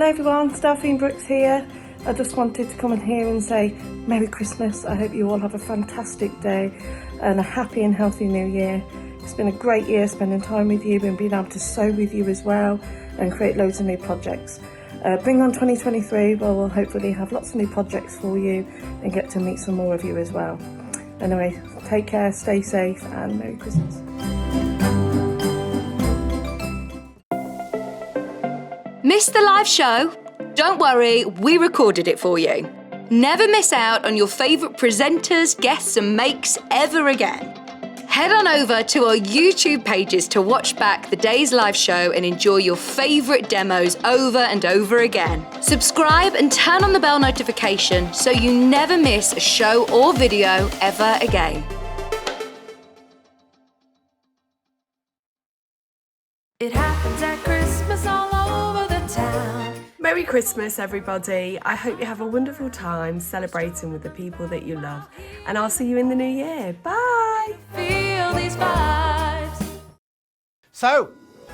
Hello everyone, Delphine Brooks here. I just wanted to come in here and say Merry Christmas. I hope you all have a fantastic day and a happy and healthy new year. It's been a great year spending time with you and being able to sew with you as well and create loads of new projects. Bring on 2023, where we'll hopefully have lots of new projects for you and get to meet some more of you as well. Anyway, take care, stay safe and Merry Christmas. Missed the live show? Don't worry, we recorded it for you. Never miss out on your favourite presenters, guests and makes ever again. Head on over to our YouTube pages to watch back the day's live show and enjoy your favourite demos over and over again. Subscribe and turn on the bell notification so you never miss a show or video ever again. It happens at Christmas all over the town. Merry Christmas, everybody. I hope you have a wonderful time celebrating with the people that you love. And I'll see you in the new year. Bye. Feel these vibes. So,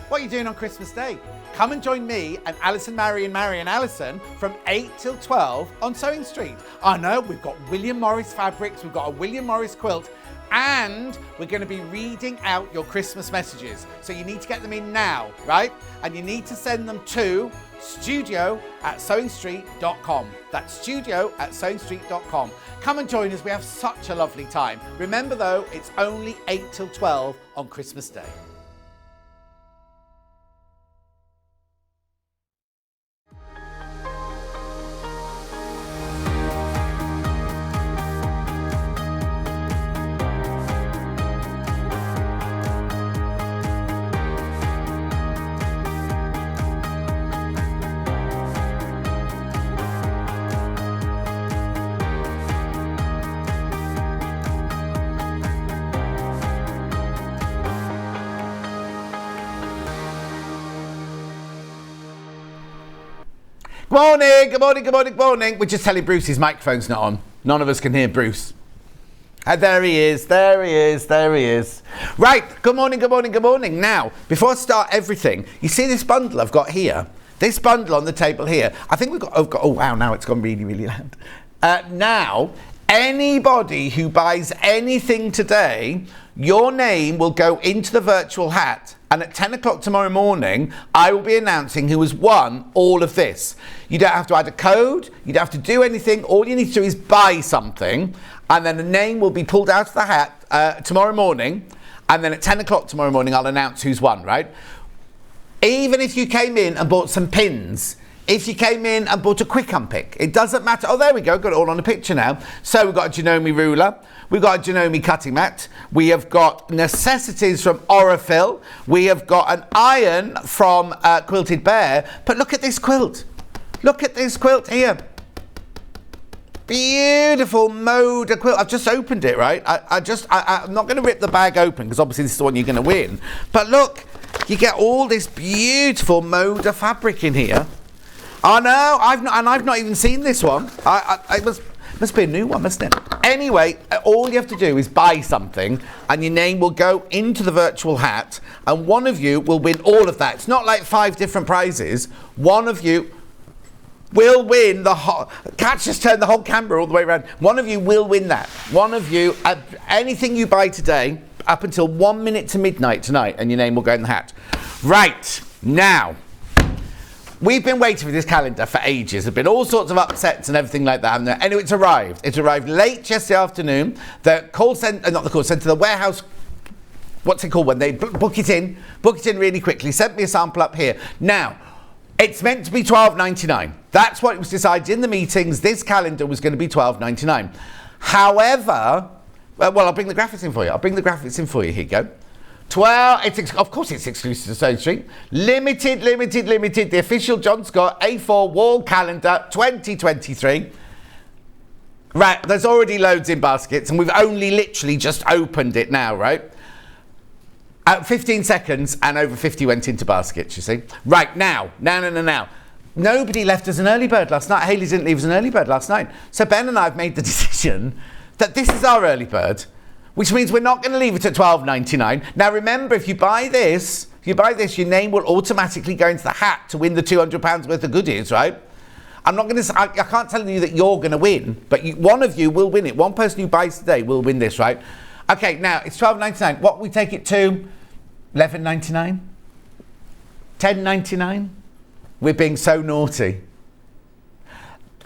what are you doing on Christmas Day? Come and join me and Alison, Mary and Alison from 8 till 12 on Sewing Street. I know, we've got William Morris fabrics, we've got a William Morris quilt, and we're going to be reading out your Christmas messages. So you need to get them in now, right? And you need to send them to studio@sewingstreet.com. That's studio@sewingstreet.com. Come and join us. We have such a lovely time. Remember though, it's only 8 till 12 on Christmas Day. Good morning. We're just telling Bruce his microphone's not on. None of us can hear Bruce. There he is. Right, good morning. Now, before I start everything, you see this bundle I've got here? This bundle on the table here. I think oh wow, now it's gone really, really loud. Now, anybody who buys anything today, your name will go into the virtual hat. And at 10 o'clock tomorrow morning, I will be announcing who has won all of this. You don't have to add a code, you don't have to do anything. All you need to do is buy something, and then the name will be pulled out of the hat tomorrow morning. And then at 10 o'clock tomorrow morning, I'll announce who's won, right? Even if you came in and bought some pins, if you came in and bought a quick unpick, it doesn't matter. Oh, there we go, got it all on a picture now. So we've got a Janome ruler, we've got a Janome cutting mat, we have got necessities from Orifil, we have got an iron from Quilted Bear. But look at this quilt. Look at this quilt here. Beautiful Moda quilt. I've just opened it, right? I'm not going to rip the bag open because obviously this is the one you're going to win. But look, you get all this beautiful Moda fabric in here. Oh no, I've not even seen this one. It must be a new one, mustn't it? Anyway, all you have to do is buy something and your name will go into the virtual hat and one of you will win all of that. It's not like 5 different prizes. One of you will win the whole... Catch just turned the whole camera all the way around. One of you will win that. One of you, anything you buy today, up until 1 minute to midnight tonight, and your name will go in the hat. Right, now... We've been waiting for this calendar for ages. There've been all sorts of upsets and everything like that, haven't there? Anyway, it's arrived. It arrived late yesterday afternoon. The call centre, not the call centre, the warehouse, what's it called when they book it in really quickly. Sent me a sample up here. Now, it's meant to be $12.99. That's what was decided in the meetings. This calendar was going to be $12.99. However, well, I'll bring the graphics in for you. Here you go. Of course it's exclusive to Sewing Street. Limited. The official John Scott A4 wall calendar 2023. Right, there's already loads in baskets and we've only literally just opened it now, right? 15 seconds and over 50 went into baskets, you see. Right, now. Nobody left us an early bird last night. Hayley didn't leave us an early bird last night. So Ben and I have made the decision that this is our early bird, which means we're not going to leave it at $12.99. Now remember, if you buy this, If you buy this, your name will automatically go into the hat to win the £200 worth of goodies, right? I'm not going to. I can't tell you that you're going to win, but one of you will win it. One person who buys today will win this, right? Okay, now it's $12.99. What we take it to? $11.99? $10.99? We're being so naughty.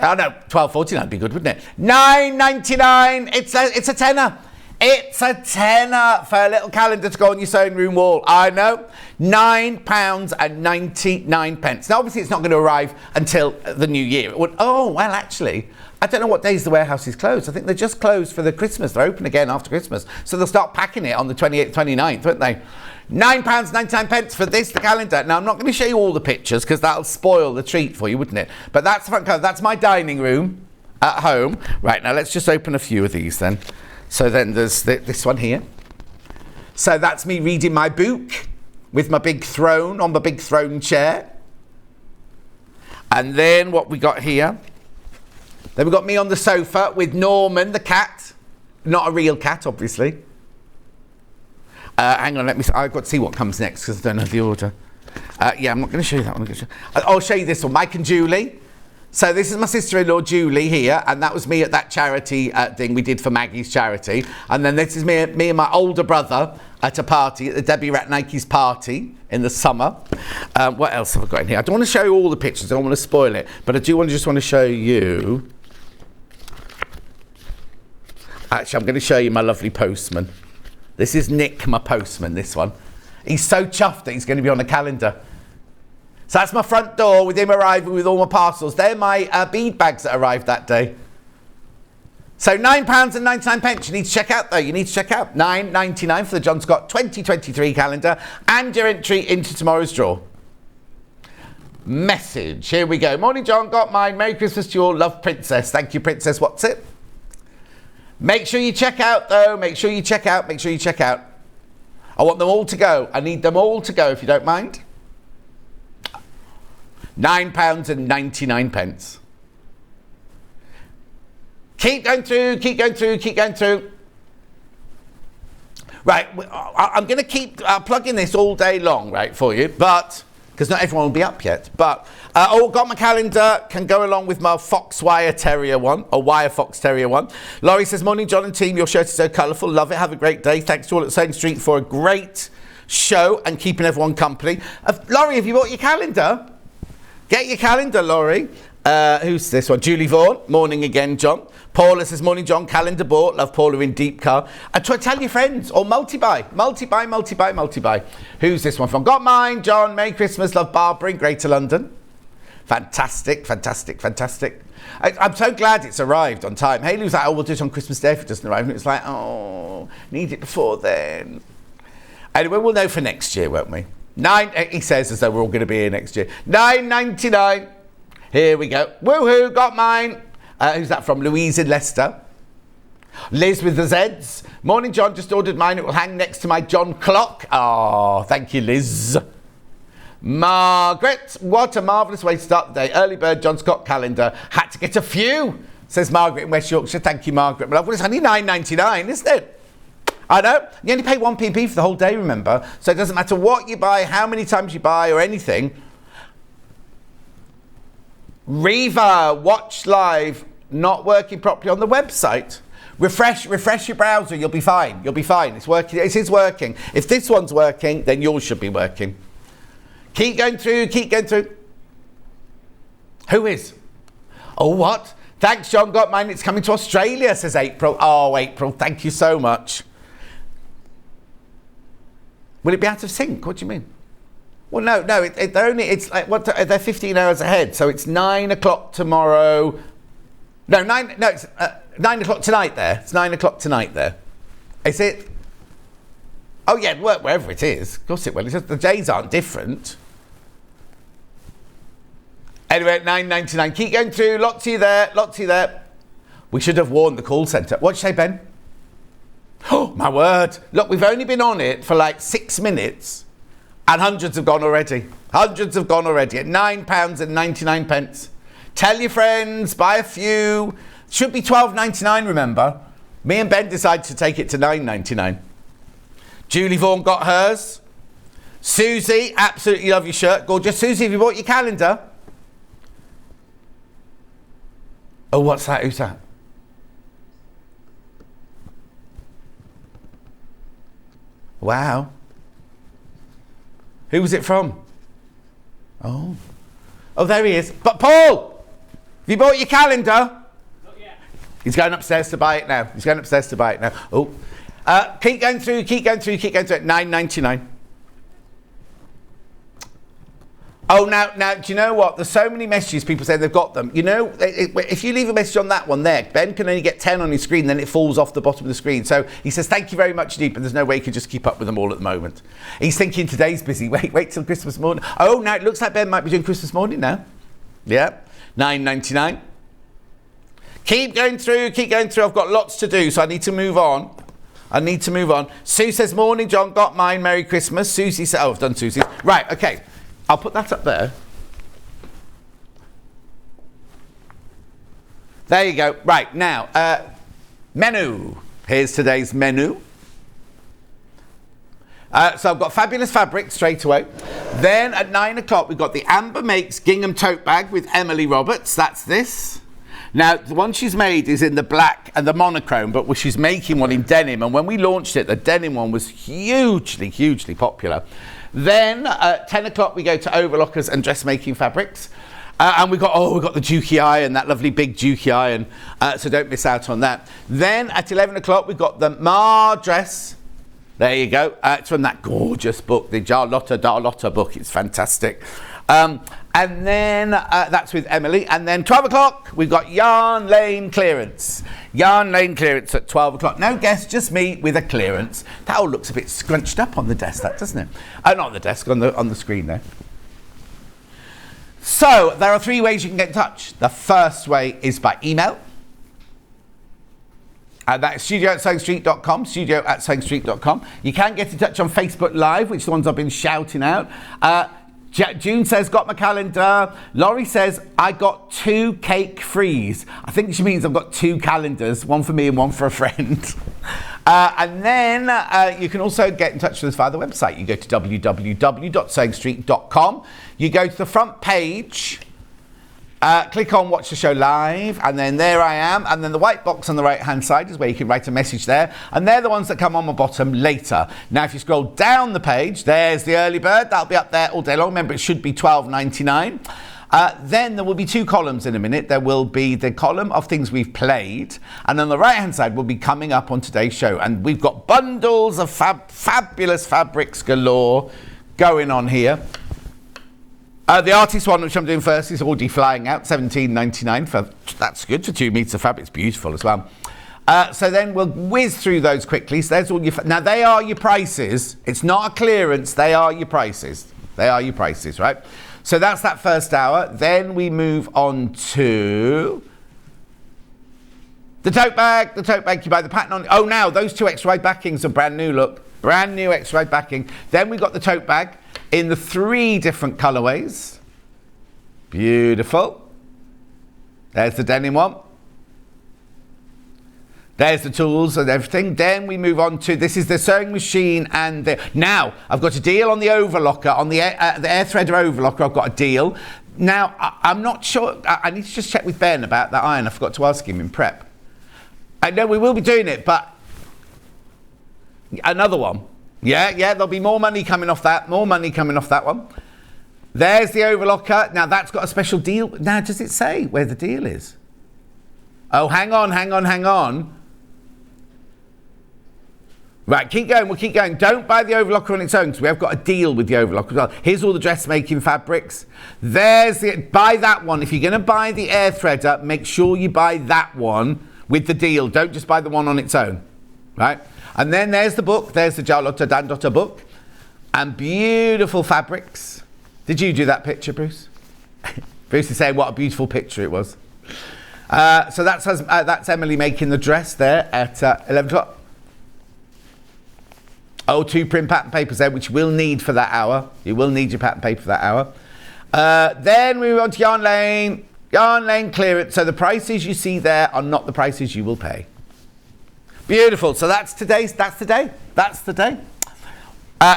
Oh no, $12.49 would be good, wouldn't it? $9.99. It's a tenner. It's a tenner for a little calendar to go on your sewing room wall. I know. £9.99. Now, obviously, it's not going to arrive until the new year. Actually, I don't know what days the warehouse is closed. I think they're just closed for the Christmas. They're open again after Christmas. So they'll start packing it on the 28th, 29th, won't they? £9.99 for this, the calendar. Now, I'm not going to show you all the pictures because that'll spoil the treat for you, wouldn't it? But that's the front cover. That's my dining room at home. Right, now let's just open a few of these then. So then there's this one here. So that's me reading my book with my big throne on my big throne chair. And then what we got here. Then we got me on the sofa with Norman, the cat. Not a real cat, obviously. Hang on, I've got to see what comes next because I don't know the order. Yeah, I'm not going to show you that one. I'll show you this one, Mike and Julie. So this is my sister-in-law, Julie, here, and that was me at that charity thing we did for Maggie's charity. And then this is me and my older brother at a party, at the Debbie Ratnike's party in the summer. What else have I got in here? I don't want to show you all the pictures, I don't want to spoil it, but I do just want to show you... Actually, I'm going to show you my lovely postman. This is Nick, my postman, this one. He's so chuffed that he's going to be on the calendar. So that's my front door with him arriving with all my parcels. They're my bead bags that arrived that day. So £9.99. You need to check out though. You need to check out £9.99 for the John Scott 2023 calendar and your entry into tomorrow's draw. Message. Here we go. Morning, John. Got mine. Merry Christmas to you all. Love, Princess. Thank you, Princess. What's it? Make sure you check out though. Make sure you check out. Make sure you check out. I want them all to go. I need them all to go if you don't mind. £9.99. Keep going through, keep going through, keep going through. Right, I'm going to keep plugging this all day long, right, for you, but, because not everyone will be up yet, but, got my calendar, can go along with my Fox Wire Terrier one, or Wire Fox Terrier one. Laurie says, morning, John and team, your shirt is so colourful, love it, have a great day. Thanks to all at Sewing Street for a great show and keeping everyone company. Laurie, have you bought your calendar? Get your calendar, Laurie. Who's this one? Julie Vaughan. Morning again, John. Paula says, morning, John. Calendar bought. Love Paula in deep car. And tell your friends. Or multi-buy. Multi-buy, multi-buy, multi-buy. Who's this one from? Got mine, John. Merry Christmas. Love Barbara in Greater London. Fantastic, fantastic, fantastic. I'm so glad it's arrived on time. Hayley was like, we'll do it on Christmas Day if it doesn't arrive. And it's like, need it before then. Anyway, we'll know for next year, won't we? He says as though we're all going to be here next year. £9.99. Here we go. Woohoo, got mine. Who's that from? Louise in Leicester. Liz with the Zs. Morning, John. Just ordered mine. It will hang next to my John clock. Oh, thank you, Liz. Margaret. What a marvellous way to start the day. Early bird John Scott calendar. Had to get a few, says Margaret in West Yorkshire. Thank you, Margaret. Well, it's only £9.99, isn't it? I know. You only pay 1p for the whole day, remember? So it doesn't matter what you buy, how many times you buy, or anything. Reva, watch live, not working properly on the website. Refresh your browser, you'll be fine. You'll be fine. It's working. It is working. If this one's working, then yours should be working. Keep going through, keep going through. Who is? Oh, what? Thanks, John. Got mine. It's coming to Australia, says April. Oh, April, thank you so much. Will it be out of sync? What do you mean? Well, no. It's like they're 15 hours ahead, so it's 9 o'clock tomorrow. It's 9 o'clock tonight there. It's 9 o'clock tonight there. Is it? Oh yeah, work wherever it is. Of course it will. It's just the days aren't different. Anyway, at £9.99. Keep going through. Lots of you there. We should have warned the call centre. What'd you say, Ben? Oh, my word. Look, we've only been on it for like 6 minutes and hundreds have gone already. Hundreds have gone already at £9.99. Tell your friends, buy a few. Should be £12.99, remember. Me and Ben decided to take it to £9.99. Julie Vaughan got hers. Susie, absolutely love your shirt. Gorgeous. Susie, have you bought your calendar? Oh, what's that? Who's that? Wow. Who was it from? Oh. Oh, there he is. But Paul, have you bought your calendar? Not yet. He's going upstairs to buy it now. He's going upstairs to buy it now. Oh. Keep going through. £9.99. Oh, now, do you know what? There's so many messages, people say they've got them. You know, if you leave a message on that one there, Ben can only get 10 on his screen, then it falls off the bottom of the screen. So he says, thank you very much indeed, but there's no way he can just keep up with them all at the moment. He's thinking today's busy. Wait till Christmas morning. Oh, now it looks like Ben might be doing Christmas morning now. Yeah, £9.99. Keep going through. I've got lots to do, so I need to move on. Sue says, morning, John, got mine, Merry Christmas. Susie says, oh, I've done Susie's. Right, okay. I'll put that up there. There you go. Right, now, menu. Here's today's menu. So I've got fabulous fabric straight away. Then at 9 o'clock, we've got the Amber Makes Gingham Tote Bag with Emily Roberts. That's this. Now, the one she's made is in the black and the monochrome, but she's making one in denim. And when we launched it, the denim one was hugely popular. Then at 10 o'clock, we go to Overlockers and Dressmaking Fabrics. And we've got the Dukey Eye and that lovely big Dukey Eye, and so don't miss out on that. Then at 11 o'clock, we've got the Maar dress. There you go. It's from that gorgeous book, the Darlotta book. It's fantastic. And then that's with Emily. And then 12 o'clock, we've got Yarn Lane clearance. Yarn Lane clearance at 12 o'clock. No guest, just me with a clearance. That all looks a bit scrunched up on the desk, that, doesn't it? Not on the desk, on the screen there. So there are 3 ways you can get in touch. The first way is by email. That's studio@sewingstreet.com, studio@sewingstreet.com. You can get in touch on Facebook Live, which is the ones I've been shouting out. June says, got my calendar. Laurie says, I got 2 cake frees. I think she means I've got 2 calendars, one for me and one for a friend. And then you can also get in touch with us via the website. You go to www.sewingstreet.com. You go to the front page, click on Watch the Show Live, and then there I am. And then the white box on the right-hand side is where you can write a message there. And they're the ones that come on the bottom later. Now, if you scroll down the page, there's the early bird. That'll be up there all day long. Remember, it should be £12.99. Then there will be 2 columns in a minute. There will be the column of things we've played, and on the right-hand side will be coming up on today's show. And we've got bundles of fabulous fabrics galore going on here. The artist one, which I'm doing first, is already flying out, £17.99. That's good for 2 meters of fabric. It's beautiful as well. So then we'll whiz through those quickly. So there's all your... Now, they are your prices. It's not a clearance. They are your prices. Right? So that's that first hour. Then we move on to the tote bag. The tote bag, you buy the pattern on. Oh, now those 2 extra wide backings are brand new. Look, brand new extra wide backing. Then we got the tote bag in the 3 different colorways. Beautiful. There's the denim one. There's the tools and everything. Then we move on to, this is the sewing machine and the... Now, I've got a deal on the overlocker, on the air threader overlocker, I've got a deal. Now, I'm not sure, I need to just check with Ben about that iron. I forgot to ask him in prep. I know we will be doing it, but another one. Yeah, there'll be more money coming off that one. There's the overlocker. Now, that's got a special deal. Now, does it say where the deal is? Oh, hang on. Right, keep going, we'll keep going. Don't buy the overlocker on its own, because we have got a deal with the overlocker as well. Here's all the dressmaking fabrics. Buy that one. If you're going to buy the air threader, make sure you buy that one with the deal. Don't just buy the one on its own, right? And then there's the book. There's the Charlotte Dandotter book. And beautiful fabrics. Did you do that picture, Bruce? Bruce is saying what a beautiful picture it was. So that's Emily making the dress there at 11 o'clock. Oh, 2 print pattern papers there, which we'll need for that hour. You will need your pattern paper for that hour. Then we move on to Yarn Lane clearance. So the prices you see there are not the prices you will pay. Beautiful. So that's the day.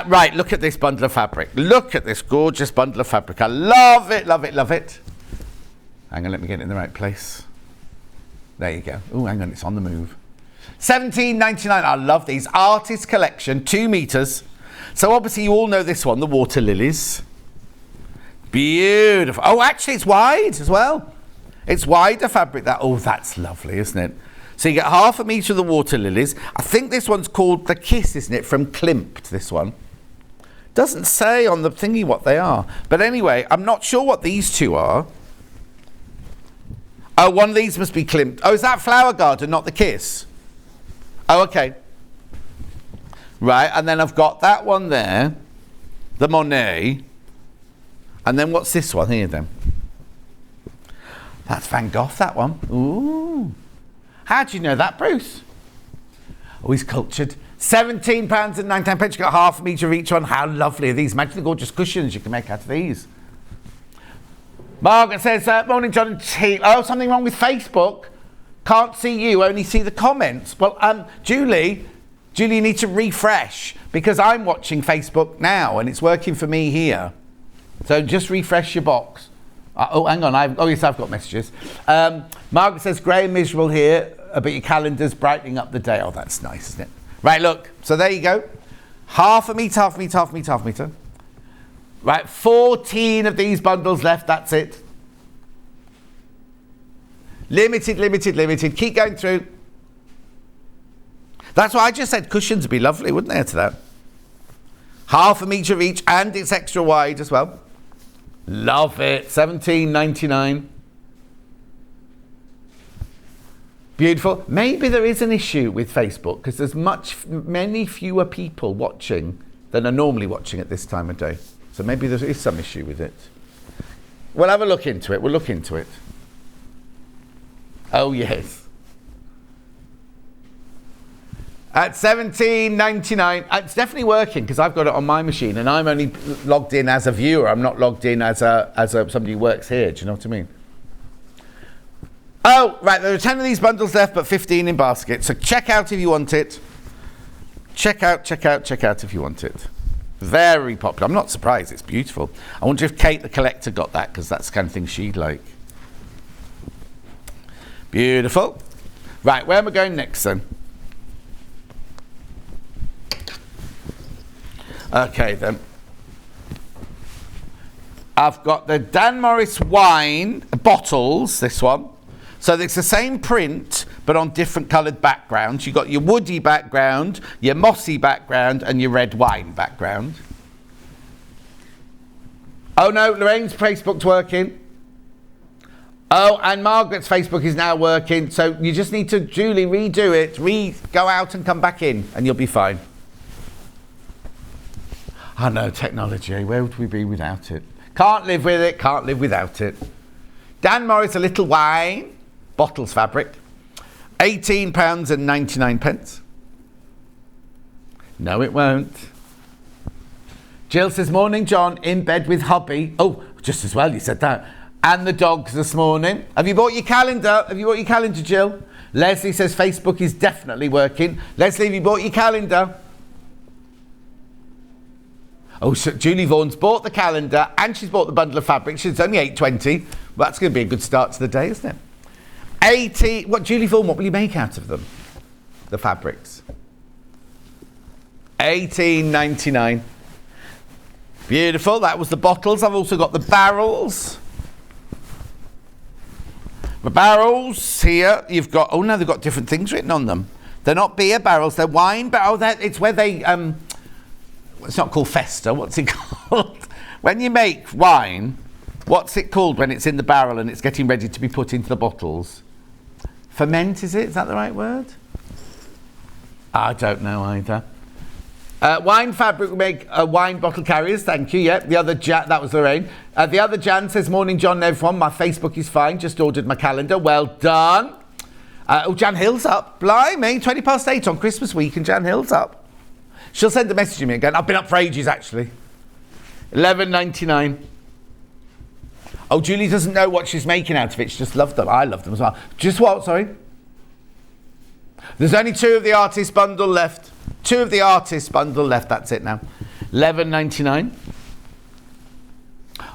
Right, look at this bundle of fabric. Look at this gorgeous bundle of fabric. I love it, love it, love it. Hang on, let me get it in the right place. There you go. Oh, hang on, it's on the move. $17.99. I love these. Artist collection, 2 meters. So obviously you all know this one, the water lilies. Beautiful. Oh, actually it's wide as well. It's wider fabric. That's lovely, isn't it? So you get 1/2 meter of the water lilies. I think this one's called the Kiss, isn't it? From Klimt, this one. Doesn't say on the thingy what they are. But anyway, I'm not sure what these two are. Oh, one of these must be Klimt. Oh, is that Flower Garden, not the Kiss? Oh, okay. Right, and then I've got that one there, the Monet. And then what's this one here then? That's Van Gogh, that one. Ooh. How do you know that, Bruce? Oh, he's cultured. £17.99. You got 1/2 meter of each one. How lovely are these? Imagine the gorgeous cushions you can make out of these. Margaret says, morning, John and team. Oh, something wrong with Facebook? Can't see you, only see the comments. Well, Julie, you need to refresh because I'm watching Facebook now and it's working for me here. So just refresh your box. Hang on. Yes, I've got messages. Margaret says, grey and miserable here, but your calendar's brightening up the day. Oh, that's nice, isn't it? Right, look. So there you go. 1/2 meter, 1/2 meter, 1/2 meter, 1/2 meter. Right, 14 of these bundles left. That's it. Limited, limited, limited. Keep going through. That's why I just said cushions would be lovely, wouldn't they, to that? 1/2 meter each, and it's extra wide as well. Love it. $17.99. Beautiful. Maybe there is an issue with Facebook because there's many fewer people watching than are normally watching at this time of day. So maybe there is some issue with it. We'll have a look into it. We'll look into it. Oh, yes. At $17.99. It's definitely working because I've got it on my machine and I'm only logged in as a viewer. I'm not logged in as somebody who works here. Do you know what I mean? Oh, right. There are 10 of these bundles left, but 15 in basket. So check out if you want it. Check out if you want it. Very popular. I'm not surprised. It's beautiful. I wonder if Kate the collector got that because that's the kind of thing she'd like. Beautiful. Right, where am I going next then? Okay then. I've got the Dan Morris wine bottles, this one. So it's the same print, but on different coloured backgrounds. You've got your woody background, your mossy background, and your red wine background. Oh no, Lorraine's Facebook's working. Oh, and Margaret's Facebook is now working. So you just need to, Julie, redo it. Go out and come back in, and you'll be fine. I know, technology. Where would we be without it? Can't live with it, can't live without it. Dan Morris, a little wine. Bottles fabric. £18.99. No, it won't. Jill says, morning, John, in bed with hubby. Oh, just as well you said that. And the dogs this morning. Have you bought your calendar? Jill? Leslie says, Facebook is definitely working. Leslie, have you bought your calendar? Oh, so Julie Vaughan's bought the calendar and she's bought the bundle of fabric. She's only $8.20. Well, that's going to be a good start to the day, isn't it? Julie Vaughan, what will you make out of them? The fabrics. $18.99. Beautiful. That was the bottles. I've also got the barrels. The barrels here, you've got, oh no, they've got different things written on them. They're not beer barrels, they're wine barrels. It's where they, it's not called Festa, what's it called? When you make wine, what's it called when it's in the barrel and it's getting ready to be put into the bottles? Ferment, is it? Is that the right word? I don't know either. Wine fabric will make wine bottle carriers, thank you. Yep, the other that was Lorraine. The other Jan says, morning, John and everyone. My Facebook is fine, just ordered my calendar. Well done. Jan Hill's up. Blimey, 8:20 on Christmas week and Jan Hill's up. She'll send a message to me again. I've been up for ages, actually. $11.99. Oh, Julie doesn't know what she's making out of it. She just loved them. I love them as well. Just what? Sorry? There's only 2 of the artist bundle left. 2 of the artist bundle left. That's it now. 11.99.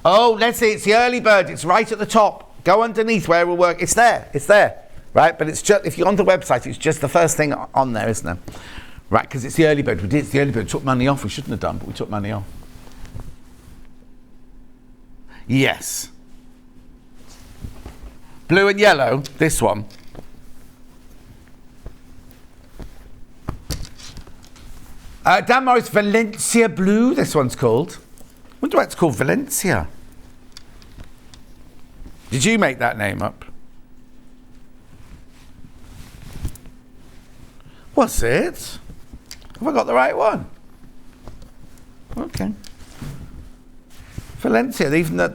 Oh, Leslie, it's the early bird. It's right at the top. Go underneath where it will work. It's there. It's there. Right? But it's just, if you're on the website, it's just the first thing on there, isn't it? Right, because it's the early bird. We did. It's the early bird. We took money off. We shouldn't have done, but we took money off. Yes. Blue and yellow. This one. Dan Morris, Valencia Blue. This one's called. Wonder why it's called Valencia. Did you make that name up? What's it? Have I got the right one? Okay. Valencia, even the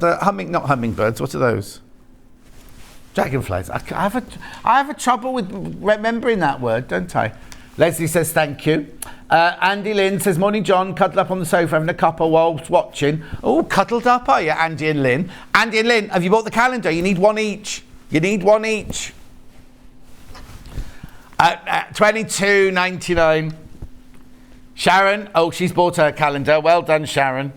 not hummingbirds, what are those? Dragonflies. I have a trouble with remembering that word, don't I? Leslie says thank you. Andy Lynn says, morning John, cuddled up on the sofa having a cuppa whilst watching. Oh, cuddled up are you, Andy and Lynn? Andy and Lynn, have you bought the calendar? You need one each. You need one each. At $22.99. Sharon, oh, she's bought her calendar. Well done, Sharon.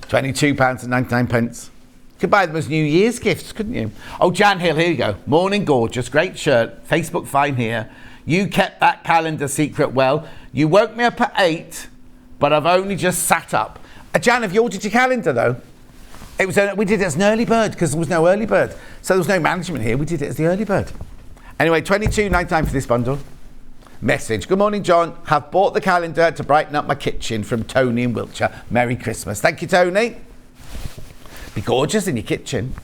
£22.99. You could buy them as New Year's gifts, couldn't you? Oh, Jan Hill, here you go. Morning, gorgeous. Great shirt. Facebook fine here. You kept that calendar secret well. You woke me up at 8, but I've only just sat up. Jan, have you ordered your calendar, though? It was we did it as an early bird because there was no early bird. So there was no management here. We did it as the early bird. Anyway, $22.99 for this bundle. Message. Good morning, John. Have bought the calendar to brighten up my kitchen from Tony in Wiltshire. Merry Christmas. Thank you, Tony. Be gorgeous in your kitchen.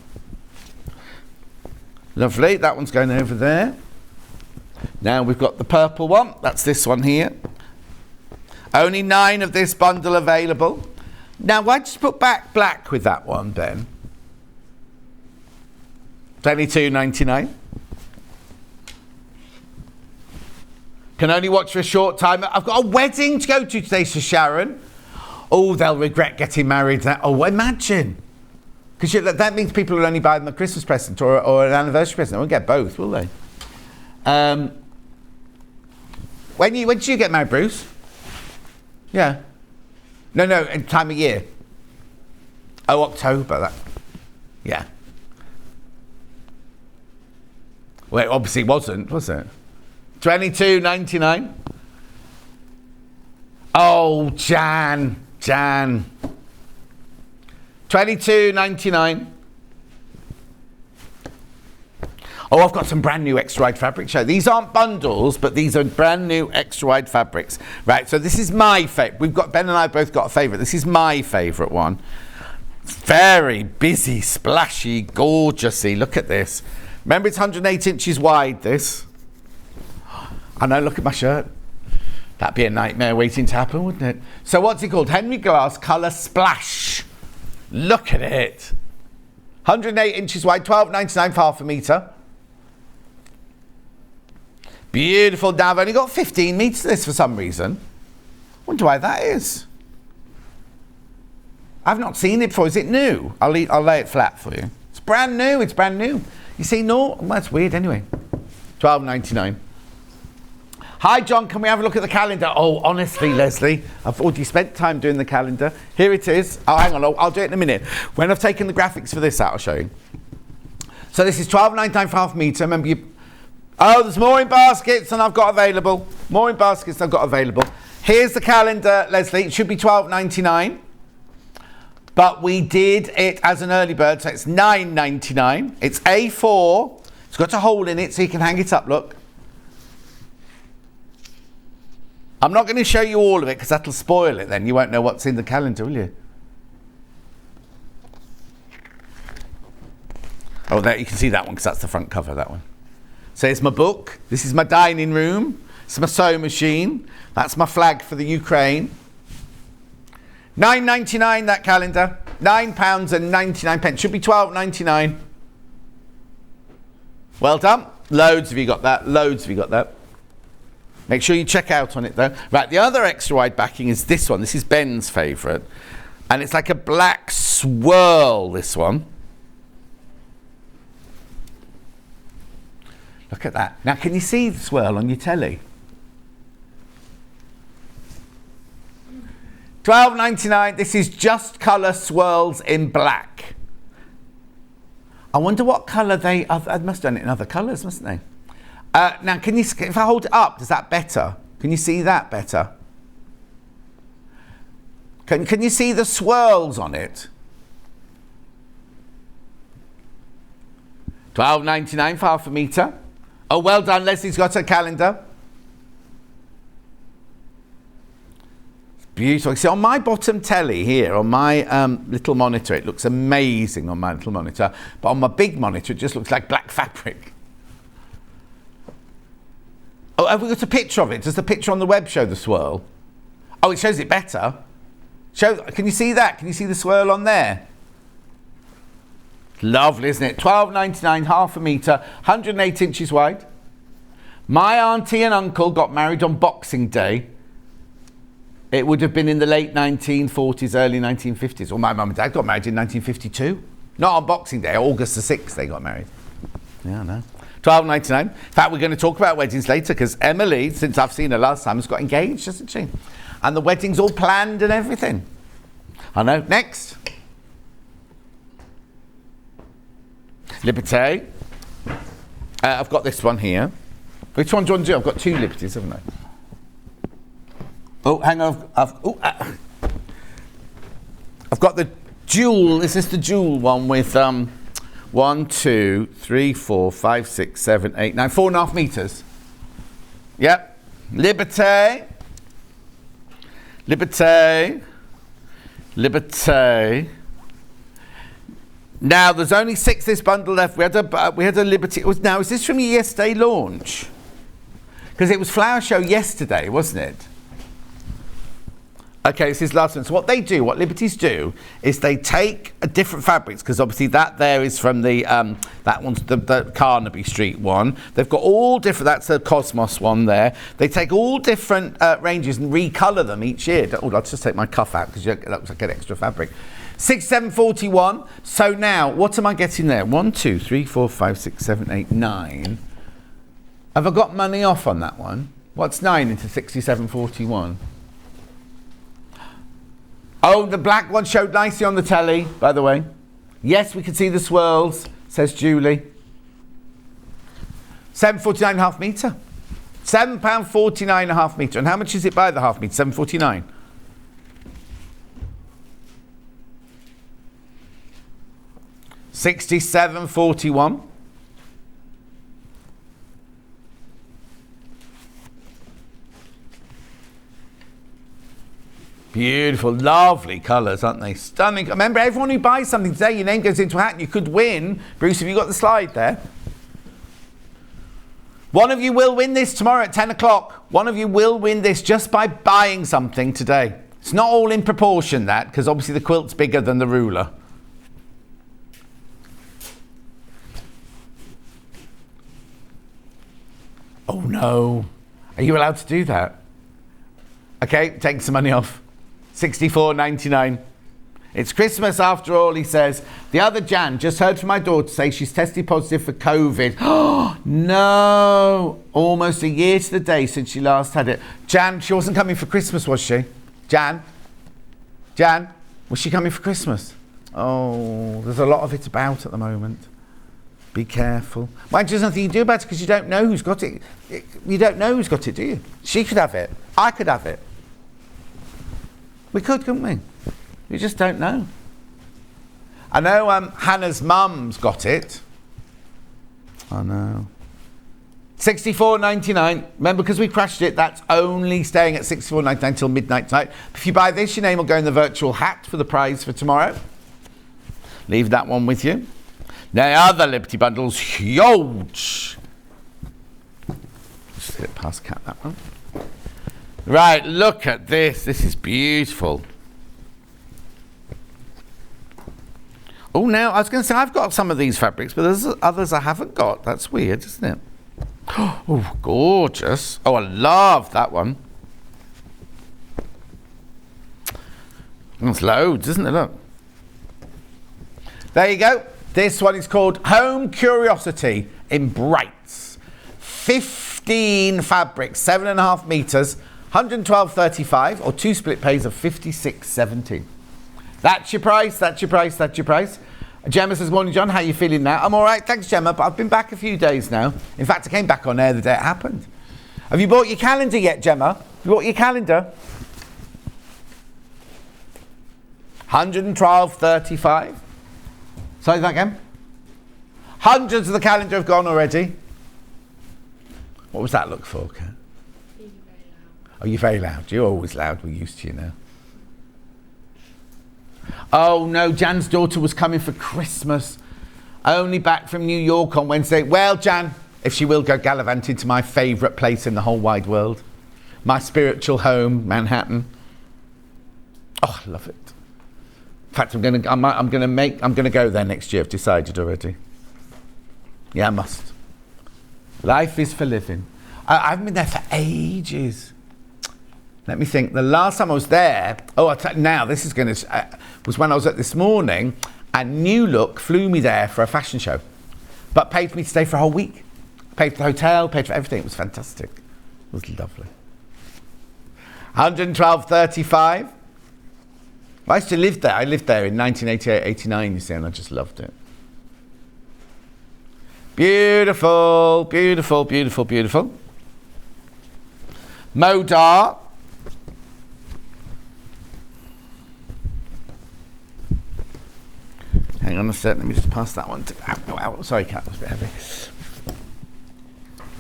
Lovely. That one's going over there. Now we've got the purple one. That's this one here. Only 9 of this bundle available. Now, why'd you put back black with that one, Ben? $22.99. Can only watch for a short time. I've got a wedding to go to today, says Sharon. Oh, they'll regret getting married. Oh, imagine. Because that means people will only buy them a Christmas present or an anniversary present. They won't get both, will they? When did you get married, Bruce? Yeah. No, time of year. Oh, October. Yeah. Well, it obviously wasn't, was it? $22.99. Oh, Jan. $22.99. Oh, I've got some brand new extra wide fabric show. These aren't bundles, but these are brand new extra wide fabrics. Right, so this is my favourite. Ben and I both got a favourite. This is my favourite one. Very busy, splashy, gorgeousy. Look at this. Remember, it's 108 inches wide, this. I know, look at my shirt. That'd be a nightmare waiting to happen, wouldn't it? So what's it called? Henry Glass Colour Splash. Look at it. 108 inches wide, $12.99 for half a metre. Beautiful. Now I've only got 15 metres of this for some reason. Wonder why that is. I've not seen it before. Is it new? I'll lay it flat for you. It's brand new. It's brand new. You see, no, well, that's weird anyway. $12.99. Hi, John. Can we have a look at the calendar? Oh, honestly, Leslie, I've already spent time doing the calendar. Here it is. Oh, hang on. I'll do it in a minute. When I've taken the graphics for this out, I'll show you. So this is $12.99 for half a metre. Remember, oh, there's more in baskets than I've got available. More in baskets than I've got available. Here's the calendar, Leslie. It should be $12.99. But we did it as an early bird, so it's $9.99. It's A4. It's got a hole in it so you can hang it up, look. I'm not going to show you all of it because that'll spoil it then. You won't know what's in the calendar, will you? Oh, there you can see that one because that's the front cover, that one. So it's my book. This is my dining room. It's my sewing machine. That's my flag for the Ukraine. $9.99 that calendar. £9.99. Should be $12.99. Well done. Loads of you got that. Loads of you got that. Make sure you check out on it though. Right, the other extra wide backing is this one. This is Ben's favourite. And it's like a black swirl, this one. Look at that. Now, can you see the swirl on your telly? $12.99. This is Just Colour Swirls in black. I wonder what colour they must have done it in other colours, mustn't they? Now, can you, if I hold it up, does that better? Can you see that better? Can you see the swirls on it? $12.99 for half a metre. Oh, well done. Leslie's got her calendar. It's beautiful. See, on my bottom telly here, on my little monitor, it looks amazing on my little monitor. But on my big monitor, it just looks like black fabric. Oh, have we got a picture of it? Does the picture on the web show the swirl? Oh, it shows it better. Can you see that? Can you see the swirl on there? Lovely, isn't it? $12.99, half a metre, 108 inches wide. My auntie and uncle got married on Boxing Day. It would have been in the late 1940s, early 1950s. Or my mum and dad got married in 1952. Not on Boxing Day, August the 6th they got married. Yeah, I know. $12.99. In fact, we're going to talk about weddings later because Emily, since I've seen her last time, has got engaged, hasn't she? And the wedding's all planned and everything. I know. Next. Liberté. I've got this one here. Which one do you want to do? I've got two Liberties, haven't I? Oh, hang on. I've got the jewel. Is this the jewel one with 1, 2, 3, 4, 5, 6, 7, 8, 9, 4.5 metres? Yep. Liberté. Liberté. Liberté. Now, there's only 6 this bundle left. We had a Liberty. Now, is this from your yesterday launch? Because it was Flower Show yesterday, wasn't it? Okay, this is last one. So what they do, what Liberties do, is they take different fabrics, because obviously that there is from the, that one's the Carnaby Street one. They've got all different, that's the Cosmos one there. They take all different ranges and recolour them each year. Oh, I'll just take my cuff out, because that looks like an extra fabric. 6741. So now, what am I getting there? 1, 2, 3, 4, 5, 6, 7, 8, 9. Have I got money off on that one? What's 9 into 6741? Oh, the black one showed nicely on the telly, by the way. Yes, we can see the swirls, says Julie. £7.49 half metre. £7.49 a half metre. And how much is it by the half metre? £7.49. £67.41. Beautiful, lovely colours, aren't they? Stunning. Remember, everyone who buys something today, your name goes into a hat and you could win. Bruce, have you got the slide there? One of you will win this tomorrow at 10 o'clock. One of you will win this just by buying something today. It's not all in proportion, that, because obviously the quilt's bigger than the ruler. Oh no. Are you allowed to do that? Okay, take some money off. $64.99. It's Christmas after all, he says. The other Jan just heard from my daughter say she's tested positive for COVID. Oh, no. Almost a year to the day since she last had it. Jan, she wasn't coming for Christmas, was she? Jan? Was she coming for Christmas? Oh, there's a lot of it about at the moment. Be careful. Well, there's nothing you can do about it because you don't know who's got it. You don't know who's got it, do you? She could have it. I could have it. We could, couldn't we? We just don't know. I know Hannah's mum's got it. I know. $64.99. Remember, because we crashed it, that's only staying at $64.99 until midnight tonight. If you buy this, your name will go in the virtual hat for the prize for tomorrow. Leave that one with you. The other Liberty bundle's huge. Just hit past Cat, that one. Right, look at this. This is beautiful. Oh, now, I was going to say, I've got some of these fabrics, but there's others I haven't got. That's weird, isn't it? Oh, gorgeous. Oh, I love that one. There's loads, isn't it? Look. There you go. This one is called Home Curiosity in Brights. 15 fabrics, 7.5 metres, 112.35 or 2 split pays of 56.70. That's your price, that's your price, that's your price. Gemma says, morning John, how are you feeling now? I'm all right, thanks Gemma, but I've been back a few days now. In fact, I came back on air the day it happened. Have you bought your calendar yet, Gemma? Have you bought your calendar? 112.35. Say that again. Hundreds of the calendar have gone already. What was that look for, Kat? Being very loud. Oh, you're very loud. You're always loud. We're used to you now. Oh, no, Jan's daughter was coming for Christmas. Only back from New York on Wednesday. Well, Jan, if she will go gallivanting to my favourite place in the whole wide world. My spiritual home, Manhattan. Oh, I love it. In fact, I'm gonna go there next year. I've decided already. Yeah, I must. Life is for living. I haven't been there for ages. Let me think. The last time I was there, now this is was when I was at This Morning, and New Look flew me there for a fashion show, but paid for me to stay for a whole week. Paid for the hotel, paid for everything. It was fantastic. It was lovely. 112.35. I used to live there. I lived there in 1988, 89, you see, and I just loved it. Beautiful, beautiful, beautiful, beautiful. Modar. Hang on a sec, let me just pass that one to... sorry, Kat, that was a bit heavy.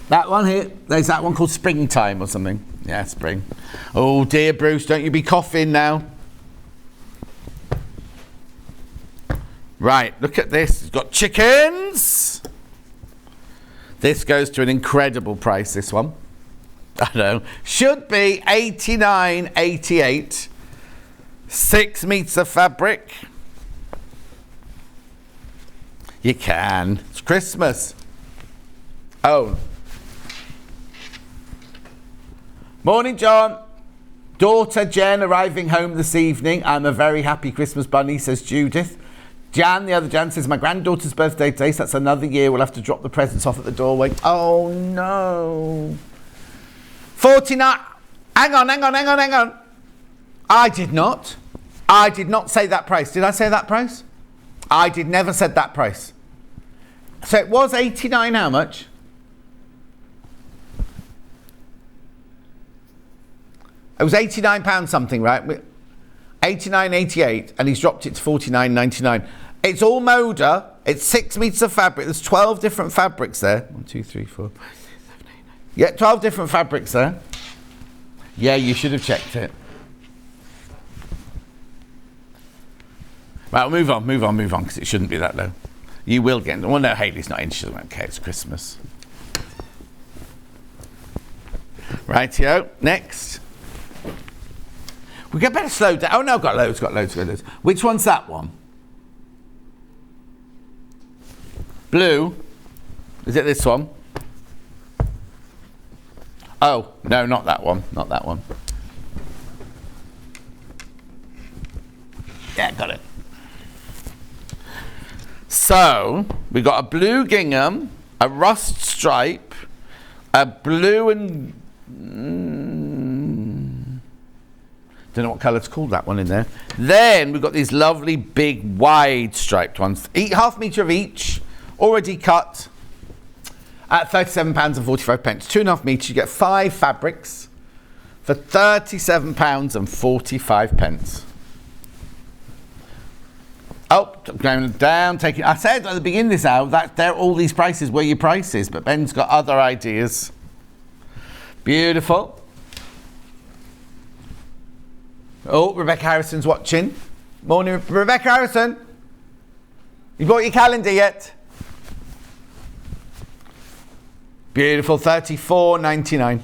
That one here, there's that one called Springtime or something. Yeah, spring. Oh dear, Bruce, don't you be coughing now. Right, look at this. It's got chickens. This goes to an incredible price, this one. I know. Should be $89.88. 6 meters of fabric. You can. It's Christmas. Oh. Morning, John. Daughter Jen arriving home this evening. I'm a very happy Christmas bunny, says Judith. Jan, the other Jan, says, my granddaughter's birthday today, so that's another year. We'll have to drop the presents off at the doorway. Oh, no. 49. Hang on. I did not say that price. Did I say that price? I did never said that price. So it was 89, how much? It was £89 something, right? 89.88, and he's dropped it to 49.99. It's all Moda. It's 6 meters of fabric. There's 12 different fabrics there. 1, 2, 3, 4, 5, 6, 7, 8, 9. Yeah, 12 different fabrics there. Yeah, you should have checked it. Right, we'll move on, because it shouldn't be that low. You will get... Well, no, Hayley's not in. She doesn't care. It's Christmas. Rightio. Next. We get better slow down. Oh, no, got loads. Which one's that one? Blue. Is it this one? Oh, no, not that one. Not that one. Yeah, got it. So, we got a blue gingham, a rust stripe, a blue and... don't know what colour to call that one in there. Then we've got these lovely big wide striped ones. Half metre of each, already cut at £37.45. 2.5 metres, you get 5 fabrics for £37.45. Oh, going down, taking... I said at the beginning of this hour that all these prices were your prices, but Ben's got other ideas. Beautiful. Oh, Rebecca Harrison's watching. Morning, Rebecca Harrison. You bought your calendar yet? Beautiful, $34.99.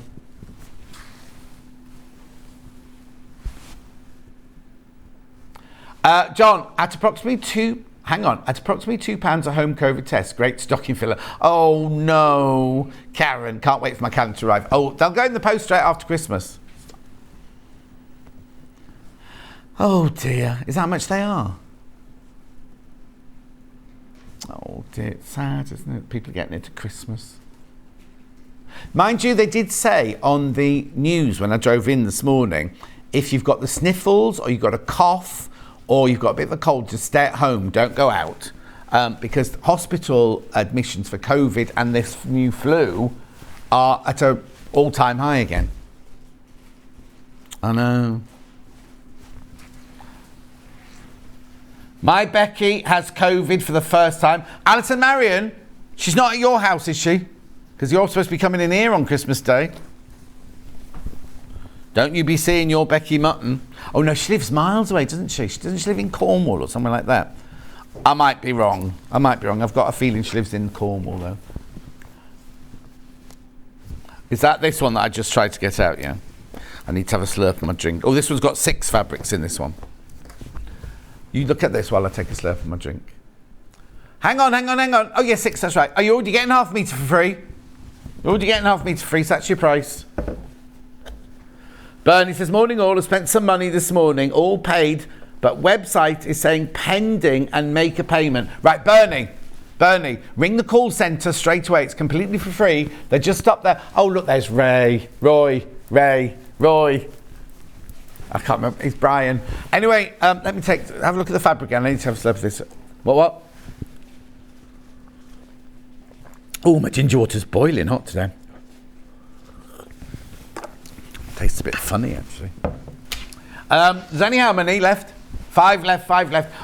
John, at approximately £2, a home COVID test. Great stocking filler. Oh no, Karen, can't wait for my calendar to arrive. Oh, they'll go in the post straight after Christmas. Oh dear, is that how much they are? Oh dear, it's sad, isn't it? People are getting into Christmas. Mind you, they did say on the news when I drove in this morning, if you've got the sniffles or you've got a cough or you've got a bit of a cold, just stay at home, don't go out. Because hospital admissions for COVID and this new flu are at an all-time high again. I know. My Becky has COVID for the first time. Alison Marion, she's not at your house, is she? Because you're supposed to be coming in here on Christmas Day. Don't you be seeing your Becky Mutton. Oh no, she lives miles away, doesn't she? Doesn't she live in Cornwall or somewhere like that? I might be wrong. I've got a feeling she lives in Cornwall though. Is that this one that I just tried to get out, yeah? I need to have a slurp of my drink. Oh, this one's got 6 fabrics in this one. You look at this while I take a slurp of my drink. Hang on. Oh, yeah, 6, that's right. Are you already getting half a metre for free? You're already getting half a metre for free, so that's your price. Bernie says, morning all, I spent some money this morning, all paid, but website is saying pending and make a payment. Right, Bernie, ring the call centre straight away. It's completely for free. They just stopped there. Oh, look, there's Roy. I can't remember. It's Brian. Anyway, let me have a look at the fabric again. I need to have a slurp of this. What? Oh, my ginger water's boiling hot today. Tastes a bit funny, actually. There's only how many left? 5 left.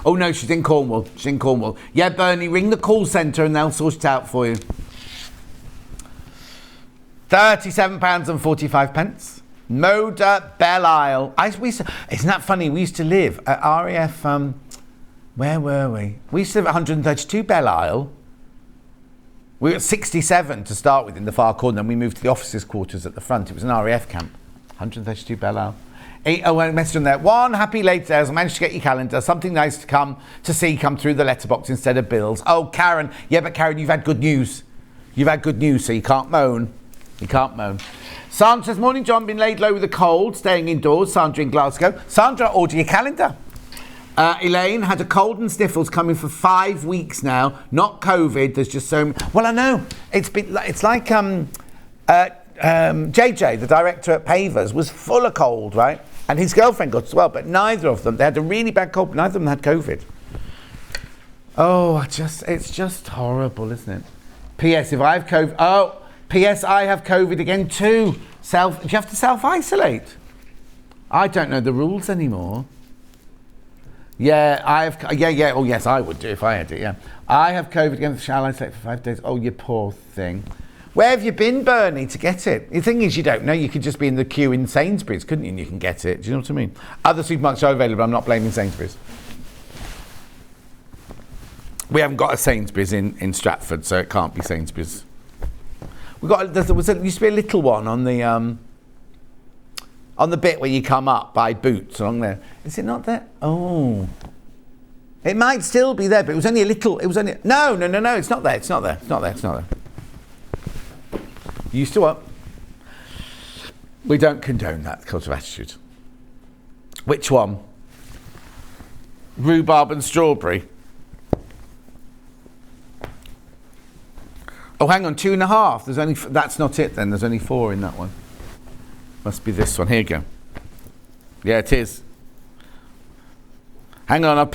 Oh, no, she's in Cornwall. Yeah, Bernie, ring the call centre and they'll sort it out for you. £37.45. Moda Belle Isle. Isn't that funny? We used to live at RAF, where were we? We used to live at 132 Belle Isle. We were at 67 to start with in the far corner, then we moved to the officers' quarters at the front. It was an RAF camp. 132 Belle Isle. I messaged on there. 1 happy late days. I managed to get your calendar. Something nice to come through the letterbox instead of bills. Oh, Karen. Yeah, but Karen, you've had good news. So you can't moan. Sandra says, morning John, been laid low with a cold, staying indoors. Sandra in Glasgow. Sandra, order your calendar. Elaine had a cold and sniffles coming for 5 weeks now. Not COVID. There's just so. Well, I know. It's like JJ, the director at Pavers, was full of cold, right? And his girlfriend got as well, but neither of them. They had a really bad cold, but neither of them had COVID. Oh, it's just horrible, isn't it? P.S. If I have COVID. Oh, P.S. I have COVID again too. Do you have to self-isolate? I don't know the rules anymore. Yeah, yeah. Oh, yes, I would do if I had it, yeah. I have COVID again. Shall I isolate for 5 days? Oh, you poor thing. Where have you been, Bernie, to get it? The thing is, you don't know. You could just be in the queue in Sainsbury's, couldn't you? And you can get it. Do you know what I mean? Other supermarkets are available. I'm not blaming Sainsbury's. We haven't got a Sainsbury's in Stratford, so it can't be Sainsbury's. There used to be a little one on the bit where you come up by Boots along there. Is it not there? Oh. It might still be there, but it was only a little. No, it's not there. It's not there. You used to what? We don't condone that sort of attitude. Which one? Rhubarb and strawberry. Oh, hang on, 2.5. That's not it then. There's only 4 in that one. Must be this one. Here you go. Yeah, it is. Hang on.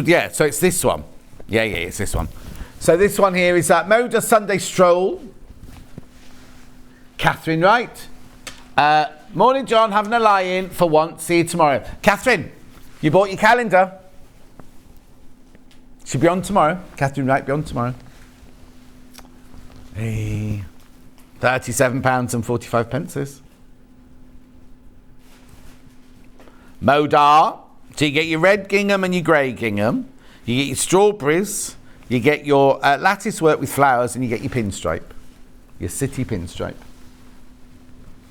Yeah, so it's this one. Yeah, it's this one. So this one here is that Moda Sunday Stroll. Catherine Wright. Morning, John. Having a lie-in for once. See you tomorrow. Catherine, you bought your calendar. She'll be on tomorrow. Catherine Wright be on tomorrow. Hey, £37.45. Modar. So you get your red gingham and your grey gingham. You get your strawberries. You get your lattice work with flowers, and you get your pinstripe. Your city pinstripe.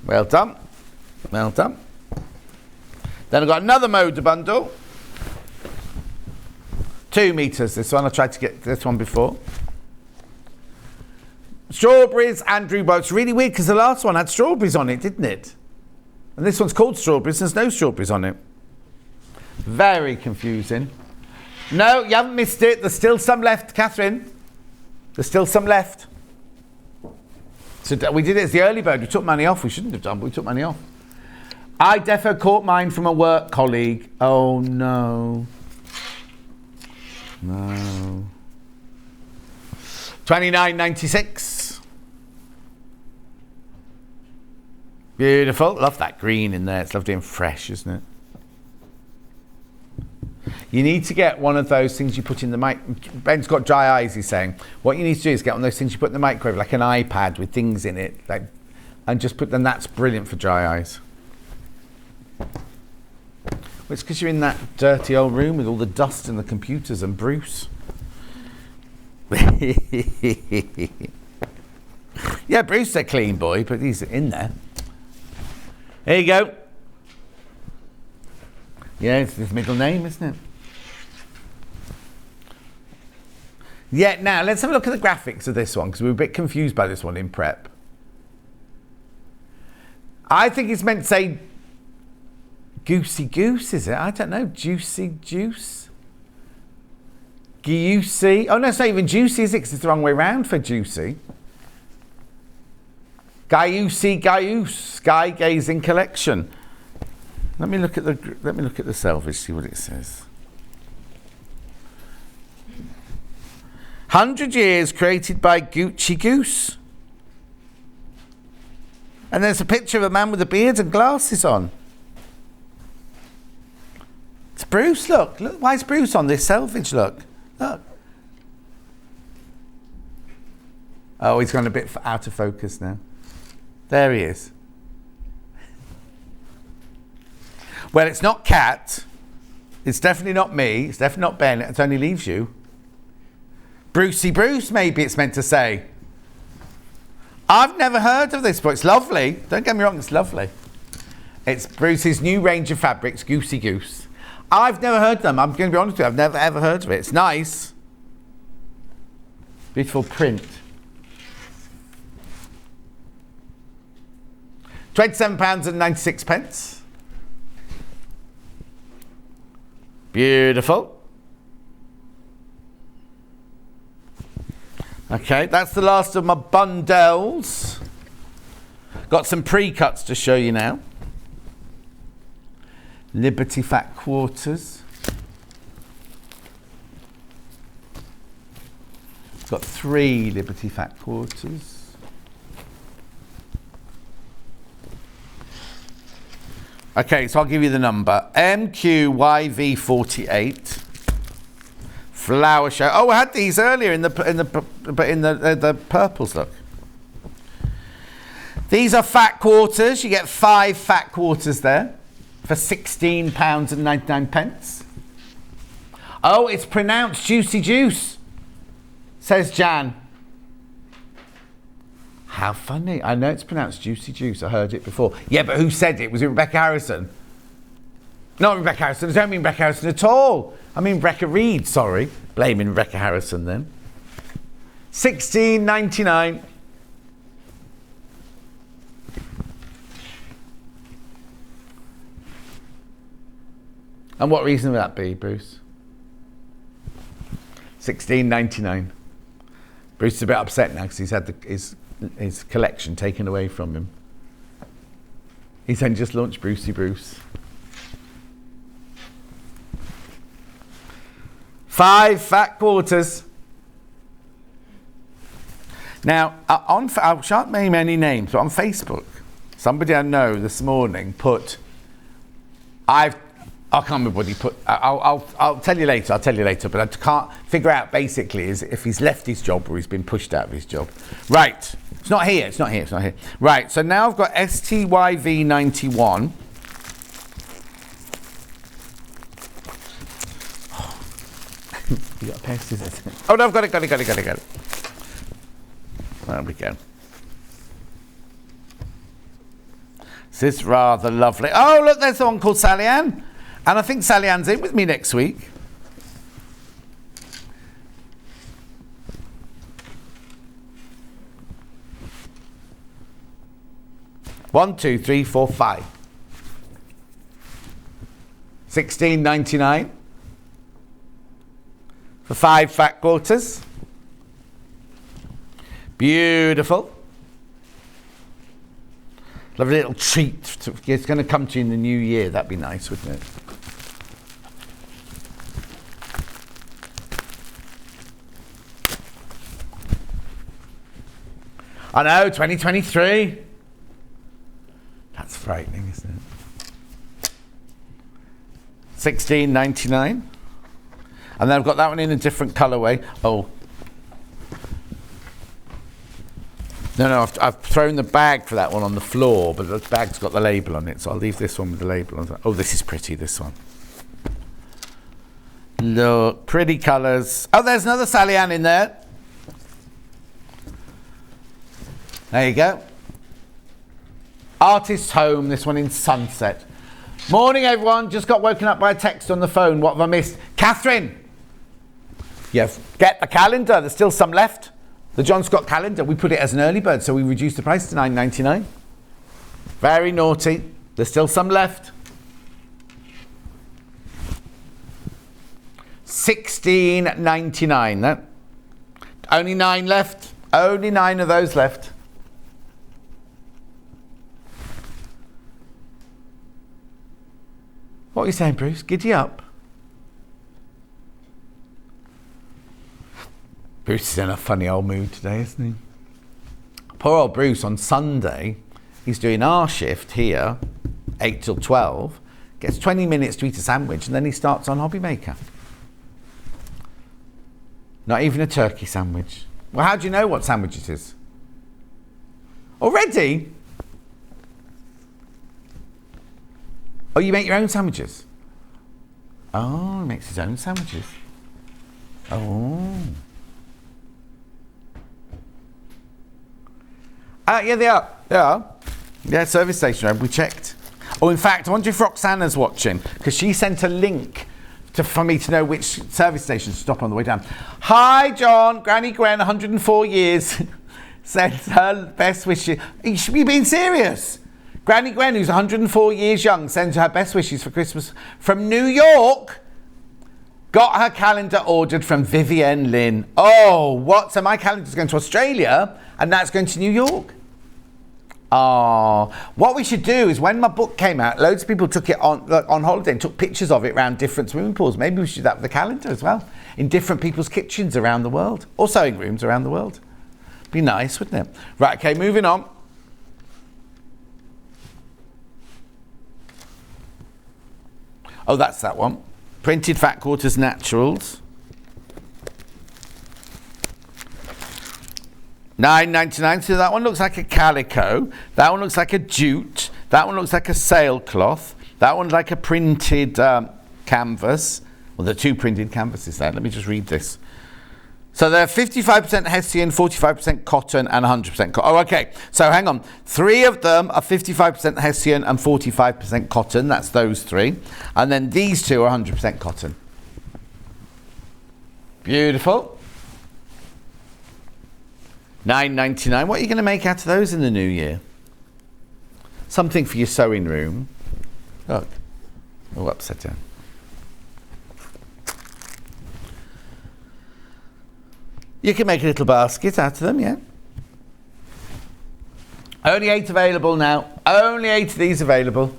Well done. Then I've got another Moda bundle. 2 meters, this one. I tried to get this one before. Strawberries and rhubarb. It's really weird because the last one had strawberries on it, didn't it? And this one's called strawberries. There's no strawberries on it. Very confusing. No, you haven't missed it. There's still some left, Catherine. There's still some left. So we did it as the early bird. We took money off. We shouldn't have done, but we took money off. I defo caught mine from a work colleague. Oh, no. No. 29.96. Beautiful. Love that green in there. It's lovely and fresh, isn't it? You need to get one of those things you put in the mic. Ben's got dry eyes, he's saying. What you need to do is get one of those things you put in the microwave, like an iPad with things in it, like, and just put them. That's brilliant for dry eyes. Well, it's because you're in that dirty old room with all the dust and the computers and Bruce. Yeah, Bruce is a clean boy, but he's in there. There you go. Yeah, it's his middle name, isn't it? Yeah, now let's have a look at the graphics of this one, because we were a bit confused by this one in prep. I think it's meant to say goosey goose, is it? I don't know. Juicy juice? Goosey? Oh, no, it's not even juicy, is it? 'Cause it's the wrong way round for juicy. Gayusi Gayus, Sky Gazing Collection. Let me look at the selvage, see what it says. 100 years created by Gucci Goose. And there's a picture of a man with a beard and glasses on. It's Bruce, look. Look, why is Bruce on this selvage, look? Look. Oh, he's gone a bit out of focus now. There he is. Well, it's not Cat. It's definitely not me. It's definitely not Ben. It only leaves you. Brucey Bruce, maybe it's meant to say. I've never heard of this, but it's lovely. Don't get me wrong, it's lovely. It's Bruce's new range of fabrics, Goosey Goose. I've never heard of them. I'm going to be honest with you. I've never ever heard of it. It's nice. Beautiful print. £27.96. Beautiful. Okay, that's the last of my bundles. Got some pre-cuts to show you now. Liberty Fat Quarters. Got 3 Liberty Fat Quarters. Okay, so I'll give you the number. MQYV48. Flower show. Oh, I had these earlier in the purples. Look. These are fat quarters. You get 5 fat quarters there for £16.99. Oh, it's pronounced Juicy Juice, says Jan. How funny. I know it's pronounced Juicy Juice. I heard it before. Yeah, but who said it? Was it Rebecca Harrison? Not Rebecca Harrison. I don't mean Rebecca Harrison at all. I mean Rebecca Reed, sorry. Blaming Rebecca Harrison then. £16.99. And what reason would that be, Bruce? £16.99. Bruce is a bit upset now because he's had his collection taken away from him. He's then just launched Brucey Bruce. 5 fat quarters. Now, I shan't name any names, but on Facebook, somebody I know this morning put, I can't remember what he put. I'll tell you later. But I can't figure out basically is if he's left his job or he's been pushed out of his job. Right. It's not here. Right. So now I've got STYV91. You got a pair of scissors. Oh no, I've got it. There we go. This is rather lovely. Oh look, there's one called Sally Ann. And I think Sally Ann's in with me next week. One, two, three, four, 5. £16.99 for 5 fat quarters. Beautiful. Lovely little treat. It's going to come to you in the new year. That'd be nice, wouldn't it? I know, 2023. That's frightening, isn't it? $16.99. And then I've got that one in a different colourway. Oh. No, I've thrown the bag for that one on the floor, but the bag's got the label on it, so I'll leave this one with the label on it. Oh, this is pretty, this one. Look, pretty colours. Oh, there's another Sally Ann in there. There you go. Artist's Home, this one in Sunset. Morning, everyone. Just got woken up by a text on the phone. What have I missed? Catherine! Yeah, get the calendar. There's still some left. The John Scott calendar. We put it as an early bird, so we reduced the price to $9.99. Very naughty. There's still some left. $16.99. That. Only 9 left. Only 9 of those left. What are you saying, Bruce? Giddy up. Bruce is in a funny old mood today, isn't he? Poor old Bruce, on Sunday, he's doing our shift here, 8 till 12, gets 20 minutes to eat a sandwich, and then he starts on Hobby Maker. Not even a turkey sandwich. Well, how do you know what sandwich it is? Already? Oh, you make your own sandwiches? Oh, he makes his own sandwiches. Oh. Yeah, they are. They are. Yeah, service station. We checked. Oh, in fact, I wonder if Roxana's watching, because she sent a link for me to know which service station to stop on the way down. Hi, John. Granny Gwen, 104 years, sends her best wishes. You should be being serious. Granny Gwen, who's 104 years young, sends her best wishes for Christmas from New York. Got her calendar ordered from Vivienne Lynn. Oh, what? So my calendar's going to Australia, and that's going to New York. Oh, what we should do is when my book came out, loads of people took it on holiday and took pictures of it around different swimming pools. Maybe we should do that with the calendar as well, in different people's kitchens around the world, or sewing rooms around the world. Be nice, wouldn't it? Right, okay, moving on. Oh, that's that one. Printed Fat Quarters Naturals. $9.99. So that one looks like a calico. That one looks like a jute. That one looks like a sailcloth. That one's like a printed canvas. Well, there are 2 printed canvases there. Let me just read this. So they're 55% Hessian, 45% cotton, and 100% cotton. Oh, okay. So hang on. 3 of them are 55% Hessian and 45% cotton. That's those 3. And then these 2 are 100% cotton. Beautiful. $9.99. What are you going to make out of those in the new year? Something for your sewing room. Look. Oh, upside down. You can make a little basket out of them, yeah. Only 8 available now. Only 8 of these available.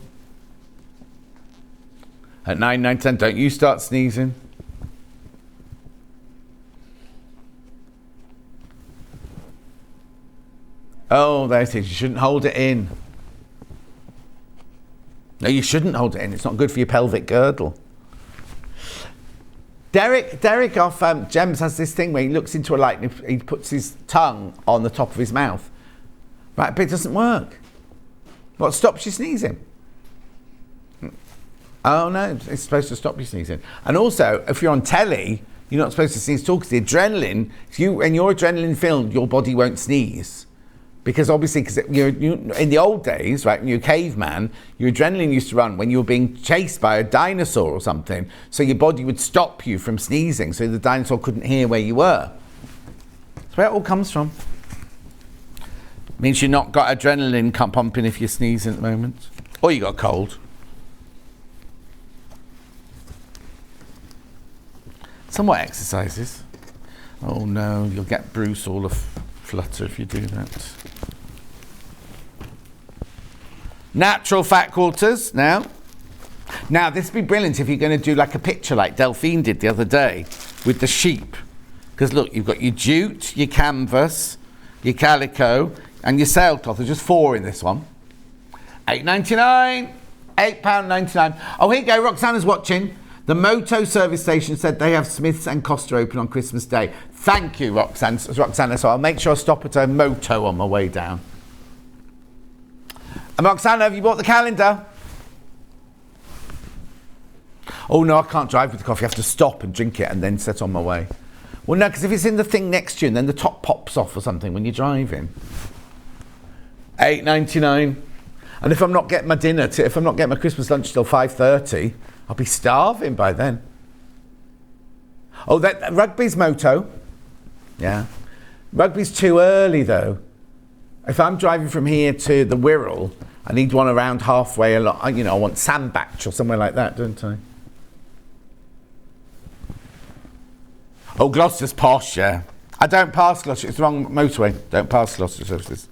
At $9.99. Don't you start sneezing. Oh, there it is. You shouldn't hold it in. No, you shouldn't hold it in. It's not good for your pelvic girdle. Derek off Gems has this thing where he looks into a light and he puts his tongue on the top of his mouth. Right, but it doesn't work. What stops you sneezing? Oh no, it's supposed to stop you sneezing. And also, if you're on telly, you're not supposed to sneeze at all because the adrenaline, when you're adrenaline filled, your body won't sneeze. Because obviously, you in the old days, right, when you're a caveman, your adrenaline used to run when you were being chased by a dinosaur or something. So your body would stop you from sneezing, so the dinosaur couldn't hear where you were. That's where it all comes from. Means you've not got adrenaline pumping if you're sneezing at the moment. Or you got a cold. Some more exercises. Oh no, you'll get Bruce all flutter if you do that. Natural fat quarters now. Now, this would be brilliant if you're going to do like a picture like Delphine did the other day with the sheep. Because look, you've got your jute, your canvas, your calico, and your sailcloth. There's just 4 in this one. £8.99. £8.99. Oh, here you go. Roxana's watching. The Moto service station said they have Smiths and Costa open on Christmas Day. Thank you, Roxana. So I'll make sure I stop at a Moto on my way down. And Roxana, have you bought the calendar? Oh, no, I can't drive with the coffee. I have to stop and drink it and then set on my way. Well, no, because if it's in the thing next to you and then the top pops off or something when you're driving. £8.99. And if I'm not getting my dinner, if I'm not getting my Christmas lunch till 5:30, I'll be starving by then. Oh, that rugby's Moto. Yeah. Rugby's too early, though. If I'm driving from here to the Wirral, I need one around halfway along. You know, I want Sandbach or somewhere like that, don't I? Oh, Gloucester's posh, yeah. I don't pass Gloucester. It's the wrong motorway. Don't pass Gloucester services.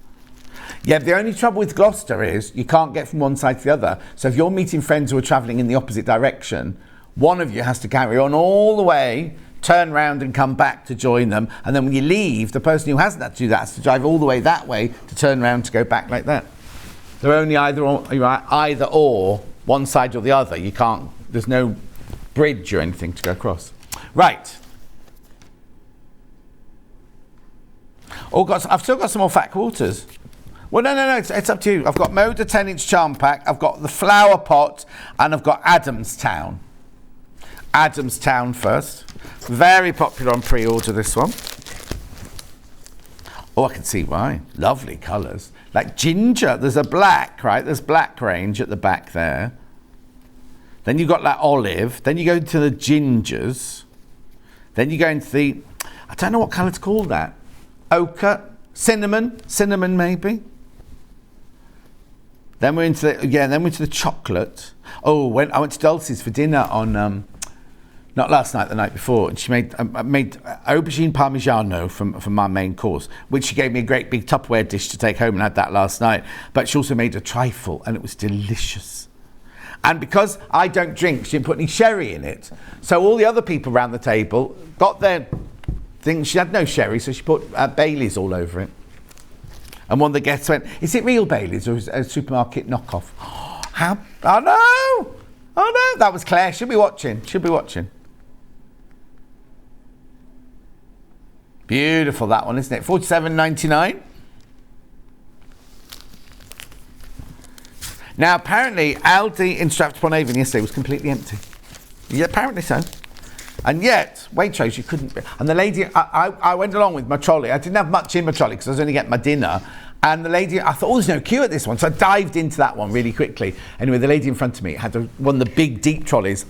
Yeah, the only trouble with Gloucester is you can't get from one side to the other. So if you're meeting friends who are travelling in the opposite direction, one of you has to carry on all the way, turn round and come back to join them. And then when you leave, the person who hasn't had to do that has to drive all the way that way to turn round to go back like that. They're only either or, one side or the other. You can't, there's no bridge or anything to go across. Right. I've still got some more fat quarters. Well, no, it's up to you. I've got Moda 10-inch charm pack, I've got the flower pot, and I've got Adamstown. Adamstown first. Very popular on pre-order, this one. Oh, I can see why. Lovely colours. Like ginger. There's a black, right? There's black range at the back there. Then you've got that olive. Then you go into the gingers. Then you go into the... I don't know what colour to call that. Ochre. Cinnamon maybe. Then we're into the chocolate. Oh, I went to Dulcie's for dinner on not last night, the night before, and she made aubergine parmigiano from my main course, which she gave me a great big Tupperware dish to take home, and had that last night. But she also made a trifle, and it was delicious. And because I don't drink, she didn't put any sherry in it. So all the other people around the table got their thing. She had no sherry, so she put Baileys all over it. And one of the guests went, "Is it real Baileys or is it a supermarket knockoff?" Oh no, that was Claire. She'll be watching. Beautiful, that one, isn't it? $47.99. Now, apparently, Aldi in Stratford-upon-Avon yesterday was completely empty. Yeah, apparently so. And yet, Waitrose, you couldn't... And the lady, I went along with my trolley. I didn't have much in my trolley because I was only getting my dinner. And the lady, I thought, oh, there's no queue at this one. So I dived into that one really quickly. Anyway, the lady in front of me had one of the big, deep trolleys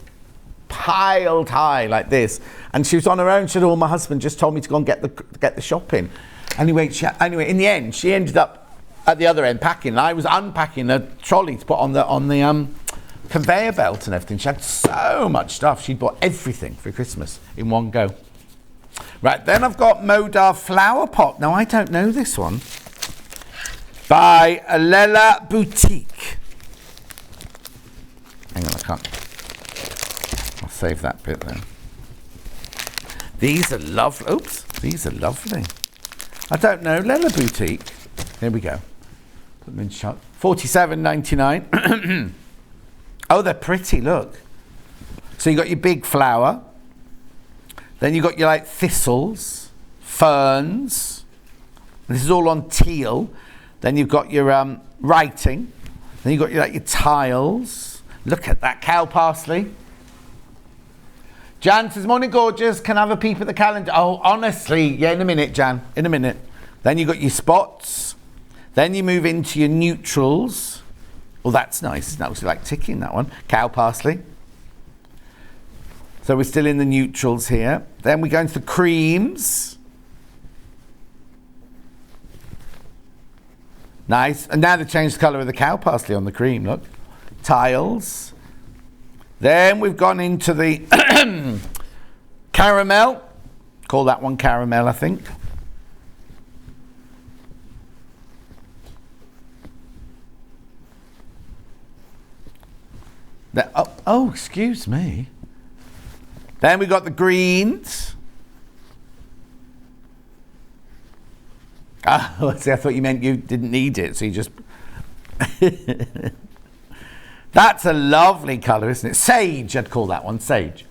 piled high like this. And she was on her own. She said, oh, my husband just told me to go and get the shopping. Anyway, in the end, she ended up at the other end packing. And I was unpacking a trolley to put on the conveyor belt and everything. She had so much stuff. She'd bought everything for Christmas in one go. Right, then I've got Modar Flower Pot. Now, I don't know this one. By Lela Boutique. Hang on, I can't. I'll save that bit there. These are lovely. Oops, these are lovely. I don't know, Lela Boutique. Here we go. Put them in shot. $47.99. Oh, they're pretty, look. So you got your big flower. Then you got your like thistles, ferns. This is all on teal. Then you've got your writing. Then you've got your tiles. Look at that cow parsley. Jan says, morning gorgeous, can I have a peep at the calendar? Oh, honestly, yeah, in a minute, Jan, in a minute. Then you've got your spots. Then you move into your neutrals. Oh, that's nice. That was like ticking, that one. Cow parsley. So we're still in the neutrals here. Then we go into the creams. Nice. And now they've changed the colour of the cow parsley on the cream, look. Tiles. Then we've gone into the caramel. Call that one caramel, I think. Oh, excuse me. Then we got the greens. Oh, see, I thought you meant you didn't need it, so you just... That's a lovely colour, isn't it? Sage, I'd call that one, sage.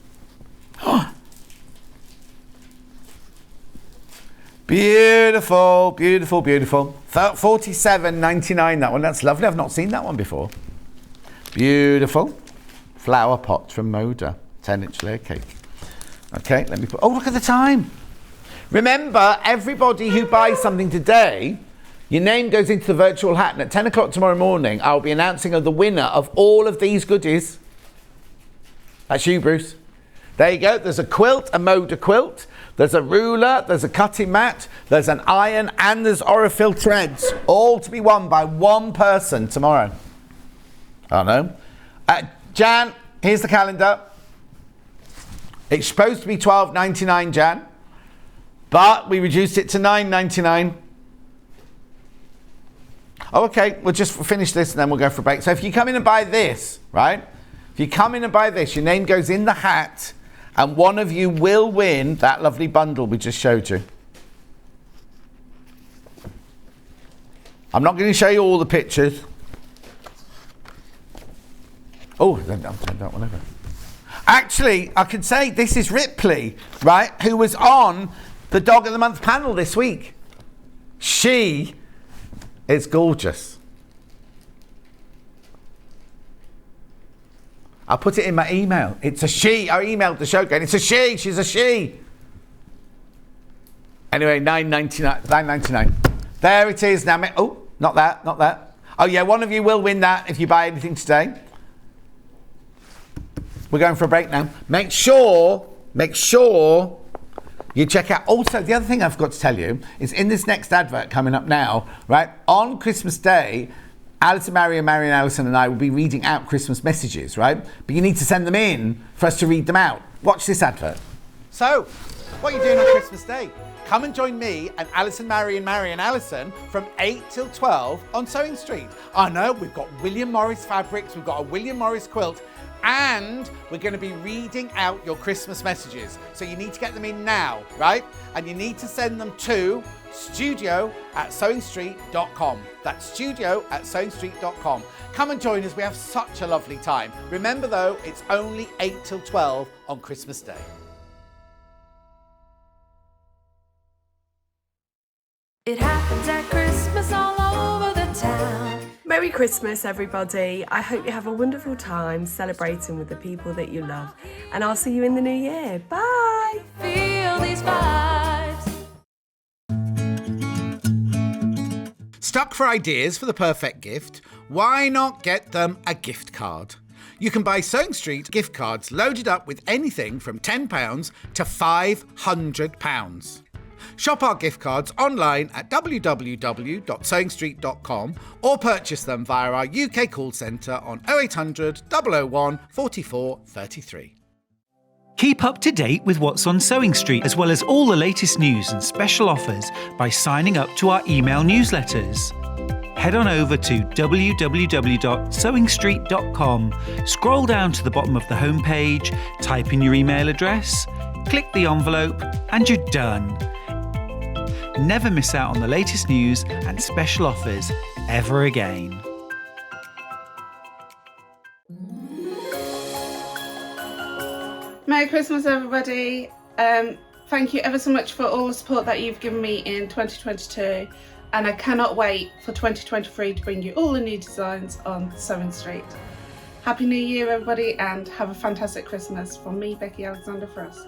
Beautiful, beautiful, beautiful. $47.99, that one. That's lovely. I've not seen that one before. Beautiful. Flower pots from Moda. 10-inch layer cake. Okay, let me put... Oh, look at the time. Remember, everybody who buys something today, your name goes into the virtual hat, and at 10 o'clock tomorrow morning, I'll be announcing the winner of all of these goodies. That's you, Bruce. There you go. There's a quilt, a Moda quilt. There's a ruler, there's a cutting mat, there's an iron, and there's Orifil threads, all to be won by one person tomorrow. I know. Jan, here's the calendar. It's supposed to be $12.99, Jan, but we reduced it to $9.99. Oh, okay, we'll just finish this and then we'll go for a break. So if you come in and buy this, right? If you come in and buy this, your name goes in the hat, and one of you will win that lovely bundle we just showed you. I'm not going to show you all the pictures. Oh, don't turn that one over. Actually, I can say this is Ripley, right, who was on the Dog of the Month panel this week. She is gorgeous. I'll put it in my email. It's a she. I emailed the show again. It's a she. She's a she. Anyway, $9.99. There it is. Now, oh, not that, not that. Oh, yeah, one of you will win that if you buy anything today. We're going for a break now. Make sure you check out. Also, the other thing I forgot to tell you is in this next advert coming up now, right, on Christmas Day, Alison, Marion, Alison and I will be reading out Christmas messages, right? But you need to send them in for us to read them out. Watch this advert. So, what are you doing on Christmas Day? Come and join me and Alison, Marion, Alison from 8 till 12 on Sewing Street. I know, we've got William Morris fabrics, we've got a William Morris quilt, and we're going to be reading out your Christmas messages. So you need to get them in now, right? And you need to send them to studio@sewingstreet.com. That's studio@sewingstreet.com. Come and join us. We have such a lovely time. Remember though, it's only 8 till 12 on Christmas Day. It happens at Christmas all over the town. Merry Christmas, everybody. I hope you have a wonderful time celebrating with the people that you love. And I'll see you in the new year. Bye. Feel these vibes. Stuck for ideas for the perfect gift? Why not get them a gift card? You can buy Sewing Street gift cards loaded up with anything from £10 to £500. Shop our gift cards online at www.sewingstreet.com or purchase them via our UK call centre on 0800 001 44 33. Keep up to date with what's on Sewing Street, as well as all the latest news and special offers by signing up to our email newsletters. Head on over to www.sewingstreet.com, scroll down to the bottom of the homepage, type in your email address, click the envelope, and you're done. Never miss out on the latest news and special offers ever again. Merry Christmas, everybody. Thank you ever so much for all the support that you've given me in 2022, and I cannot wait for 2023 to bring you all the new designs on Sewing Street. Happy New Year, everybody, and have a fantastic Christmas from me, Becky Alexander Frost.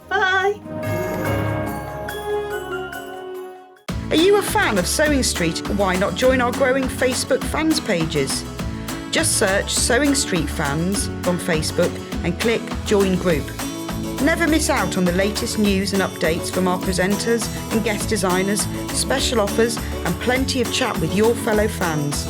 Bye! Are you a fan of Sewing Street? Why not join our growing Facebook fans pages? Just search Sewing Street Fans on Facebook and click Join Group. Never miss out on the latest news and updates from our presenters and guest designers, special offers and plenty of chat with your fellow fans.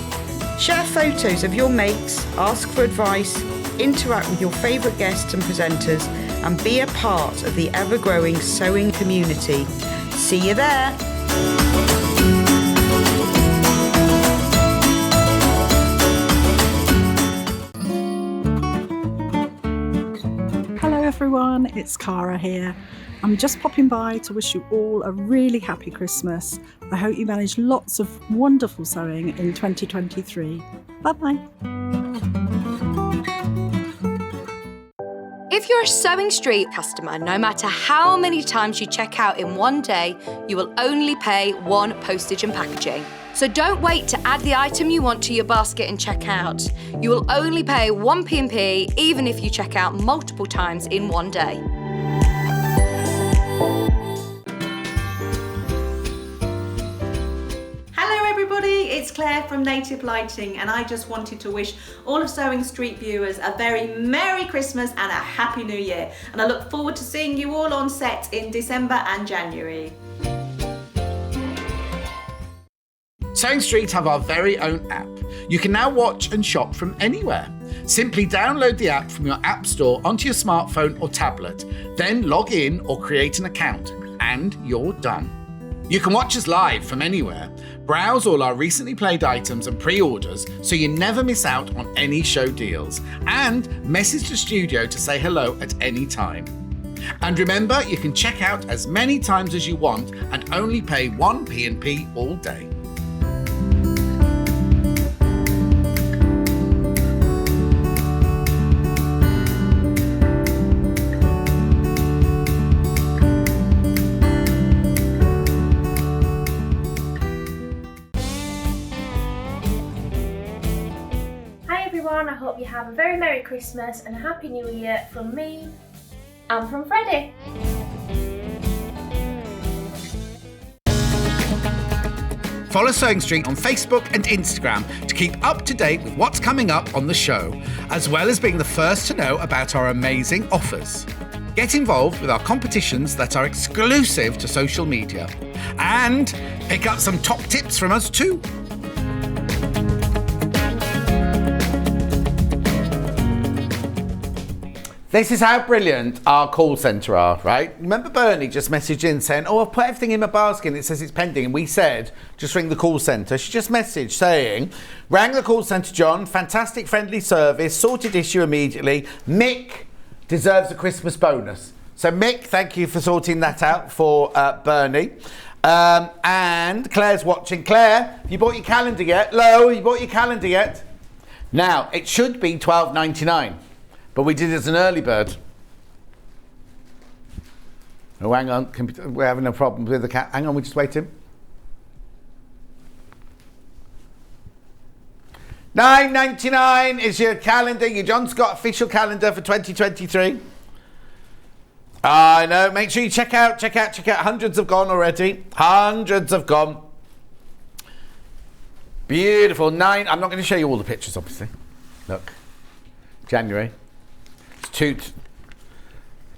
Share photos of your makes, ask for advice, interact with your favourite guests and presenters, and be a part of the ever-growing sewing community. See you there! everyone, it's Cara here. I'm just popping by to wish you all a really happy Christmas. I hope you manage lots of wonderful sewing in 2023. Bye-bye. If you're a Sewing Street customer, no matter how many times you check out in one day, you will only pay one postage and packaging. So don't wait to add the item you want to your basket and check out. You will only pay one P&P even if you check out multiple times in one day. Hello everybody, it's Claire from Native Lighting, and I just wanted to wish all of Sewing Street viewers a very Merry Christmas and a Happy New Year. And I look forward to seeing you all on set in December and January. Sewing Street have our very own app. You can now watch and shop from anywhere. Simply download the app from your app store onto your smartphone or tablet, then log in or create an account, and you're done. You can watch us live from anywhere, browse all our recently played items and pre-orders so you never miss out on any show deals, and message the studio to say hello at any time. And remember, you can check out as many times as you want and only pay one P&P all day. I hope you have a very Merry Christmas and a Happy New Year from me and from Freddie. Follow Sewing Street on Facebook and Instagram to keep up to date with what's coming up on the show, as well as being the first to know about our amazing offers. Get involved with our competitions that are exclusive to social media, and pick up some top tips from us too. This is how brilliant our call centre are, right? Remember Bernie just messaged in saying, oh, I've put everything in my basket and it says it's pending. And we said, just ring the call centre. She just messaged saying, rang the call centre, John, fantastic friendly service, sorted issue immediately. Mick deserves a Christmas bonus. So Mick, thank you for sorting that out for Bernie. And Claire's watching. Claire, have you bought your calendar yet? Lo, have you bought your calendar yet? Now, it should be $12.99. But we did it as an early bird. Oh, hang on. We're having a problem with the cat. Hang on, we're just waiting. $9.99 is your calendar, your John Scott official calendar for 2023. I know. Make sure you check out. Hundreds have gone already. Hundreds have gone. Beautiful. I'm not going to show you all the pictures, obviously. Look. January. Toot.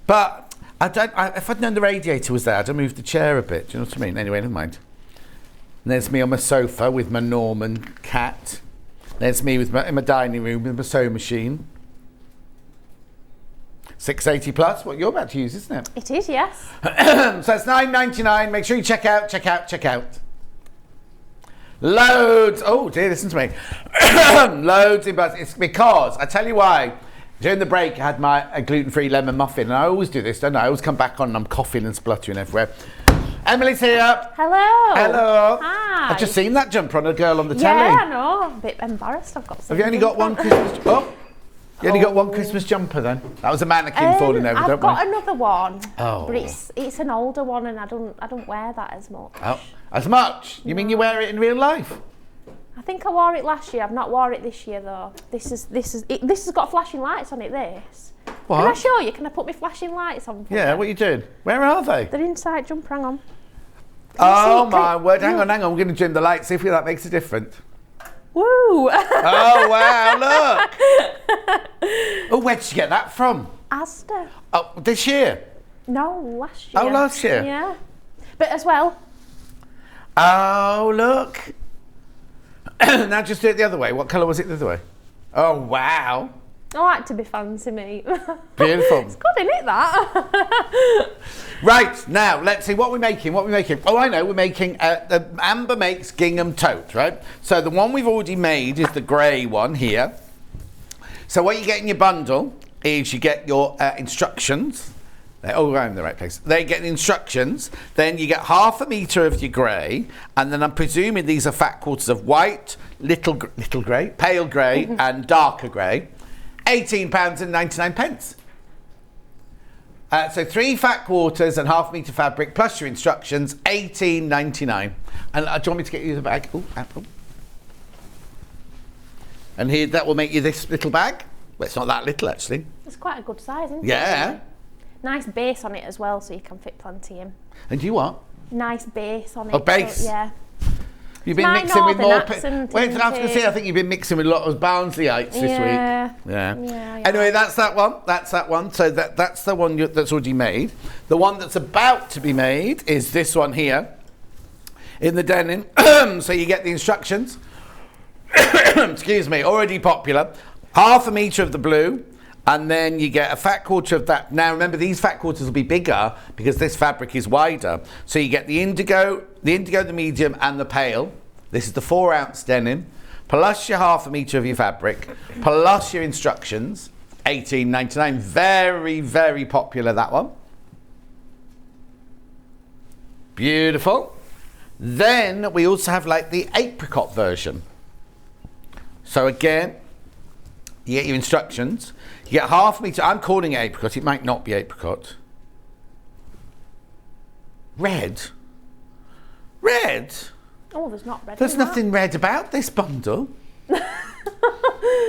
But if I'd known the radiator was there, I'd have moved the chair a bit. Do you know what I mean? Anyway, never mind. And there's me on my sofa with my Norman cat. There's me in my dining room with my sewing machine. 680 plus, what you're about to use, isn't it? It is, yes. So it's $9.99. Make sure you check out. Loads. Oh dear, listen to me. Loads in buzz. It's because, I tell you why. During the break, I had my gluten-free lemon muffin, and I always do this, don't I? I always come back on and I'm coughing and spluttering everywhere. Emily's here. Hello. Hello. Hi. I've just seen that jumper on a girl on the telly. Yeah, I know. I'm a bit embarrassed. I've got. Have you only got one Christmas? You only got one Christmas jumper then? That was a mannequin falling over. I've got another one. Oh. But it's an older one, and I don't wear that as much. Oh, as much? You mean you wear it in real life? I think I wore it last year. I've not wore it this year though. This has got flashing lights on it. This. What? Can I show you? Can I put my flashing lights on? Yeah. What are you doing? Where are they? They're inside jumper. Hang on. Oh my word! Hang on. We're going to dim the lights. See if that makes a difference. Woo! Oh wow! Look. Oh, where did you get that from? Asda. Oh, this year? No, last year. Oh, last year. Yeah. But as well. Oh look. Now just do it the other way. What colour was it the other way? Oh, wow. I like to be fancy, mate. Beautiful. It's good, isn't it, that? Right, now, let's see what we're making. Oh, I know, we're making, Amber makes Gingham Tote, right? So the one we've already made is the grey one here. So what you get in your bundle is you get your instructions. Oh, I'm in the right place. They get the instructions. Then you get 1/2 metre of your grey, and then I'm presuming these are fat quarters of white, little grey, pale grey, and darker grey. £18.99. So 3 fat quarters and 1/2 metre fabric plus your instructions, £18.99. And do you want me to get you the bag? Oh, apple. And here, that will make you this little bag. Well, it's not that little actually. It's quite a good size, isn't it? Yeah. Nice base on it as well, so you can fit plenty in. And you what? Nice base on it. Oh, base? So, yeah. You've been My mixing with more. accent, Wait, I was isn't going to say, I think you've been mixing with a lot of Barnsleyite this week. Yeah. Anyway, that's that one. That's that one. So that's the one that's already made. The one that's about to be made is this one here in the denim. So you get the instructions. Excuse me. Already popular. 1/2 metre of the blue. And then you get a fat quarter of that. Now remember, these fat quarters will be bigger because this fabric is wider. So you get the indigo, the medium, and the pale. This is the 4-ounce denim, plus your 1/2 metre of your fabric, plus your instructions. £18.99. Very, very popular, that one. Beautiful. Then we also have like the apricot version. So again, you get your instructions. You get 1/2 metre. I'm calling it apricot. It might not be apricot. Red? Red? Oh, there's not red. There's nothing red about this bundle.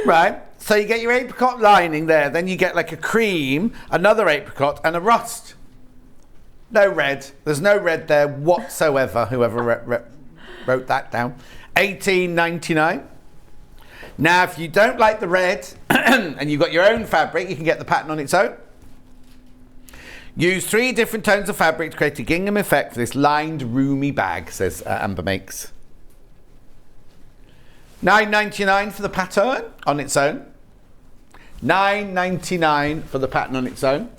Right. So you get your apricot lining there. Then you get like a cream, another apricot, and a rust. No red. There's no red there whatsoever, whoever wrote that down. £18.99. Now, if you don't like the red and you've got your own fabric, you can get the pattern on its own. Use 3 different tones of fabric to create a gingham effect for this lined, roomy bag, says Amber Makes. £9.99 for the pattern on its own. £9.99 for the pattern on its own.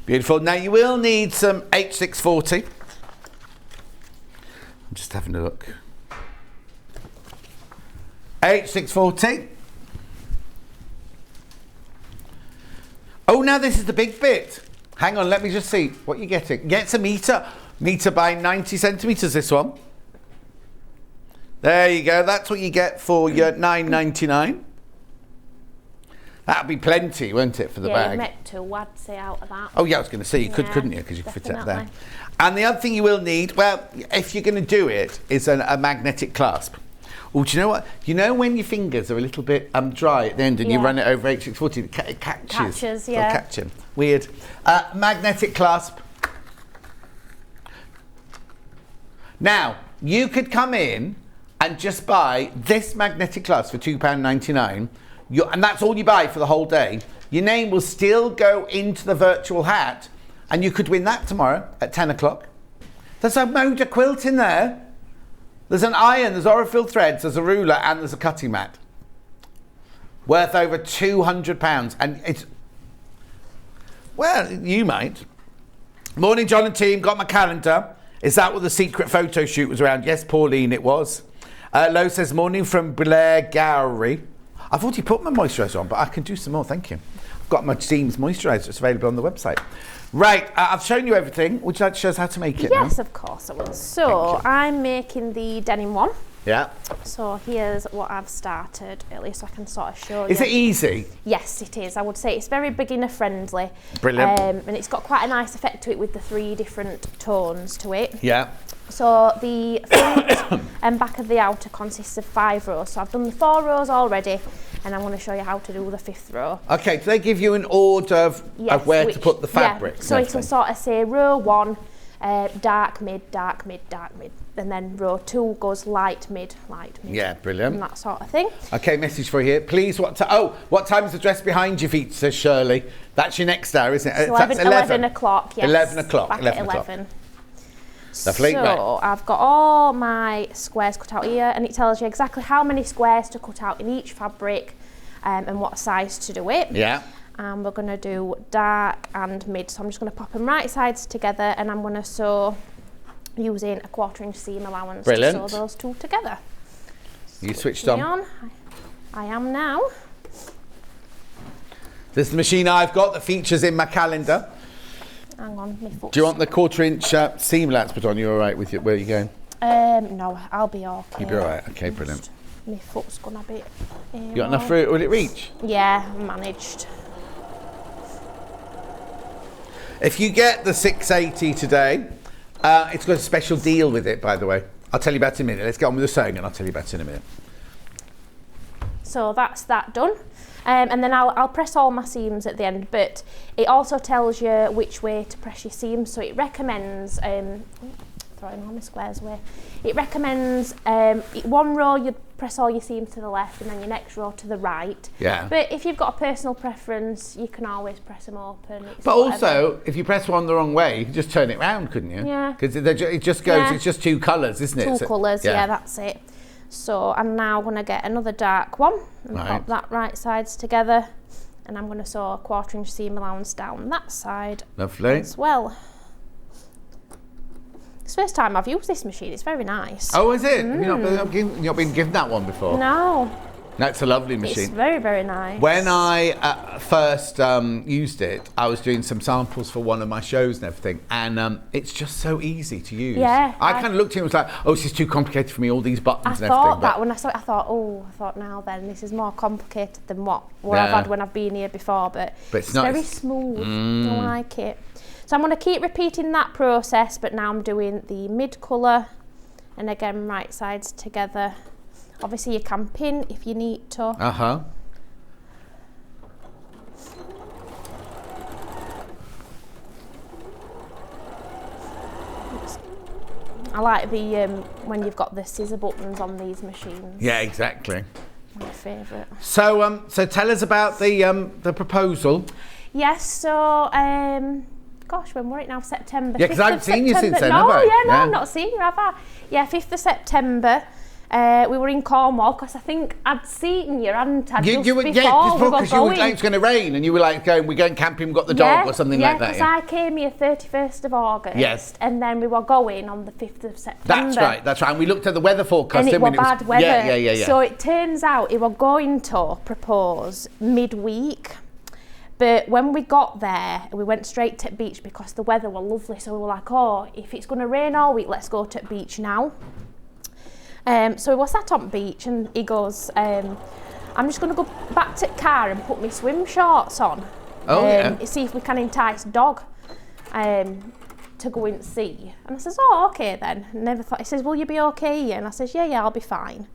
Beautiful. Now, you will need some H640. I'm just having a look. H640. Oh, now this is the big bit. Hang on, let me just see what you're getting. Gets a metre by 90 centimetres, this one. There you go. That's what you get for your £9.99. That'd be plenty, won't it, for the bag? Yeah, you make 2 I'd say out of that. Oh yeah, I was going to say you could, couldn't you? Because you could fit it there. And the other thing you will need, well, if you're going to do it, is a magnetic clasp. Oh, do you know what? You know when your fingers are a little bit dry at the end and you run it over H640, it catches. Catches, yeah. It'll catch him. Weird. Magnetic clasp. Now, you could come in and just buy this magnetic clasp for £2.99, and that's all you buy for the whole day. Your name will still go into the virtual hat, and you could win that tomorrow at 10 o'clock. There's a Moda quilt in there. There's an iron, there's Orifil threads, there's a ruler, and there's a cutting mat. Worth over £200. And it's... Well, you might. Morning, John and team. Got my calendar. Is that what the secret photo shoot was around? Yes, Pauline, it was. Lo says, morning from Blair Gowrie. I've already put my moisturiser on, but I can do some more, thank you. I've got my Seams moisturiser. It's available on the website. Right, I've shown you everything. Would you like to show us how to make it now? Yes, of course I will. So, I'm making the denim one. Yeah. So, here's what I've started, at least I can sort of show you. Is it easy? Yes, it is. I would say it's very beginner friendly. Brilliant. And it's got quite a nice effect to it with the 3 different tones to it. Yeah. So, the front and back of the outer consists of 5 rows. So, I've done the 4 rows already, and I'm going to show you how to do the 5th row. Okay, do they give you an order of where to put the fabric? Yeah, so it'll sort of say row 1, dark, mid, dark, mid, dark, mid. And then row 2 goes light, mid, light, mid. Yeah, brilliant. And that sort of thing. Okay, message for you here. Please, what time is the dress behind your feet, says Shirley. That's your next hour, isn't it? So 11 o'clock, yes. 11 o'clock. Back 11 at o'clock. 11. Lovely. So right. I've got all my squares cut out here, and it tells you exactly how many squares to cut out in each fabric and what size to do it. Yeah. And we're going to do dark and mid. So I'm just going to pop them right sides together, and I'm going to sew using a 1/4 inch seam allowance. Brilliant. To sew those 2 together. You switched on. I am now. This is the machine I've got that features in my calendar. Hang on, my foot. Do you want the 1/4" seam lats put on? You all right with it? Where are you going? No, I'll be okay. You'll be all right. Okay, brilliant. My foot's gonna be. You got enough for it? Will it reach? Yeah, managed. If you get the 680 today, it's got a special deal with it, by the way. I'll tell you about it in a minute. Let's get on with the sewing and I'll tell you about it in a minute. So that's that done. And then I'll press all my seams at the end, but it also tells you which way to press your seams. So it recommends, throwing all my squares away. It recommends one row you'd press all your seams to the left and then your next row to the right. Yeah. But if you've got a personal preference, you can always press them open. But also, if you press one the wrong way, you can just turn it round, couldn't you? Yeah. Because it just goes, Yeah. it's just 2 colours, isn't it? Two colours, yeah, that's it. So I'm now going to get another dark one and pop that right sides together. And I'm going to sew a 1/4" seam allowance down that side. Lovely. As well. It's the first time I've used this machine. It's very nice. Oh, is it? Have you not been given that one before? No. That's a lovely machine. It's very, very nice. When I first used it, I was doing some samples for one of my shows and everything, and it's just so easy to use. Yeah. I kind of looked at it and was like, oh, this is too complicated for me, all these buttons and everything. I thought that when I saw it, I thought now then, this is more complicated than what I've had when I've been here before, but it's nice. Very smooth. I like it. So I'm going to keep repeating that process, but now I'm doing the mid colour, and again, right sides together. Obviously you can pin if you need to. Uh-huh. I like the when you've got the scissor buttons on these machines. Yeah, exactly. My favourite. So so tell us about the proposal. Yes, so gosh, when were it now? September. Yeah, because I haven't seen you since then, no, have I? No, I've not seen you, have I? Yeah, 5th of September. We were in Cornwall because I think I'd seen you, hadn't I? Just before, because you were like, it's going to rain, and you were like, we're going camping, we've got the dog, or something like that. Yeah, because I came here 31st of August. Yes. And then we were going on the 5th of September. That's right. And we looked at the weather forecast, and it didn't was bad weather. Yeah. So it turns out he were going to propose midweek. But when we got there, we went straight to the beach because the weather was lovely. So we were like, oh, if it's going to rain all week, let's go to the beach now. So we were sat on the beach and he goes, I'm just going to go back to the car and put my swim shorts on. See if we can entice dog to go in the sea. And I says, oh, okay then. Never thought. He says, will you be okay? And I says, yeah, I'll be fine.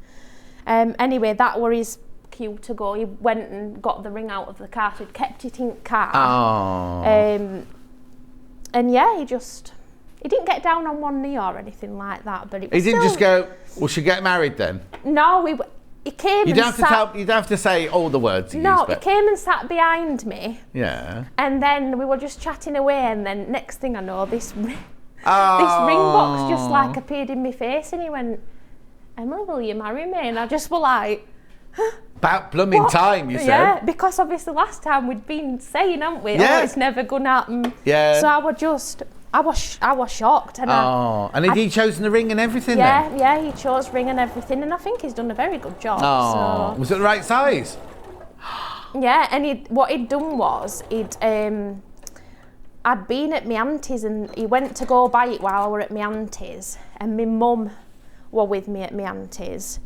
Anyway, that were his cue to go. He went and got the ring out of the car, so he'd kept it in the car. Oh. And yeah, he didn't get down on one knee or anything like that, but it was he didn't just go, well, should get married then? No, he came you don't have to say all the words. He came and sat behind me. Yeah. And then we were just chatting away, and then next thing I know, this ring box just like appeared in my face, and he went, Emily, will you marry me? And I just were like, about blooming time, you said. Yeah, because obviously last time we'd been saying, hadn't we? Yeah. Oh, it's never gonna happen. Yeah. So I was shocked. And and had he chosen the ring and everything then? Yeah, he chose ring and everything, and I think he's done a very good job. Oh, so. Was it the right size? Yeah, and what he'd done was I'd been at my auntie's and he went to go buy it while I were at my auntie's, and my mum were with me at my auntie's.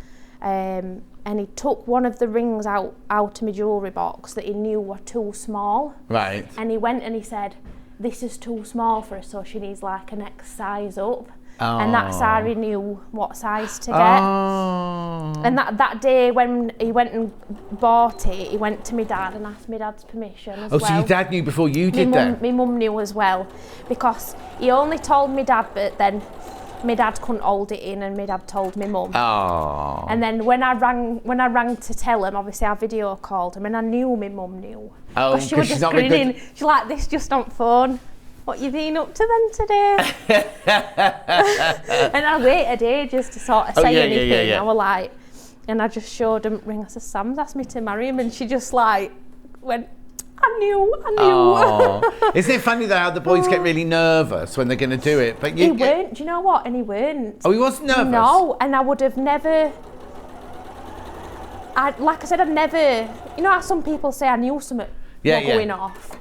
And he took one of the rings out of my jewellery box that he knew were too small. Right. And he went and he said, this is too small for her, so she needs like a next size up. Oh. And that's how he knew what size to get. Oh. And that day when he went and bought it, he went to my dad and asked my dad's permission as well. Oh, so your dad knew before you did then? My mum knew as well, because he only told my dad, but then my dad couldn't hold it in, and my dad told my mum. Oh. And then when I rang to tell him, obviously I video called him, and I knew my mum knew. Oh, because she was just grinning. She's like, this just on phone. What you been up to then today? And I waited ages to sort of say anything. I was like, and I just showed him ring. I said, Sam's asked me to marry him, and she just like went, I knew. Oh. Isn't it funny though how the boys get really nervous when they're going to do it? But he weren't. Do you know what? And he weren't. Oh, he wasn't nervous? No, and I would have never. Like I said, I'd never. You know how some people say I knew something. Yeah, we're going off.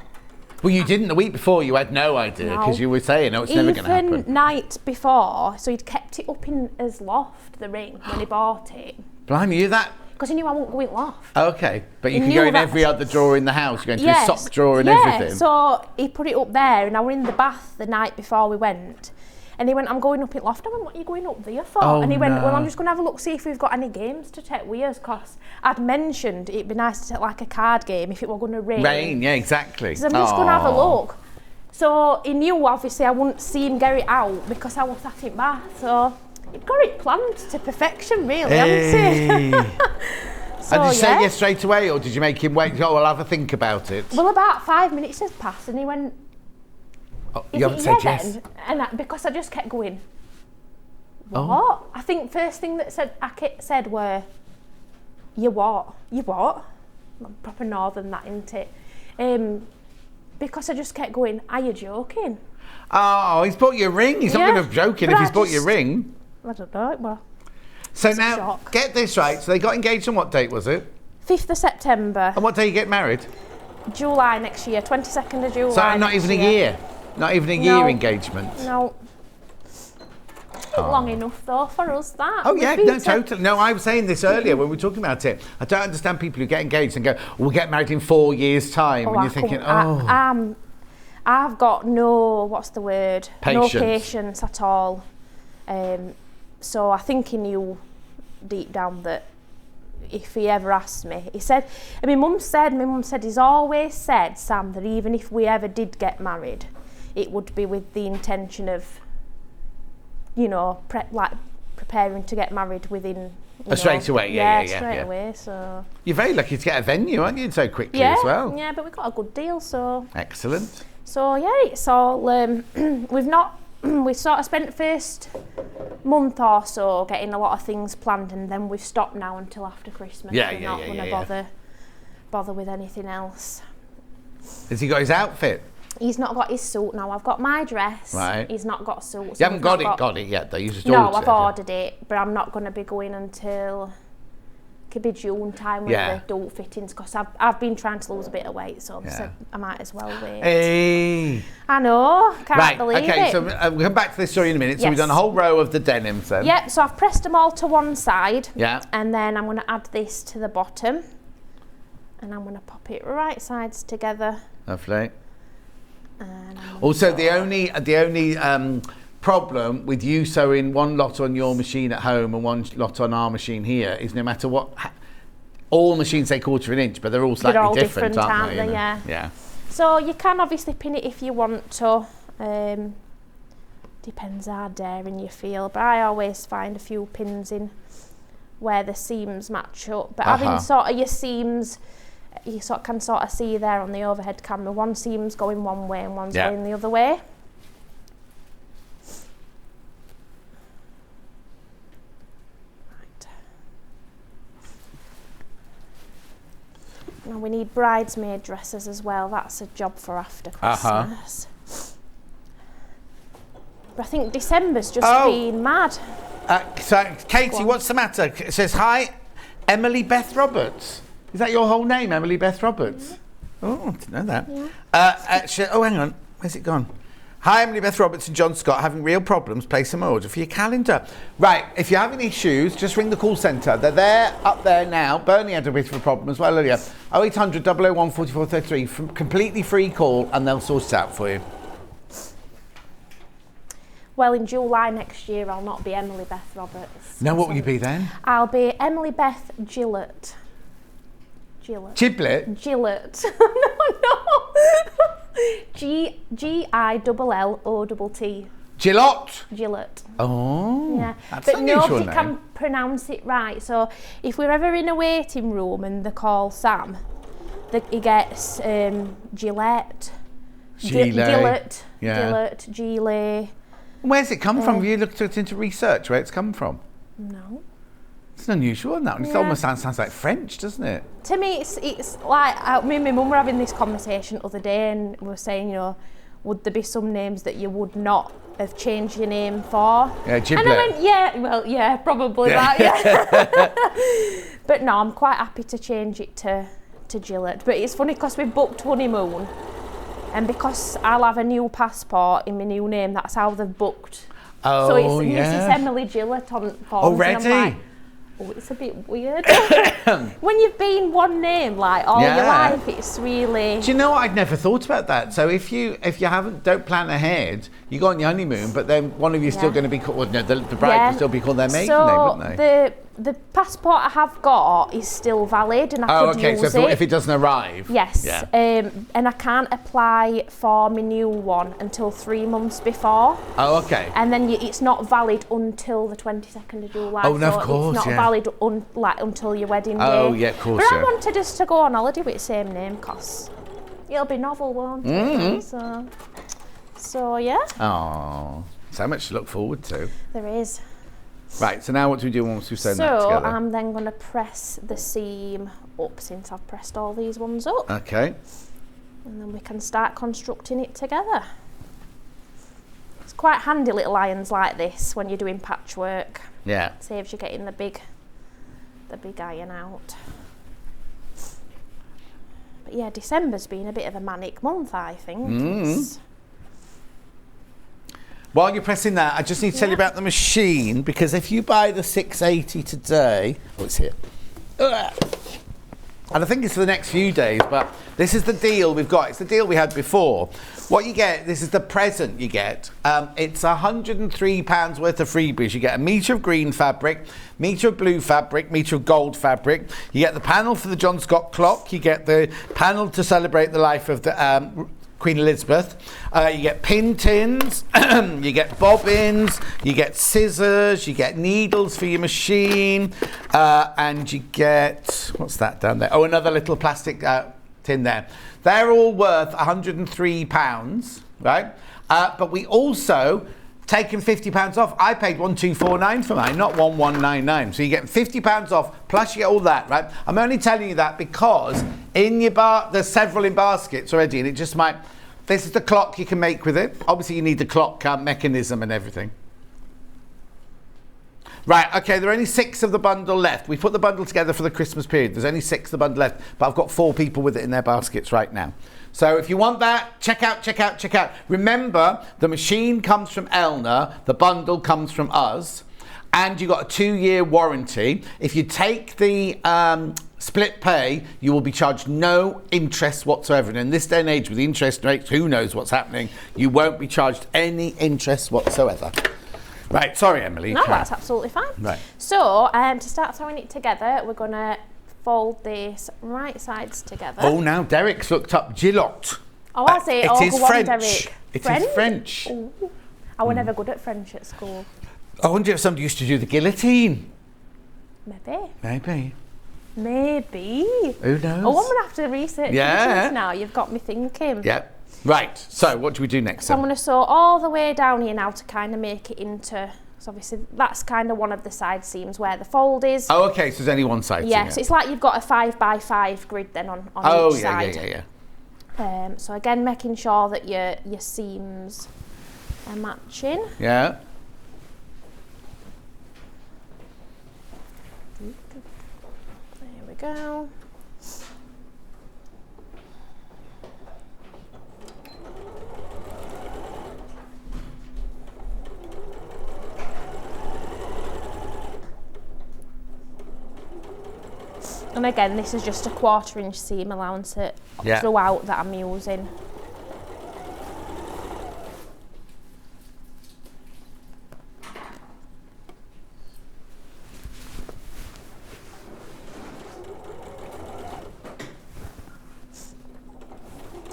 Well, you didn't the week before. You had no idea because you were saying, "Oh, it's never going to happen." Even night before, so he'd kept it up in his loft, the ring, when he bought it. Blimey, you that? Because he knew I wouldn't go in loft. Okay, but you can go in every other drawer in the house. You're going to his sock drawer and yeah, everything. So he put it up there, and I were in the bath the night before we went. And he went, I'm going up in loft. I went, what are you going up there for? Oh, and he went, no. well, I'm just going to have a look, see if we've got any games to take with us, because I'd mentioned it'd be nice to take like a card game if it were going to rain. Rain, yeah, exactly. So I'm just going to have a look. So he knew, obviously, I wouldn't see him get it out because I was sat in bath. So he'd got it planned to perfection, really, hadn't he? So, and did you say yes straight away, or did you make him wait? Oh, I'll have a think about it. Well, about 5 minutes has passed, and he went, oh, you haven't said yes? Then? And because I just kept going, what? I think first thing that I said were, you what? You what? Proper northern that, isn't it? Because I just kept going, are you joking? Oh, he's bought you a ring. He's not going to be joking if he's bought you a ring. I don't know, well. So now, get this right. So they got engaged on what date was it? 5th of September. And what day you get married? July next year, 22nd of July. So not even a year? Not even a year engagement? No. Long enough though for us that. Oh yeah, no, totally. No, I was saying this earlier when we were talking about it. I don't understand people who get engaged and go, we'll get married in 4 years' time. And you're thinking, I've got no, what's the word? Patience. No patience at all. So I think he knew deep down that if he ever asked me, he said, and my mum said he's always said, Sam, that even if we ever did get married, it would be with the intention of, you know, preparing to get married within. Straight away, yeah. Straight away. So you're very lucky to get a venue, aren't you, so quickly as well? Yeah, but we got a good deal, so. Excellent. So yeah, it's all. We sort of spent the first month or so getting a lot of things planned, and then we've stopped now until after Christmas. We're not going to bother with anything else. Has he got his outfit? He's not got his suit now. I've got my dress. Right. He's not got a suit. You haven't got it yet, though. You just No, I've ordered it, but I'm not going to be going until could be June time with the adult fittings, because I've been trying to lose a bit of weight, so I said I might as well wait. Hey. I know, can't believe it. Okay, so we'll come back to this story in a minute. So we've done a whole row of the denims then. Yep, so I've pressed them all to one side. Yeah. And then I'm going to add this to the bottom, and I'm going to pop it right sides together. Lovely. Also, the only problem with you sewing one lot on your machine at home and one lot on our machine here is no matter what, all machines say 1/4 inch, but they're all slightly different, aren't they? Yeah. So you can obviously pin it if you want to. Depends how daring you feel, but I always find a few pins in where the seams match up. But having sort of your seams, you can sort of see there on the overhead camera, one seam's going one way and one's going the other way. Now we need bridesmaid dresses as well. That's a job for after Christmas. But I think December's just been mad. So, Katie, what's the matter? It says, hi, Emily Beth Roberts. Is that your whole name, Emily Beth Roberts? Oh, I didn't know that. Yeah. Oh, hang on. Where's it gone? Hi, Emily Beth Roberts and John Scott. Having real problems? Place an order for your calendar. Right, if you're having issues, just ring the call centre. They're there, up there now. Bernie had a bit of a problem as well earlier. 0800 001 4433. Completely free call, and they'll sort it out for you. Well, in July next year, I'll not be Emily Beth Roberts. No, what will you be then? I'll be Emily Beth Gillett. Giblet? Gillett. No. Gillott. Gillett. Oh. Yeah. That's but an unusual nobody name. can pronounce it right. So if we're ever in a waiting room and they call Sam, he gets Gillette. Gillett. Gillett. Gillet. Where's it come from? Have you looked into research where it's come from? No. It's unusual, that one. It almost sounds like French, doesn't it? To me, it's like, me and my mum were having this conversation the other day, and we were saying, would there be some names that you would not have changed your name for? Yeah, Giblet. And I went, probably that, yeah. But no, I'm quite happy to change it to to Gillett. But it's funny because we booked honeymoon, and because I'll have a new passport in my new name, that's how they've booked. Oh, so it's yeah. Mrs. Emily Gillett on forms. Already? And I'm like, oh, it's a bit weird. When you've been one name like all your life, it's really. Do you know what? I'd never thought about that. So if you don't plan ahead, you go on your honeymoon, but then one of you's still going to be called. Well, no, the bride will still be called their maiden name, wouldn't they? The passport I have got is still valid, and I could use so it. if it doesn't arrive. Yes. Yeah. And I can't apply for my new one until 3 months before. Oh, okay. And then it's not valid until the 22nd of July. Oh, no, so of course, it's not valid until your wedding day. Oh, yeah, of course. But I wanted us to go on holiday with the same name, because it'll be novel, won't it? So yeah. Oh, so much to look forward to. There is. Right, so now what do we do once we've sewn that together? So I'm then going to press the seam up since I've pressed all these ones up. Okay. And then we can start constructing it together. It's quite handy little irons like this when you're doing patchwork. Yeah. Saves you getting the big iron out. But yeah, December's been a bit of a manic month, I think. While you're pressing that, I just need to tell you about the machine, because if you buy the 680 today, it's here. And I think it's for the next few days, but this is the deal we've got. It's the deal we had before. What you get, this is the present you get. It's £103 worth of freebies. You get a metre of green fabric, metre of blue fabric, metre of gold fabric. You get the panel for the John Scott clock. You get the panel to celebrate the life of the Queen Elizabeth. You get pin tins, you get bobbins, you get scissors, you get needles for your machine, and you get, what's that down there? Oh, another little plastic tin there. They're all worth £103, right? But we also taken £50 off. I paid 1,249 for mine, not 1,199. So you get £50 off, plus you get all that, right? I'm only telling you that because in your there's several in baskets already, and it just might. This is the clock you can make with it. Obviously, you need the clock mechanism and everything. Right, okay, there are only 6 of the bundle left. We put the bundle together for the Christmas period. There's only 6 of the bundle left, but I've got 4 people with it in their baskets right now. So if you want that, check out. Remember, the machine comes from Elna, the bundle comes from us, and you got a 2-year warranty. If you take the split pay, you will be charged no interest whatsoever. And in this day and age with the interest rates, who knows what's happening, you won't be charged any interest whatsoever. Right, sorry, Emily. No, that's absolutely fine. Right. So, to start sewing it together, we're going to fold this right sides together. Oh, now Derek's looked up Gillot. Oh, I see. It is go on, French. Derek. It is French. Ooh. I was never good at French at school. I wonder if somebody used to do the guillotine. Maybe. Who knows? Oh, I'm going to have to research into this now. You've got me thinking. Yeah. Right, so what do we do next? So I'm going to sew all the way down here now to kind of make it into, so obviously that's kind of one of the side seams where the fold is. Oh, okay, so there's only one side seam. Yeah, so it's like you've got a 5x5 grid then on each side. Yeah. So again, making sure that your seams are matching. Yeah. There we go. And again, this is just a 1/4 inch seam allowance throughout that I'm using.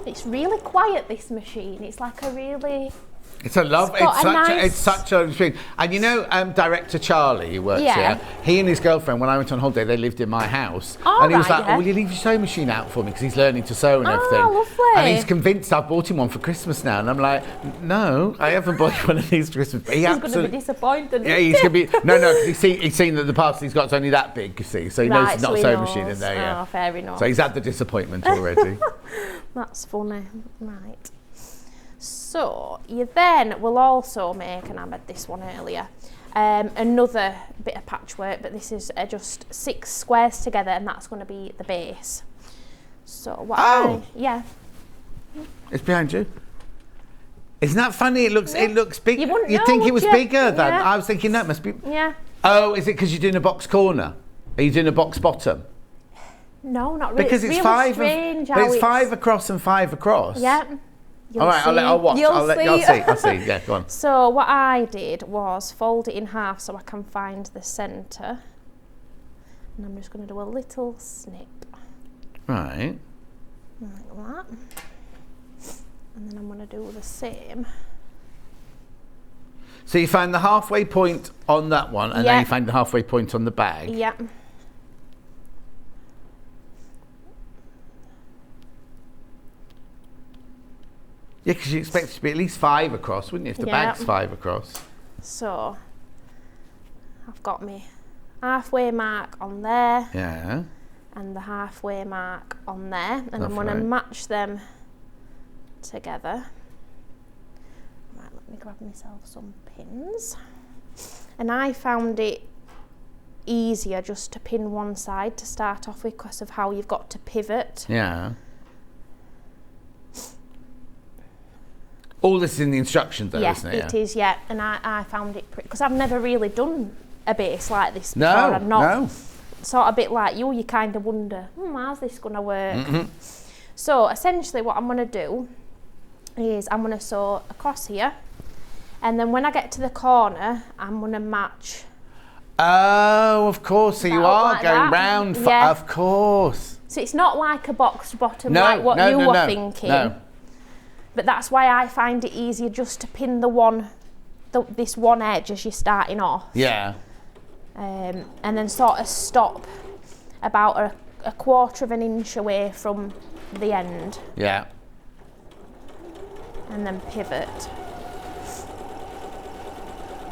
It's really quiet, this machine. It's like a really... It's such a thing. And you know, director Charlie, who works here, he and his girlfriend, when I went on holiday, they lived in my house. And he was like, oh, will you leave your sewing machine out for me? Because he's learning to sew and everything. Lovely. And he's convinced I've bought him one for Christmas now. And I'm like, no, I haven't bought you one of these for Christmas. But he's going to be disappointed. Yeah, he's going to be... No, because he's seen that the parcel he's got is only that big, you see. So he knows there's not a sewing machine in there. Yeah. Oh, fair enough. So he's had the disappointment already. That's funny. Right. So you then will also make, and I made this one earlier, another bit of patchwork, but this is just 6 squares together, and that's going to be the base. So what Oh. It's behind you. Isn't that funny? It looks big. You wouldn't know, think it would was you? bigger than Yeah. I was thinking. That must be. Yeah. Oh, is it because you're doing a box corner? Are you doing a box bottom? No, not really. Because it's really five. strange But how it's 5 across and 5 across. Yeah. All right, I'll watch. I'll see. Yeah, go on. So what I did was fold it in half so I can find the centre. And I'm just going to do a little snip. Right. Like that. And then I'm going to do the same. So you find the halfway point on that one, and then you find the halfway point on the bag. Yeah. Yeah, because you expect it to be at least 5 across, wouldn't you? If the bag's 5 across. So I've got my halfway mark on there. Yeah. And the halfway mark on there. And I'm going to Lovely. match them together. Right, let me grab myself some pins. And I found it easier just to pin one side to start off with because of how you've got to pivot. Yeah. All this is in the instructions, though, isn't it? It is, yeah. And I found it pretty, because I've never really done a base like this before. No, I'm not no. sort of a bit like you kind of wonder, how's this going to work? Mm-hmm. So essentially what I'm going to do is I'm going to sew across here, and then when I get to the corner, I'm going to match. Oh, of course. So you are like going that. round. Yeah. Of course. So it's not like a boxed bottom No, like what no, you no, were no, thinking. no. But that's why I find it easier just to pin this one edge as you're starting off. Yeah. And then sort of stop about a quarter of an inch away from the end. Yeah. And then pivot.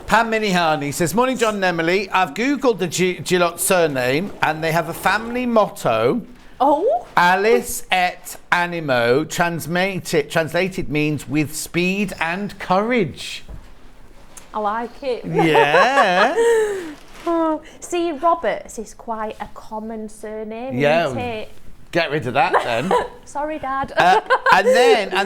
Pam Minihani says, morning John and Emily, I've googled the Gillot surname and they have a family motto. Oh. Alice et animo, translated means with speed and courage. I like it. Yeah. Oh. See, Roberts is quite a common surname, Yeah. isn't it? Get rid of that then. Sorry, Dad. and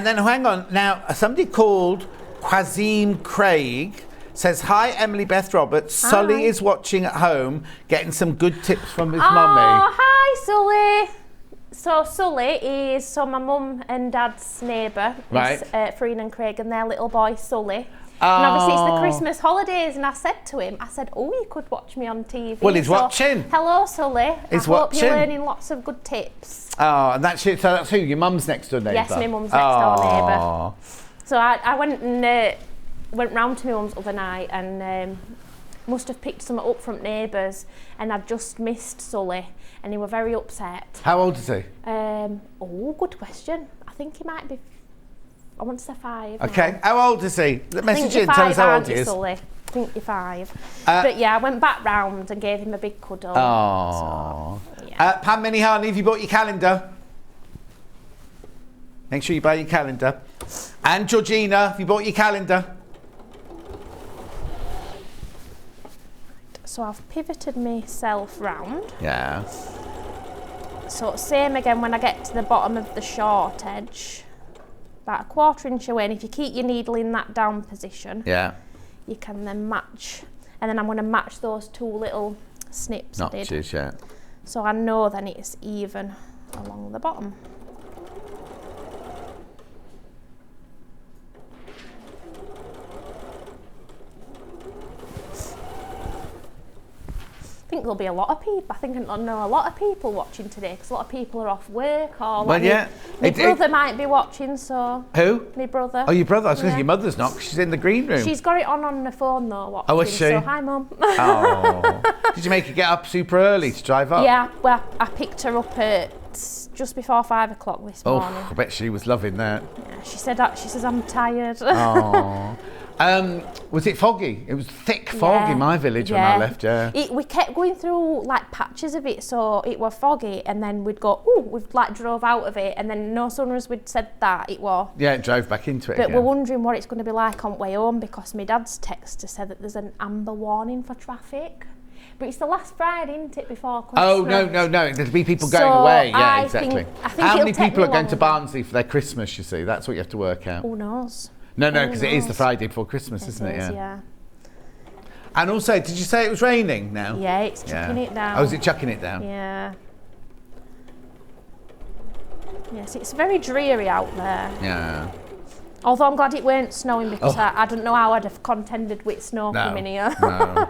then hang on. Now, somebody called Quazim Craig says, hi, Emily Beth Roberts. Hi. Sully is watching at home, getting some good tips from his Oh, mummy. hi, Sully. So Sully is my mum and dad's neighbour, Right. Freen and Craig, and their little boy Sully. And obviously it's the Christmas holidays, and I said to him, oh, you could watch me on TV. Well, he's watching. Hello, Sully. He's I hope watching. you're learning lots of good tips. Oh, and that's it. So that's who? Your mum's next door neighbour? Yes, my mum's next door neighbour. So I went and went round to my mum's the other night and must have picked some up from neighbours, and I'd just missed Sully, and he were very upset. How old is he? Good question. I think he might be, I want to say 5. Okay, now. how old is he? Message in, I think tell us how old aren't he you, is. Sully? I think you're 5. But yeah, I went back round and gave him a big cuddle. Oh. So, yeah. Pam Minihani, have you bought your calendar? Make sure you buy your calendar. And Georgina, have you bought your calendar? So I've pivoted myself round. Yeah. So same again when I get to the bottom of the short edge, about a quarter inch away, and if you keep your needle in that down position, Yeah. you can then match, and then I'm going to match those 2 little snips I did. Notches, yeah. So I know then it's even along the bottom. I think there'll be a lot of people. I think I know a lot of people watching today because a lot of people are off work or. Well, yeah. My brother might be watching, so. Who? My brother. Oh, your brother? I was going to Yeah. say your mother's not, 'cause she's in the green room. She's got it on the phone though, watching. Oh, is she? So hi, Mum. Oh. Did you make her get up super early to drive up? Yeah, well, I picked her up at just before 5 o'clock this morning. Oh, I bet she was loving that. Yeah, she says I'm tired. Oh. Was it foggy? It was thick fog in my village when I left, yeah. We kept going through like patches of it, so it was foggy, and then we'd go, we've like drove out of it, and then no sooner as we'd said that, it was. Yeah, it drove back into it But again. we're wondering what it's going to be like on the way home, because my dad's text said that there's an amber warning for traffic. But it's the last Friday, isn't it, before Christmas? Oh, no. There'll be people going away. Yeah, exactly. I think How many it'll take people me are going to longer. Barnsley for their Christmas, you see? That's what you have to work out. Who knows? No, because it is the Friday before Christmas, isn't it? Yeah. And also, did you say it was raining now? Yeah, it's chucking it down. Oh, is it chucking it down? Yeah. Yes, it's very dreary out there. Yeah. Although I'm glad it weren't snowing because I don't know how I'd have contended with snow coming here. No.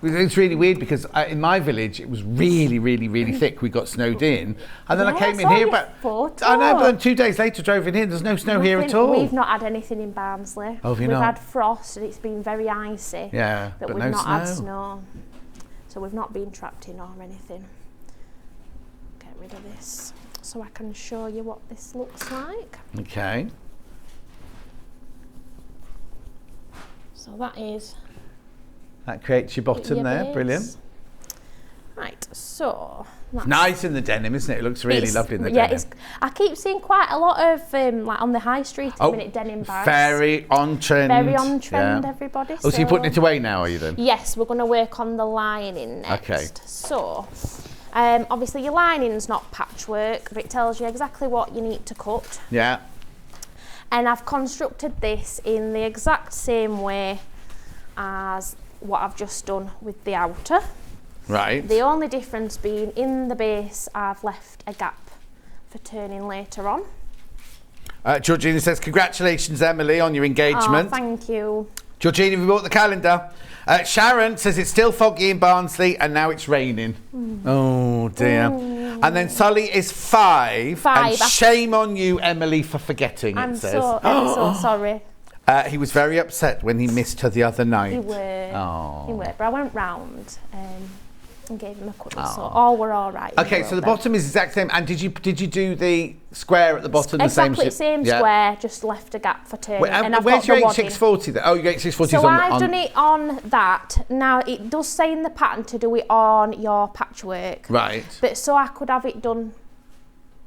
It's really weird because in my village it was really, really, really thick. We got snowed in, and then I came in here. I know, but then 2 days later drove in here. There's no snow here at all. We've not had anything in Barnsley. Oh, have you We've not? had frost and it's been very icy. Yeah, but we've no not had snow. snow, so we've not been trapped in or anything. Get rid of this so I can show you what this looks like. Okay. So that is. That creates your bottom your there. base. Brilliant. Right, so that's Nice in the denim, isn't it? It looks really lovely in the yeah, denim. I keep seeing quite a lot of like on the high street at the minute denim bags. Very on trend. Very on trend, Yeah. everybody. Oh, so you're putting it away now, are you then? Yes, we're going to work on the lining next. Okay. So, obviously your lining's not patchwork, but it tells you exactly what you need to cut. Yeah. And I've constructed this in the exact same way as what I've just done with the outer. Right. The only difference being in the base I've left a gap for turning later on. Georgina says, congratulations, Emily, on your engagement. Oh, thank you. Georgina, we bought the calendar. Sharon says it's still foggy in Barnsley and now it's raining. Oh, dear. And then Sully is 5. And shame on you, Emily, for forgetting, I'm it says. so sorry. He was very upset when he missed her the other night. He were. Oh. He were. But I went round and gave him a cuddle, so all were all right. Okay, so the bottom is the exact same. And did you do the square at the bottom? Exactly the same square, just left a gap for turning. Wait, and I've where's got your the wadding. 8640 then? Oh, your 8640 So is on I've done it on that. Now it does say in the pattern to do it on your patchwork. Right. But so I could have it done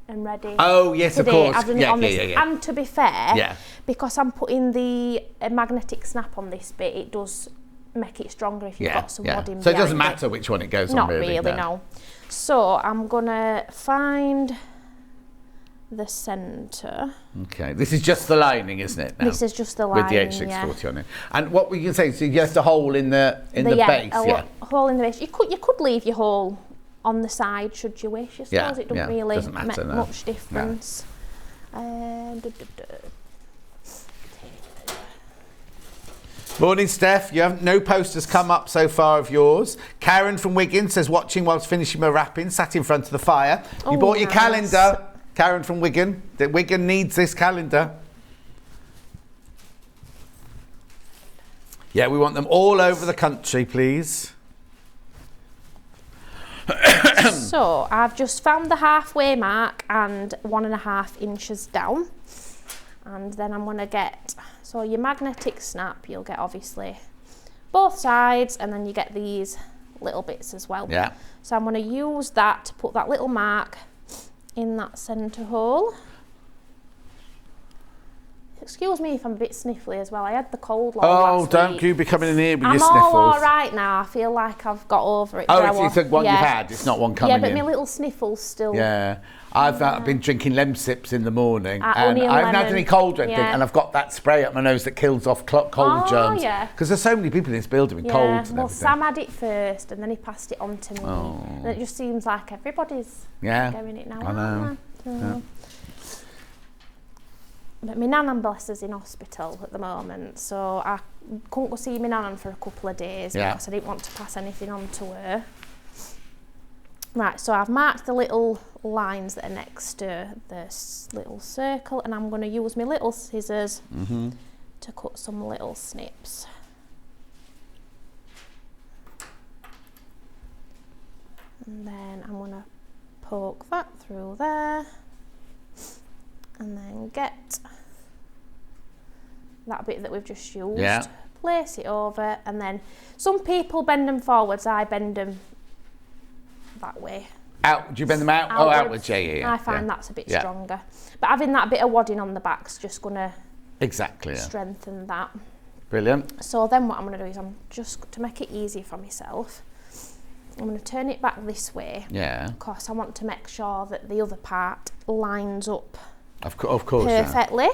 and ready. Oh yes, today. of course. I've done it on this. And to be fair, because I'm putting the magnetic snap on this bit, it does make it stronger if you've got some wadding. So it doesn't matter which one it goes Not on, really. Not really, no. So I'm gonna find the centre. Okay, this is just the lining, isn't it? Now? This is just the lining, with the H640 on it. And what were you saying? So you have a hole in the base, hole in the base. You could leave your hole on the side, should you wish. I suppose it doesn't really make much difference. Morning, Steph. You have no posters come up so far of yours. Karen from Wigan says, watching whilst finishing my wrapping, sat in front of the fire. You bought your calendar, Karen from Wigan. Wigan needs this calendar. Yeah, we want them all over the country, please. So I've just found the halfway mark and 1.5 inches down. And then I'm going to get, so your magnetic snap, you'll get obviously both sides, and then you get these little bits as well. Yeah. So I'm going to use that to put that little mark in that centre hole. Excuse me if I'm a bit sniffly as well. I had the cold last week. Don't you be coming in here with your I'm sniffles. all right now. I feel like I've got over it. It's one you've had. It's not one coming in. Yeah, but my little sniffles still. Yeah. I've been drinking Lemsips in the morning, and honey and I haven't had lemon. any cold or anything, Yeah. and I've got that spray up my nose that kills off cold germs. Yeah. Because there's so many people in this building with colds and well, everything. Sam had it first, and then he passed it on to me. And it just seems like everybody's getting it now. I know. Yeah. But my nan, bless her's in hospital at the moment, so I couldn't go see my nan for a couple of days because I didn't want to pass anything on to her. Right, so I've marked the little lines that are next to this little circle, and I'm going to use my little scissors to cut some little snips. And then I'm going to poke that through there, and then get that bit that we've just used, place it over, and then some people bend them forwards, I bend them that way. Out? Do you bend them out? Outwards, yeah. I find that's a bit stronger. But having that bit of wadding on the back's just going to strengthen that. Brilliant. So then what I'm going to do is I'm just, to make it easy for myself, I'm going to turn it back this way. Yeah. Because I want to make sure that the other part lines up Of course. perfectly.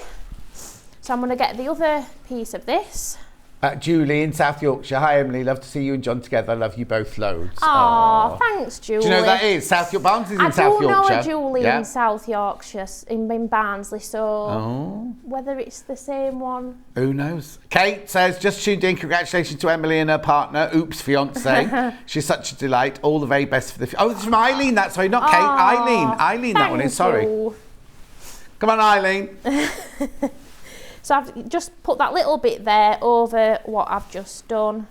So I'm going to get the other piece of this. Julie in South Yorkshire. Hi, Emily. Love to see you and John together. Love you both loads. Oh, thanks, Julie. Do you know who that is? South Yorkshire. Barnsley's in South Yorkshire. I do know a Julie in South Yorkshire, in Barnsley, so whether it's the same one. Who knows? Kate says, just tuned in. Congratulations to Emily and her partner. Oops, fiance. She's such a delight. All the very best for the... Oh, it's from Eileen. That's sorry, not Kate. Eileen, that one is. Sorry. Come on, Eileen. So I've just put that little bit there over what I've just done.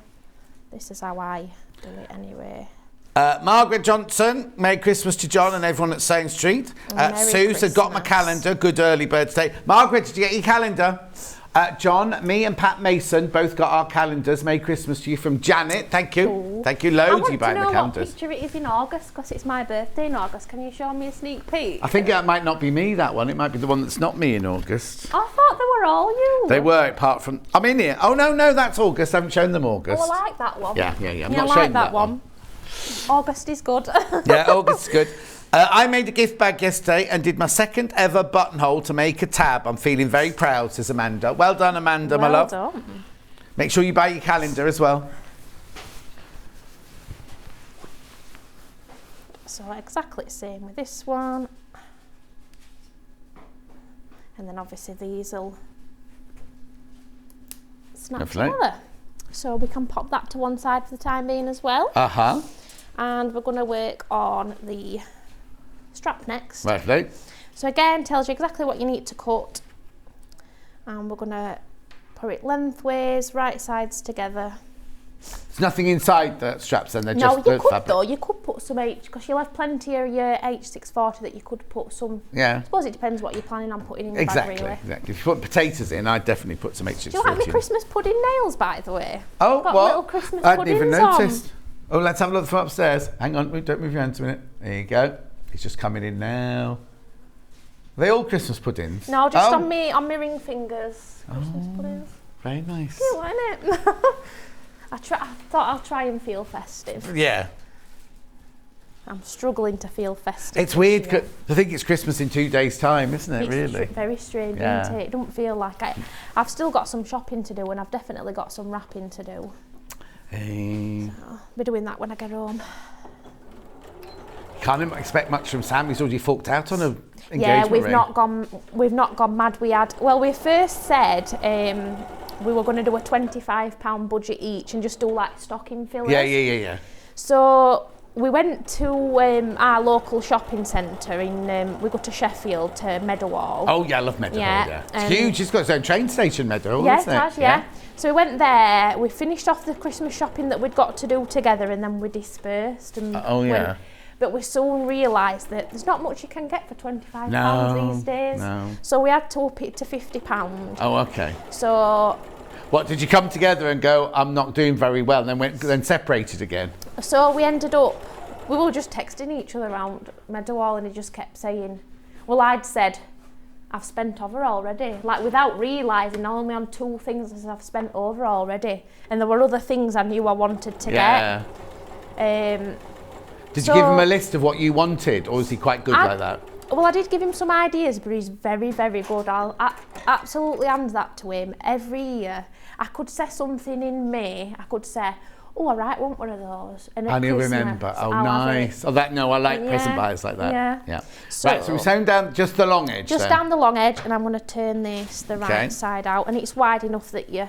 This is how I do it anyway. Margaret Johnson, Merry Christmas to John and everyone at Sane Street. Susan, got my calendar. Good early bird today. Margaret, did you get your calendar? John, me and Pat Mason both got our calendars. Merry Christmas to you from Janet. Thank you. Ooh. Thank you. Loads you buying the I want to know what calendars. picture it is in August, because it's my birthday in August. Can you show me a sneak peek? I think that might not be me, that one. It might be the one that's not me in August. I thought they were all you. They were, apart from... I'm in here. Oh, no, that's August. I haven't shown them August. Oh, I like that one. Yeah. I'm not I showing like that one. August is good. Yeah, August is good. I made a gift bag yesterday and did my second ever buttonhole to make a tab. I'm feeling very proud, says Amanda. Well done, Amanda, my love. Well done. Make sure you buy your calendar as well. So exactly the same with this one. And then obviously these will snap together. So we can pop that to one side for the time being as well. And we're going to work on the strap next. Lovely. So again, tells you exactly what you need to cut. And we're going to put it lengthways, right sides together. There's nothing inside the straps then? They're No, just you the could fabric. though. You could put some because you'll have plenty of your H640 that you could put some. Yeah. I suppose it depends what you're planning on putting in your bag, really. Exactly. If you put potatoes in, I'd definitely put some H640. Do you like my Christmas pudding nails, by the way? Oh, I've got what? little Christmas I hadn't even puddings noticed. Oh, let's have a look from upstairs. Hang on, don't move your hands a minute. There you go. It's just coming in now. Are they all Christmas puddings? No, just on me ring fingers. Christmas puddings. Very nice. Cute, isn't it? I thought I'll try and feel festive. Yeah. I'm struggling to feel festive. It's weird. I think it's Christmas in 2 days' time, isn't it, It's really? very strange, Yeah. isn't it? It don't feel like I've still got some shopping to do, and I've definitely got some wrapping to do. Hey. So I'll be doing that when I get home. Can't expect much from Sam. He's already forked out on a engagement Yeah, we've ring. not gone mad. We first said we were going to do a £25 budget each and just do like stocking fillers. Yeah. So we went to our local shopping centre we go to Sheffield to Meadowhall. Oh yeah, I love Meadowhall. Yeah. It's huge. It's got its own train station, Meadowhall, Yeah, isn't it it? has, yeah. So we went there, we finished off the Christmas shopping that we'd got to do together, and then we dispersed. And but we soon realised that there's not much you can get for £25 these days. No. So we had to up it to £50. Oh, okay. So What, did you come together and go, I'm not doing very well, and then separated again? So we ended up, we were just texting each other around Meadowhall, and he just kept saying, well, I'd said, I've spent over already. Like, without realising, only on 2 things as I've spent over already. And there were other things I knew I wanted to get. Did you give him a list of what you wanted, or is he quite good like that? Well, I did give him some ideas, but he's very, very good. I'll absolutely hand that to him. Every year, I could say something in May. I could say, oh, all right, want one of those. And he'll remember. Oh, nice. Oh, I like present buyers like that. Yeah. So we've sewn down just the long edge. Just down the long edge, and I'm going to turn this the right side out, and it's wide enough that you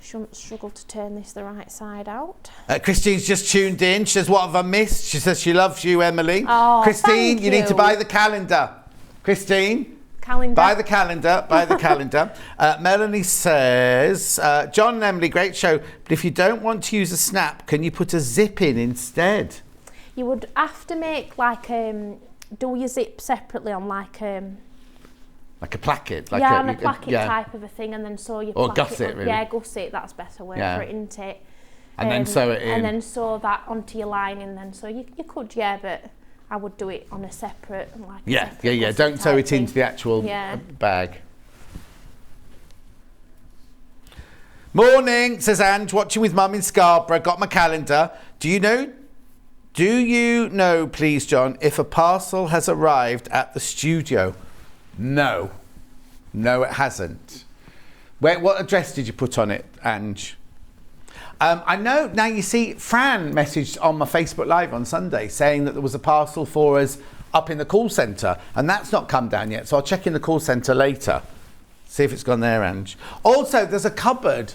shouldn't struggle to turn this the right side out. Christine's just tuned in. She says, what have I missed? She says she loves you, Emily. Oh, Christine, thank you need to you. buy the calendar. Christine. Calendar. Buy the calendar. Melanie says, John and Emily, great show, but if you don't want to use a snap, can you put a zip in instead? You would have to make do your zip separately on like a placket? On a placket type of a thing, and then sew your or placket. gusset, really. Yeah, gusset, that's a better word for it, isn't it? And then sew it in. And then sew that onto your lining then. So you could, but I would do it on a separate, Don't sew it into the actual bag. Morning, says Ange, watching with Mum in Scarborough. Got my calendar. Do you know Do you know, please, John, if a parcel has arrived at the studio? No. No, it hasn't. What address did you put on it, Ange? I know, now you see, Fran messaged on my Facebook Live on Sunday saying that there was a parcel for us up in the call centre, and that's not come down yet, so I'll check in the call centre later. See if it's gone there, Ange. Also, there's a cupboard.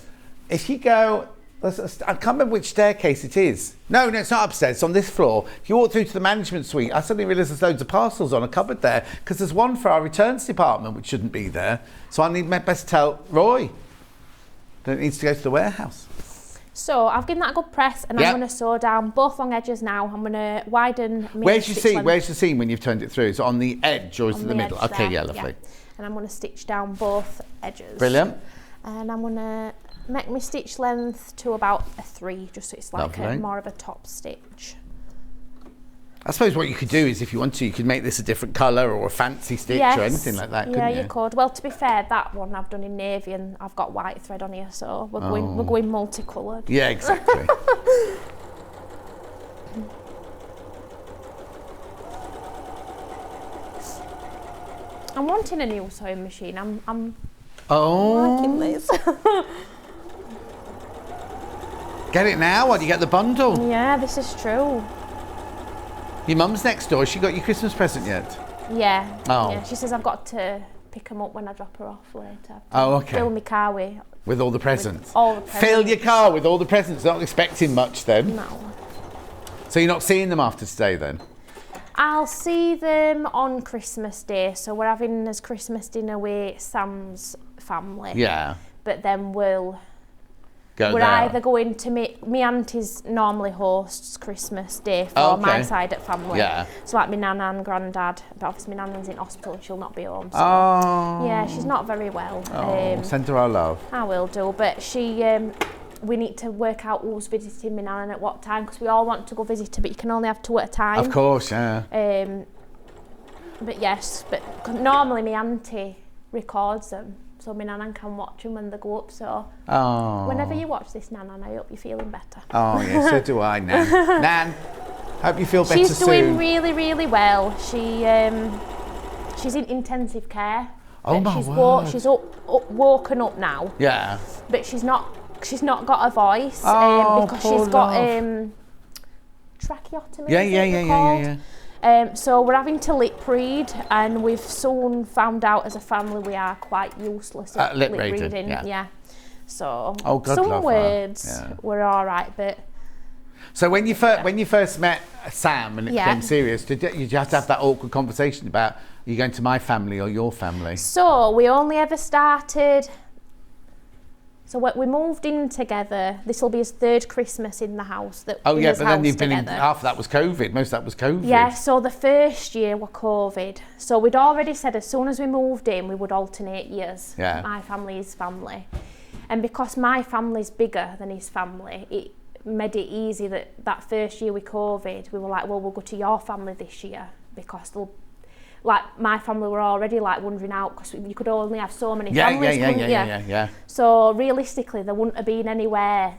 If you go, I can't remember which staircase it is. No, it's not upstairs, it's on this floor. If you walk through to the management suite, I suddenly realise there's loads of parcels on a cupboard there, because there's one for our returns department, which shouldn't be there. So I need best tell Roy that it needs to go to the warehouse. So I've given that a good press, and I'm going to sew down both long edges now. I'm going to widen. Where's the seam when you've turned it through? Is it on the edge or is it the middle? Okay, there, yeah, lovely. Yeah. And I'm going to stitch down both edges. Brilliant. And I'm going to make my stitch length to about a 3, just so it's like more of a top stitch. I suppose what you could do is, if you want to, you could make this a different colour or a fancy stitch or anything like that, couldn't you? Yeah, you could. Well, to be fair, that one I've done in navy and I've got white thread on here, so we're going multicoloured. Yeah, exactly. I'm wanting a new sewing machine. I'm liking this. Get it now, or do you get the bundle? Yeah, this is true. Your mum's next door. She got your Christmas present yet? Yeah. Oh. Yeah. She says I've got to pick them up when I drop her off later. Oh, okay. Fill my car with all the presents. All the presents. Fill your car with all the presents. Not expecting much then. No. So you're not seeing them after today then? I'll see them on Christmas Day. So we're having this Christmas dinner with Sam's family. Yeah. But then we're there. either going to my auntie's normally hosts Christmas Day for my side of family. Yeah. So like my nana and granddad, but obviously my nana's in hospital and she'll not be home. So yeah, she's not very well. Send her our love. I will do, but we need to work out who's visiting my nana and at what time, because we all want to go visit her, but you can only have 2 at a time. Of course, yeah. But yes, but normally my auntie records them, so my nan can watch them when they go up. So whenever you watch this, Nan, I hope you're feeling better. Oh yeah, so do I, Nan. Nan, hope you feel better soon. She's doing really, really well. She's in intensive care. Oh my word. She's woken up now. Yeah. But she's not got a voice because she's got tracheotomy. Yeah. So we're having to lip read, and we've soon found out as a family we are quite useless at lip reading. Yeah. So some words were all right, but. So when you first met Sam and it became serious, did you have to have that awkward conversation about, are you going to my family or your family? So we only ever started. So we moved in together. This will be his 3rd Christmas in the house. But then you've been in, half that was COVID. Most of that was COVID. Yeah, so the first year were COVID. So we'd already said as soon as we moved in, we would alternate years. Yeah. My family, his family. And because my family's bigger than his family, it made it easy that first year with COVID, we were like, well, we'll go to your family this year, because they'll, like, my family were already like wandering out because you could only have so many families. Yeah. So realistically, there wouldn't have been anywhere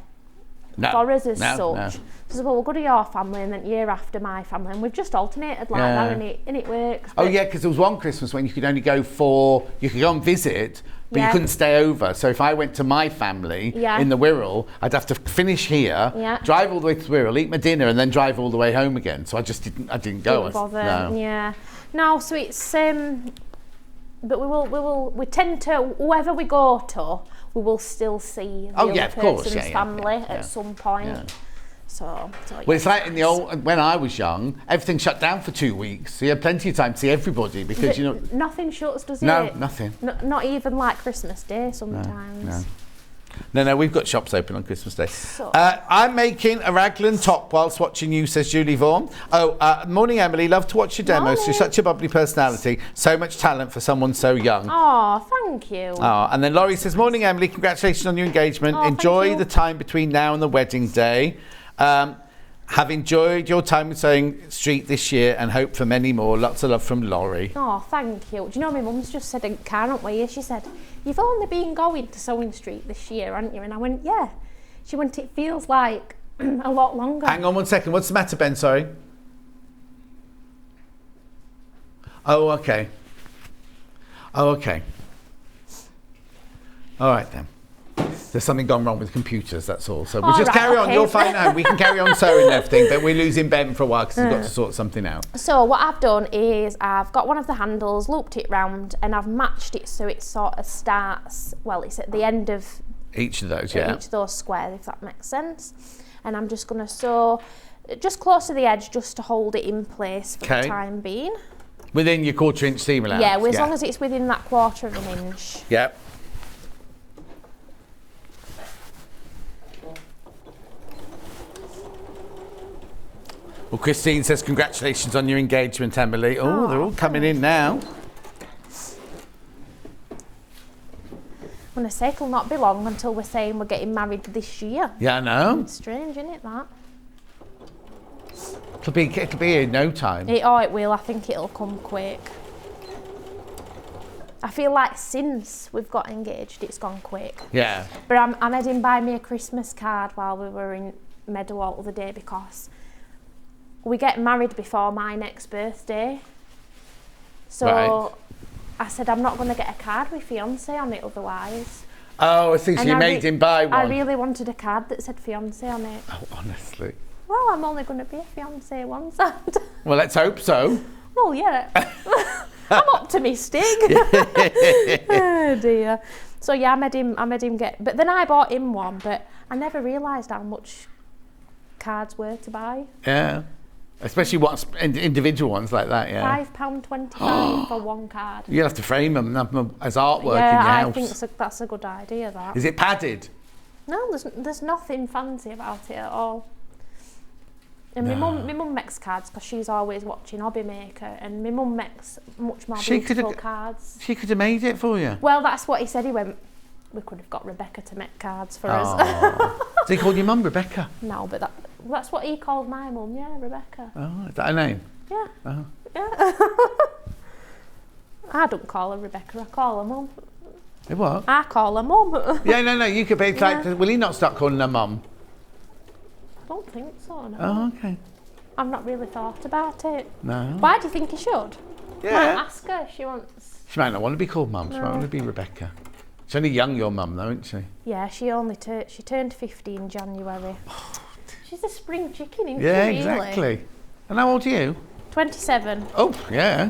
for us as such. No. So well, we'll go to your family, and then year after my family, and we've just alternated like that, and it works. Oh yeah, because there was one Christmas when you could only you could go and visit, but you couldn't stay over. So if I went to my family in the Wirral, I'd have to finish here, drive all the way to the Wirral, eat my dinner, and then drive all the way home again. So I didn't go. Didn't bother. No. Yeah. No, so it's but we tend to, whoever we go to, we will still see the other person's family at some point. Yeah. So well, it's like in the old, when I was young, everything shut down for 2 weeks, so you had plenty of time to see everybody, because nothing shuts, does it? No, nothing. Not even like Christmas Day sometimes. No, we've got shops open on Christmas Day. So. I'm making a raglan top whilst watching you, says Julie Vaughan. Morning, Emily. Love to watch your demos. You're such a bubbly personality. So much talent for someone so young. Oh, thank you. And then Laurie says, morning, Emily. Congratulations on your engagement. Enjoy the time between now and the wedding day. Have enjoyed your time with Sewing Street this year and hope for many more. Lots of love from Laurie. Oh, thank you. Do you know, my mum's just said, can't we? She said, you've only been going to Sewing Street this year, haven't you? And I went, yeah. She went, it feels like a lot longer. Hang on 1 second. What's the matter, Ben? Sorry. Oh, okay. Oh, okay. All right then. There's something gone wrong with computers, that's all. So we'll just carry on. You're fine now. We can carry on sewing and everything, but we're losing Ben for a while because he's got to sort something out. So what I've done is I've got one of the handles, looped it round, and I've matched it so it sort of starts, well, it's at the end of each of those, each of those squares, if that makes sense. And I'm just going to sew just close to the edge just to hold it in place for the time being. Within your 1/4 inch seam allowance? Yeah, as long as it's within that 1/4 of an inch. Yep. Well, Christine says congratulations on your engagement, Emily. Oh, they're all coming in now. I'm going to say it'll not be long until we're saying we're getting married this year. Yeah, I know. It's strange, isn't it, that? It'll be in no time. It will. I think it'll come quick. I feel like since we've got engaged, it's gone quick. Yeah. But I'm heading buy me a Christmas card while we were in Meadowhall the other day because we get married before my next birthday. So I said I'm not going to get a card with fiance on it otherwise. Oh, I see. So you made him buy one. I really wanted a card that said fiance on it. Oh, honestly. Well, I'm only going to be a fiance once. Well, let's hope so. Well, yeah. I'm optimistic. Oh dear. So yeah, I made him get. But then I bought him one, but I never realised how much cards were to buy. Yeah. Especially individual ones like that, yeah. £5.25 for one card. You'll have to frame them and have them as artwork in your I house. think that's a good idea, that. Is it padded? No, there's nothing fancy about it at all. And my mum makes cards because she's always watching Hobby Maker, and my mum makes much more beautiful cards. She could have made it for you. Well, that's what he said. He went, we could have got Rebecca to make cards for us. So he called your mum Rebecca? No, but that's what he called my mum, yeah, Rebecca. Oh, is that her name? Yeah. Oh. Yeah. I don't call her Rebecca, I call her mum. What? I call her mum. Yeah, no, you could be like, will he not start calling her mum? I don't think so, no. Oh, okay. I've not really thought about it. No. Why do you think he should? Yeah. Might ask her if she wants. She might not want to be called mum, she might want to be Rebecca. She's only young, your mum, though, isn't she? Yeah, she turned 50 in January. She's a spring chicken, isn't yeah, she, really? exactly. And how old are you? 27. Oh, yeah.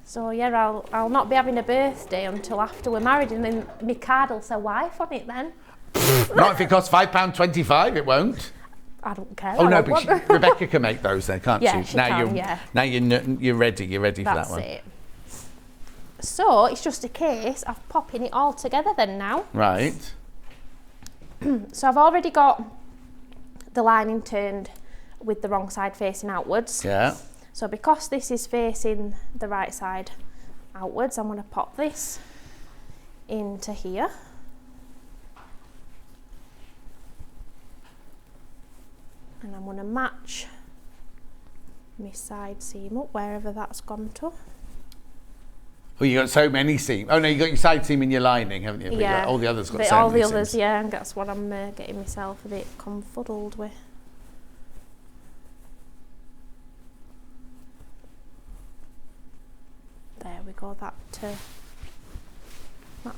So yeah, I'll not be having a birthday until after we're married, and then my card will say wife on it then. Not if it costs £5.25, it won't. I don't care. Oh no, but Rebecca can make those then, can't yeah, she? She can, yeah. Now you're ready. You're ready for that one. That's it. So it's just a case of popping it all together then now. Right. So I've already got the lining turned with the wrong side facing outwards. Yeah. So because this is facing the right side outwards, I'm going to pop this into here. And I'm going to match my side seam up wherever that's gone to. Oh, you got so many seams. Oh no, you got your side seam in your lining, haven't you? But yeah. All the others got but so all many the others, seams. yeah, and that's what I'm getting myself a bit confuddled with. There we go. That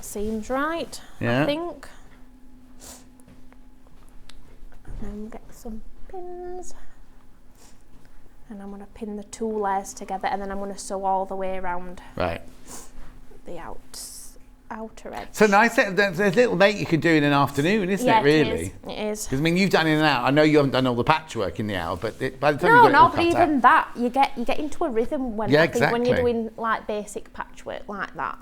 seems right. Yeah. I think. And then get some pins. And I'm going to pin the two layers together, and then I'm going to sew all the way around. Right. The outer edge. So nice. There's a little make you could do in an afternoon, isn't it? Really. It is. Because I mean, you've done in and out. I know you haven't done all the patchwork in the hour, but by the time you got it all but cut even out. that, you get into a rhythm when Yeah, I think when you're exactly. doing like basic patchwork like that.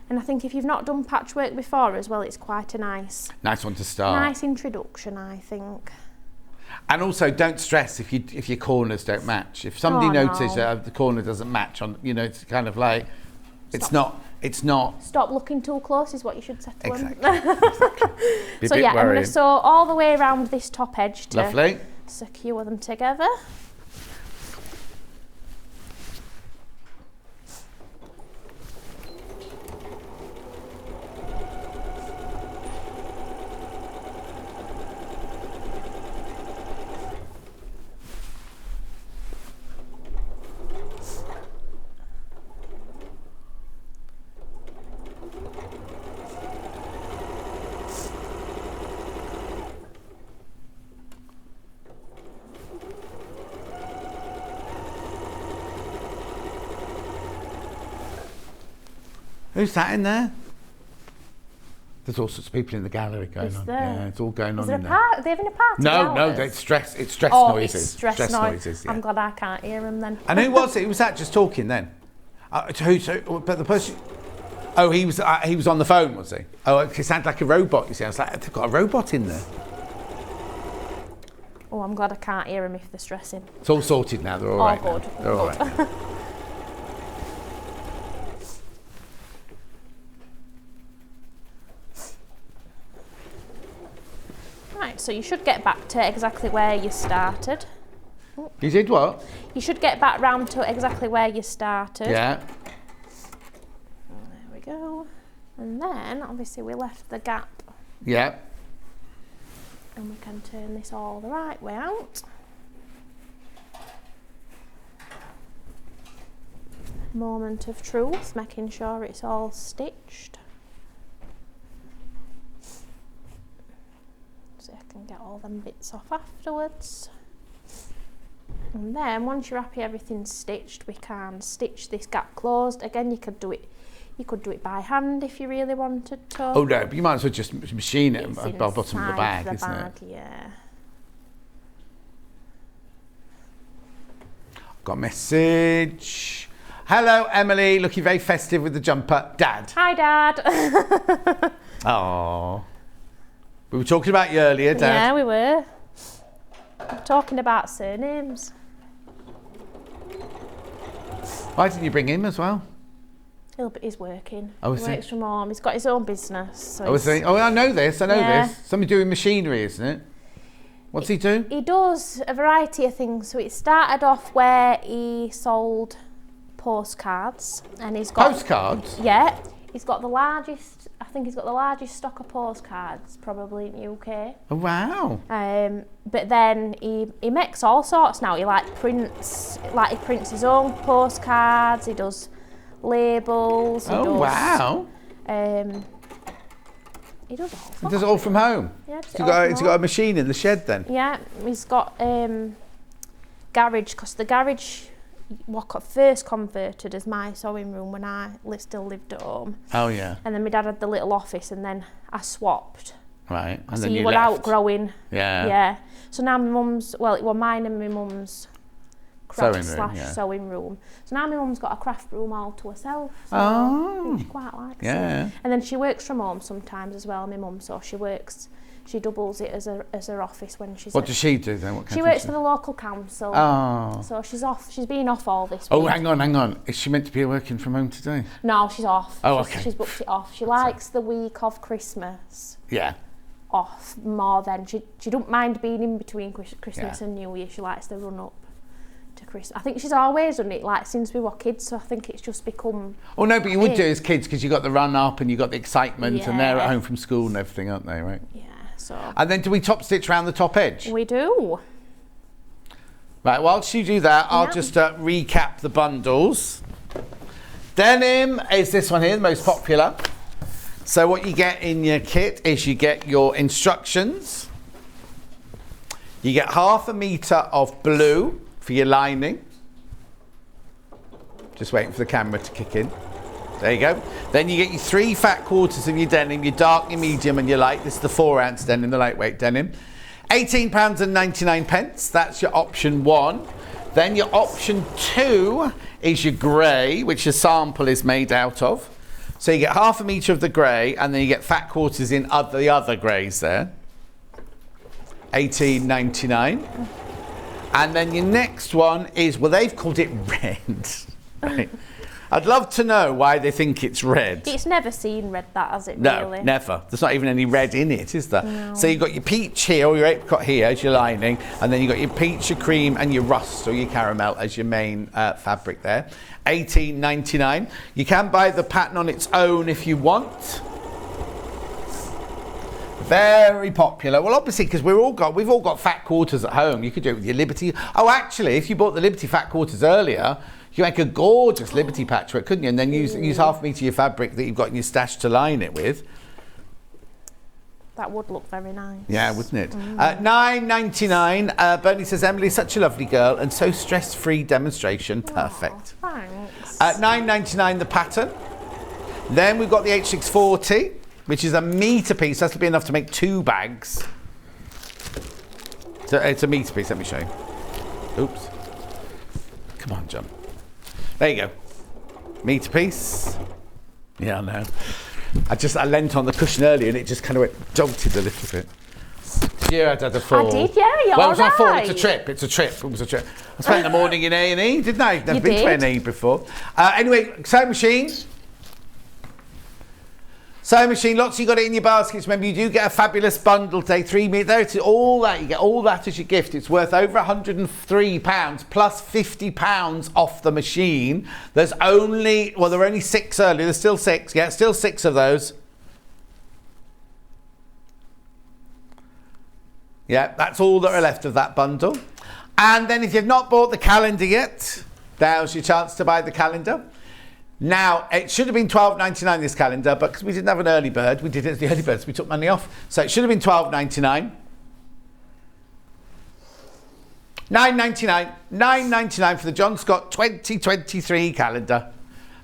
And I think if you've not done patchwork before as well, it's quite a nice one to start. Nice introduction, I think. And also, don't stress if your corners don't match. If somebody notices the corner doesn't match on, it's kind of like, it's not. Stop looking too close is what you should say to them. Exactly. So yeah, I'm going to sew all the way around this top edge to Lovely. secure them together. Who's that in there? There's all sorts of people in the gallery going on. Yeah, it's all going on in there. Are they having a party? No, it's stress noises. It's stress noises. Yeah. I'm glad I can't hear them then. And who was it? Who was that just talking then? But the person... Oh, he was on the phone, was he? Oh, it sounded like a robot, you see. I was like, they've got a robot in there. Oh, I'm glad I can't hear them if they're stressing. It's all sorted now, they're all right. Good. They're all right now. Right, so you should get back to exactly where you started. You did what? You should get back round to exactly where you started. Yeah. There we go. And then, obviously, we left the gap. Yeah. And we can turn this all the right way out. Moment of truth, making sure it's all stitched. So I can get all them bits off afterwards. And then once you're happy everything's stitched, we can stitch this gap closed. Again, you could do it by hand if you really wanted to. Oh no, but you might as well just machine it at the bottom of the bag, isn't it? Yeah. Got a message. Hello, Emily. Looking very festive with the jumper. Dad. Hi, Dad. Oh. We were talking about you earlier, Dad. Yeah, we were. Talking about surnames. Why didn't you bring him as well? He's working. Oh, he is he? works from home. He's got his own business. So Oh, is he? Oh, I know this. Yeah. Something doing machinery, isn't it? What's he do? He does a variety of things. So it started off where he sold postcards, and he's got Postcards? Yeah, he's got the largest. I think he's got the largest stock of postcards probably in the UK. Oh, wow. But then he makes all sorts now. He prints his own postcards. He does labels. Wow. He does all. He does it all from home. Yeah, He's got a machine in the shed then. Yeah, he's got garage, because the garage first converted as my sewing room when I still lived at home. Oh yeah. And then my dad had the little office, and then I swapped. Right. And so then you you were left. outgrowing. Yeah. Yeah. So now my mum's, well, it was mine and my mum's craft sewing room. So now my mum's got a craft room all to herself. So I think she quite likes it. And then she works from home sometimes as well, my mum. So she doubles it as her office when she's. What does she do then? What kind she of works thing? for the local council. Oh. So she's off. She's been off all this week. Oh, hang on. Is she meant to be working from home today? No, she's off. Oh, okay. She's booked it off. She likes the week of Christmas. Yeah. Off more than she don't mind being in between Christmas and New Year. She likes the run up to Christmas. I think she's always done it like since we were kids, so I think it's just become. Oh no, but you would do as kids because you got the run up and you got the excitement, and they're at Yeah. home from school and everything, aren't they? Right. Yeah. So. And then do we top stitch around the top edge? We do. Right. Whilst you do that, I'll just recap the bundles. Denim is this one here, the most popular. So what you get in your kit is you get your instructions. You get 1/2 metre of blue for your lining. Just waiting for the camera to kick in. There you go. Then you get your 3 fat quarters of your denim, your dark, your medium and your light. This is the 4 ounce denim, the lightweight denim. £18.99. That's your option 1. Then your option 2 is your grey, which your sample is made out of. So you get 1/2 metre of the grey, and then you get fat quarters in the other greys there. £18.99. And then your next one is, well, they've called it red. Right. I'd love to know why they think it's red. It's never seen red, that, has it? No, really? never. There's not even any red in it, is there? No. So you've got your peach here, or your apricot here as your lining, and then you've got your peach, your cream, and your rust, or your caramel as your main fabric there. £18.99. You can buy the pattern on its own if you want. Very popular. Well, obviously, because we've all got fat quarters at home. You could do it with your Liberty. Oh, actually, if you bought the Liberty fat quarters earlier, you make a gorgeous Liberty patchwork, couldn't you? And then use 1/2 metre of your fabric that you've got in your stash to line it with. That would look very nice. Yeah, wouldn't it? £9.99. Bernie says, Emily's such a lovely girl and so stress-free demonstration. Perfect. Thanks. £9.99 the pattern. Then we've got the H640, which is a metre piece. That'll be enough to make 2 bags. So it's a metre piece, let me show you. Oops. Come on, John. There you go. Metre piece. Yeah, I know. I leant on the cushion earlier and it just kind of went jolted a little bit. Yeah, I had a fall. I did, yeah, you're well, it's not a fall, right. it's a trip. It was a trip. I spent the morning in A&E, didn't I? Never been to A&E before. Anyway, sewing machine. Sewing machine, lots you got it in your baskets. Remember, you do get a fabulous bundle today, 3 meters. There it is, all that. You get all that as your gift. It's worth over £103 plus £50 off the machine. There's only, well, there were only 6 earlier. There's still 6. Yeah, still 6 of those. Yeah, that's all that are left of that bundle. And then if you've not bought the calendar yet, now's your chance to buy the calendar. Now, it should have been £12.99 this calendar, but because we didn't have an early bird, we did it as the early bird, so we took money off. So it should have been £12.99. £9.99 for the John Scott 2023 calendar.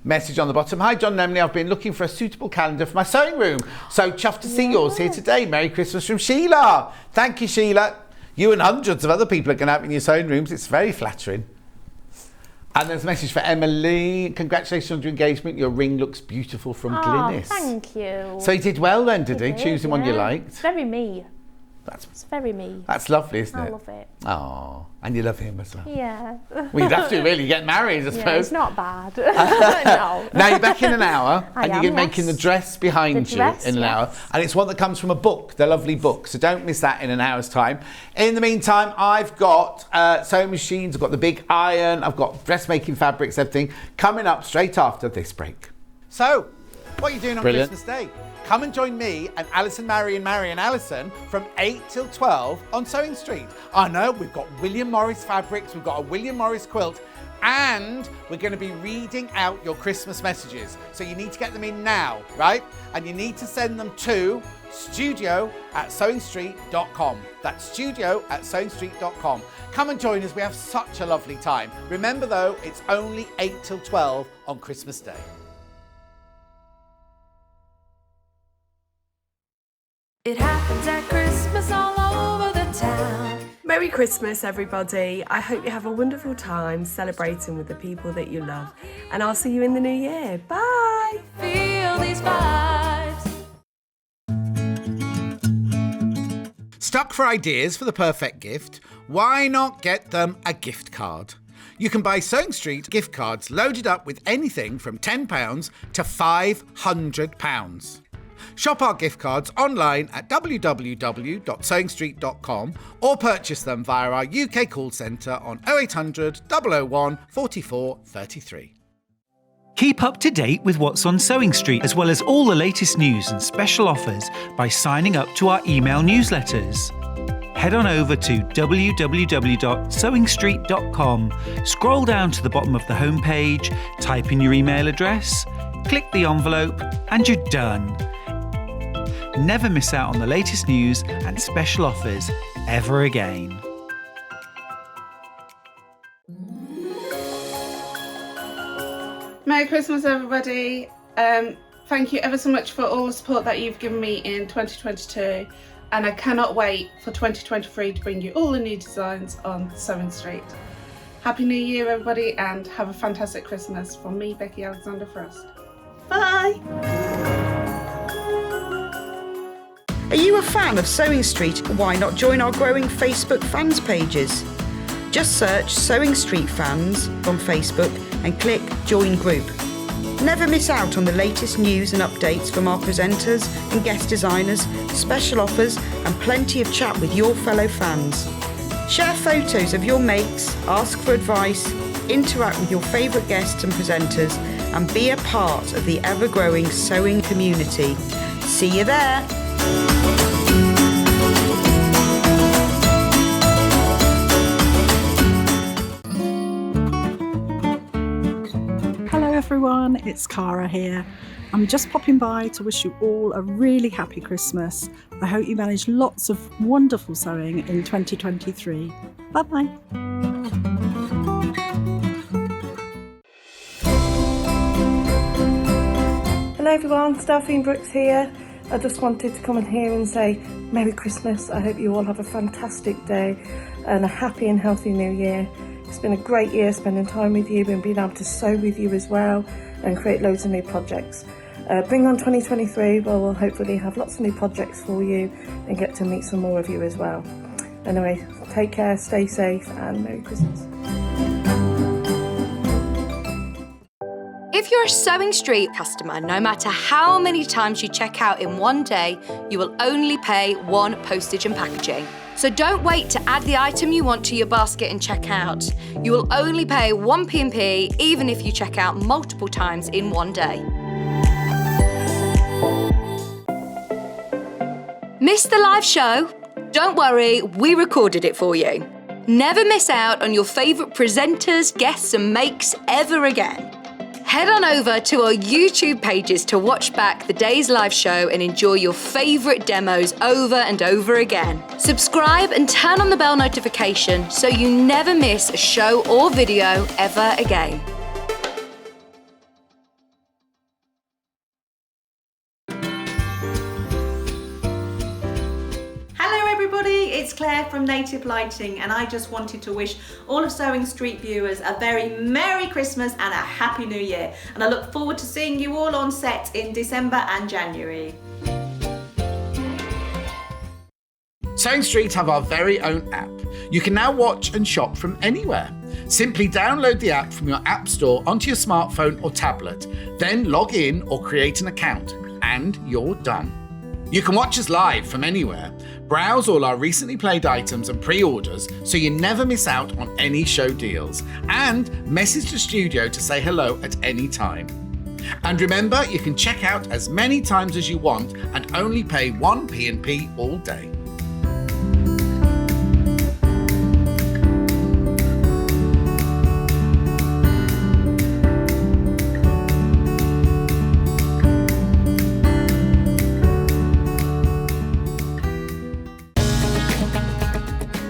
Message on the bottom. Hi John Nemley, I've been looking for a suitable calendar for my sewing room. So chuffed to see yours here today. Merry Christmas from Sheila. Thank you, Sheila. You and hundreds of other people are going to have in your sewing rooms. It's very flattering. And there's a message for Emily. Congratulations on your engagement. Your ring looks beautiful from Glynis. Thank you. So he did well then, did he? Choosing one you liked. It's very me. It's very me. That's lovely, isn't it? I love it. Oh, and you love him as well. Yeah. Well, you'd have to really get married, I suppose. Yeah, it's not bad. No. Now you're back in an hour, I and am, you're making the dress behind you in an hour, and it's one that comes from a book, the lovely book. So don't miss that in an hour's time. In the meantime, I've got sewing machines, I've got the big iron, I've got dressmaking fabrics, everything coming up straight after this break. So, what are you doing on Christmas Day? Come and join me and Alison, Mary and Alison from 8 till 12 on Sewing Street. I know, we've got William Morris fabrics, we've got a William Morris quilt, and we're going to be reading out your Christmas messages. So you need to get them in now, right? And you need to send them to studio@sewingstreet.com. That's studio@sewingstreet.com. Come and join us, we have such a lovely time. Remember though, it's only 8 till 12 on Christmas Day. It happens at Christmas all over the town. Merry Christmas, everybody. I hope you have a wonderful time celebrating with the people that you love. And I'll see you in the new year. Bye. Feel these vibes. Stuck for ideas for the perfect gift? Why not get them a gift card? You can buy Sewing Street gift cards loaded up with anything from £10 to £500. Shop our gift cards online at www.sewingstreet.com or purchase them via our UK call centre on 0800 001 44 33. Keep up to date with what's on Sewing Street, as well as all the latest news and special offers by signing up to our email newsletters. Head on over to www.sewingstreet.com, scroll down to the bottom of the homepage, type in your email address, click the envelope, and you're done. Never miss out on the latest news and special offers ever again. Merry Christmas, everybody. Thank you ever so much for all the support that you've given me in 2022, and I cannot wait for 2023 to bring you all the new designs on Sewing Street. Happy New Year, everybody, and have a fantastic Christmas from me, Becky Alexander Frost. Bye. Are you a fan of Sewing Street? Why not join our growing Facebook fans pages? Just search Sewing Street Fans on Facebook and click Join Group. Never miss out on the latest news and updates from our presenters and guest designers, special offers and plenty of chat with your fellow fans. Share photos of your makes, ask for advice, interact with your favourite guests and presenters, and be a part of the ever-growing sewing community. See you there! Hello everyone, it's Cara here. I'm just popping by to wish you all a really happy Christmas. I hope you manage lots of wonderful sewing in 2023. Bye bye. Hello everyone, Delphine Brooks here. I just wanted to come in here and say Merry Christmas. I hope you all have a fantastic day and a happy and healthy new year. It's been a great year spending time with you and being able to sew with you as well and create loads of new projects. Bring on 2023 where we'll hopefully have lots of new projects for you and get to meet some more of you as well. Anyway, take care, stay safe and Merry Christmas. If you're a Sewing Street customer, no matter how many times you check out in one day, you will only pay one postage and packaging. So don't wait to add the item you want to your basket and check out. You will only pay one P&P even if you check out multiple times in one day. Missed the live show? Don't worry, we recorded it for you. Never miss out on your favourite presenters, guests and makes ever again. Head on over to our YouTube pages to watch back the day's live show and enjoy your favourite demos over and over again. Subscribe and turn on the bell notification so you never miss a show or video ever again. It's Claire from Native Lighting, and I just wanted to wish all of Sewing Street viewers a very Merry Christmas and a Happy New Year. And I look forward to seeing you all on set in December and January. Sewing Street have our very own app. You can now watch and shop from anywhere. Simply download the app from your app store onto your smartphone or tablet, then log in or create an account, and you're done. You can watch us live from anywhere, browse all our recently played items and pre-orders so you never miss out on any show deals, and message the studio to say hello at any time. And remember, you can check out as many times as you want and only pay one P&P all day.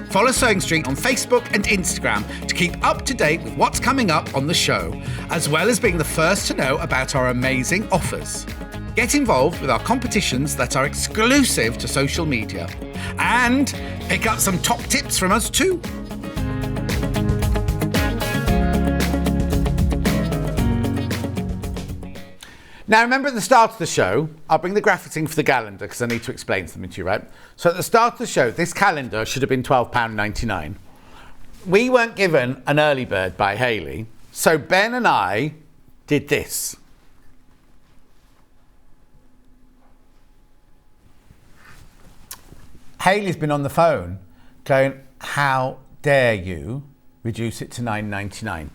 Follow Sewing Street on Facebook and Instagram to keep up to date with what's coming up on the show, as well as being the first to know about our amazing offers. Get involved with our competitions that are exclusive to social media, and pick up some top tips from us too. Now, remember at the start of the show, I'll bring the graphics in for the calendar because I need to explain something to you, right? So at the start of the show, this calendar should have been £12.99. We weren't given an early bird by Hayley, so Ben and I did this. Hayley's been on the phone going, how dare you reduce it to £9.99?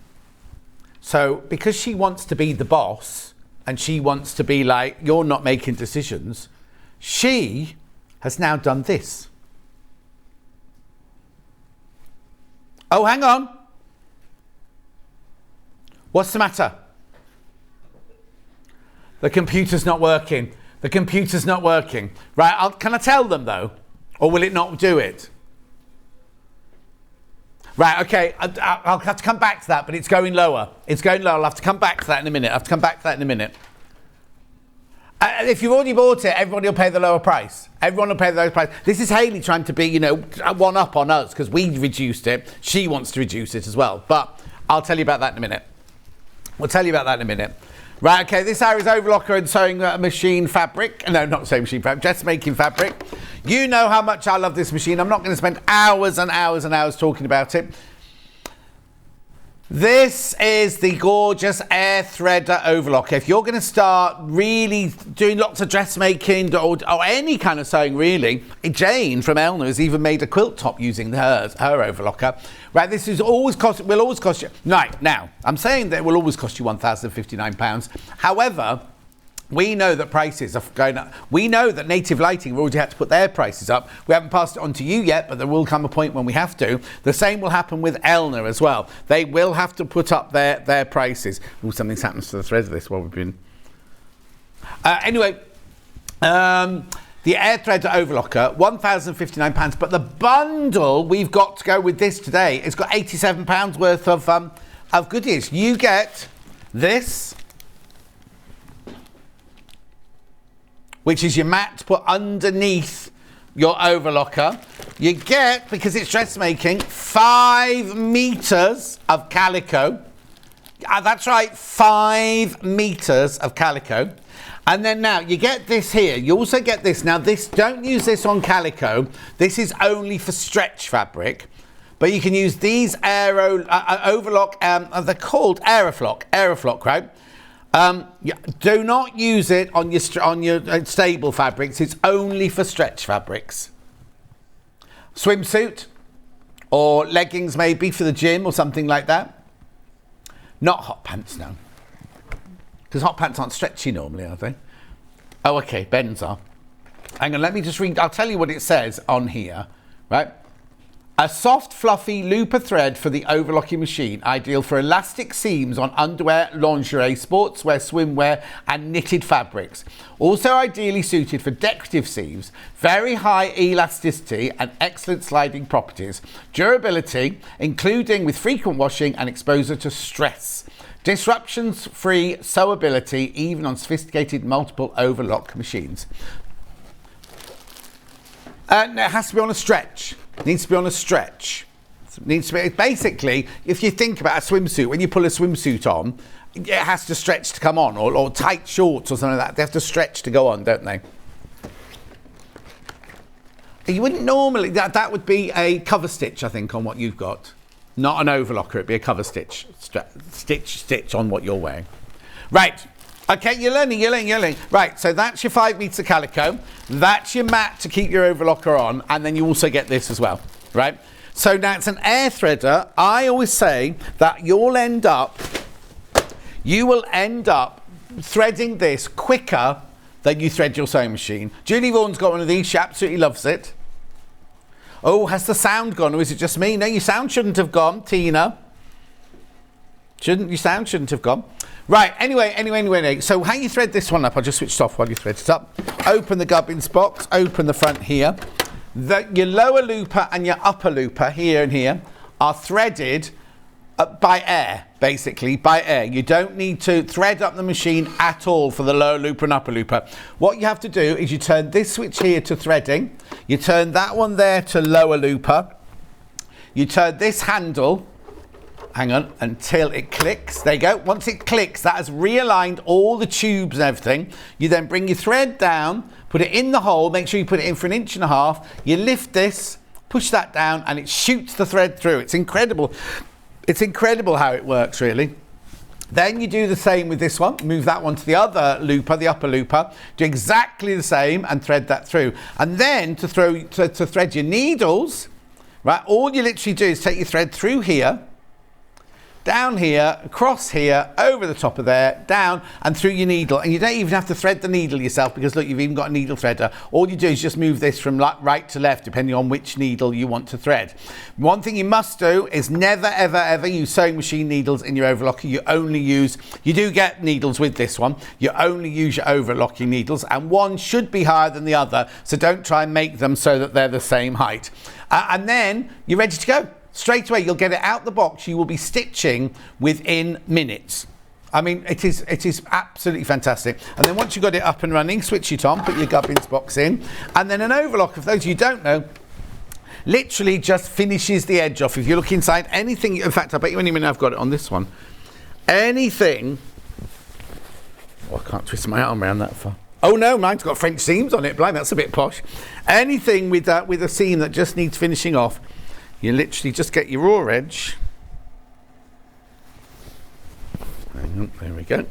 So because she wants to be the boss, and she wants to be like, you're not making decisions, she has now done this. Oh, hang on. What's the matter? The computer's not working. The computer's not working. Right, can I tell them though? Or will it not do it? Right, okay, I'll have to come back to that, but it's going lower. It's going lower. I'll have to come back to that in a minute. If you've already bought it, everybody will pay the lower price. Everyone will pay the lower price. This is Hayley trying to be, one up on us because we reduced it. She wants to reduce it as well. But I'll tell you about that in a minute. Right, okay, this hour is Overlocker and sewing machine fabric. No, not sewing machine fabric, dressmaking fabric. You know how much I love this machine. I'm not going to spend hours and hours and hours talking about it. This is the gorgeous Air Threader Overlocker. If you're going to start really doing lots of dressmaking or any kind of sewing really, Jane from Elna has even made a quilt top using her overlocker. Right, this is will always cost you. Right, now, I'm saying that it will always cost you £1,059. However, we know that prices are going up. We know that Native Lighting have already had to put their prices up. We haven't passed it on to you yet, but there will come a point when we have to. The same will happen with Elna as well. They will have to put up their prices. Oh, something's happened to the thread of this while we've been... Anyway, the Air Threader Overlocker, £1,059, but the bundle we've got to go with this today, it's got £87 worth of goodies. You get this which is your mat to put underneath your overlocker. You get, because it's dressmaking, 5 meters of calico. That's right, 5 meters of calico. And then now you get this here. You also get this. Now this, don't use this on calico. This is only for stretch fabric. But you can use these overlock, they're called Aeroflock, right? Do not use it on your stable fabrics. It's only for stretch fabrics. Swimsuit or leggings maybe for the gym or something like that. Not hot pants, no. Because hot pants aren't stretchy normally, are they? Oh, okay, Ben's are. Hang on, let me just read. I'll tell you what it says on here, right? A soft, fluffy looper thread for the overlocking machine, ideal for elastic seams on underwear, lingerie, sportswear, swimwear, and knitted fabrics. Also ideally suited for decorative seams, very high elasticity and excellent sliding properties. Durability, including with frequent washing and exposure to stress. Disruptions-free sewability, even on sophisticated multiple overlock machines. And it has to be on a stretch. It needs to be on a stretch. It needs to be, basically, if you think about a swimsuit, when you pull a swimsuit on, it has to stretch to come on, or tight shorts or something like that. They have to stretch to go on, don't they? You wouldn't normally, that would be a cover stitch, I think, on what you've got. Not an overlocker, it'd be a cover stitch. Stitch on what you're wearing. Right. Okay, you're learning. Right, so that's your 5 meters of calico. That's your mat to keep your overlocker on. And then you also get this as well, right? So now it's an air threader. I always say that you will end up threading this quicker than you thread your sewing machine. Julie Vaughan's got one of these. She absolutely loves it. Oh, has the sound gone, or is it just me? No, your sound shouldn't have gone, Tina. Your sound shouldn't have gone. Right, anyway. So how you thread this one up, I'll just switch it off while you thread it up. Open the gubbins box, open the front here. Your lower looper and your upper looper, here and here, are threaded by air, basically, by air. You don't need to thread up the machine at all for the lower looper and upper looper. What you have to do is you turn this switch here to threading. You turn that one there to lower looper. You turn this handle, hang on, until it clicks. There you go. Once it clicks, that has realigned all the tubes and everything. You then bring your thread down, put it in the hole, make sure you put it in for 1.5 inches. You lift this, push that down, and it shoots the thread through. It's incredible. It's incredible how it works, really. Then you do the same with this one. Move that one to the other looper, the upper looper. Do exactly the same and thread that through. And then to thread your needles, right, all you literally do is take your thread through here, down here, across here, over the top of there, down and through your needle. And you don't even have to thread the needle yourself, because look, you've even got a needle threader. All you do is just move this from right to left, depending on which needle you want to thread. One thing you must do is never, ever, ever use sewing machine needles in your overlocker. You do get needles with this one. You only use your overlocking needles, and one should be higher than the other. So don't try and make them so that they're the same height. And then you're ready to go. Straight away, you'll get it out the box. You will be stitching within minutes. I mean, it is absolutely fantastic. And then once you've got it up and running, switch it on, put your gubbins box in. And then an overlock, for those of you who don't know, literally just finishes the edge off. If you look inside, anything, in fact, I bet you any minute I've got it on this one. Anything, oh, I can't twist my arm around that far. Oh no, mine's got French seams on it, blimey, that's a bit posh. Anything with a seam that just needs finishing off, you literally just get your raw edge. Hang on, there we go.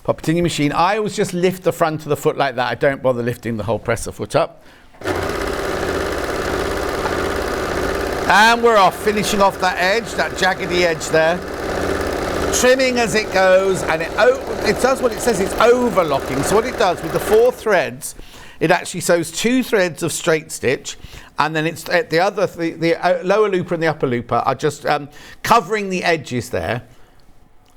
Pop it in your machine. I always just lift the front of the foot like that. I don't bother lifting the whole presser foot up. And we're off, finishing off that edge, that jaggedy edge there. Trimming as it goes, and it does what it says, it's overlocking. So what it does with the 4 threads, it actually sews 2 threads of straight stitch, and then it's the lower looper and the upper looper are just covering the edges there,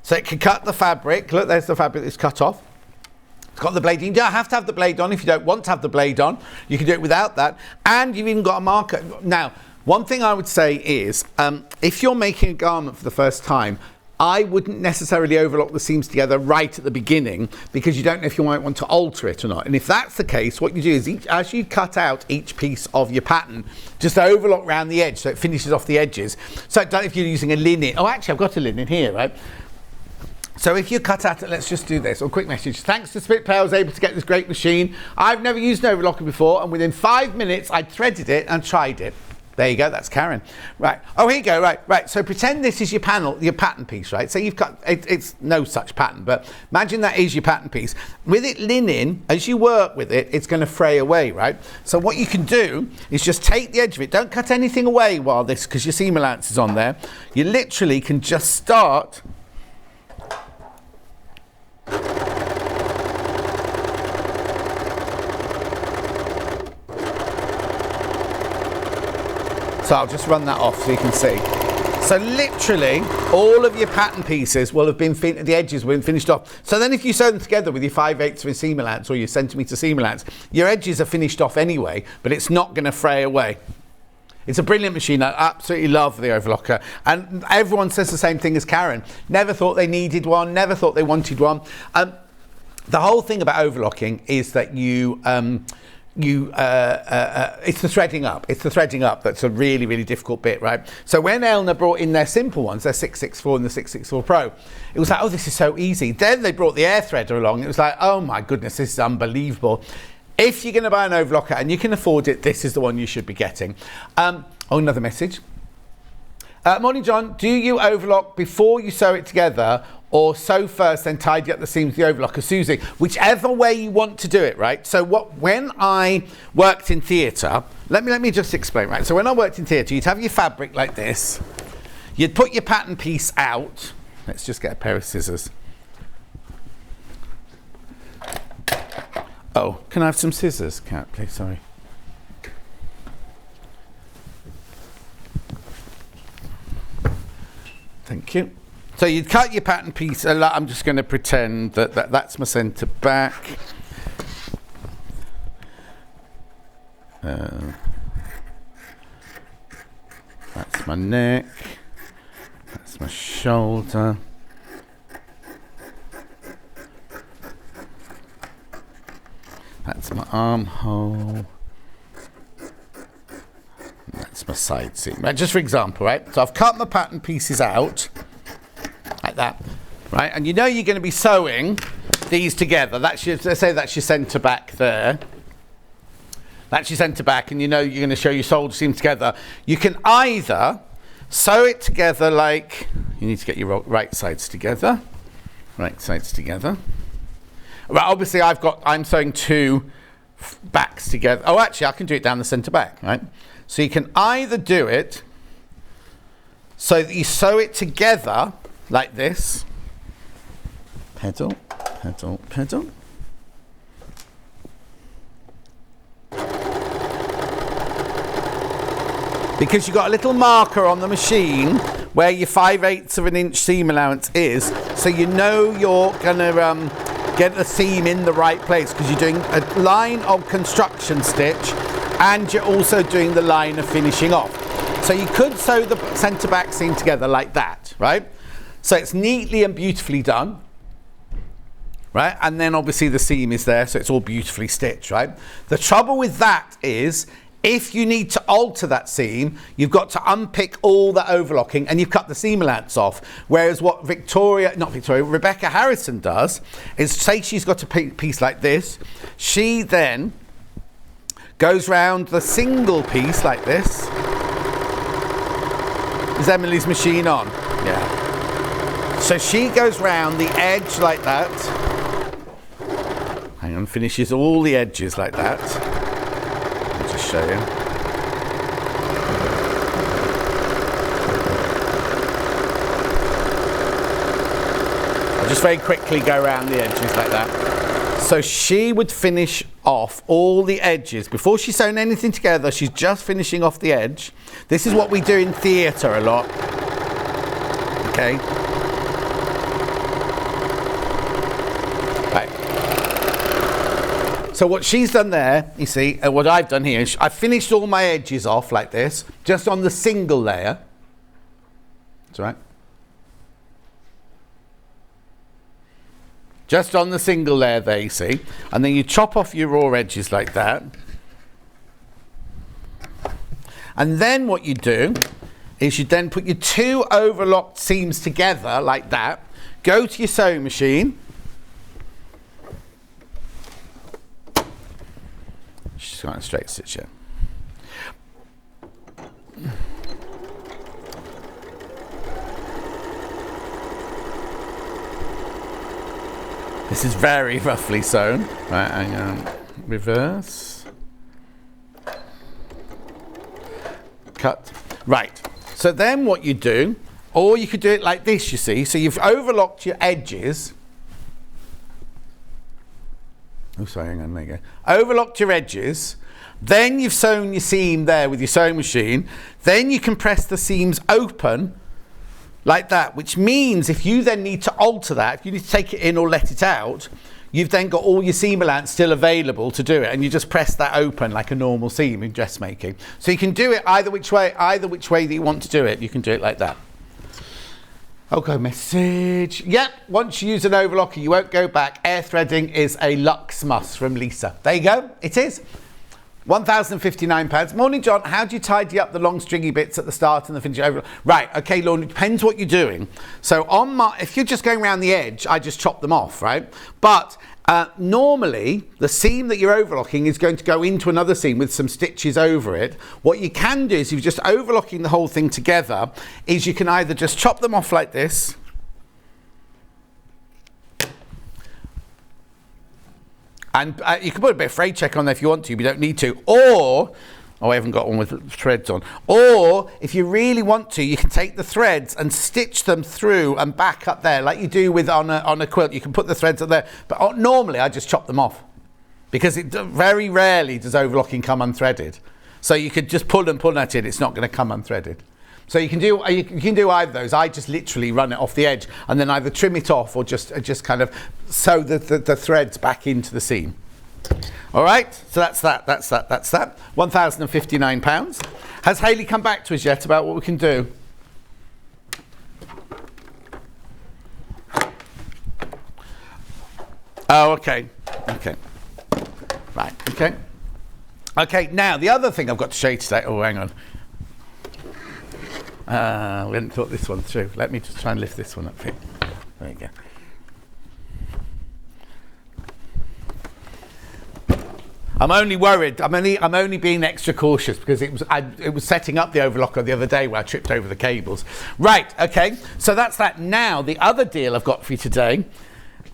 so it can cut the fabric. Look, there's the fabric that's cut off. It's got the blade. You don't have to have the blade on if you don't want to have the blade on. You can do it without that, and you've even got a marker. Now, one thing I would say is, if you're making a garment for the first time, I wouldn't necessarily overlock the seams together right at the beginning because you don't know if you might want to alter it or not. And if that's the case, what you do is as you cut out each piece of your pattern, just overlock around the edge so it finishes off the edges. So if you're using a linen, oh actually I've got a linen here, right? So if you cut out it, let's just do this. Or quick message. Thanks to Spitplay, I was able to get this great machine. I've never used an overlocker before, and within 5 minutes, I threaded it and tried it. There you go, that's Karen. Right, oh, here you go, right. So pretend this is your pattern piece, right? So you've got, it's no such pattern, but imagine that is your pattern piece. With it linen, as you work with it, it's gonna fray away, right? So what you can do is just take the edge of it. Don't cut anything away while this, because your seam allowance is on there. You literally can just start so I'll just run that off so you can see. So literally, all of your pattern pieces will have been, the edges will have been finished off. So then if you sew them together with your 5/8 of a seam allowance or your centimetre seam allowance, your edges are finished off anyway, but it's not going to fray away. It's a brilliant machine. I absolutely love the overlocker. And everyone says the same thing as Karen. Never thought they needed one, never thought they wanted one. The whole thing about overlocking is that it's the threading up. It's the threading up that's a really, really difficult bit, right? So when Elna brought in their simple ones, their 664 and the 664 Pro, it was like, oh, this is so easy. Then they brought the air threader along. It was like, oh my goodness, this is unbelievable. If you're going to buy an overlocker and you can afford it, this is the one you should be getting. Another message. Morning, John. Do you overlock before you sew it together, or sew first, then tidy up the seams with the overlocker? Susie, whichever way you want to do it, right? So when I worked in theatre, let me just explain, right? So when I worked in theatre, you'd have your fabric like this. You'd put your pattern piece out. Let's just get a pair of scissors. Oh, can I have some scissors, Kat, please? Sorry. Thank you. So you'd cut your pattern piece. I'm just going to pretend that's my centre back. That's my neck. That's my shoulder. That's my armhole. That's my side seam. Right, just for example, right? So I've cut my pattern pieces out like that, right? And you know you're going to be sewing these together. That's your, let's say that's your centre back there. That's your centre back, and you know you're going to show your shoulder seam together. You can either sew it together like, you need to get your right sides together. Right sides together. Right, obviously I'm sewing two backs together. Oh, actually I can do it down the centre back, right? So you can either do it so that you sew it together like this. Pedal, pedal, pedal. Because you've got a little marker on the machine where your 5/8 of an inch seam allowance is, so you know you're gonna get the seam in the right place, because you're doing a line of construction stitch and you're also doing the line of finishing off. So you could sew the centre back seam together like that, right? So it's neatly and beautifully done, right? And then obviously the seam is there, so it's all beautifully stitched, right? The trouble with that is, if you need to alter that seam, you've got to unpick all the overlocking and you've cut the seam allowance off. Whereas what Rebecca Harrison does is, say she's got a piece like this, she then goes round the single piece like this. Is Emily's machine on? Yeah. So she goes round the edge like that. Hang on, finishes all the edges like that. Show you. I'll just very quickly go around the edges like that. So she would finish off all the edges. Before she's sewn anything together, she's just finishing off the edge. This is what we do in theatre a lot. Okay. So what she's done there, you see, and what I've done here is I've finished all my edges off like this, just on the single layer. That's right. just on the single layer there, you see. And then you chop off your raw edges like that. And then what you do is you then put your 2 overlocked seams together like that. Go to your sewing machine. She's got a straight stitch here. This is very roughly sewn. Right, hang on. Reverse. Cut. Right. So then what you do, or you could do it like this, you see. So you've overlocked your edges. Oh, sorry, hang on, there you go. Overlocked your edges. Then you've sewn your seam there with your sewing machine. Then you can press the seams open like that, which means if you then need to alter that, if you need to take it in or let it out, you've then got all your seam allowance still available to do it, and you just press that open like a normal seam in dressmaking. So you can do it either which way that you want to do it. You can do it like that. Okay, message. Yep, once you use an overlocker, you won't go back. Air threading is a luxe must from Lisa. There you go, it is. £1,059. Morning, John. How do you tidy up the long stringy bits at the start and the finish over? Right, okay, Lauren, it depends what you're doing. So if you're just going around the edge, I just chop them off, right? But normally, the seam that you're overlocking is going to go into another seam with some stitches over it. What you can do is, if you're just overlocking the whole thing together, is you can either just chop them off like this, and you can put a bit of frayed check on there if you want to, but you don't need to. Or, I haven't got one with threads on. Or, if you really want to, you can take the threads and stitch them through and back up there, like you do with on a quilt. You can put the threads up there. But normally, I just chop them off, because very rarely does overlocking come unthreaded. So you could just pull at it. It's not going to come unthreaded. So you can do either of those. I just literally run it off the edge and then either trim it off or just kind of sew the threads back into the seam. All right, so that's that. £1,059. Has Hayley come back to us yet about what we can do? Oh, okay. Right, okay. Okay, now the other thing I've got to show you today. Oh, hang on. We hadn't thought this one through. Let me just try and lift this one up here. There you go. I'm only worried. I'm only being extra cautious because it was setting up the overlocker the other day where I tripped over the cables. Right. Okay. So that's that. Now the other deal I've got for you today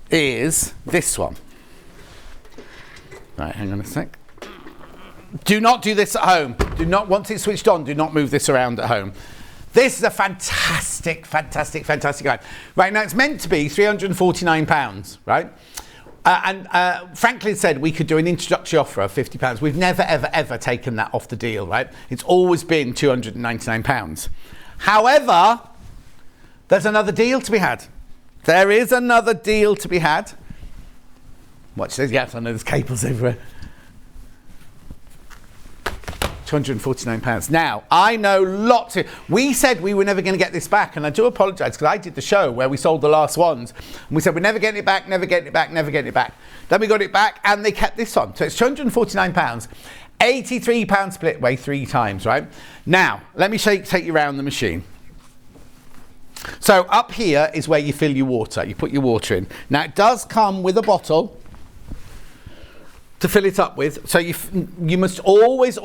is this one. Right. Hang on a sec. Do not do this at home. Once it's switched on, do not move this around at home. This is a fantastic item. Right, now it's meant to be £349, right? Franklin said we could do an introductory offer of £50. We've never, ever taken that off the deal, right? It's always been £299. However, there's another deal to be had. There is another deal to be had. Watch this. Yes, I know there's cables everywhere. £249. Now, I know we said we were never going to get this back, and I do apologise because I did the show where we sold the last ones, and we said we're never getting it back, never getting it back. Then we got it back, and they kept this on. So it's £249, £83 split way 3 times, right? Now, let me take you around the machine. So up here is where you fill your water. You put your water in. Now, it does come with a bottle to fill it up with, so you must always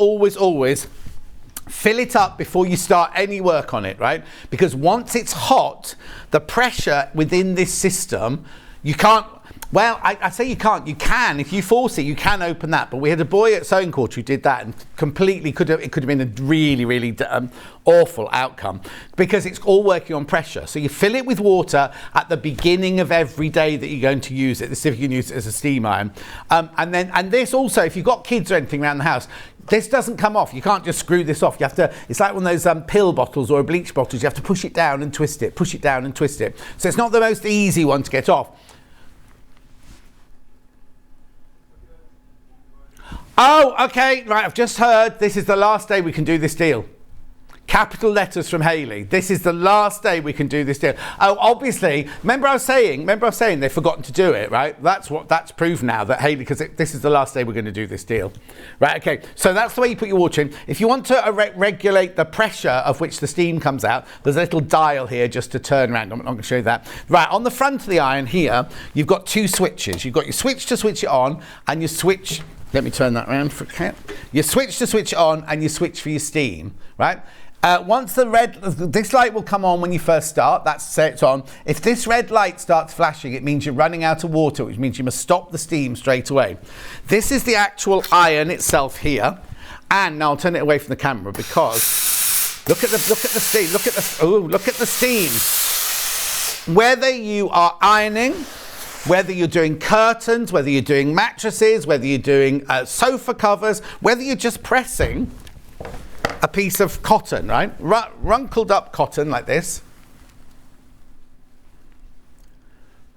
fill it up before you start any work on it, right? Because once it's hot, the pressure within this system, you can't, well, I say you can't, you can, if you force it, you can open that. But we had a boy at Sewing Quarter who did that and completely it could have been a really awful outcome because it's all working on pressure. So you fill it with water at the beginning of every day that you're going to use it. This if you can use it as a steam iron. And this also, if you've got kids or anything around the house, this doesn't come off. You can't just screw this off. You have to, it's like one of those pill bottles or bleach bottles. You have to push it down and twist it, push it down and twist it. So it's not the most easy one to get off. Oh, okay, right, I've just heard this is the last day we can do this deal. Capital letters from Hayley. This is the last day we can do this deal. Oh, obviously, remember I was saying they've forgotten to do it, right? That's proved now that Hayley, because this is the last day we're going to do this deal. Right, okay, so that's the way you put your water in. If you want to regulate the pressure of which the steam comes out, there's a little dial here just to turn around. I'm not going to show you that. Right, on the front of the iron here, you've got two switches. You've got your switch to switch it on, and your switch, let me turn that around for a count. Your switch to switch it on, and your switch for your steam, right? Once this light will come on when you first start, that's say it's on. If this red light starts flashing, it means you're running out of water, which means you must stop the steam straight away. This is the actual iron itself here, and now I'll turn it away from the camera because look at the steam. Look at the steam. Whether you are ironing, whether you're doing curtains, whether you're doing mattresses, whether you're doing sofa covers, whether you're just pressing a piece of cotton, right? Runkled up cotton like this.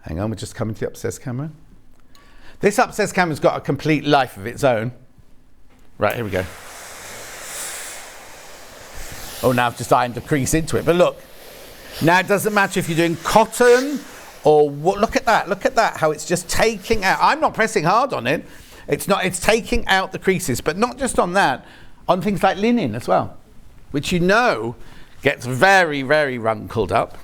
Hang on, we're just coming to the upstairs camera. This upstairs camera's got a complete life of its own. Right, here we go. Oh, now I've just ironed a crease into it. But look, now it doesn't matter if you're doing cotton or what. Look at that, how it's just taking out. I'm not pressing hard on it. It's taking out the creases, but not just on that. On things like linen as well, which you know gets very, very runkled up.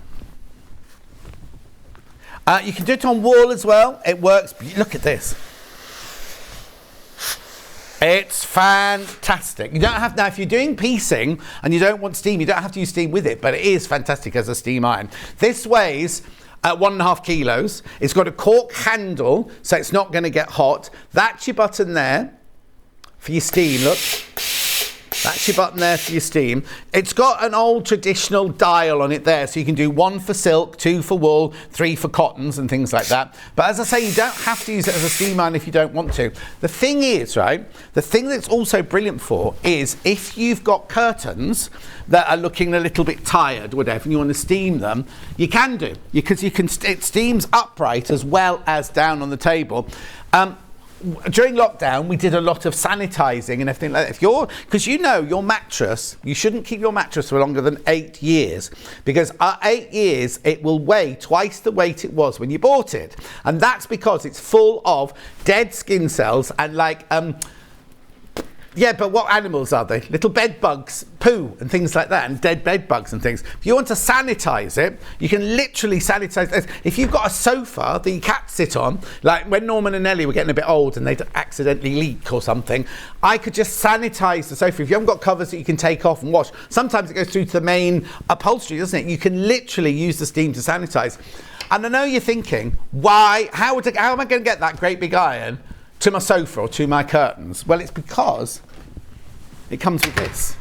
You can do it on wall as well. It works. Look at this. It's fantastic. You don't have, now if you're doing piecing and you don't want steam, you don't have to use steam with it, but it is fantastic as a steam iron. This weighs 1.5 kilos. It's got a cork handle, so it's not going to get hot. That's your button there for your steam, look. That's your button there for your steam. It's got an old traditional dial on it there, so you can do 1 for silk, 2 for wool, 3 for cottons and things like that. But as I say, you don't have to use it as a steam iron if you don't want to. The thing is, right, the thing that's also brilliant for is if you've got curtains that are looking a little bit tired, whatever, and you want to steam them, you can do, because it steams upright as well as down on the table. During lockdown, we did a lot of sanitizing and everything like that. Because you know your mattress, you shouldn't keep your mattress for longer than 8 years, because at 8 years it will weigh twice the weight it was when you bought it, and that's because it's full of dead skin cells and yeah, but what animals are they? Little bed bugs, poo and things like that, and dead bed bugs and things. If you want to sanitize it, you can literally sanitize this. If you've got a sofa that your cats sit on, like when Norman and Ellie were getting a bit old and they'd accidentally leak or something, I could just sanitize the sofa. If you haven't got covers that you can take off and wash, sometimes it goes through to the main upholstery, doesn't it? You can literally use the steam to sanitize. And I know you're thinking, why? How am I going to get that great big iron to my sofa or to my curtains? Well, it's because it comes with this.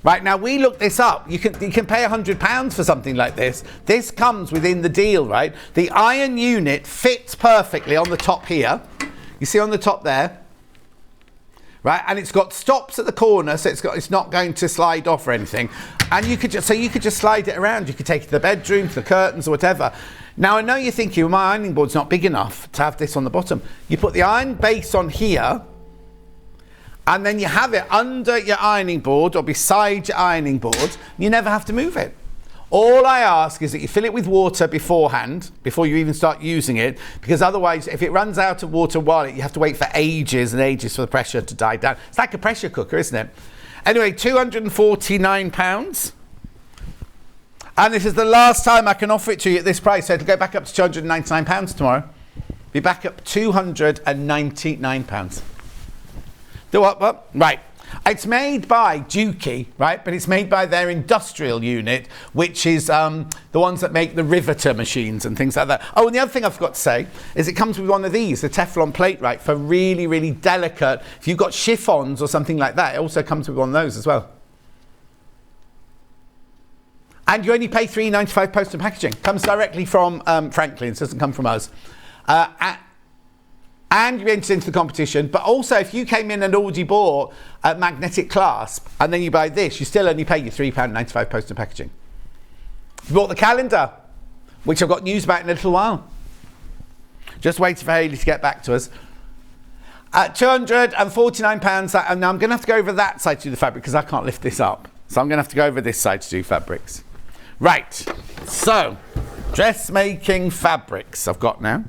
Right, now we looked this up. You can pay £100 for something like this. This comes within the deal, right? The iron unit fits perfectly on the top here. You see on the top there? Right, and it's got stops at the corner, so it's not going to slide off or anything. And you could just slide it around. You could take it to the bedroom, to the curtains or whatever. Now I know you're thinking, well, my ironing board's not big enough to have this on the bottom. You put the iron base on here, and then you have it under your ironing board or beside your ironing board. You never have to move it. All I ask is that you fill it with water beforehand, before you even start using it, because otherwise, if it runs out of water while you have to wait for ages and ages for the pressure to die down. It's like a pressure cooker, isn't it? Anyway, £249. And this is the last time I can offer it to you at this price, so it'll go back up to £299 tomorrow. Be back up £299. Do what? Right. It's made by Dukey, right? But it's made by their industrial unit, which is the ones that make the riveter machines and things like that. Oh, and the other thing I forgot to say is it comes with one of these, the Teflon plate, right? For really, really delicate, if you've got chiffons or something like that, it also comes with one of those as well. And you only pay $3.95 post and packaging. Comes directly from Franklin's, doesn't come from us. And you enter into the competition, but also if you came in and already bought a magnetic clasp and then you buy this, you still only pay your £3.95 post and packaging. If you bought the calendar, which I've got news about in a little while, just waiting for Hayley to get back to us, at £249, and now I'm going to have to go over that side to the fabric because I can't lift this up. So I'm going to have to go over this side to do fabrics. Right, so dressmaking fabrics I've got now.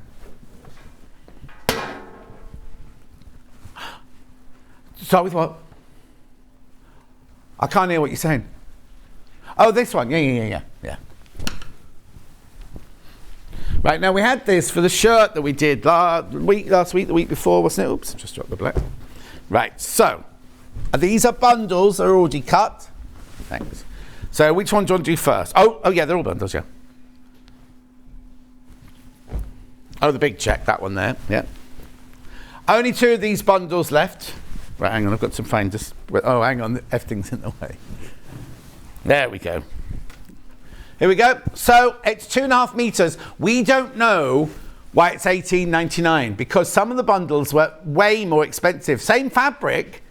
Start with what? I can't hear what you're saying. Oh, this one. Yeah. Right, now we had this for the shirt that we did last week, the week before, wasn't it? Oops, just dropped the black. Right, so these are bundles. They're already cut. Thanks. So which one do you want to do first? Oh yeah, they're all bundles, yeah. Oh, the big check, that one there, yeah. Only 2 of these bundles left. Right, hang on, I've got some finders. Oh, hang on, everything's in the way. There we go. Here we go. So it's 2.5 meters. We don't know why it's $18.99 because some of the bundles were way more expensive. Same fabric.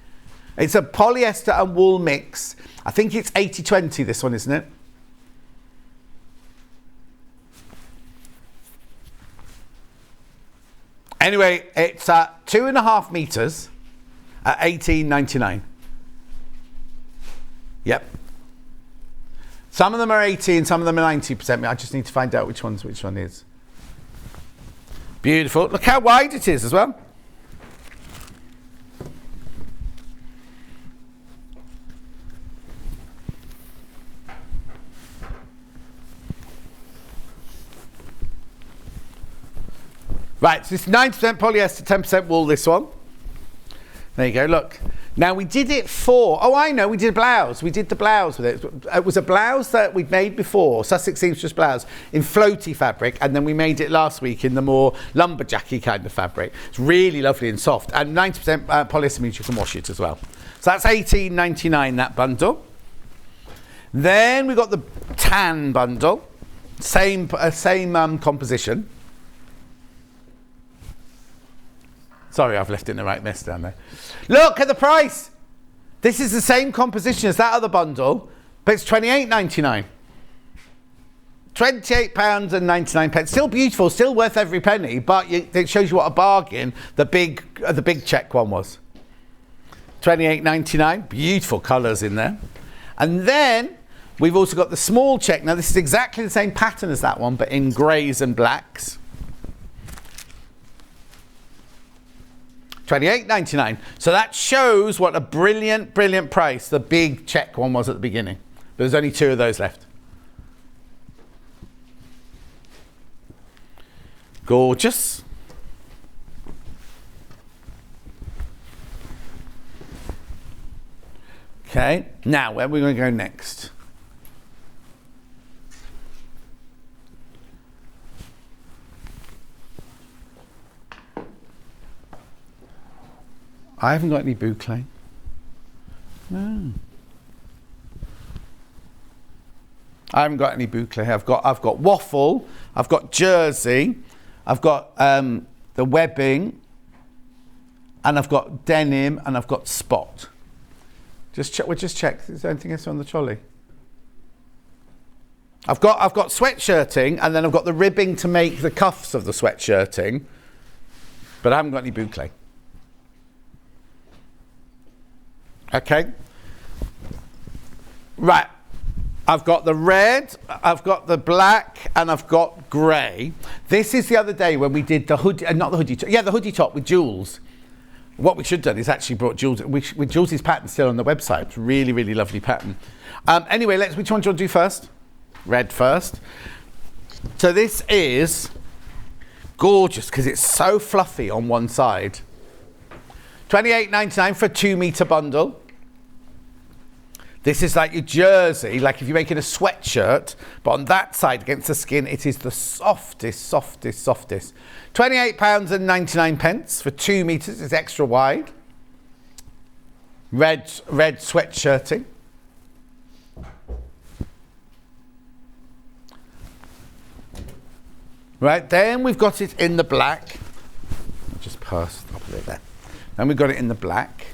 It's a polyester and wool mix. I think it's 80-20, this one, isn't it? Anyway, it's 2.5 meters at $18.99. Yep. Some of them are 80 and some of them are 90%. I just need to find out which one is. Beautiful. Look how wide it is as well. Right, so it's 90% polyester, 10% wool, this one. There you go, look. Now we did it for, I know, we did a blouse. We did the blouse with it. It was a blouse that we'd made before, Sussex Seamstress blouse, in floaty fabric, and then we made it last week in the more lumberjacky kind of fabric. It's really lovely and soft, and 90% polyester means you can wash it as well. So that's $18.99, that bundle. Then we got the tan bundle, same composition. Sorry, I've left it in the right mess down there. Look at the price. This is the same composition as that other bundle, but it's £28.99. £28.99. Still beautiful, still worth every penny, but it shows you what a bargain the big check one was. £28.99. Beautiful colours in there. And then we've also got the small check. Now this is exactly the same pattern as that one, but in greys and blacks. $28.99. So that shows what a brilliant price the big check one was at the beginning. There's only 2 of those left. Gorgeous. Okay, now where are we going to go next? I haven't got any boucle. No. I haven't got any boucle. I've got waffle, I've got jersey, I've got the webbing, and I've got denim, and I've got spot. We'll just check. Is there anything else on the trolley? I've got sweatshirting, and then I've got the ribbing to make the cuffs of the sweatshirting, but I haven't got any boucle. Okay. Right. I've got the red, I've got the black, and I've got grey. This is the other day when we did the hoodie, not the hoodie top, the hoodie top with jewels. What we should have done is actually brought jewels, with Jules' pattern still on the website. It's really, really lovely pattern. Anyway, which one do you want to do first? Red first. So this is gorgeous because it's so fluffy on one side. $28.99 for a 2 meter bundle. This is like your jersey, like if you're making a sweatshirt, but on that side against the skin, it is the softest. £28.99 for 2 meters. It's extra wide. Red sweatshirting. Right, then we've got it in the black. I'll just pass the top of it there. Then we've got it in the black.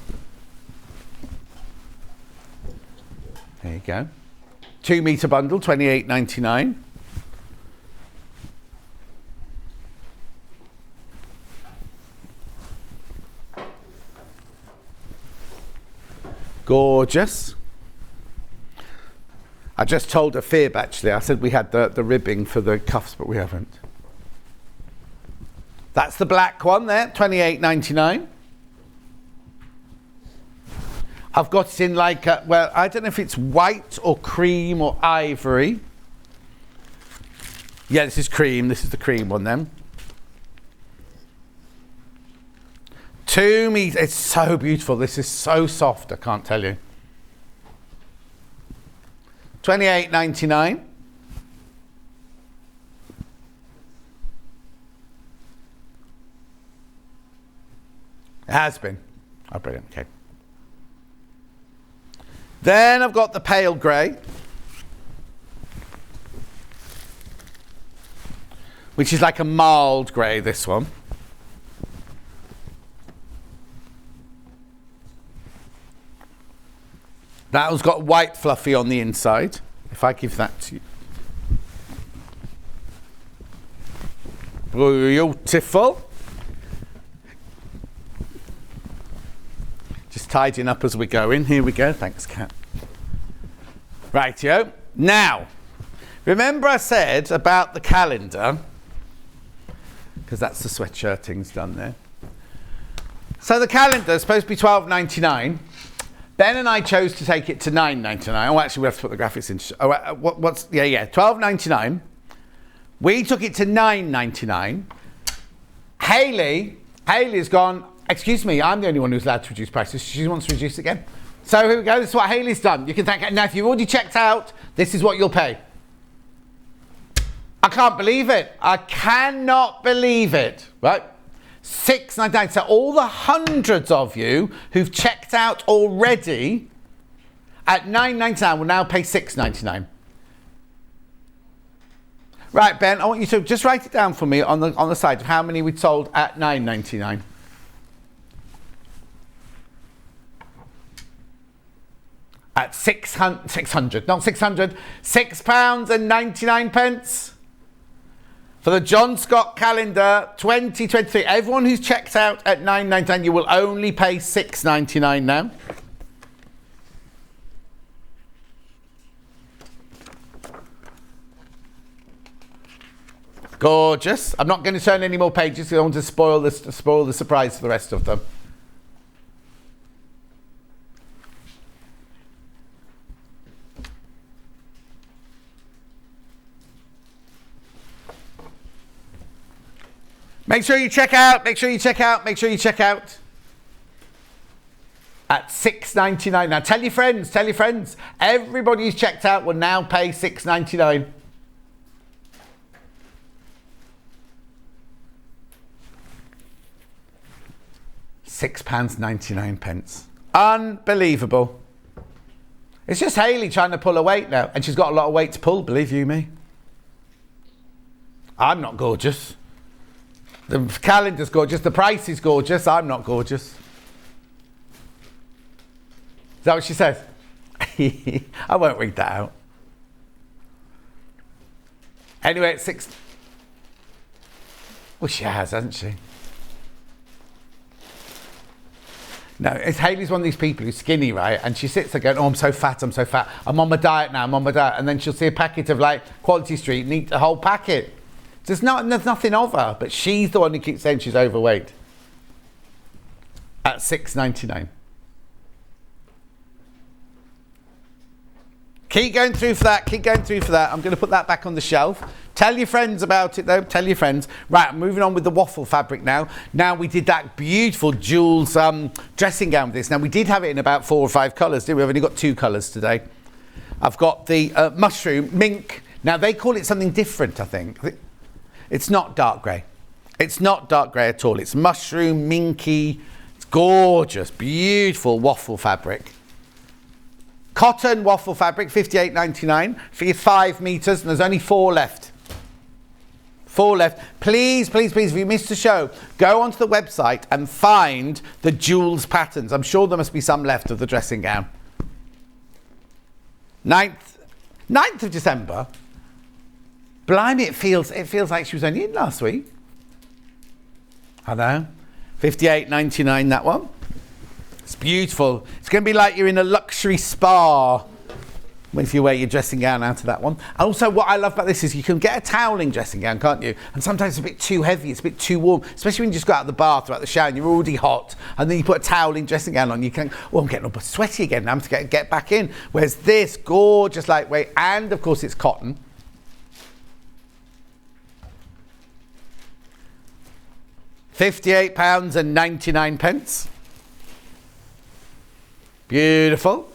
There you go. 2 meter bundle, $28.99. Gorgeous. I just told a fib, actually. I said we had the ribbing for the cuffs, but we haven't. That's the black one there, $28.99. I've got it in like, well, I don't know if it's white or cream or ivory. Yeah, this is cream. This is the cream one then. 2 meters. It's so beautiful. This is so soft, I can't tell you. $28.99. It has been. Oh, brilliant. Okay. Then I've got the pale grey, which is like a mild grey, this one. That one's got white fluffy on the inside. If I give that to you. Beautiful. Just tidying up as we go in. Here we go. Thanks, Kat. Rightio. Now, remember I said about the calendar, because that's the sweatshirting's done there. So the calendar is supposed to be $12.99. Ben and I chose to take it to $9.99. Oh, actually, we have to put the graphics in. Oh, what's yeah, $12.99. We took it to $9.99. Hayley's gone. Excuse me, I'm the only one who's allowed to reduce prices. She wants to reduce again. So here we go. This is what Hayley's done. You can thank her. Now, if you've already checked out, this is what you'll pay. I can't believe it. I cannot believe it. Right? $6.99. So all the hundreds of you who've checked out already at $9.99 will now pay $6.99. Right, Ben, I want you to just write it down for me on the side of how many we'd sold at $9.99. At £6.99 for the John Scott calendar 2023. Everyone who's checked out at $9.99, you will only pay $6.99 now. Gorgeous. I'm not going to turn any more pages because I want to spoil the surprise for the rest of them. Make sure you check out. Make sure you check out. Make sure you check out. At $6.99. Now tell your friends. Tell your friends. Everybody who's checked out will now pay $6.99. £6.99. Unbelievable. It's just Hayley trying to pull her weight now, and she's got a lot of weight to pull, believe you me. I'm not gorgeous. The calendar's gorgeous, the price is gorgeous, I'm not gorgeous. Is that what she says? I won't read that out. Anyway, it's $6. Well, she has, hasn't she? No, it's Hayley's one of these people who's skinny, right? And she sits there going, oh, I'm so fat, I'm so fat. I'm on my diet now, I'm on my diet. And then she'll see a packet of like Quality Street and eat the whole packet. There's nothing of her, but she's the one who keeps saying she's overweight. At $6.99. Keep going through for that, keep going through for that. I'm going to put that back on the shelf. Tell your friends about it though, tell your friends. Right, I'm moving on with the waffle fabric now. Now we did that beautiful Jules dressing gown with this. Now we did have it in about 4 or 5 colours, didn't we? We've only got 2 colours today. I've got the mushroom, mink. Now they call it something different, I think. It's not dark grey. It's not dark grey at all. It's mushroom, minky. It's gorgeous, beautiful waffle fabric. Cotton waffle fabric, $58.99 for your 5 metres, and there's only 4 left. 4 left. Please, please, please, if you missed the show, go onto the website and find the Jules patterns. I'm sure there must be some left of the dressing gown. 9th of December. Blimey, it feels like she was only in last week. I know. $58.99 that one. It's beautiful. It's going to be like you're in a luxury spa if you wear your dressing gown out of that one. Also, what I love about this is you can get a toweling dressing gown, can't you? And sometimes it's a bit too heavy, it's a bit too warm, especially when you just got out of the bath or out of the shower and you're already hot, and then you put a toweling dressing gown on, you can, well, I'm getting all sweaty again, now I'm to get back in. Whereas this, gorgeous lightweight, and of course it's cotton. £58.99. Beautiful.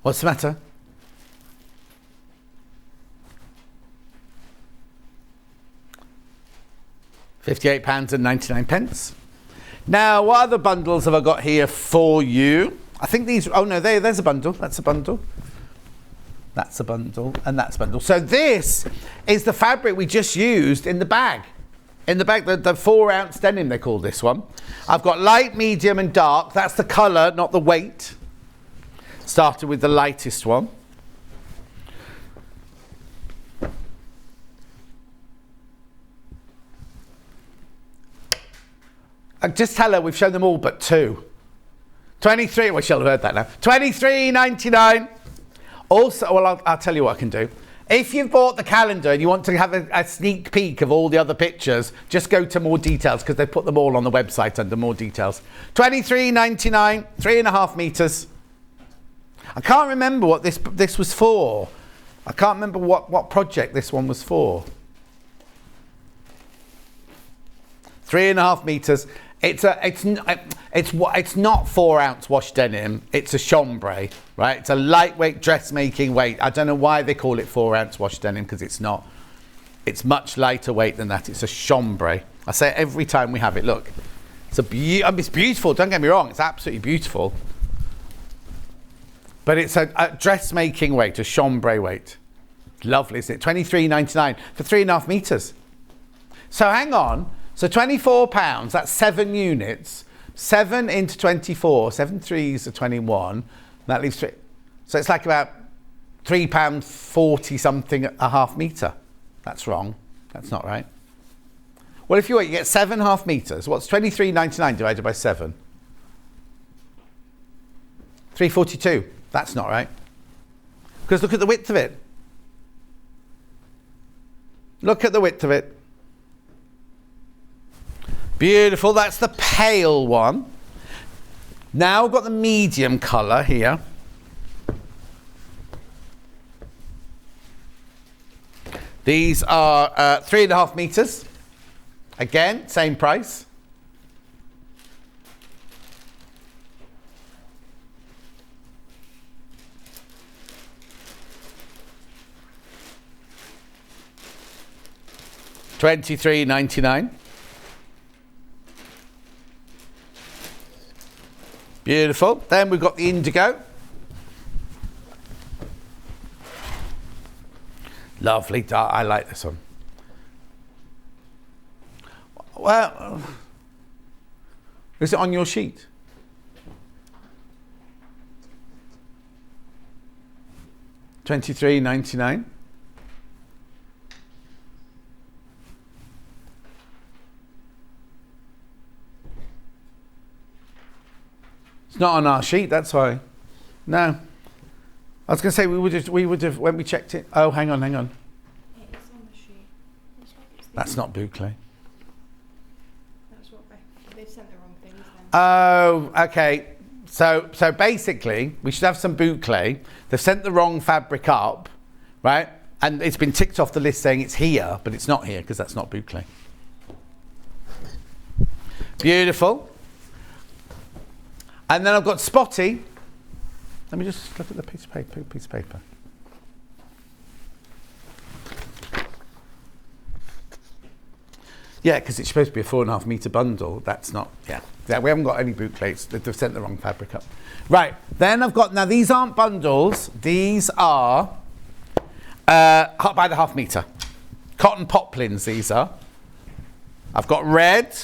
What's the matter? £58.99. Now, what other bundles have I got here for you? I think these, oh no, there's a bundle. That's a bundle. That's a bundle, and that's a bundle. So this is the fabric we just used in the bag. In the bag, the 4-ounce denim, they call this one. I've got light, medium, and dark. That's the colour, not the weight. Started with the lightest one. I just tell her we've shown them all but 2. 23, well, she'll have heard that now. $23.99. Also, well, I'll tell you what I can do. If you've bought the calendar and you want to have a sneak peek of all the other pictures, just go to more details because they put them all on the website under more details. $23.99, 3.5 meters. I can't remember what this was for. I can't remember what project this one was for. 3.5 meters. It's not 4-ounce wash denim. It's a chambray, right? It's a lightweight dressmaking weight. I don't know why they call it 4-ounce wash denim because it's not. It's much lighter weight than that. It's a chambray. I say it every time we have it. Look, it's it's beautiful. Don't get me wrong. It's absolutely beautiful. But it's a dressmaking weight, a chambray weight. Lovely, isn't it? $23.99 for 3.5 meters. So hang on. So £24, that's 7 units. 7 into 24, 7 threes are 21. That leaves 3. So it's like about £3.40 something a half metre. That's wrong. That's not right. Well, if you get 7.5 metres, what's £23.99 divided by 7? 342. That's not right. Because look at the width of it. Look at the width of it. Beautiful, that's the pale one. Now I've got the medium colour here. These are 3.5 meters. Again, same price. $23.99. Beautiful. Then we've got the indigo. Lovely. I like this one. Well, is it on your sheet? $23.99. It's not on our sheet, that's why. No. I was going to say we would have when we checked it. Oh, hang on. It is on the sheet. That's not boucle. That's what they've sent the wrong things then. Oh, okay. So basically, we should have some boucle. They've sent the wrong fabric up, right? And it's been ticked off the list saying it's here, but it's not here because that's not boucle. Beautiful. And then I've got spotty. Let me just look at the piece of paper. Yeah, because it's supposed to be a 4.5 metre bundle. That's not, yeah, we haven't got any boucles. They've sent the wrong fabric up. Right, then I've got, now these aren't bundles. These are by the half metre. Cotton poplins, these are. I've got red.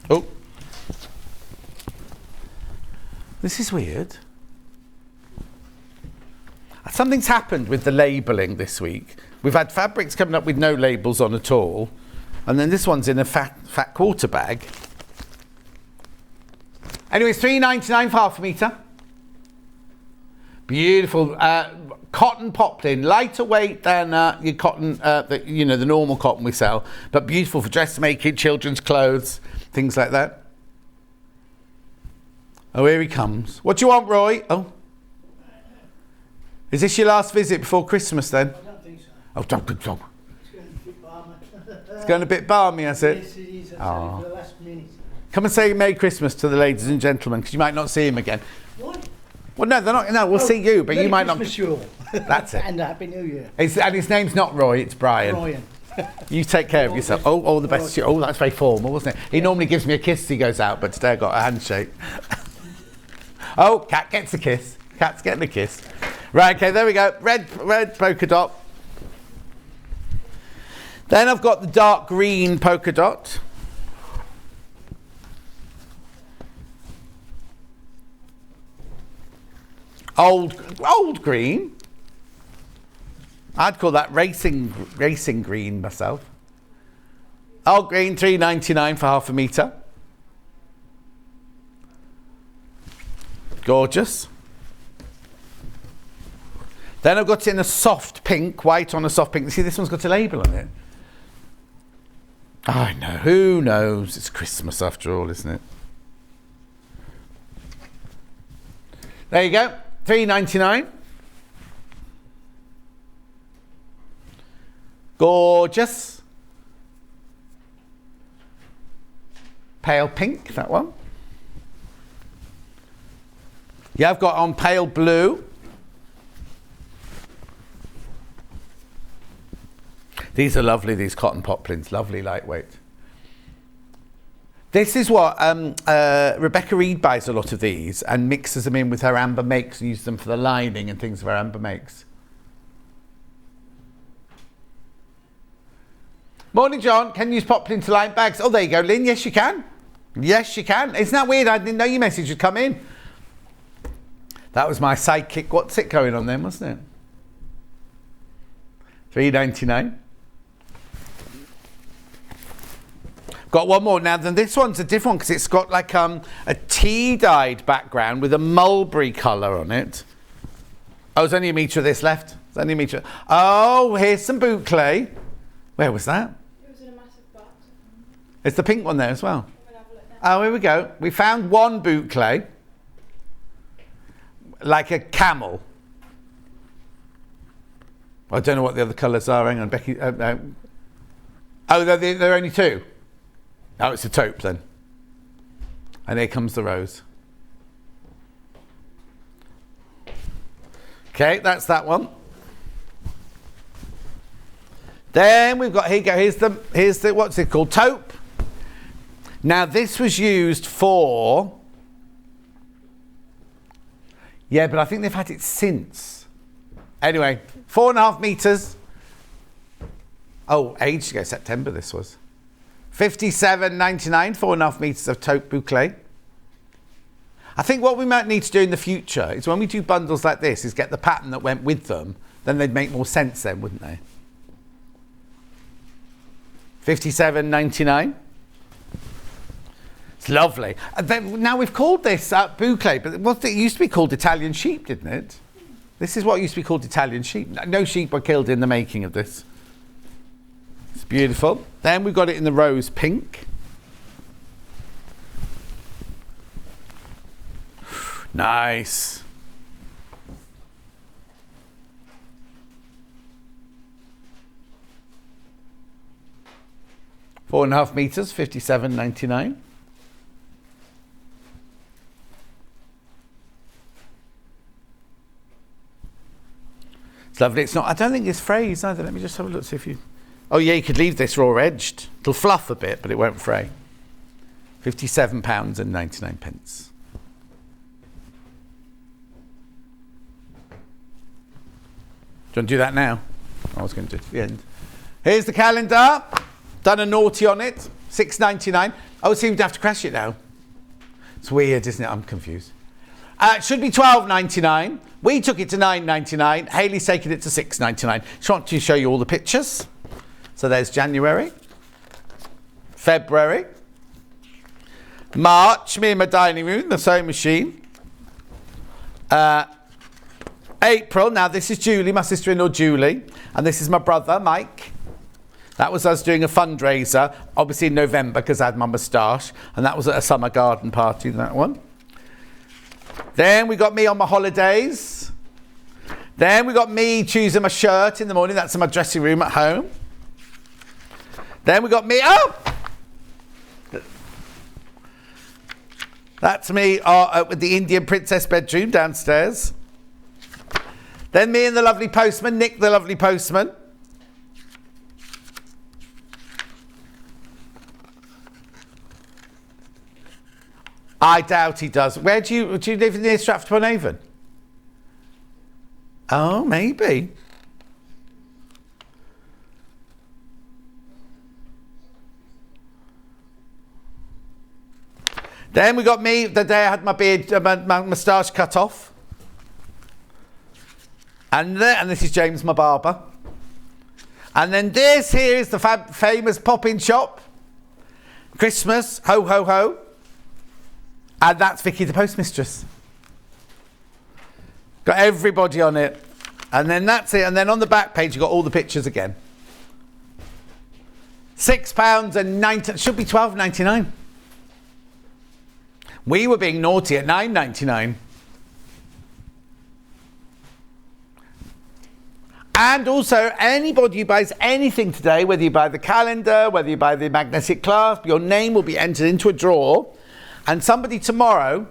Oh, this is weird. Something's happened with the labelling this week. We've had fabrics coming up with no labels on at all, And then this one's in a fat quarter bag. Anyway, it's $3.99 for half a metre. Beautiful. Cotton poplin, lighter weight than your cotton, the normal cotton we sell, but beautiful for dressmaking, children's clothes, things like that. Oh, here he comes. What do you want, Roy? Oh. Is this your last visit before Christmas then? I don't think so. Oh, don't. It's going a bit balmy. It's going a bit balmy, has it? Yes, it is. Oh. For the last minute. Come and say Merry Christmas to the ladies and gentlemen, because you might not see him again. What? Well, no, they're not. No, we'll see you, but Merry you might Christmas, not. you all. That's it. And a Happy New Year. And his name's not Roy, it's Brian. Brian. You take care of yourself. Oh, all the best to you. Oh, that's very formal, wasn't it? He normally gives me a kiss as he goes out, but today I got a handshake. Oh, cat gets a kiss. Cat's getting a kiss. Right, okay, there we go. Red polka dot. Then I've got the dark green polka dot. Old green. I'd call that racing green myself. Old green, $3.99 for half a metre. Gorgeous. Then I've got it in a soft pink, white on a soft pink. See, this one's got a label on it. I know. Who knows? It's Christmas after all, isn't it? There you go. $3.99. Gorgeous. Pale pink, that one. Yeah, I've got on pale blue. These are lovely, these cotton poplins. Lovely, lightweight. This is what Rebecca Reed buys a lot of these and mixes them in with her amber makes and uses them for the lining and things of her amber makes. Morning, John. Can you use poplin to line bags? Oh, there you go, Lynn. Yes, you can. Yes, you can. Isn't that weird? I didn't know your message would come in. That was my sidekick. What's it going on then, wasn't it? $3.99. Got one more. Now, then this one's a different one because it's got like a tea-dyed background with a mulberry colour on it. Oh, there's only a metre of this left. There's only a metre. Oh, here's some boucle. Where was that? It was in a massive box. It's the pink one there as well. Oh, here we go. We found one boucle. Like a camel. I don't know what the other colours are. Hang on, Becky. Oh, they're only two. Oh, it's a taupe then. And here comes the rose. Okay, that's that one. Then we've got, here you go, here's the, what's it called? Taupe. Now this was used for, yeah, but I think they've had it since. Anyway, 4.5 metres. Oh, ages ago, September this was. $57.99, 4.5 metres of taupe boucle. I think what we might need to do in the future is when we do bundles like this is get the pattern that went with them, then they'd make more sense then, wouldn't they? $57.99. It's lovely. Now we've called this boucle, but it used to be called Italian sheep, didn't it? This is what used to be called Italian sheep. No sheep were killed in the making of this. It's beautiful. Then we've got it in the rose pink. Nice. $4.5 metres, $57.99. It's lovely. It's not. I don't think it's frayed either. Let me just have a look, see if you. Oh yeah, you could leave this raw edged. It'll fluff a bit, but it won't fray. £57.99. Do you want to do that now? I was going to do it at the end. Here's the calendar. Done a naughty on it. $6.99. Oh, it seems to have to crash it now. It's weird, isn't it? I'm confused. It should be $12.99. We took it to $9.99. Hayley's taken it to $6.99. Just want to show you all the pictures. So there's January. February. March, me in my dining room, the sewing machine. April, now this is Julie, my sister-in-law Julie, and this is my brother Mike. That was us doing a fundraiser, obviously in November because I had my moustache, and that was at a summer garden party, that one. Then we got me on my holidays. Then we got me choosing my shirt in the morning, that's in my dressing room at home. Then we got me, that's me with the Indian princess bedroom downstairs. Then me and the lovely postman, Nick the lovely postman. I doubt he does. Where do you live near Stratford-upon-Avon? Oh, maybe. Then we got me the day I had my beard, my moustache cut off. And this is James, my barber. And then this here is the famous pop-in shop. Christmas, ho, ho, ho. And that's Vicky, the postmistress. Got everybody on it. And then that's it. And then on the back page, you've got all the pictures again. £6.90, should be £12.99. We were being naughty at £9.99. And also, anybody who buys anything today, whether you buy the calendar, whether you buy the magnetic clasp, your name will be entered into a draw, and somebody tomorrow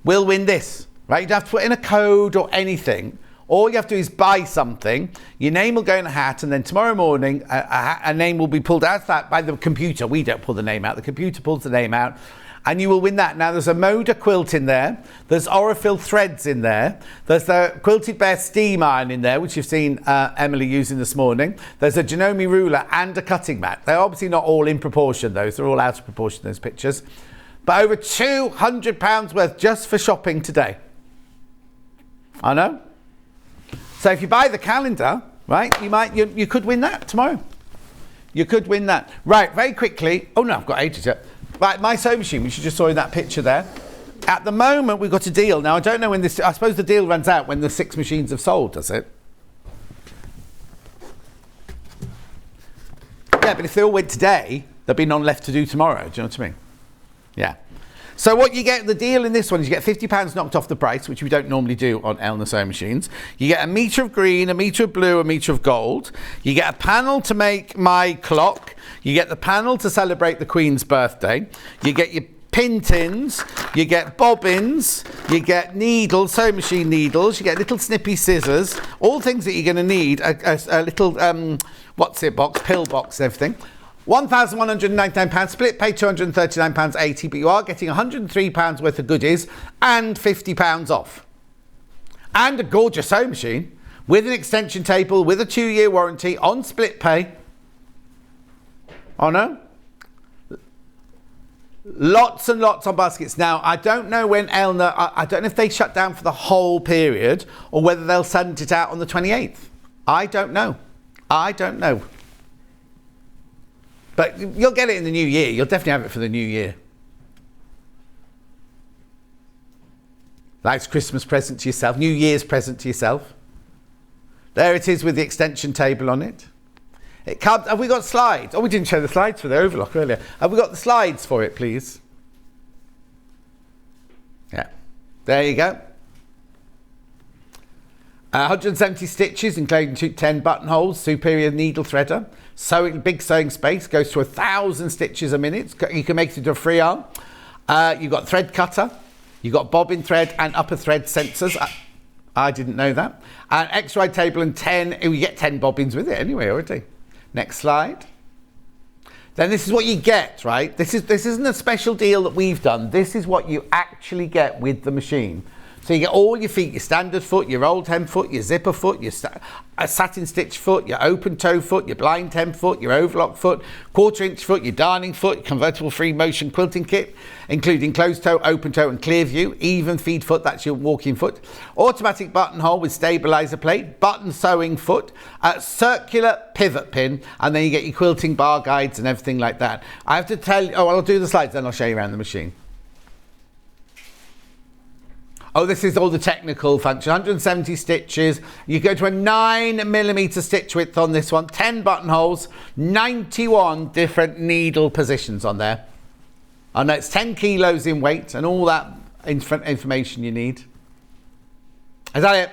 will win this, right? You don't have to put in a code or anything. All you have to do is buy something, your name will go in a hat, and then tomorrow morning, a name will be pulled out of that by the computer. We don't pull the name out, the computer pulls the name out, and you will win that. Now, there's a Moda quilt in there. There's Orifil threads in there. There's the Quilted Bear steam iron in there, which you've seen Emily using this morning. There's a Janome ruler and a cutting mat. They're obviously not all in proportion, those. They're all out of proportion, those pictures. But over £200 worth just for shopping today. I know. So if you buy the calendar, right, you could win that tomorrow. You could win that. Right, very quickly. Oh, no, I've got ages yet. Right, my sewing machine, which you just saw in that picture there. At the moment, we've got a deal. Now, I don't know when this... I suppose the deal runs out when the 6 machines have sold, does it? Yeah, but if they all went today, there'd be none left to do tomorrow. Do you know what I mean? Yeah. So what you get, the deal in this one is you get £50 knocked off the price, which we don't normally do on Elna sewing machines. You get a metre of green, a metre of blue, a metre of gold. You get a panel to make my clock. You get the panel to celebrate the Queen's birthday. You get your pin tins. You get bobbins. You get needles, sewing machine needles. You get little snippy scissors. All things that you're going to need. A little, what's it box, pill box and everything. £1,199, split pay £239.80, but you are getting £103 worth of goodies and £50 off. And a gorgeous sewing machine with an extension table, with a 2-year warranty on split pay. Oh no? Lots and lots on baskets. Now, I don't know when Elna, I don't know if they shut down for the whole period or whether they'll send it out on the 28th. I don't know. I don't know. But you'll get it in the new year. You'll definitely have it for the new year. That's Christmas present to yourself. New Year's present to yourself. There it is with the extension table on it. It comes. Have we got slides? Oh, we didn't show the slides for the overlock earlier. Have we got the slides for it, please? Yeah. There you go. 170 stitches, including 10 buttonholes, superior needle threader. Sewing, big sewing space, goes to 1,000 stitches a minute. You can make it into a free arm. You've got thread cutter. You've got bobbin thread and upper thread sensors. I didn't know that. An X-ride table and 10, you get 10 bobbins with it anyway already. Next slide. Then this is what you get, right? This isn't a special deal that we've done. This is what you actually get with the machine. So you get all your feet, your standard foot, your old hem foot, your zipper foot, your satin stitch foot, your open toe foot, your blind hem foot, your overlock foot, quarter-inch foot, your darning foot, convertible free motion quilting kit, including closed toe, open toe and clear view, even feed foot, that's your walking foot, automatic buttonhole with stabilizer plate, button sewing foot, circular pivot pin, and then you get your quilting bar guides and everything like that. I have to tell you, I'll do the slides, then I'll show you around the machine. Oh, this is all the technical function. 170 stitches. You go to a 9mm stitch width on this one. 10 buttonholes. 91 different needle positions on there. I know it's 10 kilos in weight and all that information you need. Is that it?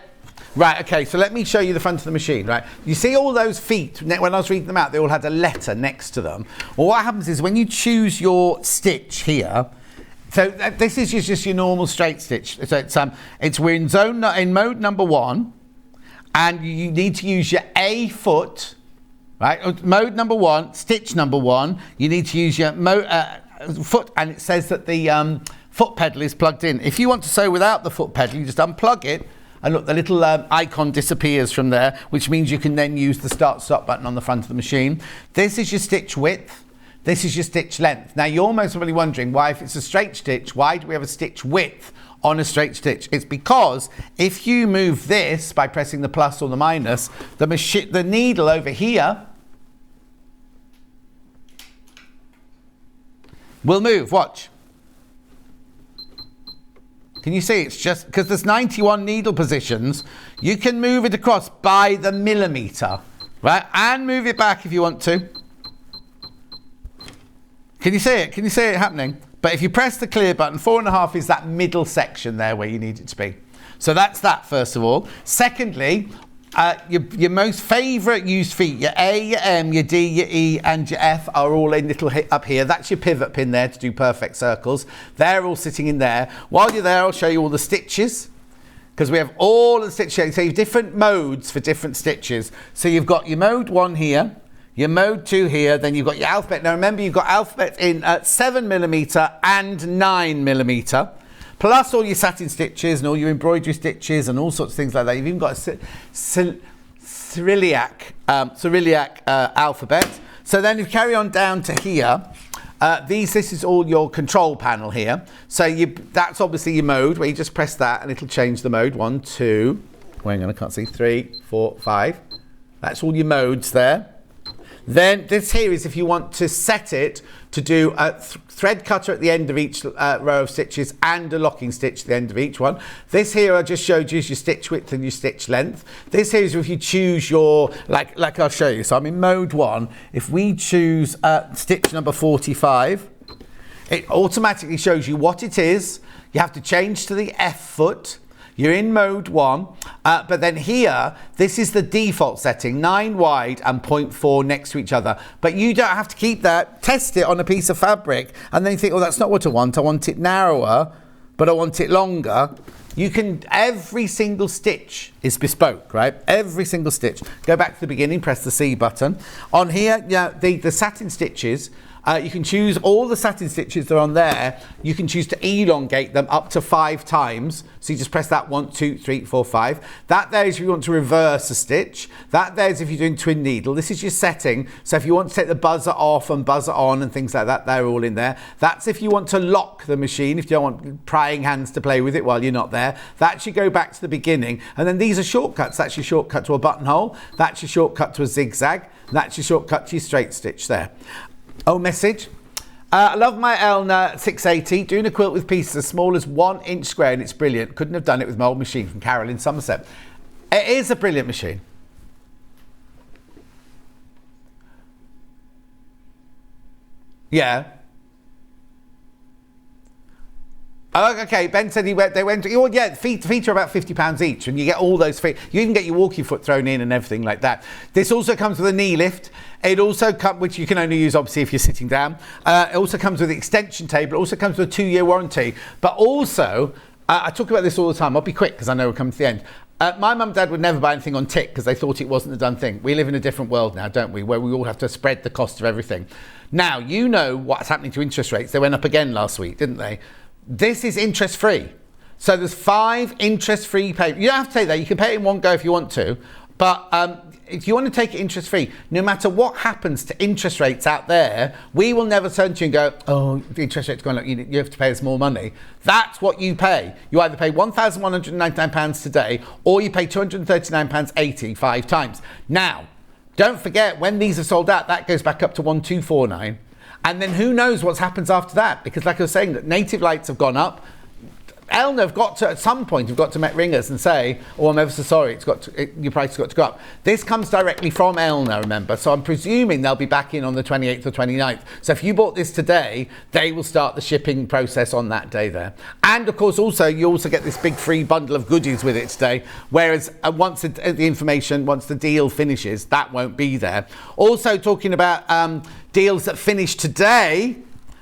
Right, okay, so let me show you the front of the machine, right? You see all those feet, when I was reading them out, they all had a letter next to them. Well, what happens is when you choose your stitch here, so this is just your normal straight stitch. So we're in mode number 1, and you need to use your A foot, right? Mode number 1, stitch number 1. You need to use your foot, and it says that the foot pedal is plugged in. If you want to sew without the foot pedal, you just unplug it, and look, the little icon disappears from there, which means you can then use the start-stop button on the front of the machine. This is your stitch width. This is your stitch length. Now you're most probably wondering why, if it's a straight stitch, why do we have a stitch width on a straight stitch? It's because if you move this by pressing the plus or the minus, the needle over here will move. Watch. Can you see? It's just because there's 91 needle positions, you can move it across by the millimeter, right? And move it back if you want to. Can you see it? Can you see it happening? But if you press the clear button, 4.5 is that middle section there where you need it to be. So that's that, first of all. Secondly, your most favourite used feet, your A, your M, your D, your E and your F are all in little up here. That's your pivot pin there to do perfect circles. They're all sitting in there. While you're there, I'll show you all the stitches, because we have all the stitches. So you have different modes for different stitches. So you've got your mode 1 here, your mode 2 here, then you've got your alphabet. Now remember, you've got alphabet in 7mm and 9mm, plus all your satin stitches and all your embroidery stitches and all sorts of things like that. You've even got a Cyrillic alphabet. So then you carry on down to here. This is all your control panel here. So that's obviously your mode, where you just press that and it'll change the mode. 1, 2, hang on, I can't see, 3, 4, 5. That's all your modes there. Then this here is if you want to set it to do a thread cutter at the end of each row of stitches and a locking stitch at the end of each one. This here I just showed you is your stitch width and your stitch length. This here is if you choose your, like I'll show you. So I'm in mode 1. If we choose stitch number 45, it automatically shows you what it is. You have to change to the F foot. You're in mode 1, but then here, this is the default setting, 9 wide and 0.4 next to each other. But you don't have to keep that. Test it on a piece of fabric, and then you think, oh, that's not what I want it narrower, but I want it longer. You can, every single stitch is bespoke, right? Every single stitch. Go back to the beginning, press the C button. On here, yeah, the satin stitches, you can choose all the satin stitches that are on there. You can choose to elongate them up to 5 times. So you just press that 1, 2, 3, 4, 5. That there is if you want to reverse a stitch. That there is if you're doing twin needle. This is your setting. So if you want to take the buzzer off and buzzer on and things like that, they're all in there. That's if you want to lock the machine, if you don't want prying hands to play with it while you're not there. That should go back to the beginning. And then these are shortcuts. That's your shortcut to a buttonhole. That's your shortcut to a zigzag. That's your shortcut to your straight stitch there. Oh, message. I love my Elna 680, doing a quilt with pieces as small as 1 inch square, and it's brilliant. Couldn't have done it with my old machine, from Carol in Somerset. It is a brilliant machine. Yeah. Oh, okay, Ben said they went, oh yeah, feet are about £50 each, and you get all those feet. You even get your walking foot thrown in and everything like that. This also comes with a knee lift. It also comes, which you can only use obviously if you're sitting down. It also comes with an extension table. It also comes with a 2-year warranty. But also, I talk about this all the time. I'll be quick because I know we're coming to the end. My mum and dad would never buy anything on tick because they thought it wasn't a done thing. We live in a different world now, don't we? Where we all have to spread the cost of everything. Now, you know what's happening to interest rates. They went up again last week, didn't they? This is interest free. So there's 5 interest-free payments. You don't have to take that. You can pay it in one go if you want to. But if you want to take it interest-free, no matter what happens to interest rates out there, we will never turn to you and go, oh, the interest rate's going up, you have to pay us more money. That's what you pay. You either pay £1,199 today, or you pay £239.80 5 times. Now, don't forget, when these are sold out, that goes back up to 1,249. And then who knows what happens after that? Because like I was saying, that native lights have gone up. Elna have got to, at some point, have got to ring us and say, oh, I'm ever so sorry, your price has got to go up. This comes directly from Elna, remember, so I'm presuming they'll be back in on the 28th or 29th. So if you bought this today, they will start the shipping process on that day there. And of course, also, you also get this big free bundle of goodies with it today, whereas once the deal finishes, that won't be there. Also talking about deals that finish today,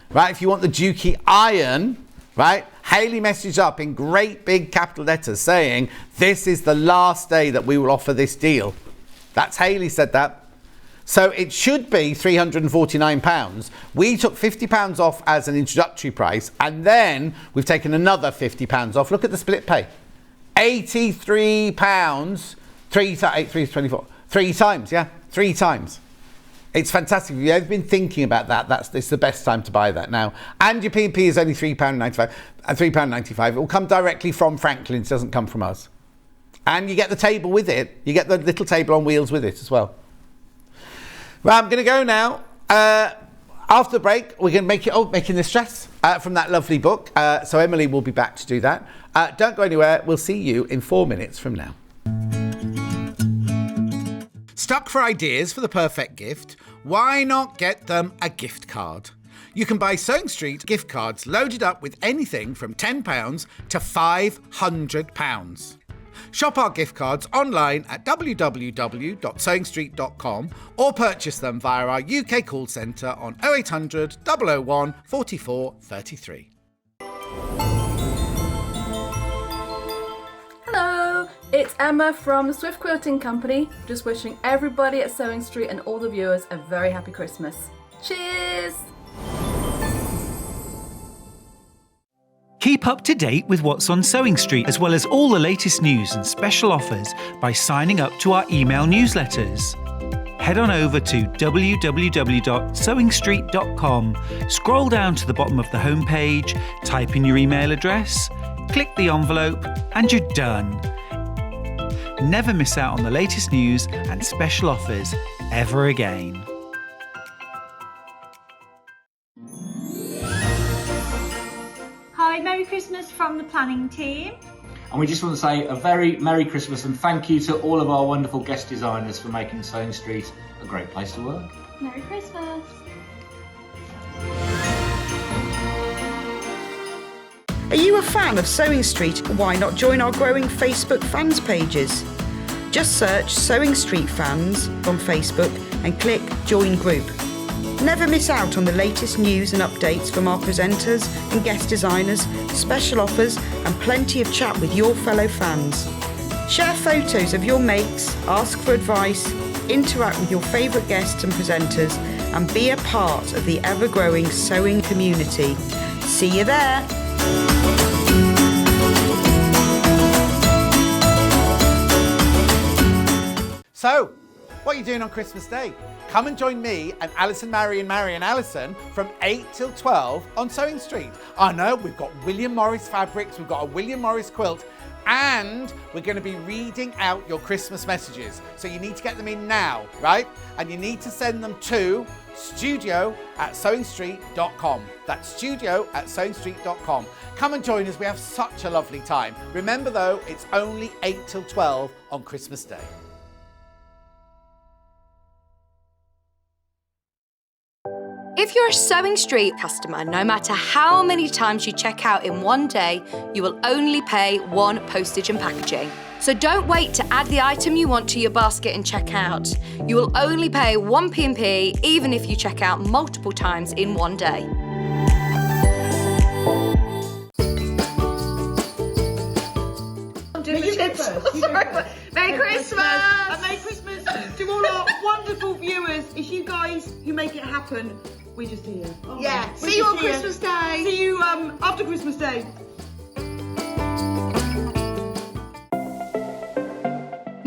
right, if you want the Dukey iron, right, Hayley messaged up in great big capital letters saying, this is the last day that we will offer this deal. That's Hayley said that. So it should be £349. We took £50 off as an introductory price, and then we've taken another £50 off. Look at the split pay. £83, 3 times, yeah, 3 times. It's fantastic. If you've ever been thinking about that, it's the best time to buy that now. And your P&P is only £3.95 and £3.95. It will come directly from Franklin's, it doesn't come from us. And you get the table with it. You get the little table on wheels with it as well. Well, I'm going to go now. After the break, we're going to making this dress from that lovely book. So Emily will be back to do that. Don't go anywhere. We'll see you in 4 minutes from now. Stuck for ideas for the perfect gift? Why not get them a gift card? You can buy Sewing Street gift cards loaded up with anything from £10 to £500. Shop our gift cards online at www.sewingstreet.com or purchase them via our UK call centre on 0800 001 44 33. Hello, it's Emma from the Swift Quilting Company, just wishing everybody at Sewing Street and all the viewers a very happy Christmas. Cheers! Keep up to date with what's on Sewing Street, as well as all the latest news and special offers by signing up to our email newsletters. Head on over to www.sewingstreet.com, scroll down to the bottom of the homepage, type in your email address, click the envelope, and you're done. Never miss out on the latest news and special offers ever again. Hi, Merry Christmas from the planning team. And we just want to say a very Merry Christmas and thank you to all of our wonderful guest designers for making Sewing Street a great place to work. Merry Christmas. Are you a fan of Sewing Street? Why not join our growing Facebook fans pages? Just search Sewing Street Fans on Facebook and click Join Group. Never miss out on the latest news and updates from our presenters and guest designers, special offers and plenty of chat with your fellow fans. Share photos of your makes, ask for advice, interact with your favourite guests and presenters and be a part of the ever-growing sewing community. See you there! So, what are you doing on Christmas Day? Come and join me and Alison, Mary and Alison from 8 till 12 on Sewing Street. I know, we've got William Morris fabrics, we've got a William Morris quilt, and we're going to be reading out your Christmas messages. So you need to get them in now, right? And you need to send them to studio@sewingstreet.com. That's studio@sewingstreet.com. Come and join us, we have such a lovely time. Remember though, it's only 8 till 12 on Christmas Day. If you're a Sewing Street customer, no matter how many times you check out in one day, you will only pay one postage and packaging. So don't wait to add the item you want to your basket and check out. You will only pay one P&P even if you check out multiple times in one day. Merry Christmas! And Merry Christmas to all our wonderful viewers. It's you guys who make it happen. We're just here. Oh, yeah, see you on Christmas Day. See you after Christmas Day.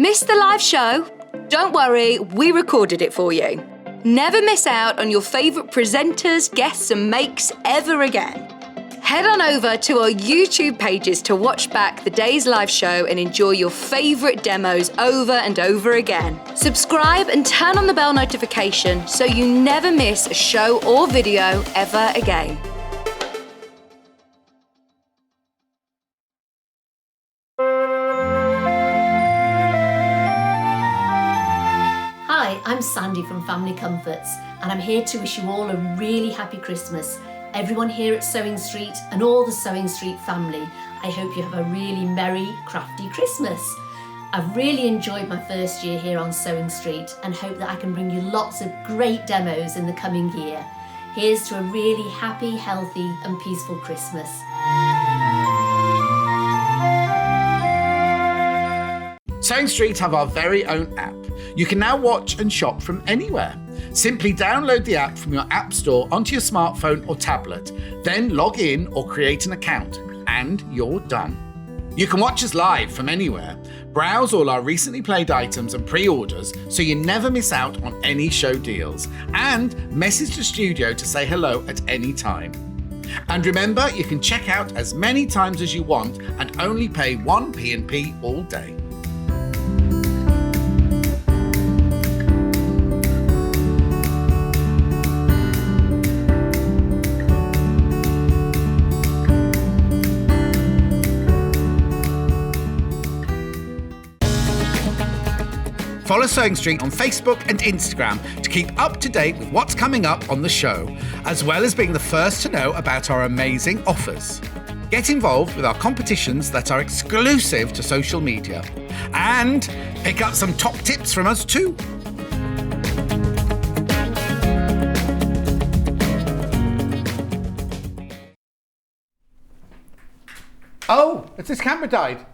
Missed the live show? Don't worry, we recorded it for you. Never miss out on your favourite presenters, guests and makes ever again. Head on over to our YouTube pages to watch back the day's live show and enjoy your favourite demos over and over again. Subscribe and turn on the bell notification so you never miss a show or video ever again. Hi, I'm Sandy from Family Comforts, and I'm here to wish you all a really happy Christmas. Everyone here at Sewing Street and all the Sewing Street family, I hope you have a really merry, crafty Christmas. I've really enjoyed my first year here on Sewing Street and hope that I can bring you lots of great demos in the coming year. Here's to a really happy, healthy and peaceful Christmas. Sewing Street have our very own app. You can now watch and shop from anywhere. Simply download the app from your app store onto your smartphone or tablet, then log in or create an account, and you're done. You can watch us live from anywhere, browse all our recently played items and pre-orders so you never miss out on any show deals, and message the studio to say hello at any time. And remember, you can check out as many times as you want and only pay 1 P&P all day. Follow Sewing Street on Facebook and Instagram to keep up to date with what's coming up on the show, as well as being the first to know about our amazing offers. Get involved with our competitions that are exclusive to social media, and pick up some top tips from us too. Oh, has this camera died?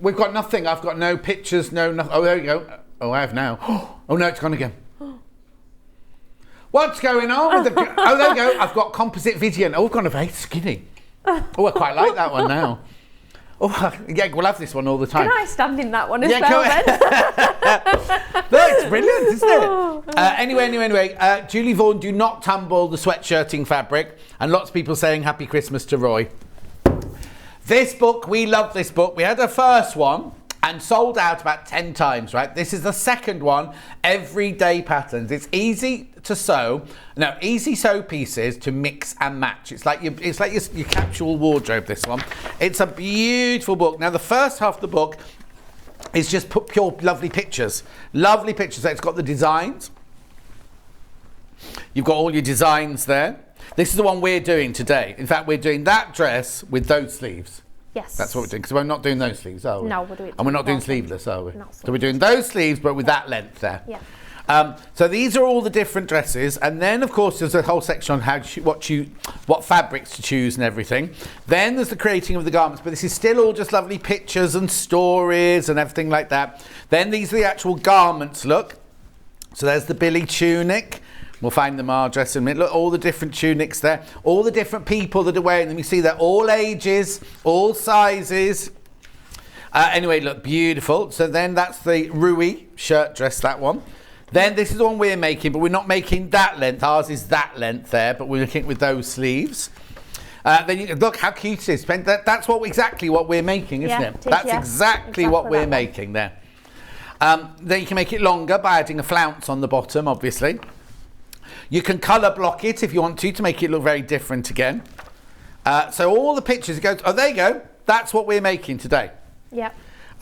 We've got nothing. I've got no pictures, nothing. Oh, there you go. Oh, I have now. Oh, no, it's gone again. What's going on with the... Oh, there you go. I've got composite video. Oh, I've gone very skinny. Oh, I quite like that one now. Oh, yeah, we'll have this one all the time. Can I stand in that one as well then? No, it's brilliant, isn't it? Anyway, Julie Vaughan, do not tumble the sweatshirting fabric. And lots of people saying Happy Christmas to Roy. This book, we love this book. We had our first one and sold out about 10 times, right? This is the second one, Everyday Patterns. It's easy to sew. No, easy sew pieces to mix and match. It's like your capsule wardrobe, this one. It's a beautiful book. Now, the first half of the book is just pure lovely pictures. Lovely pictures. So it's got the designs. You've got all your designs there. This is the one we're doing today. In fact, we're doing that dress with those sleeves. Yes. That's what we're doing, because we're not doing those sleeves, are we? No, we're doing... And we're not doing sleeveless, are we? Not So we're doing those sleeves, but with that length there. Yeah. So these are all the different dresses, and then of course there's a whole section on how what fabrics to choose and everything. Then there's the creating of the garments, but this is still all just lovely pictures and stories and everything like that. Then these are the actual garments, look. So there's the Billy tunic. We'll find the Maar dress in a minute. Look, all the different tunics there. All the different people that are wearing them. You see they're all ages, all sizes. Anyway, look, beautiful. So then that's the Rui shirt dress, that one. Then this is the one we're making, but we're not making that length. Ours is that length there, but we're looking with those sleeves. Then you look how cute it is. That's exactly what we're making, isn't it? That's exactly what we're making there. Then you can make it longer by adding a flounce on the bottom, obviously. You can colour block it if you want to make it look very different again. So all the pictures go. Oh, there you go. That's what we're making today. Yeah.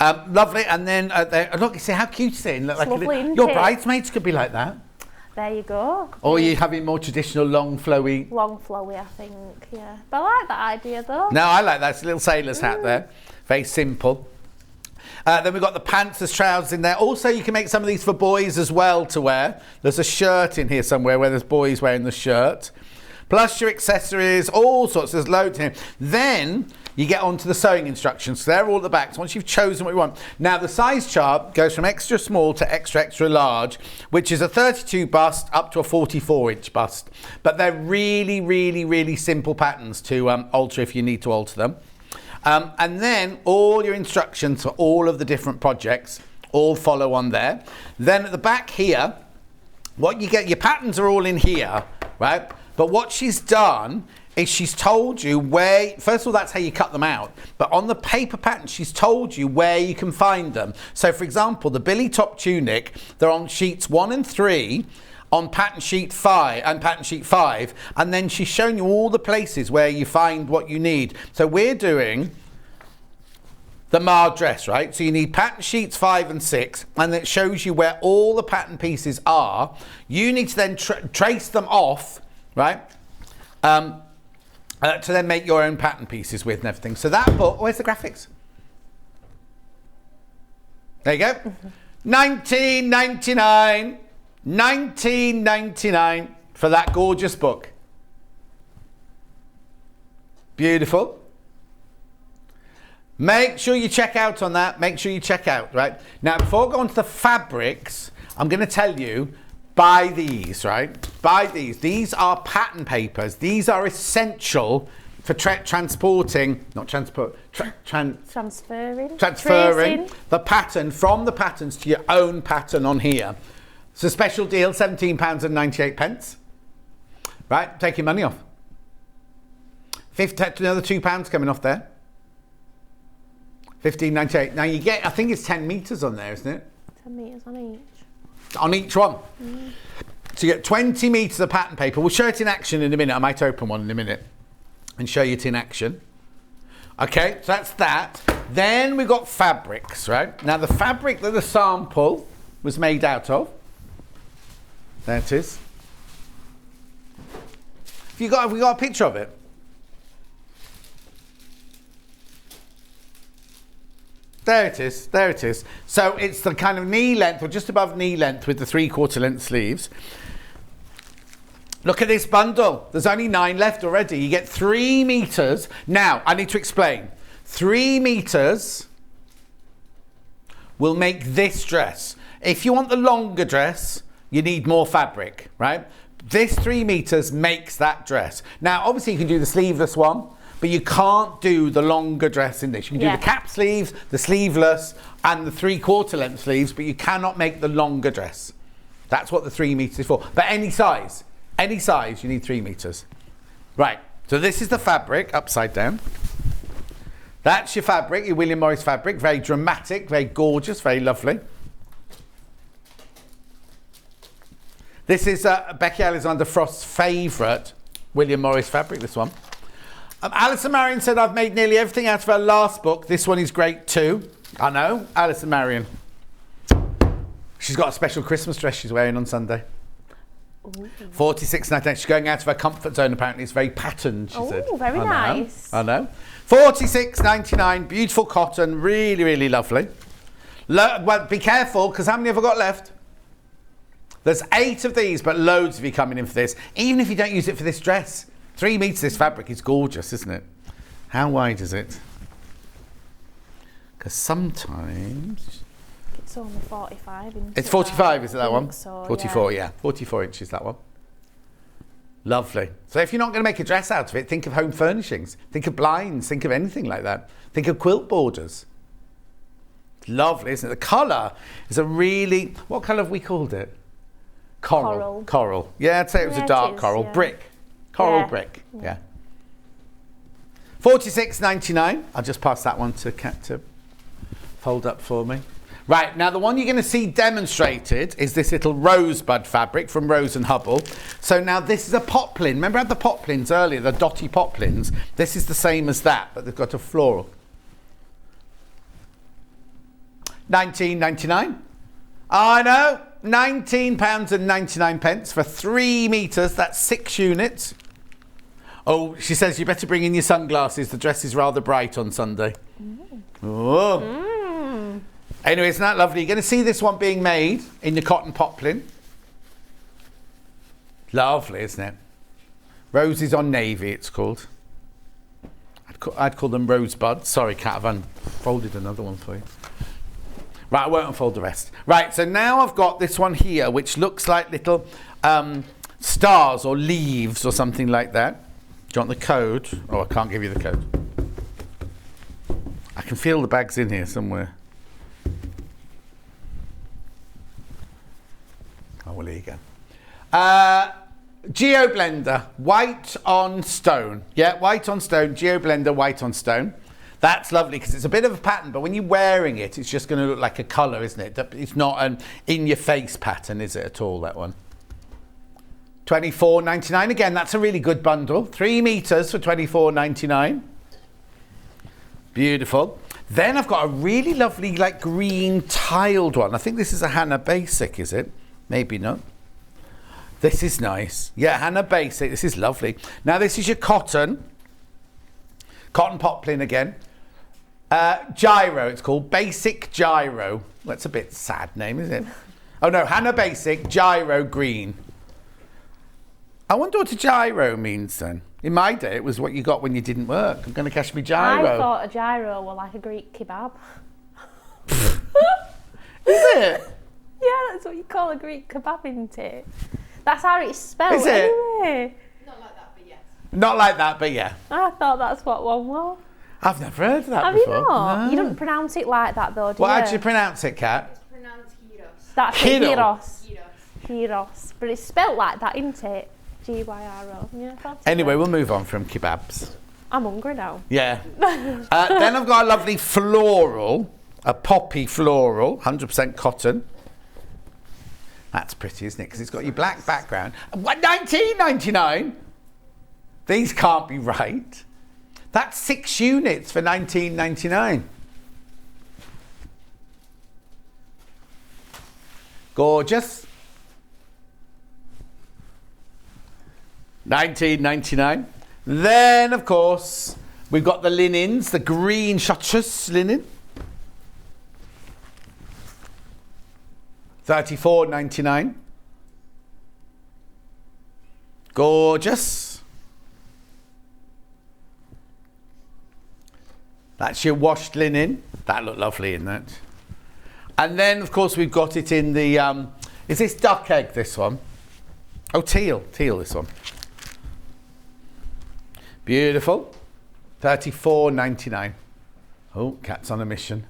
Lovely. And then look, you see how cute it is. Look like lovely, isn't your it? bridesmaids could be like that. There you go. Or you're having more traditional long flowy. Long flowy, I think. Yeah. But I like that idea though. No, I like that. It's a little sailor's hat there. Very simple. Then we've got the pants, there's trousers in there. Also, you can make some of these for boys as well to wear. There's a shirt in here somewhere where there's boys wearing the shirt. Plus your accessories, all sorts. There's loads in here. Then you get onto the sewing instructions. So they're all at the back. So once you've chosen what you want. Now, the size chart goes from extra small to extra, extra large, which is a 32 bust up to a 44-inch bust. But they're really, really, really simple patterns to alter if you need to alter them. And then all your instructions for all of the different projects all follow on there. Then at the back here, what you get, your patterns are all in here, right? But what she's done is she's told you where, first of all, that's how you cut them out. But on the paper pattern, she's told you where you can find them. So for example, the Billy top tunic, they're on sheets 1 and 3, on pattern sheet 5 and pattern sheet 5. And then she's shown you all the places where you find what you need. So we're doing the Maar dress, right? So you need pattern sheets 5 and 6, and it shows you where all the pattern pieces are. You need to then trace them off, right? To then make your own pattern pieces with and everything. So that book, where's the graphics? There you go. $19.99. $19.99 for that gorgeous book. Beautiful. Make sure you check out on that. Make sure you check out, right? Now, before I go on to the fabrics, I'm going to tell you, buy these, right? Buy these. These are pattern papers. These are essential for transferring Tracing. the pattern from the patterns to your own pattern on here. It's a special deal, £17.98. Right, take your money off. Another £2 coming off there. $15.98. Now you get, I think it's 10 metres on there, isn't it? 10 metres on each. On each one. So you get 20 metres of pattern paper. We'll show it in action in a minute. I might open one in a minute and show you it in action. Okay, so that's that. Then we've got fabrics, right? Now the fabric that the sample was made out of, there it is. Have we got a picture of it? There it is, there it is. So it's the kind of knee length, or just above knee length, with the 3/4 length sleeves. Look at this bundle. There's only 9 left already. You get 3 metres. Now, I need to explain. 3 metres will make this dress. If you want the longer dress, you need more fabric, right? This 3 metres makes that dress. Now, obviously, you can do the sleeveless one, but you can't do the longer dress in this. You can do the cap sleeves, the sleeveless, and the 3/4 length sleeves, but you cannot make the longer dress. That's what the 3 metres is for. But any size, you need 3 metres. Right, so this is the fabric, upside down. That's your fabric, your William Morris fabric. Very dramatic, very gorgeous, very lovely. This is Becky Alexander Frost's favourite William Morris fabric, this one. Alison Marion said, I've made nearly everything out of her last book. This one is great too. I know, Alison Marion. She's got a special Christmas dress she's wearing on Sunday. $46.99. She's going out of her comfort zone, apparently. It's very patterned, she said. Oh, very nice. I know. $46.99. Beautiful cotton. Really, really lovely. Well, be careful, because how many have I got left? There's 8 of these, but loads of you coming in for this. Even if you don't use it for this dress. 3 metres, this fabric is gorgeous, isn't it? How wide is it? Because sometimes... It's only 45 inches. It's 45, is it that one? So, 44, yeah. 44 inches, that one. Lovely. So if you're not going to make a dress out of it, think of home furnishings. Think of blinds. Think of anything like that. Think of quilt borders. Lovely, isn't it? The colour is a really... What colour have we called it? Coral. Coral. Yeah, I'd say it was a dark coral. Yeah. Brick. Coral brick. Yeah. $46.99. I'll just pass that one to Kat to fold up for me. Right, now the one you're going to see demonstrated is this little rosebud fabric from Rose and Hubble. So now this is a poplin. Remember I had the poplins earlier, the dotty poplins? This is the same as that, but they've got a floral. $19.99. I know, £19.99 for 3 metres. That's 6 units. Oh, she says you better bring in your sunglasses. The dress is rather bright on Sunday. Oh. Anyway, isn't that lovely? You're going to see this one being made in the cotton poplin. Lovely, isn't it? Roses on Navy, it's called. I'd call them rosebuds. Sorry, Kat, I've unfolded another one for you. Right, I won't unfold the rest. Right, so now I've got this one here, which looks like little stars or leaves or something like that. Do you want the code? Oh, I can't give you the code. I can feel the bags in here somewhere. Oh, well, there you go. Geo Blender, white on stone. Yeah, white on stone, Geo Blender, white on stone. That's lovely because it's a bit of a pattern, but when you're wearing it, it's just going to look like a colour, isn't it? It's not an in-your-face pattern, is it at all, that one? $24.99. Again, that's a really good bundle. 3 meters for $24.99. Beautiful. Then I've got a really lovely, like, green tiled one. I think this is a Hannah Basic, is it? Maybe not. This is nice. Yeah, Hannah Basic. This is lovely. Now, this is your cotton. Cotton poplin again. Gyro, it's called. Basic Gyro. That's a bit sad name, isn't it? Oh, no. Hannah Basic Gyro Green. I wonder what a gyro means then. In my day, it was what you got when you didn't work. I'm going to cash me gyro. I thought a gyro were like a Greek kebab. Is it? Yeah, that's what you call a Greek kebab, isn't it? That's how it's spelled. Is it? Anyway. Not like that, but yeah. I thought that's what one was. I've never heard of that Have before. you not? No. You don't pronounce it like that though, do you? Well, how do you pronounce it, Kat? It's pronounced Heros. That's it, Hero. Heros. Heros. But it's spelled like that, isn't it? G-Y-R-O. Yeah, that's Anyway, we'll move on from kebabs. I'm hungry now. Yeah. Then I've got a lovely floral, a poppy floral, 100% cotton. That's pretty, isn't it? Because it's got your black background. What, $19.99? These can't be right. That's 6 units for $19.99. Gorgeous. $19.99. Then, of course, we've got the linens, the green shutters linen. $34.99. Gorgeous. That's your washed linen. That looked lovely in that. And then, of course, we've got it in the, is this duck egg, this one? Oh, teal, this one. Beautiful. $34.99. Oh, Cat's on a mission.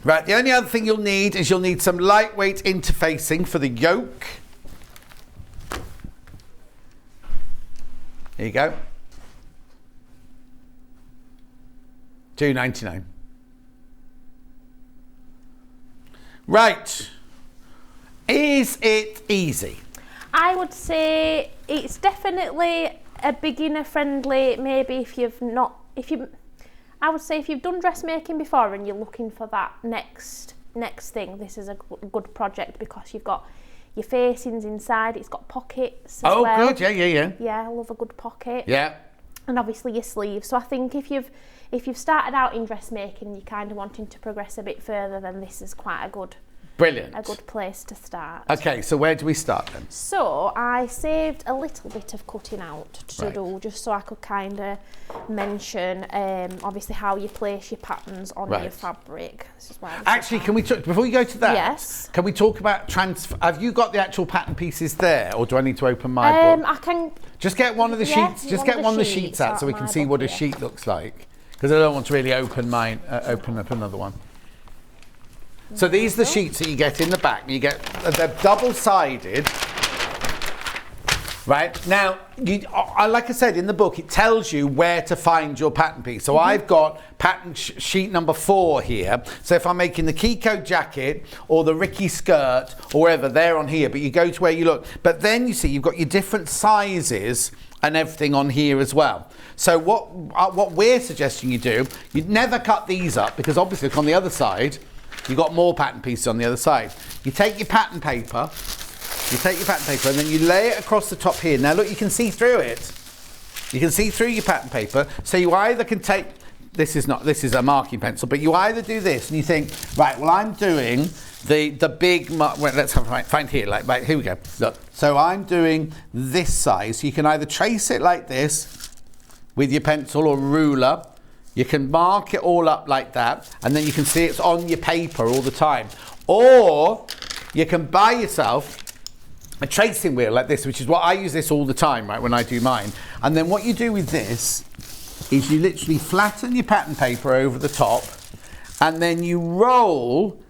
Right, the only other thing you'll need is you'll need some lightweight interfacing for the yoke. There you go. $2.99. Right. Is it easy? I would say it's definitely a beginner friendly, maybe I would say if you've done dressmaking before and you're looking for that next thing, this is a good project because you've got your facings inside, it's got pockets as well. Oh, good, yeah. Yeah, I love a good pocket. Yeah. And obviously your sleeves. So I think if you've started out in dressmaking, you're kind of wanting to progress a bit further, then this is quite a good place to start. Okay, so where do we start then? So I saved a little bit of cutting out to do, just so I could kind of mention obviously how you place your patterns on your fabric. This is why actually, can we talk, before you go to that, yes, can we talk about transfer? Have you got the actual pattern pieces there, or do I need to open my book? I can just get one of the sheets. Just get one of the sheets out so we can see what a sheet looks like, because I don't want to really open mine. Open up another one. So these are the sheets that you get in the back. You get, they're double-sided. Right, now, like I said in the book, it tells you where to find your pattern piece. So I've got pattern sheet number 4 here. So if I'm making the Kiko jacket or the Ricky skirt or wherever, they're on here. But you go to where you look. But then you see you've got your different sizes and everything on here as well. So what we're suggesting you do, you'd never cut these up because obviously look on the other side, you've got more pattern pieces on the other side. You take your pattern paper, and then you lay it across the top here. Now look, you can see through it. You can see through your pattern paper. So you either can take, this is a marking pencil, but you either do this and you think, right, well I'm doing the big, well, let's find here, like, right, here we go. Look, so I'm doing this size. So you can either trace it like this with your pencil or ruler. You can mark it all up like that, and then you can see it's on your paper all the time. Or you can buy yourself a tracing wheel like this, which is what I use this all the time, right, when I do mine. And then what you do with this is you literally flatten your pattern paper over the top, and then you roll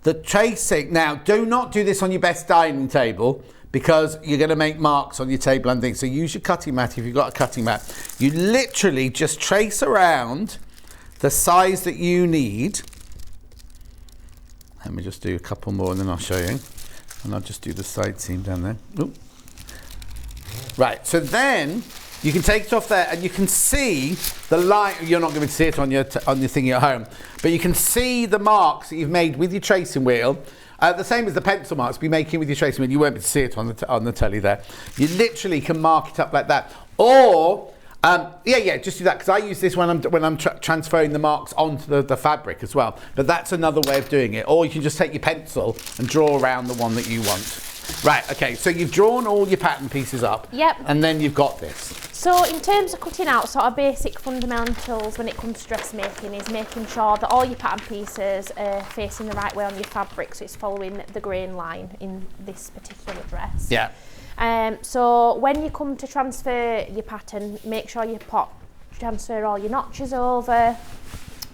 the tracing. Now, do not do this on your best dining table, because you're going to make marks on your table and things. So use your cutting mat if you've got a cutting mat. You literally just trace around the size that you need. Let me just do a couple more and then I'll show you. And I'll just do the side seam down there. Ooh. Right, so then you can take it off there and you can see the line. You're not going to see it on your thingy at home, but you can see the marks that you've made with your tracing wheel. The same as the pencil marks be making with your tracing wheel. You won't be able to see it on the telly there. You literally can mark it up like that. Or, just do that, because I use this when I'm transferring the marks onto the fabric as well. But that's another way of doing it. Or you can just take your pencil and draw around the one that you want. Right, okay, so you've drawn all your pattern pieces up. Yep. And then you've got this. So in terms of cutting out, sort of basic fundamentals when it comes to dressmaking is making sure that all your pattern pieces are facing the right way on your fabric, so it's following the grain line in this particular dress. Yeah. So when you come to transfer your pattern, make sure you transfer all your notches over,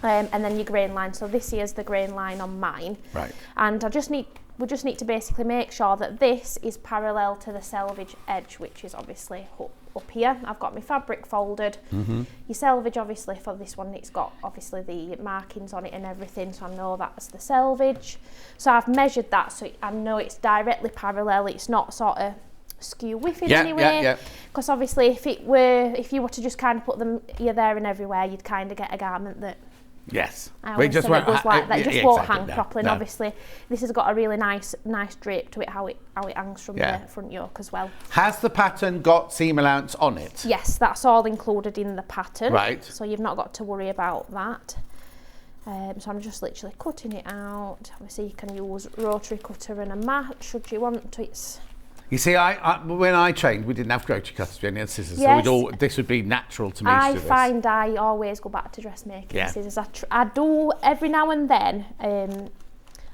and then your grain line. So this here's the grain line on mine. Right. And we just need to basically make sure that this is parallel to the selvage edge, which is obviously up here. I've got my fabric folded. Mm-hmm. Your selvage, obviously, for this one, it's got obviously the markings on it and everything, so I know that's the selvage. So I've measured that, so I know it's directly parallel. It's not sort of skew with it anyway. Because obviously, if you were to just kind of put them here, there, and everywhere, you'd kind of get a garment that. Yes. It just won't hang no, properly. No. And obviously, this has got a really nice drape to it, how it hangs from the front yoke as well. Has the pattern got seam allowance on it? Yes, that's all included in the pattern. Right. So you've not got to worry about that. So I'm just literally cutting it out. Obviously, you can use rotary cutter and a mat should you want to. You see, when I trained, we didn't have rotary cutters, we only had scissors, yes. So this would be natural to me I to do this. find I always go back to dressmaking scissors. I do every now and then.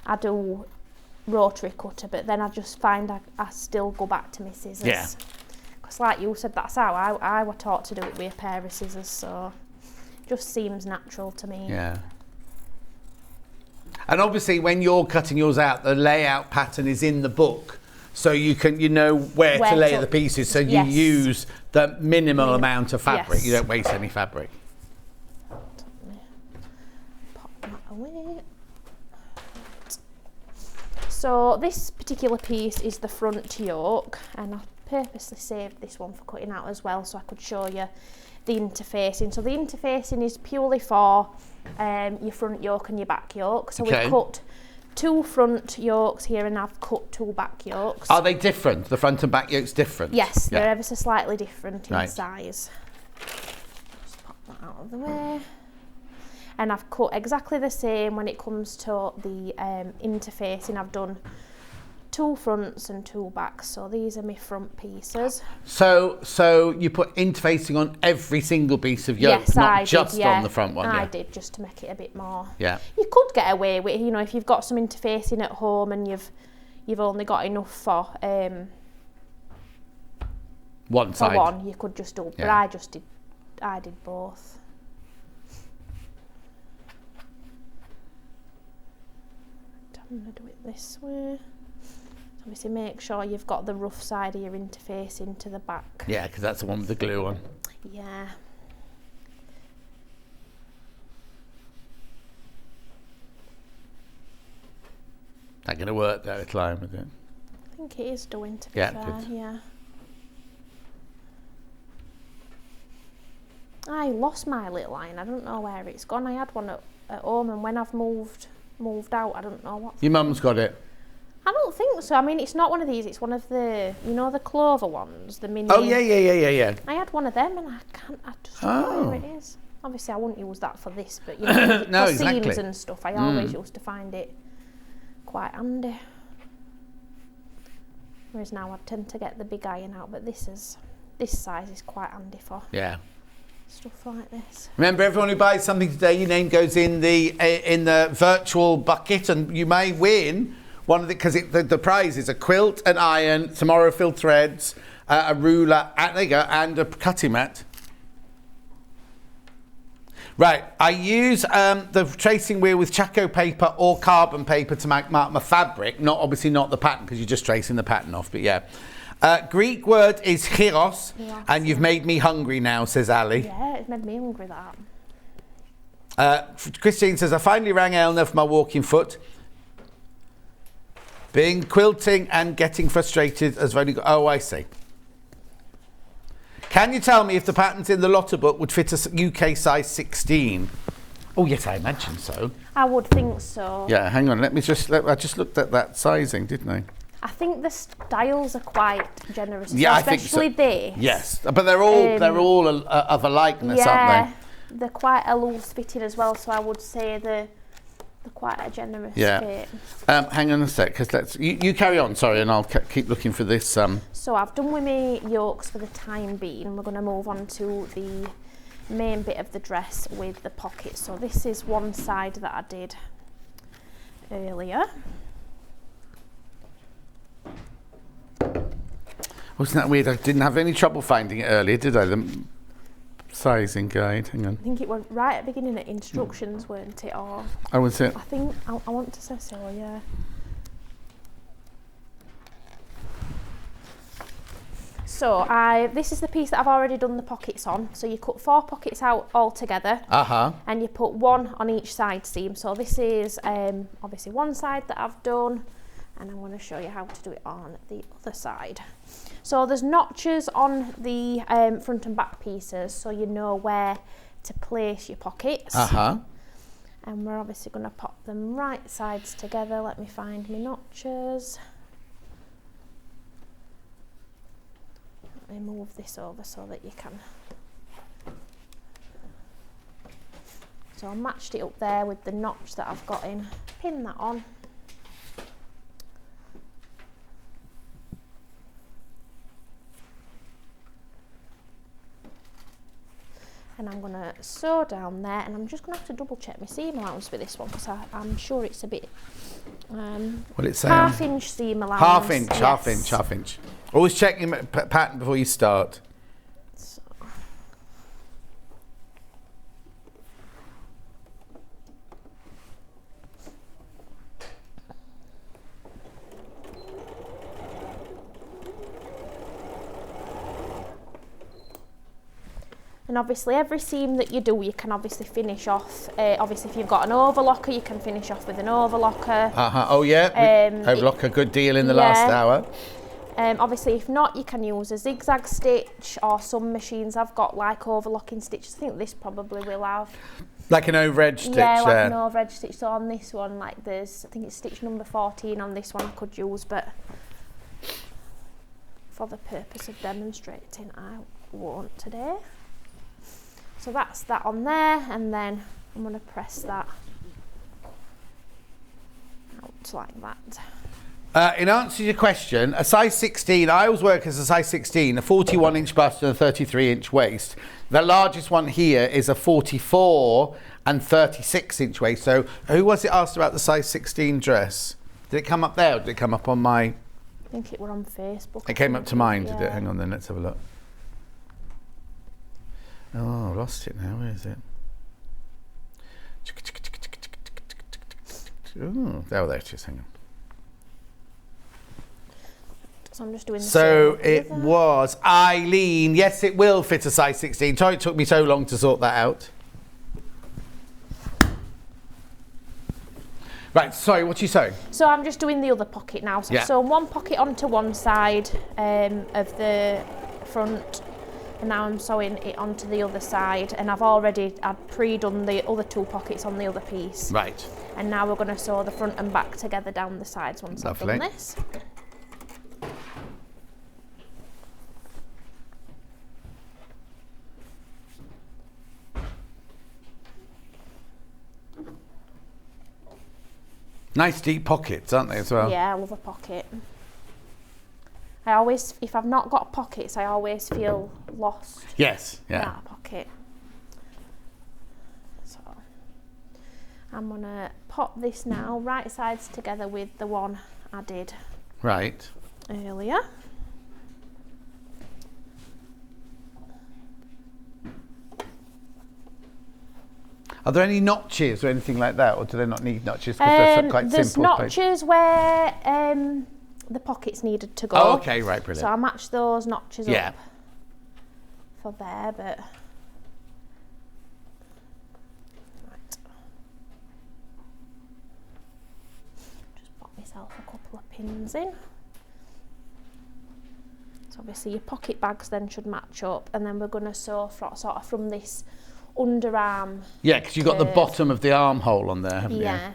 I do rotary cutter, but then I just find I still go back to my scissors. Yeah. Because like you said, that's how I were taught to do it with a pair of scissors, so it just seems natural to me. Yeah. And obviously, when you're cutting yours out, the layout pattern is in the book. So you know where to lay the pieces, so you use the minimal amount of fabric. Yes. You don't waste any fabric. Pop that away. So this particular piece is the front yoke, and I purposely saved this one for cutting out as well, so I could show you the interfacing. So the interfacing is purely for your front yoke and your back yoke. So we've cut 2 front yokes here and I've cut 2 back yokes. Are they different? The front and back yokes different? Yes, they're ever so slightly different in size. Just pop that out of the way. And I've cut exactly the same when it comes to the interfacing. I've done 2 fronts and 2 backs, so these are my front pieces. So you put interfacing on every single piece of yoke, yes, not I just did, on the front one? I did, just to make it a bit more. Yeah. You could get away with, if you've got some interfacing at home and you've only got enough for one side. For one, you could just do, but I did both. I'm going to do it this way. Obviously make sure you've got the rough side of your interface into the back. Yeah, because that's the one with the glue on. Yeah. Not going to work there at line with it. I think it is doing, to be fair. Good. Yeah. I lost my little line. I don't know where it's gone. I had one at home, and when I've moved out, I don't know what. Your mum's got it? I don't think so. I mean, it's not one of these. It's one of the, the clover ones, the mini. Oh, yeah. I had one of them, and I just don't know where it is. Obviously, I wouldn't use that for this, but for seams and stuff, I always used to find it quite handy. Whereas now I tend to get the big iron out, but this size is quite handy for stuff like this. Remember, everyone who buys something today, your name goes in the virtual bucket, and you may win because the prize is a quilt, an iron, some Aurifil threads, a ruler, and there you go, and a cutting mat. Right, I use the tracing wheel with Chaco paper or carbon paper to mark my fabric, obviously not the pattern because you're just tracing the pattern off, but yeah. Greek word is chiros, and you've made me hungry now, says Ali. Yeah, it's made me hungry, that. Christine says, I finally rang Elna for my walking foot. Being quilting and getting frustrated has only got... Oh, I see. Can you tell me if the patterns in the Lotta book would fit a UK size 16? Oh, yes, I imagine so. I would think so. Yeah, hang on. I just looked at that sizing, didn't I? I think the styles are quite generous. Yeah, especially I think so. this. Yes, but they're all of a likeness, aren't they? They're quite a loose fitting as well, so I would say they're quite a generous fit. Hang on a sec, because you carry on, sorry, and I'll keep looking for this. So I've done with my yokes for the time being. We're going to move on to the main bit of the dress with the pockets. So this is one side that I did earlier. Wasn't that weird? I didn't have any trouble finding it earlier, did I? The sizing guide, hang on. I think it was right at the beginning of instructions, weren't it? Or oh, was it? I think, I want to say so, yeah. So this is the piece that I've already done the pockets on. So you cut 4 pockets out all together. And you put 1 on each side seam. So this is obviously one side that I've done, and I'm going to show you how to do it on the other side. So there's notches on the front and back pieces, so you know where to place your pockets. And we're obviously going to pop them right sides together. Let me find my notches. Let me move this over so that you can. So I matched it up there with the notch that I've got in. Pin that on. And I'm going to sew down there, and I'm just going to have to double check my seam allowance with this one because I'm sure it's a bit what it say? Half-inch seam allowance. Half inch. Always check your pattern before you start. So. And obviously every seam that you do, you can obviously finish off. Obviously if you've got an overlocker, you can finish off with an overlocker. Oh yeah, overlocker, good deal in the last hour. Obviously if not, you can use a zigzag stitch, or some machines have got like overlocking stitches. I think this probably will have. Like an overedge stitch. Yeah, like an overedge stitch. So on this one, like there's, I think it's stitch number 14 on this one I could use, but for the purpose of demonstrating, I won't today. So that's that on there, and then I'm going to press that out like that. In answer to your question, a size 16, I always work as a size 16, a 41-inch bust and a 33-inch waist. The largest one here is a 44 and 36-inch waist. So who was it asked about the size 16 dress? Did it come up there, or did it come up on my... I think it were on Facebook. It came up to mine, did it? Hang on then, let's have a look. Oh, I lost it now. Where is it? Oh, there it is. Hang on. So I'm just doing the So it was Eileen. Yes, it will fit a size 16. Sorry it took me so long to sort that out. Right, sorry, what are you sewing? So I'm just doing the other pocket now. So I've sewn one pocket onto one side of the front, and now I'm sewing it onto the other side, and I'd pre-done the other 2 pockets on the other piece. Right. And now we're going to sew the front and back together down the sides once I've done this. Nice deep pockets, aren't they, as well? Yeah, I love a pocket. I always, if I've not got pockets, I always feel lost. Yes, yeah. Without a pocket. So I'm gonna pop this now, right sides together with the one I did Right. earlier. Are there any notches or anything like that, or do they not need notches because they're quite There's simple? notches where the pockets needed to go. Oh, okay, right, brilliant. So I matched those notches Yeah. up for there, but right. Just pop myself a couple of pins in. So obviously your pocket bags then should match up, and then we're going to sew sort of from this underarm. Yeah, because you've got the curve. bottom of the armhole on there, haven't Yeah. you?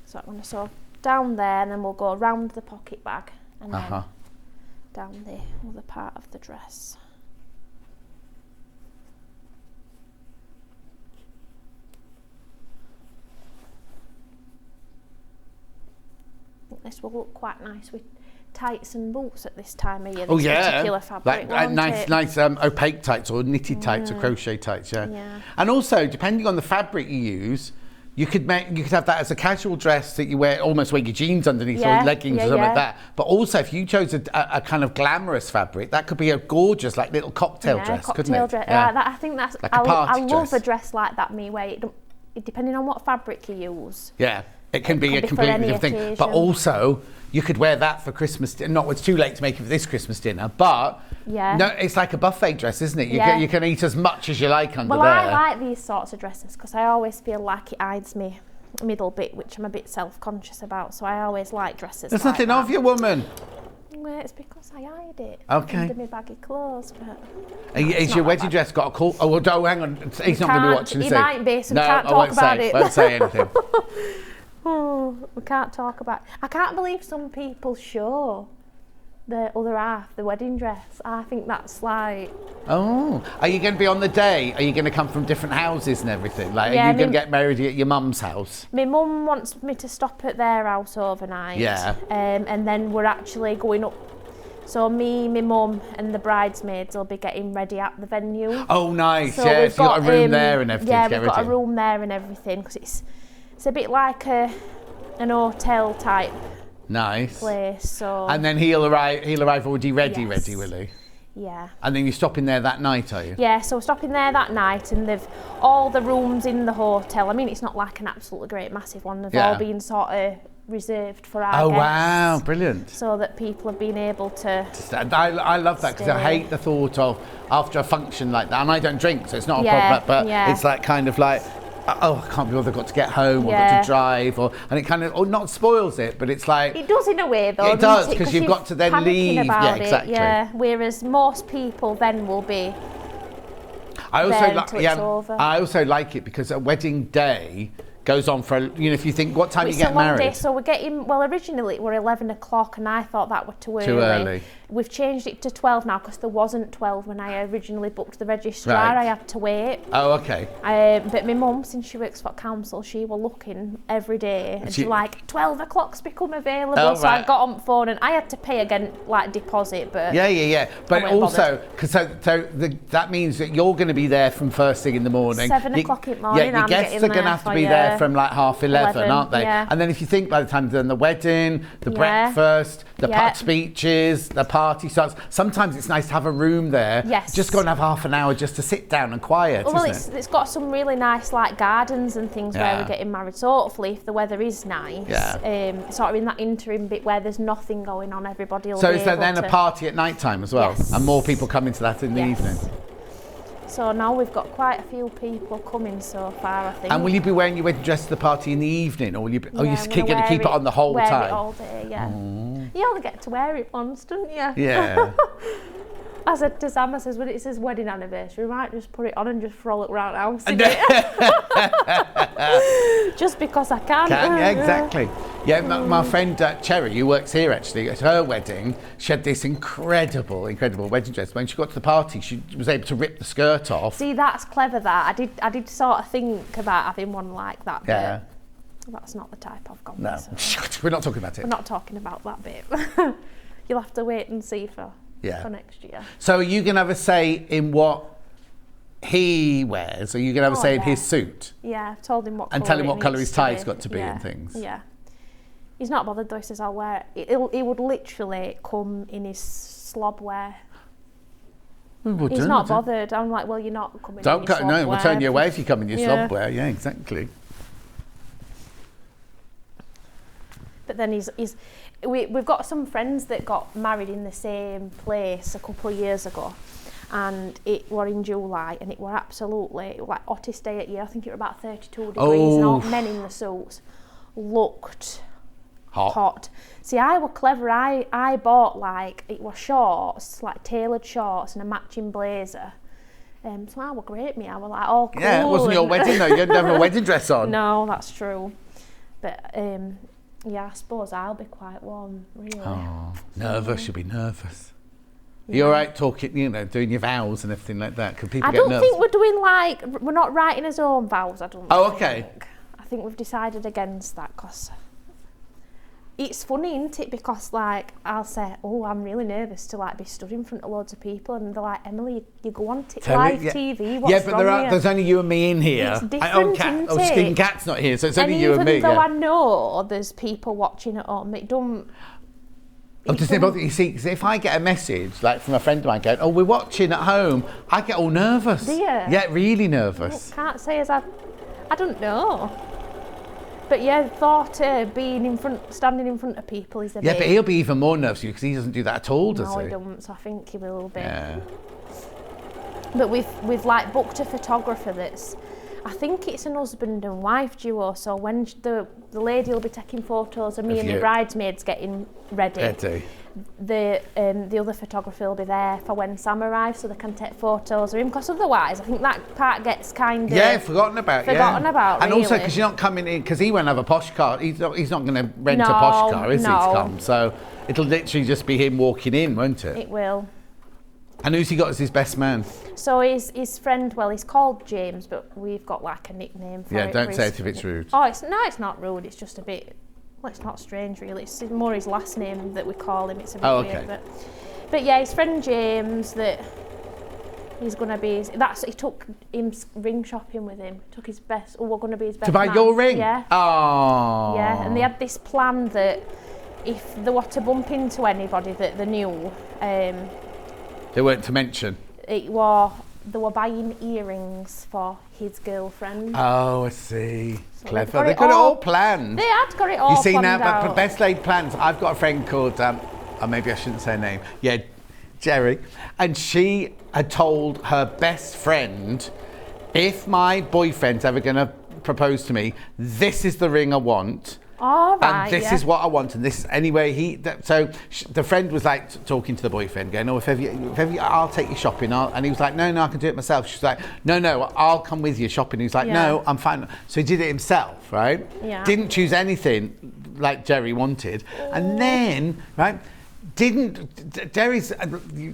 So I'm going to sew down there, and then we'll go around the pocket bag and then down the other part of the dress. I think this will look quite nice with tights and boots at this time of year. Oh this yeah, particular fabric, won't it? nice opaque tights or knitted tights or crochet tights. Yeah. And also, depending on the fabric you use, you could have that as a casual dress that you almost wear your jeans underneath or leggings or something like that. But also, if you chose a kind of glamorous fabric, that could be a gorgeous like little cocktail dress, couldn't it? Dress. Yeah. I think that's. Like I a party love dress. a dress like that. Depending on what fabric you use. Yeah, it can be a for completely any different thing. occasion. But also, you could wear that for Christmas. Not it's too late to make it for this Christmas dinner, but no, it's like a buffet dress, isn't it? You can eat as much as you like under there. Well, I like these sorts of dresses because I always feel like it hides me middle bit, which I'm a bit self-conscious about. So I always like dresses. There's like nothing that. of you, woman. Well, it's because I hide it Okay. under my baggy clothes. But Is your wedding dress got a call? Oh, well, hang on. He's not going to be watching. He is he? might be, so we No, can't I talk won't about say. it. Won't say anything. Oh, we can't talk about. I can't believe some people show the other half, the wedding dress. I think that's like. Oh, are you going to be on the day? Are you going to come from different houses and everything? Like, Yeah, are you going to get married at your mum's house? My mum wants me to stop at their house overnight. Yeah. And then we're actually going up. So me, my mum and the bridesmaids will be getting ready at the venue. Oh, nice. So Yeah, we've so you've got a room there and everything Yeah, to get we've got ready. a room there and everything because it's a bit like an hotel type Nice. place. So. And then he'll arrive already ready, Yes. will he? Yeah. And then you stop in there that night, are you? Yeah, so we're stopping there that night, and they've all the rooms in the hotel. I mean, it's not like an absolutely great massive one. They've all been sort of reserved for our guests. Oh wow, brilliant! So that people have been able to. I love that because I stay. hate the thought of after a function like that, and I don't drink, so it's not a Yeah, problem. But yeah. it's like kind of like. Oh, I can't be bothered. I've got to get home, or got Yeah. to drive, and it kind of, not spoils it, but it's like It does in a way though. It does, doesn't 'cause you've got to then panicking leave. about Yeah, it, exactly. Yeah, whereas most people then will be. I also there like, until it's over. I also like it because a wedding day goes on for, if you think, what time It's you get a long married? day, so we're getting, well, originally it were 11 o'clock and I thought that were too early. Too early. We've changed it to 12 now because there wasn't 12 when I originally booked the registrar. Right. I had to wait. Oh, okay. But my mum, since she works for council, she were looking every day and She- she like, 12 o'clock's become available. Oh, so I right. got on the phone and I had to pay again, like deposit, but... Yeah. But I wasn't also, because that means that you're going to be there from first thing in the morning. 7 o'clock in the morning, Yeah, your I'm guests getting are going to there have to for be you. there from like 11:30, aren't they? Yeah. And then if you think by the time they've done the wedding, the Yeah. breakfast, the Yeah. speeches, the party starts, sometimes it's nice to have a room there. Yes. Just go and have half an hour just to sit down and quiet, Well, isn't it? it's got some really nice like gardens and things where Yeah. we're getting married. So hopefully, if the weather is nice, sort of in that interim bit where there's nothing going on, everybody will So be is there able then to... a party at night time as well? Yes. And more people come into that in the Yes. evening? So now we've got quite a few people coming so far, I think. And will you be wearing your wedding dress to the party in the evening, or will you? Be, Yeah, you're I'm going gonna to keep it wear on the whole wear time? It all day, yeah. Oh. You only get to wear it once, don't you? Yeah. I said to Sam, I says, when it says wedding anniversary, we might just put it on and just frolic around the house in it. Just because I can. Yeah, exactly. Yeah, my friend Cherry, who works here actually, at her wedding, she had this incredible wedding dress. When she got to the party, she was able to rip the skirt off. See, that's clever. That I did sort of think about having one like that. Yeah. But that's not the type I've gone No, with. So we're not talking about it. we're not talking about that bit. You'll have to wait and see for next year. So are you going to have a say in what he wears? Are you going to have a say in his suit? Yeah, I've told him what And colour tell him it what colour needs his to tie's be. got to be Yeah, and things? Yeah. He's not bothered though, he says I'll wear it. He would literally come in his slob wear. He's not bothered. I'm like, well, you're not coming in your slob wear. No, we'll turn you away if you come in your slob wear. Yeah, exactly. But then we've got some friends that got married in the same place a couple of years ago, and it were in July, and it were absolutely like hottest day at year. I think it were about 32 degrees, and all men in the suits looked hot. See, I were clever. I bought it were shorts, like tailored shorts and a matching blazer. So I were great, me. I were like, oh, cool. Yeah, it wasn't your wedding though. You didn't have a wedding dress on. No, that's true. But yeah, I suppose I'll be quite warm, really. Oh, nervous. You'll be nervous. Yeah. You're all right talking, doing your vows and everything like that? Can people get nervous? I don't think we're doing we're not writing his own vows, I don't think. Oh, okay. I think we've decided against that because it's funny, isn't it? Because I'll say, oh, I'm really nervous to be stood in front of loads of people, and they're like, Emily, you go on live TV. What's wrong here? There's only you and me in here. It's different, isn't it? Cat's not here, so it's only you and me. Even though I know there's people watching at home, it don't. You see, because if I get a message from a friend of mine going, "Oh, we're watching at home," I get all nervous. Do you? Yeah, really nervous. I can't say I don't know. But yeah, thought standing in front of people is a bit... Yeah, but he'll be even more nervous because he doesn't do that at all, does he? No, he doesn't, so I think he will be. Yeah. But we've booked a photographer that's... I think it's an husband and wife duo, so when the lady will be taking photos of me and the bridesmaids getting ready. The other photographer will be there for when Sam arrives, so they can take photos of him. Because otherwise, I think that part gets kind of forgotten about. And also because you're not coming in, because he won't have a posh car. He's not going to rent a posh car, is he? To come, so it'll literally just be him walking in, won't it? It will. And who's he got as his best man? So his friend, well, he's called James, but we've got a nickname for it. Yeah, don't say it if it's rude. Oh, it's not rude. It's just a bit. Well, it's not strange really. It's more his last name that we call him. It's a bit weird, but yeah, his friend James that he's gonna be. He took him ring shopping with him. Took his best. We're gonna be his best. To buy man. your ring. Yeah. Oh. Yeah, and they had this plan that if they were to bump into anybody that they knew, they weren't to mention. They were buying earrings for his girlfriend. Oh, I see. So Clever. They've got it all planned. They had got it all planned. You see now, out. but best laid plans. I've got a friend called, or maybe I shouldn't say her name. Yeah, Jerry. And she had told her best friend, if my boyfriend's ever going to propose to me, this is the ring I want. All right, and this is what I want, and this anyway. The friend was talking to the boyfriend, going, "Oh, if ever I'll take you shopping." And he was like, "No, I can do it myself." She's like, "No, I'll come with you shopping." He's like, "No, I'm fine." So he did it himself, right? Yeah. Didn't choose anything like Jerry wanted, and then Jerry's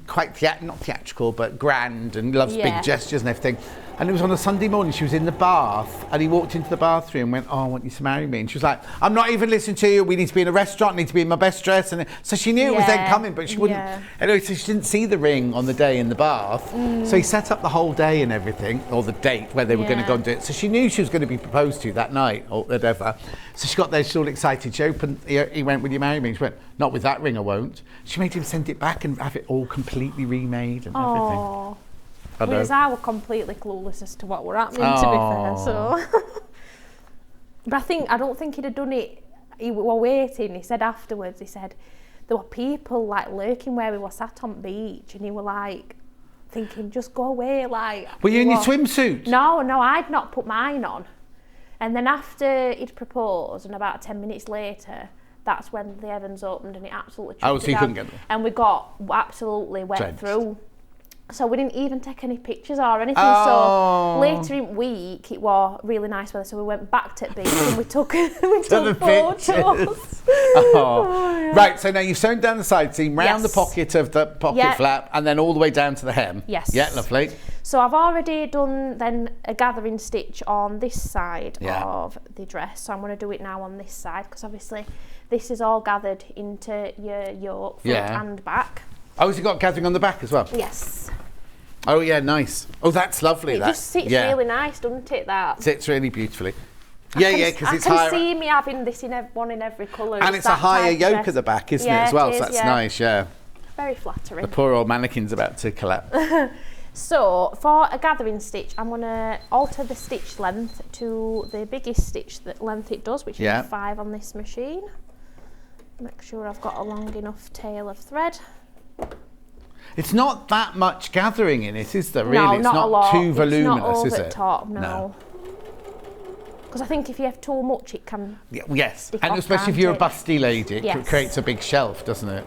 quite not theatrical, but grand and loves big gestures and everything. And it was on a Sunday morning, she was in the bath, and he walked into the bathroom and went, "Oh, I want you to marry me." And she was like, "I'm not even listening to you, we need to be in a restaurant, I need to be in my best dress." And so she knew it was then coming, but she wouldn't. Anyway, so she didn't see the ring on the day in the bath. So he set up the whole day and everything, or the date where they were going to go and do it. So she knew she was going to be proposed to that night, or whatever. So she got there, she's all excited. She opened, he went, "Will you marry me?" And she went, "Not with that ring, I won't." She made him send it back and have it all completely remade and everything. Whereas I were completely clueless as to what were happening, to be fair. So, but I don't think he'd have done it. He were waiting. He said afterwards. He said there were people lurking where we were sat on the beach, and he were thinking, "Just go away." Were you in your swimsuit? No, I'd not put mine on. And then after he'd proposed, and about 10 minutes later, that's when the heavens opened, and it absolutely. So you couldn't get them. And we got absolutely wet through. So we didn't even take any pictures or anything. So later in the week, it was really nice weather. So we went back to the beach and we took photos. Right, so now you've sewn down the side seam, round the pocket of the pocket flap, and then all the way down to the hem. Yes. Yeah, lovely. So I've already done then a gathering stitch on this side of the dress. So I'm going to do it now on this side, because obviously this is all gathered into your yoke, front and back. Oh, so you got gathering on the back as well? Yes. Oh yeah, nice. Oh, that's lovely. It just sits really nice, doesn't it? That sits really beautifully. Because it's higher. I can see me having this one in every colour. And it's a higher yoke at the back, isn't it, as well? So that's nice, Very flattering. The poor old mannequin's about to collapse. So, for a gathering stitch, I'm going to alter the stitch length to the biggest stitch length it does, which is 5 on this machine. Make sure I've got a long enough tail of thread. It's not that much gathering in it, is there, really? No, it's not a lot. Too voluminous, it's not over is it? The top, no. Because I think if you have too much, it can. Yes, and especially if you're a busty lady, it creates a big shelf, doesn't it?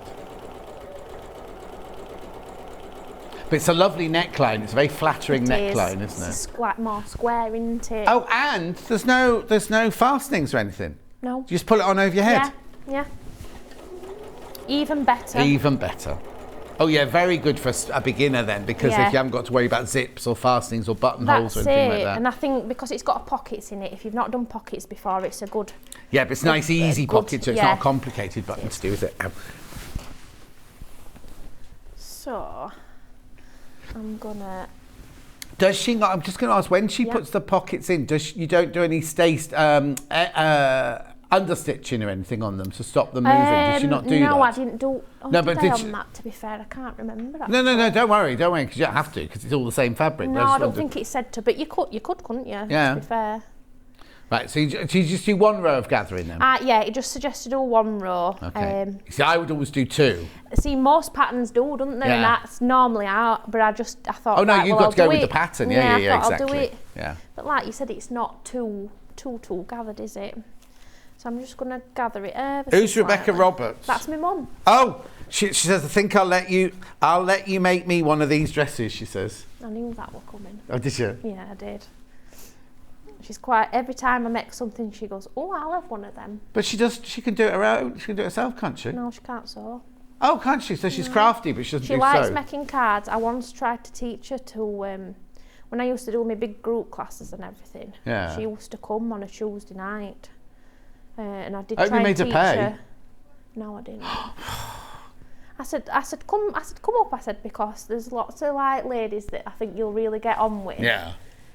But it's a lovely neckline. It's a very flattering neckline, isn't it? It's more square, isn't it? Oh, and there's no fastenings or anything. No. You just pull it on over your head. Yeah. Even better. Even better. Oh yeah, very good for a beginner then, because if you haven't got to worry about zips or fastenings or buttonholes or anything like that. And I think because it's got pockets in it, if you've not done pockets before, it's a good. Yeah, but it's nice, easy pocket, so it's not a complicated button to do, is it? So, I'm gonna. Does she not? I'm just going to ask, when she puts the pockets in, you don't do any understitching or anything on them to stop them moving? Did she not do that? No, I didn't do. No, but did on that, to be fair, I can't remember. No, don't worry, because you don't have to, because it's all the same fabric. No, I don't think it said to, but you could, couldn't you? Yeah. To be fair. Right, so you just do one row of gathering then? Yeah, it just suggested do one row. Okay. See, I would always do 2. See, most patterns do, don't they? Yeah. And that's normally out, but I thought. Oh no, right, you've well, got to go I'll with do the pattern. I Yeah, thought exactly. I'll do it. Yeah. But like you said, it's not too gathered, is it? So I'm just going to gather it ever so Who's Rebecca slightly. Roberts? That's my mum. Oh, she says, I think I'll let you make me one of these dresses, she says. I knew that were coming. Oh, did you? Yeah, I did. She's quite, every time I make something, she goes, oh, I'll have one of them. But she can do it her own, she can do it herself, can't she? No, she can't sew. Oh, can't she? So she's crafty, but she doesn't do She likes sew. making cards. I once tried to teach her to, when I used to do my big group classes and everything, she used to come on a Tuesday night. And I did try and teach her. No, I didn't. I said, come up. I said, because there's lots of like ladies that I think you'll really get on with. Yeah.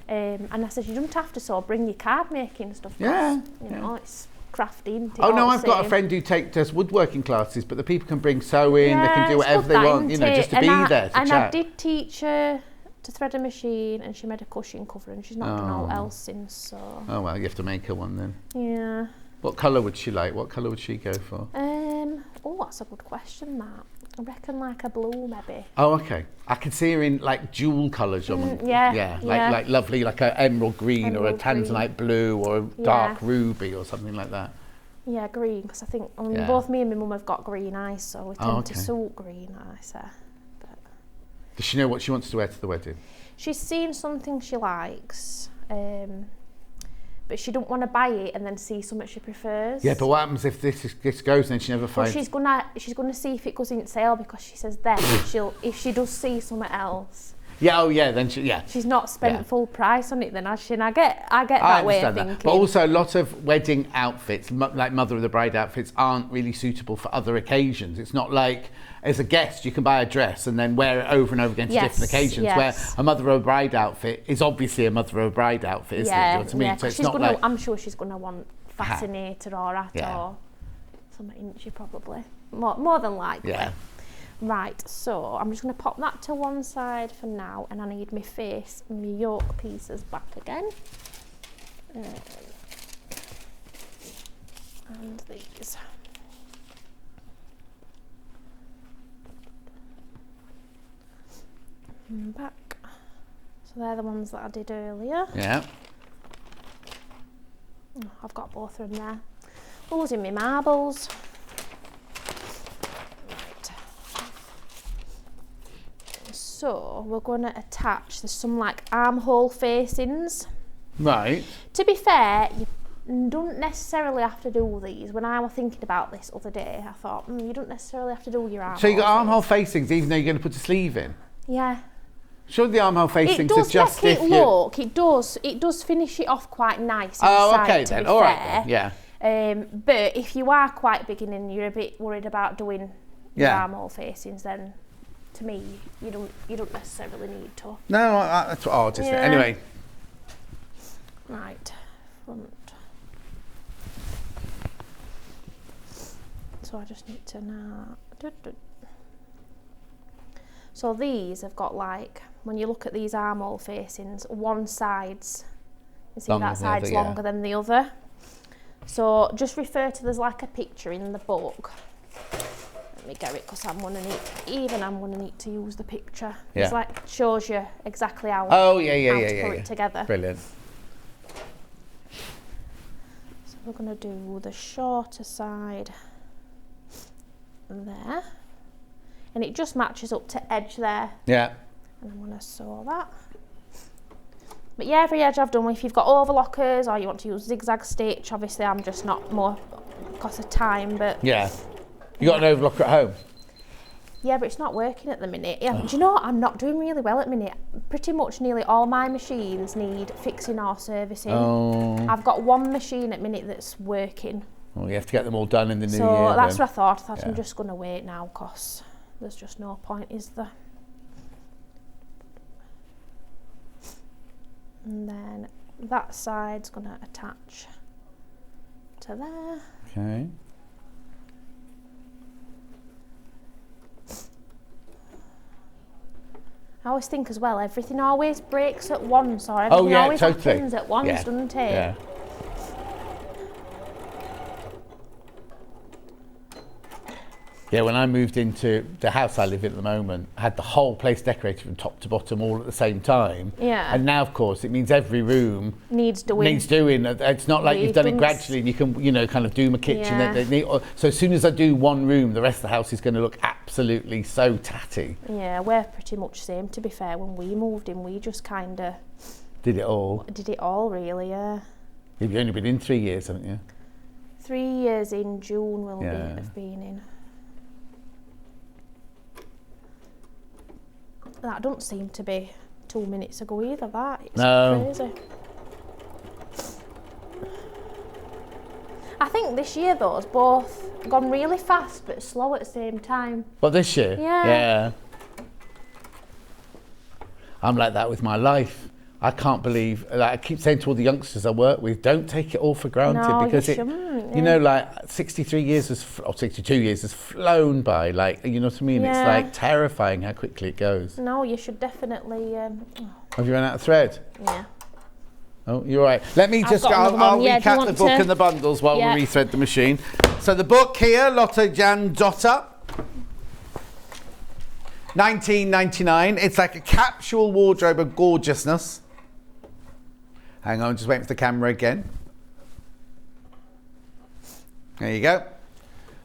And I said, you don't have to sew. Bring your card making stuff. Yeah. You know, it's crafty, isn't it? Oh no, I've got a friend who does woodworking classes, but the people can bring sewing, they can do whatever they want, just to be there to chat. And I did teach her to thread a machine, and she made a cushion cover, and she's not done all else since. So. Oh well, you have to make her one then. Yeah. What colour would she like? What colour would she go for? Oh, that's a good question, that. I reckon like a blue, maybe. Oh, okay. I could see her in like jewel colours. Yeah. Like lovely, like a emerald green or a tanzanite blue or a dark ruby or something like that. Yeah, green, because I think both me and my mum have got green eyes, so we tend to suit green eyes. But does she know what she wants to wear to the wedding? She's seen something she likes. But she don't want to buy it and then see something she prefers. Yeah, but what happens if this goes and then she never finds? Well, she's gonna see if it goes in sale, because she says then if she does see something else. Yeah, then she's not spent full price on it then, has she? And I get that way of thinking. But also a lot of wedding outfits, like mother of the bride outfits, aren't really suitable for other occasions. It's not like as a guest you can buy a dress and then wear it over and over again to different occasions. Where a mother of a bride outfit is obviously a mother of a bride outfit, isn't it? You know what I mean? So it's not like, I'm sure she's gonna want fascinator or hat or something, isn't she? Probably more than likely. Yeah. Right, so I'm just going to pop that to one side for now, and I need my face and my yoke pieces back again. And these. And back. So they're the ones that I did earlier. Yeah. Oh, I've got both of them there. Losing my marbles. So we're going to attach, there's some like armhole facings. Right. To be fair, you don't necessarily have to do these. When I was thinking about this other day, I thought, you don't necessarily have to do your armhole. So you got armhole facings even though you're going to put a sleeve in? Yeah. Surely the armhole facings are just it does finish it off quite nice. Oh, okay then. All right then. Yeah. But if you are quite beginning and you're a bit worried about doing your armhole facings, then to me, you don't necessarily need to. No, that's what I'll just say. Anyway. Right, front. So I just need to now. So these have got like, when you look at these armhole facings, one side's, you see that side's longer than the other. So just refer to, there's like a picture in the book. Let me get it because I'm gonna need to use the picture. Yeah. It's like shows you exactly how. Oh to put it together. Brilliant. So we're gonna do the shorter side there, and it just matches up to edge there. Yeah. And I'm gonna sew that. But yeah, every edge I've done, if you've got overlockers or you want to use zigzag stitch, obviously I'm just not more because of time, but Yeah. You got an overlocker at home? yeah, but it's not working at the minute. Yeah, do you know what? I'm not doing really well at the minute. Pretty much nearly all my machines need fixing or servicing. Oh. I've got one machine at the minute that's working. Well, you have to get them all done in the new year. So that's then. what I thought. Yeah. I'm just going to wait now because there's just no point, is there? And then that side's going to attach to there. Okay. I always think as well, everything always breaks at once, or everything always happens at once, doesn't it? Yeah. Yeah, when I moved into the house I live in at the moment, I had the whole place decorated from top to bottom all at the same time. Yeah. And now, of course, it means every room needs doing. It's not like you've done it gradually and you can, you know, kind of do my kitchen. So as soon as I do one room, the rest of the house is going to look absolutely so tatty. Yeah, we're pretty much same, to be fair. When we moved in, we just kind of... Did it all, really, yeah. You've only been in 3 years, haven't you? 3 years in June will have been in. That don't seem to be 2 minutes ago either, that. It's crazy. I think this year, though, has both gone really fast but slow at the same time. But this year? Yeah. I'm like that with my life. I can't believe, like I keep saying to all the youngsters I work with, don't take it all for granted, because you shouldn't, you know, like 63 years or 62 years has flown by, like, you know what I mean? Yeah. It's like terrifying how quickly it goes. No, you should definitely... Have you run out of thread? Yeah. Oh, you're right. Let me just go, I'll recap the book and the bundles while we rethread the machine. So the book here, Lotte Jan Dotter. $19.99. It's like a capsule wardrobe of gorgeousness. Hang on, just waiting for the camera again. There you go.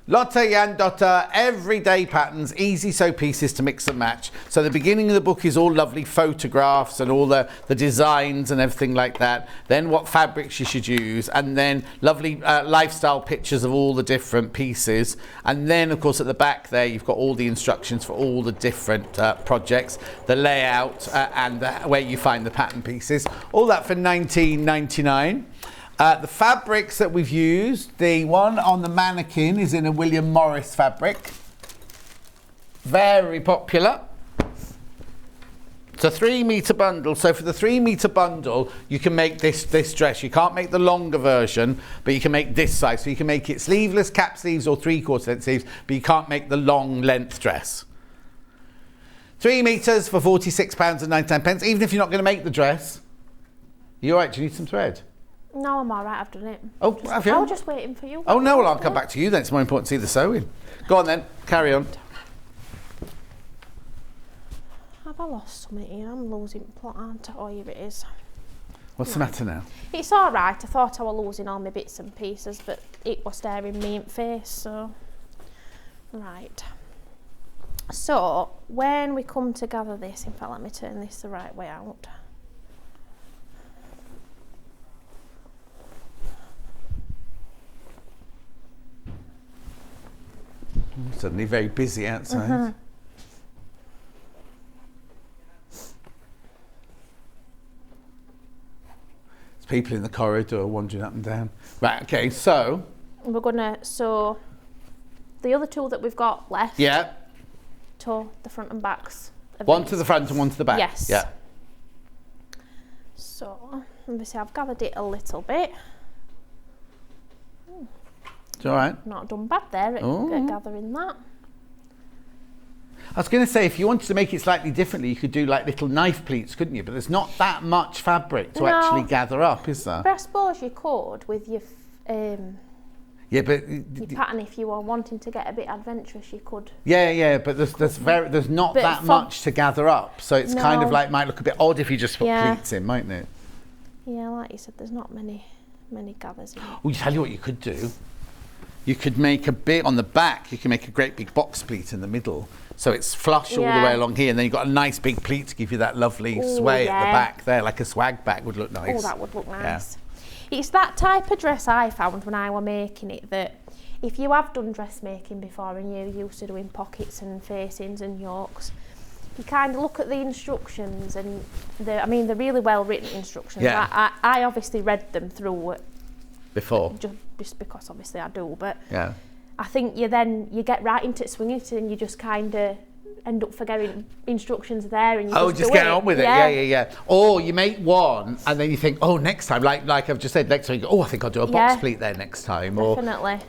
Lotte Jan Dotter, everyday patterns, easy sew pieces to mix and match. So the beginning of the book is all lovely photographs and all the designs and everything like that. Then what fabrics you should use, and then lovely lifestyle pictures of all the different pieces. And then, of course, at the back there, you've got all the instructions for all the different projects, the layout and where you find the pattern pieces. All that for $19.99. The fabrics that we've used, the one on the mannequin is in a William Morris fabric. Very popular. It's a 3 metre bundle. So for the 3 metre bundle, you can make this dress. You can't make the longer version, but you can make this size. So you can make it sleeveless, cap sleeves or 3/4 length sleeves, but you can't make the long length dress. 3 metres for £46.99. Even if you're not going to make the dress. You all right? Do you need some thread? No, I'm all right, I've done it. Oh, have you? I was just waiting for you. Oh, no, well, I'll come back to you then. It's more important to see the sewing. Go on then, carry on. Have I lost something here? I'm losing plot, aren't I? Oh, here it is. What's the matter now? It's all right. I thought I was losing all my bits and pieces, but it was staring me in the face, so... Right. So, when we come to gather this, in fact, let me turn this the right way out. Suddenly very busy outside. Uh-huh. There's people in the corridor wandering up and down. Right, okay, so... We're going to sew the other tool that we've got left to the front and backs. One to the front and one to the back? Yes. Yeah. So, obviously I've gathered it a little bit. It's all right. Not done bad there at gathering that. I was going to say, if you wanted to make it slightly differently, you could do like little knife pleats, couldn't you? But there's not that much fabric to actually gather up, is there? But I suppose you could with your Yeah, but your pattern, if you were wanting to get a bit adventurous, you could. yeah, but there's not But that much to gather up, so it's kind of like might look a bit odd if you just put pleats in, mightn't it? Yeah, like you said, there's not many gathers in. Well, tell you what you could do. You could make a bit on the back. You can make a great big box pleat in the middle, so it's flush all the way along here, and then you've got a nice big pleat to give you that lovely sway at the back there, like a swag bag would look nice. Oh, that would look nice. Yeah. It's that type of dress I found when I were making it, that if you have done dressmaking before and you're used to doing pockets and facings and yokes, you kind of look at the instructions, and they're really well written instructions. Yeah. I obviously read them through before, just because obviously I do, but yeah. I think you get right into swinging it, and you just kind of end up forgetting instructions there, and you just get on with it. Yeah. Or you make one and then you think, oh, next time, like I've just said, next time you go, oh, I think I'll do a box pleat there next time. Definitely. Or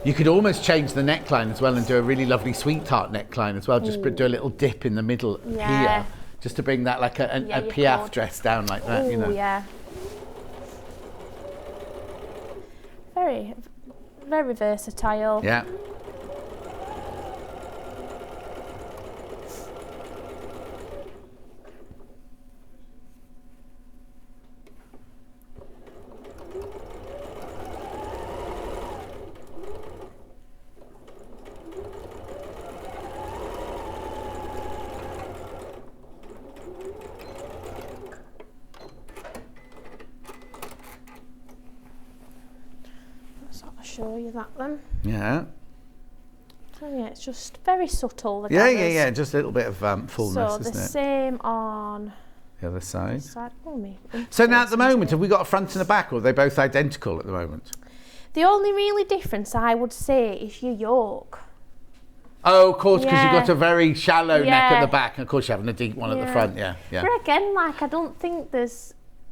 you could almost change the neckline as well and do a really lovely sweetheart neckline as well. Just do a little dip in the middle here, just to bring that like a Piaf dress down like that. Ooh, yeah. Very, very versatile. Yeah. Show you that then. Yeah. So yeah, it's just very subtle. The Yeah. Just a little bit of fullness, isn't it? isn't it? Same on the other side. Oh, So now at the moment, have we got a front and a back, or are they both identical at the moment? The only really difference I would say is your yoke. Oh, of course, because you've got a very shallow neck at the back, and of course you're having a deep one at the front. Yeah. But again, like I don't think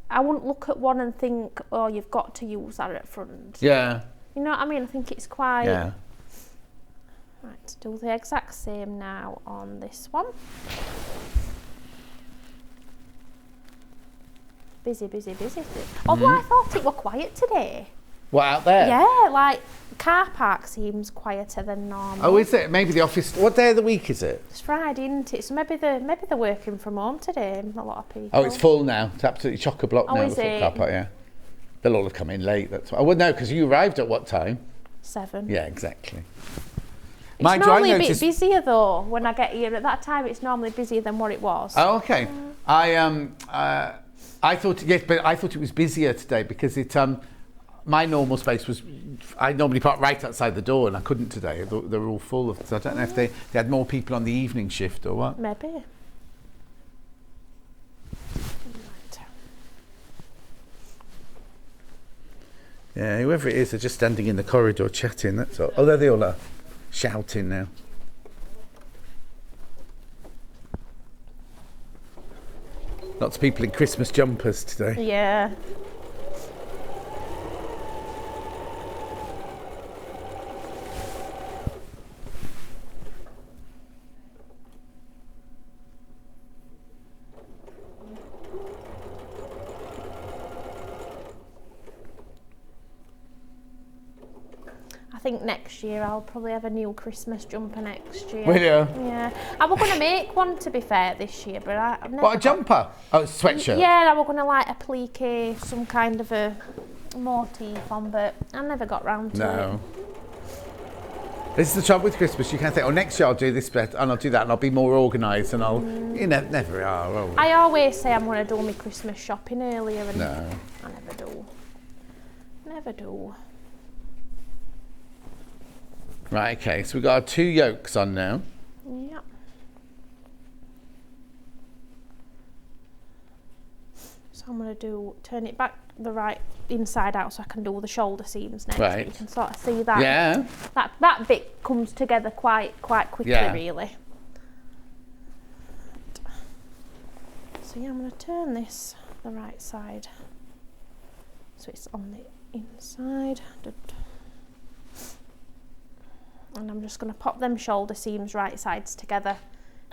I wouldn't look at one and think, oh, you've got to use that at front. Yeah. You know what I mean? I think it's quite... Yeah. Right, do the exact same now on this one. Busy. Although I thought it were quiet today. What, out there? Yeah, like car park seems quieter than normal. Oh, is it? Maybe the office... What day of the week is it? It's Friday, isn't it? So maybe they're working from home today, a lot of people. Oh, it's full now. It's absolutely chock-a-block now, is the full it? car park, yeah. They'll all have come in late, that's why. Oh, well, no, because you arrived at what time? 7. Yeah, exactly. It's normally a bit busier though. When I get here at that time, it's normally busier than what it was. Oh, okay. I thought it was busier today because my normal space was, I normally park right outside the door, and I couldn't today. They were all full of, so I don't know if they had more people on the evening shift or what. Maybe. Yeah, whoever it is, they're just standing in the corridor chatting, that's all. Although they all are shouting now. Lots of people in Christmas jumpers today. Yeah. I think next year I'll probably have a new Christmas jumper next year. Will you? Yeah. I was going to make one, to be fair, this year, but I've never... What, a jumper? Oh, it's a sweatshirt? Yeah, I was going to like applique, some kind of a motif on, but I never got round to it. No. This is the trouble with Christmas. You can think, oh, next year I'll do this bit and I'll do that and I'll be more organised and I'll... You never are. Oh. I always say I'm going to do my Christmas shopping earlier and no. I never do. Never do. Right, okay, so we've got our 2 yolks on now. Yeah. So I'm going to turn it back the right inside out so I can do the shoulder seams next. Right. You can sort of see that. Yeah. That bit comes together quite quickly, really. So yeah, I'm going to turn this the right side so it's on the inside. And I'm just going to pop them shoulder seams right sides together,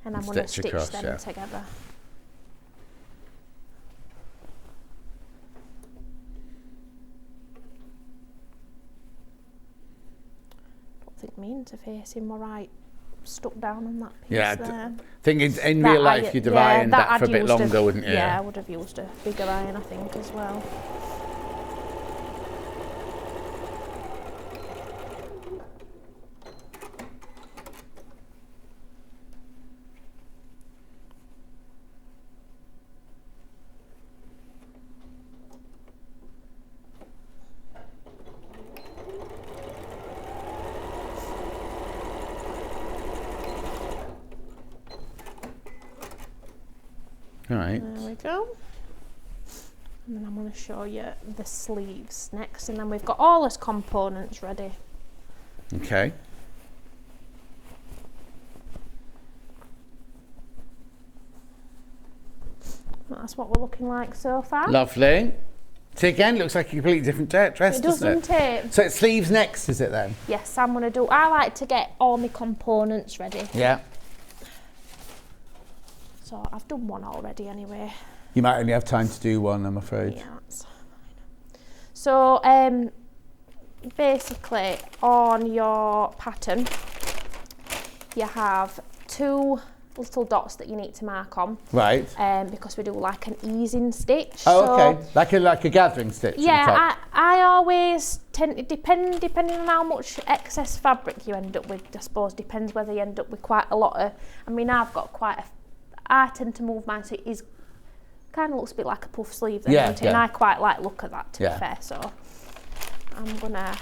and I'm going to stitch across, them together. Don't think my interfacing were right stuck down on that piece there. Think in real life you'd have ironed that for a bit longer, wouldn't you? Yeah, I would have used a bigger iron, I think, as well. All right. There we go. And then I'm going to show you the sleeves next, and then we've got all those components ready. Okay. That's what we're looking like so far. Lovely. So again, looks like a completely different dress, It doesn't it? So it's sleeves next, is it then? Yes, I'm going to do. I like to get all my components ready. Yeah. So I've done one already anyway. You might only have time to do one, I'm afraid. Yeah, that's fine. So basically on your pattern you have 2 little dots that you need to mark on. Right. Because we do like an easing stitch. Oh, so, okay. Like a gathering stitch. Yeah, I always tend to, depending on how much excess fabric you end up with, I suppose, depends whether you end up with quite a lot of, I mean, I've got quite a, I tend to move mine so it is, kind of looks a bit like a puff sleeve then, yeah, doesn't it? And I quite like look at that, to be fair, so I'm gonna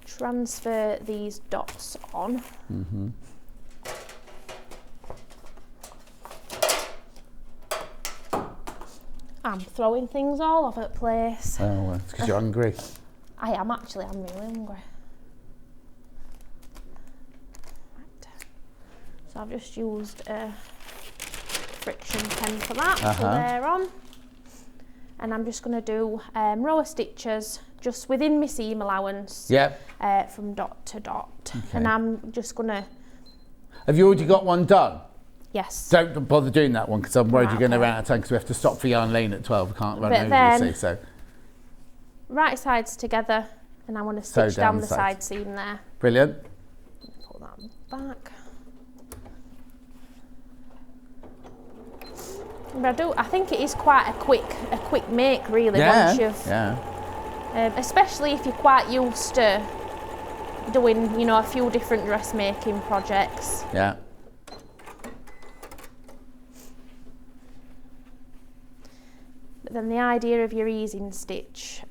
transfer these dots on. Mm-hmm. I'm throwing things all over the place. Oh, well, it's because you're hungry. I am actually, I'm really hungry. Right. So I've just used a friction pen for that, so they're on. And I'm just going to do row of stitches just within my seam allowance. Yep. From dot to dot. Okay. And I'm just going to... Have you already got one done? Yes. Don't bother doing that one because I'm worried you're going to run out of time because we have to stop for yarn lane at 12. We can't run over, then, you see, so. Right sides together, and I want to stitch down the side seam there. Brilliant. Pull that back. But I think it is quite a quick make, really, once you've... especially if you're quite used to doing, you know, a few different dressmaking projects. Yeah. But then the idea of your easing stitch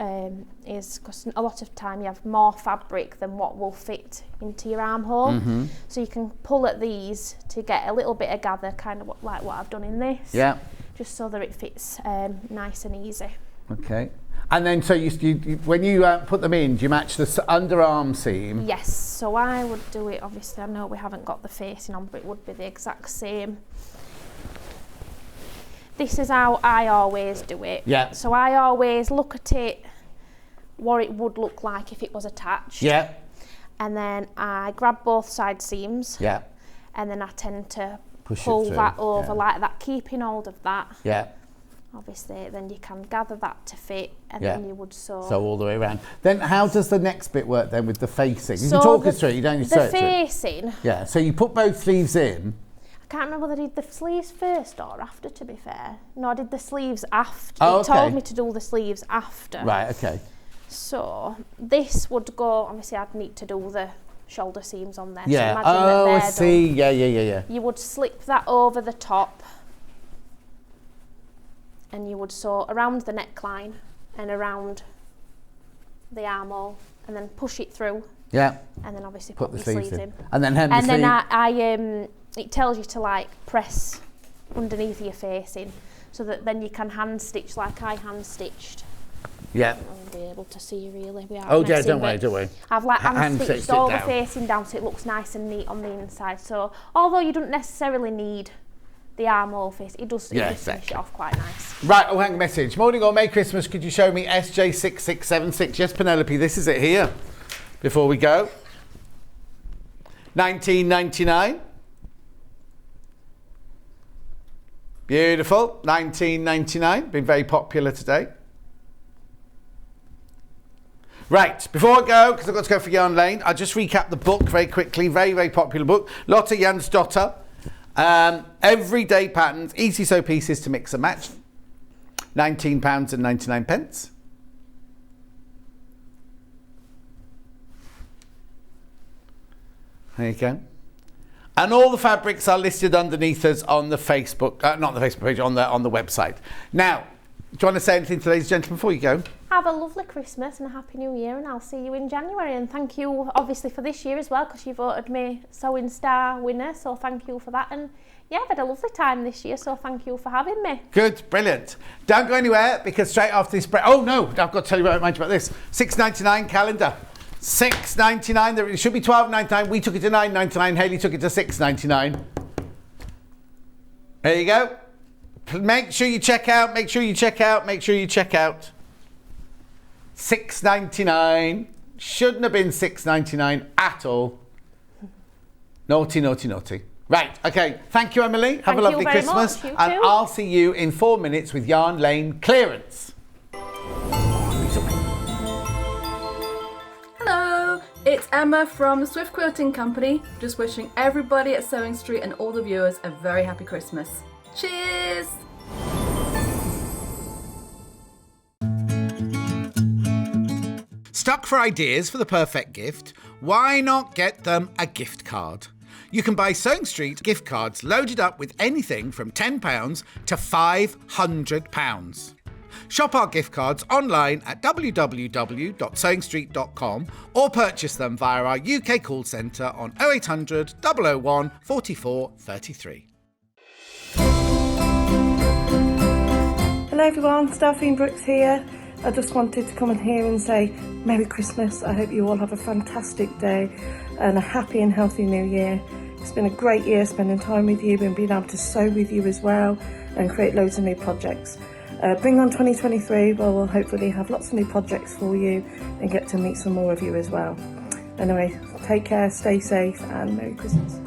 is, because a lot of time you have more fabric than what will fit into your armhole. Mm-hmm. So you can pull at these to get a little bit of gather, kind of like what I've done in this. Yeah. Just so that it fits nice and easy. Okay. And then, so you when you put them in, do you match the underarm seam? Yes, so I would do it, obviously I know we haven't got the facing on, but it would be the exact same. This is how I always do it. Yeah. So I always look at it, what it would look like if it was attached. Yeah. And then I grab both side seams. Yeah. And then I tend to push pull that over like that, keeping hold of that. Yeah. Obviously, then you can gather that to fit, and then you would sew. So all the way around. Then how does the next bit work then with the facing? You So can talk us through it, you don't need to sew it The through. facing. Yeah, so you put both sleeves in. I can't remember whether I did the sleeves first or after, to be fair. No, I did the sleeves after. Oh, It told me to do the sleeves after. Right, okay. So this would go, obviously I'd need to do the shoulder seams on there. Yeah, So imagine that I they're see, done. yeah. You would slip that over the top, and you would sew around the neckline and around the armhole, and then push it through. Yeah. And then obviously put put the your sleeves in. in. And then hem the and sleeve. then I it tells you to like press underneath your facing, so that then you can hand stitch like I hand stitched Yeah. I'll be able to see really. We are Oh, yeah, messy, don't worry, but don't worry. I've like hand Sit stitched all the down. facing down so it looks nice and neat on the inside. So although you don't necessarily need the armhole face, it does finish it off quite nice. Right, oh, hang on, message. Morning or Merry Christmas, could you show me SJ6676? Yes, Penelope, this is it here. Before we go. 1999. Beautiful. 1999. Been very popular today. Right, before I go, because I've got to go for Yarn Lane, I'll just recap the book very quickly. Very, very popular book. Lotte Jansdotter. Everyday patterns, easy sew pieces to mix and match. £19.99. There you go. And all the fabrics are listed underneath us on the Facebook, not the Facebook page, on the website. Now, do you want to say anything to ladies and gentlemen before you go? Have a lovely Christmas and a happy new year, and I'll see you in January. And thank you obviously for this year as well, because you voted me Sewing Star winner, so thank you for that. And yeah, I've had a lovely time this year, so thank you for having me. Good, brilliant. Don't go anywhere, because straight after this break, oh no, I've got to tell you about this. £6.99 calendar. £6.99. It should be £12.99. We took it to £9.99. Hayley took it to £6.99. There you go. Make sure you check out. Make sure you check out. Make sure you check out. £6.99. Shouldn't have been £6.99 at all. Naughty, naughty, naughty. Right, okay. Thank you, Emily. Have a lovely Christmas. Much. You and too. I'll see you in 4 minutes with Yarn Lane clearance. Hello, it's Emma from the Swift Quilting Company. Just wishing everybody at Sewing Street and all the viewers a very happy Christmas. Cheers! Stuck for ideas for the perfect gift? Why not get them a gift card? You can buy Sewing Street gift cards loaded up with anything from £10 to £500. Shop our gift cards online at www.sewingstreet.com or purchase them via our UK call centre on 0800 001 44 33. Hello everyone, Delphine Brooks here. I just wanted to come in here and say Merry Christmas. I hope you all have a fantastic day and a happy and healthy new year. It's been a great year spending time with you and being able to sew with you as well and create loads of new projects. Bring on 2023, where we'll hopefully have lots of new projects for you and get to meet some more of you as well. Anyway, take care, stay safe and Merry Christmas.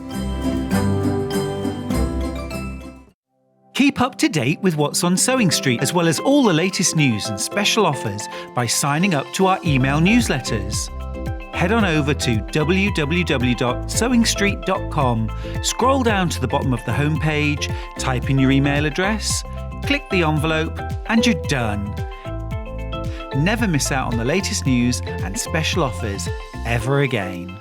Keep up to date with what's on Sewing Street, as well as all the latest news and special offers by signing up to our email newsletters. Head on over to www.sewingstreet.com, scroll down to the bottom of the homepage, type in your email address, click the envelope, and you're done. Never miss out on the latest news and special offers ever again.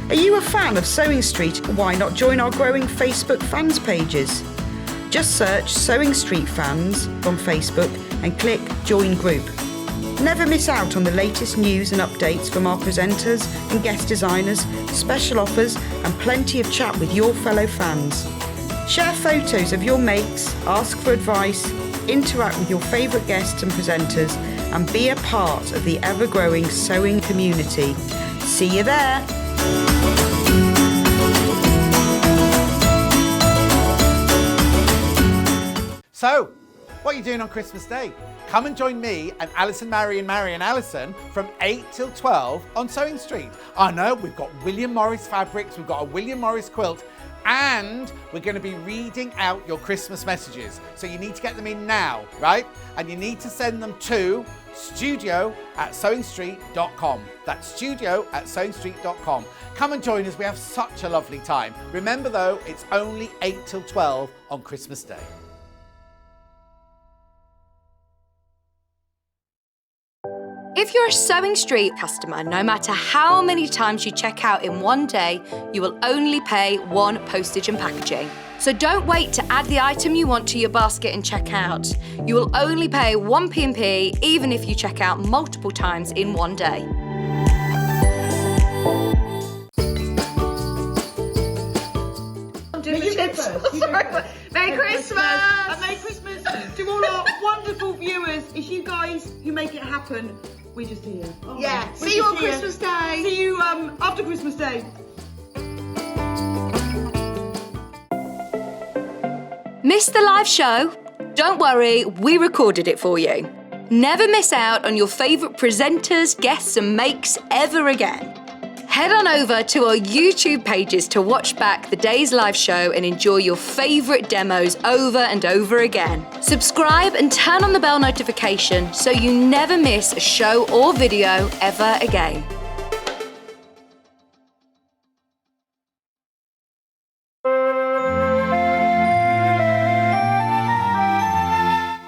Are you a fan of Sewing Street? Why not join our growing Facebook fans pages? Just search Sewing Street Fans on Facebook and click Join Group. Never miss out on the latest news and updates from our presenters and guest designers, special offers and plenty of chat with your fellow fans. Share photos of your makes, ask for advice, interact with your favourite guests and presenters and be a part of the ever-growing sewing community. See you there! So, what are you doing on Christmas Day? Come and join me and Alison, Mary and Alison from 8 till 12 on Sewing Street. I know, we've got William Morris fabrics, we've got a William Morris quilt, and we're going to be reading out your Christmas messages. So you need to get them in now, right? And you need to send them to studio@sewingstreet.com. That's studio@sewingstreet.com. Come and join us, we have such a lovely time. Remember though, it's only 8 till 12 on Christmas Day. If you're a Sewing Street customer, no matter how many times you check out in one day, you will only pay one postage and packaging. So don't wait to add the item you want to your basket and check out. You will only pay one P&P even if you check out multiple times in one day. Merry Christmas! And Merry Christmas to all our wonderful viewers. you guys who make it happen. We just here. Yeah. See you on Christmas Day. See you after Christmas Day. Missed the live show? Don't worry, we recorded it for you. Never miss out on your favourite presenters, guests and makes ever again. Head on over to our YouTube pages to watch back the day's live show and enjoy your favourite demos over and over again. Subscribe and turn on the bell notification so you never miss a show or video ever again.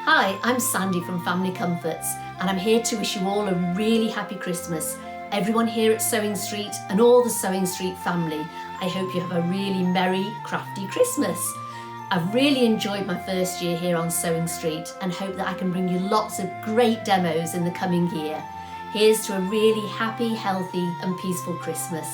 Hi, I'm Sandy from Family Comforts, and I'm here to wish you all a really happy Christmas. Everyone here at Sewing Street and all the Sewing Street family, I hope you have a really merry, crafty Christmas. I've really enjoyed my first year here on Sewing Street and hope that I can bring you lots of great demos in the coming year. Here's to a really happy, healthy and peaceful Christmas.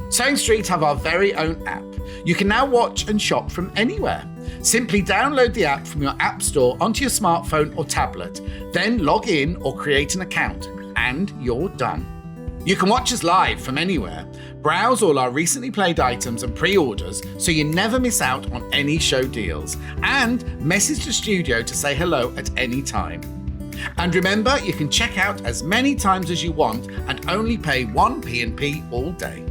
Sewing Street have our very own app. You can now watch and shop from anywhere. Simply download the app from your app store onto your smartphone or tablet, then log in or create an account, and you're done. You can watch us live from anywhere, browse all our recently played items and pre-orders so you never miss out on any show deals, and message the studio to say hello at any time. And remember, you can check out as many times as you want and only pay 1 P&P all day.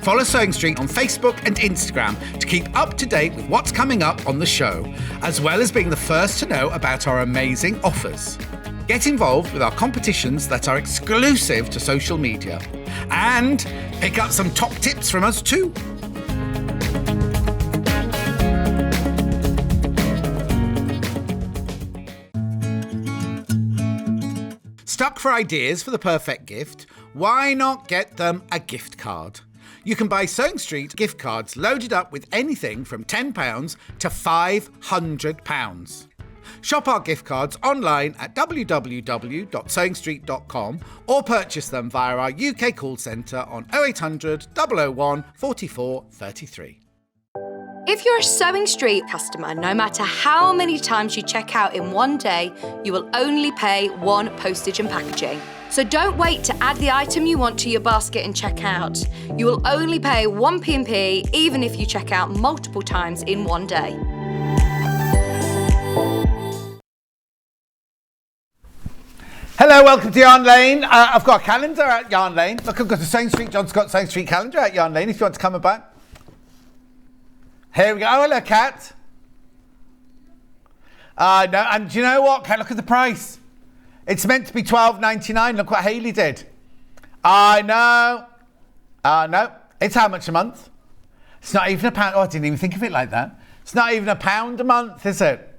Follow Sewing Street on Facebook and Instagram to keep up to date with what's coming up on the show, as well as being the first to know about our amazing offers. Get involved with our competitions that are exclusive to social media, and pick up some top tips from us too. Stuck for ideas for the perfect gift? Why not get them a gift card? You can buy Sewing Street gift cards loaded up with anything from £10 to £500. Shop our gift cards online at www.sewingstreet.com or purchase them via our UK call centre on 0800 001 44 33. If you're a Sewing Street customer, no matter how many times you check out in one day, you will only pay 1 postage and packaging. So don't wait to add the item you want to your basket and check out. You will only pay 1 P&P even if you check out multiple times in one day. Hello, welcome to Yarn Lane. I've got a calendar at Yarn Lane. Look, I've got the Sewing Street, John Scott Sewing Street calendar at Yarn Lane if you want to come about. Here we go. Oh, hello, Kat. No, and do you know what, Kat? Look at the price. It's meant to be $12.99. Look what Hayley did. I know. No. It's how much a month? It's not even £1. Oh, I didn't even think of it like that. It's not even £1 a month, is it?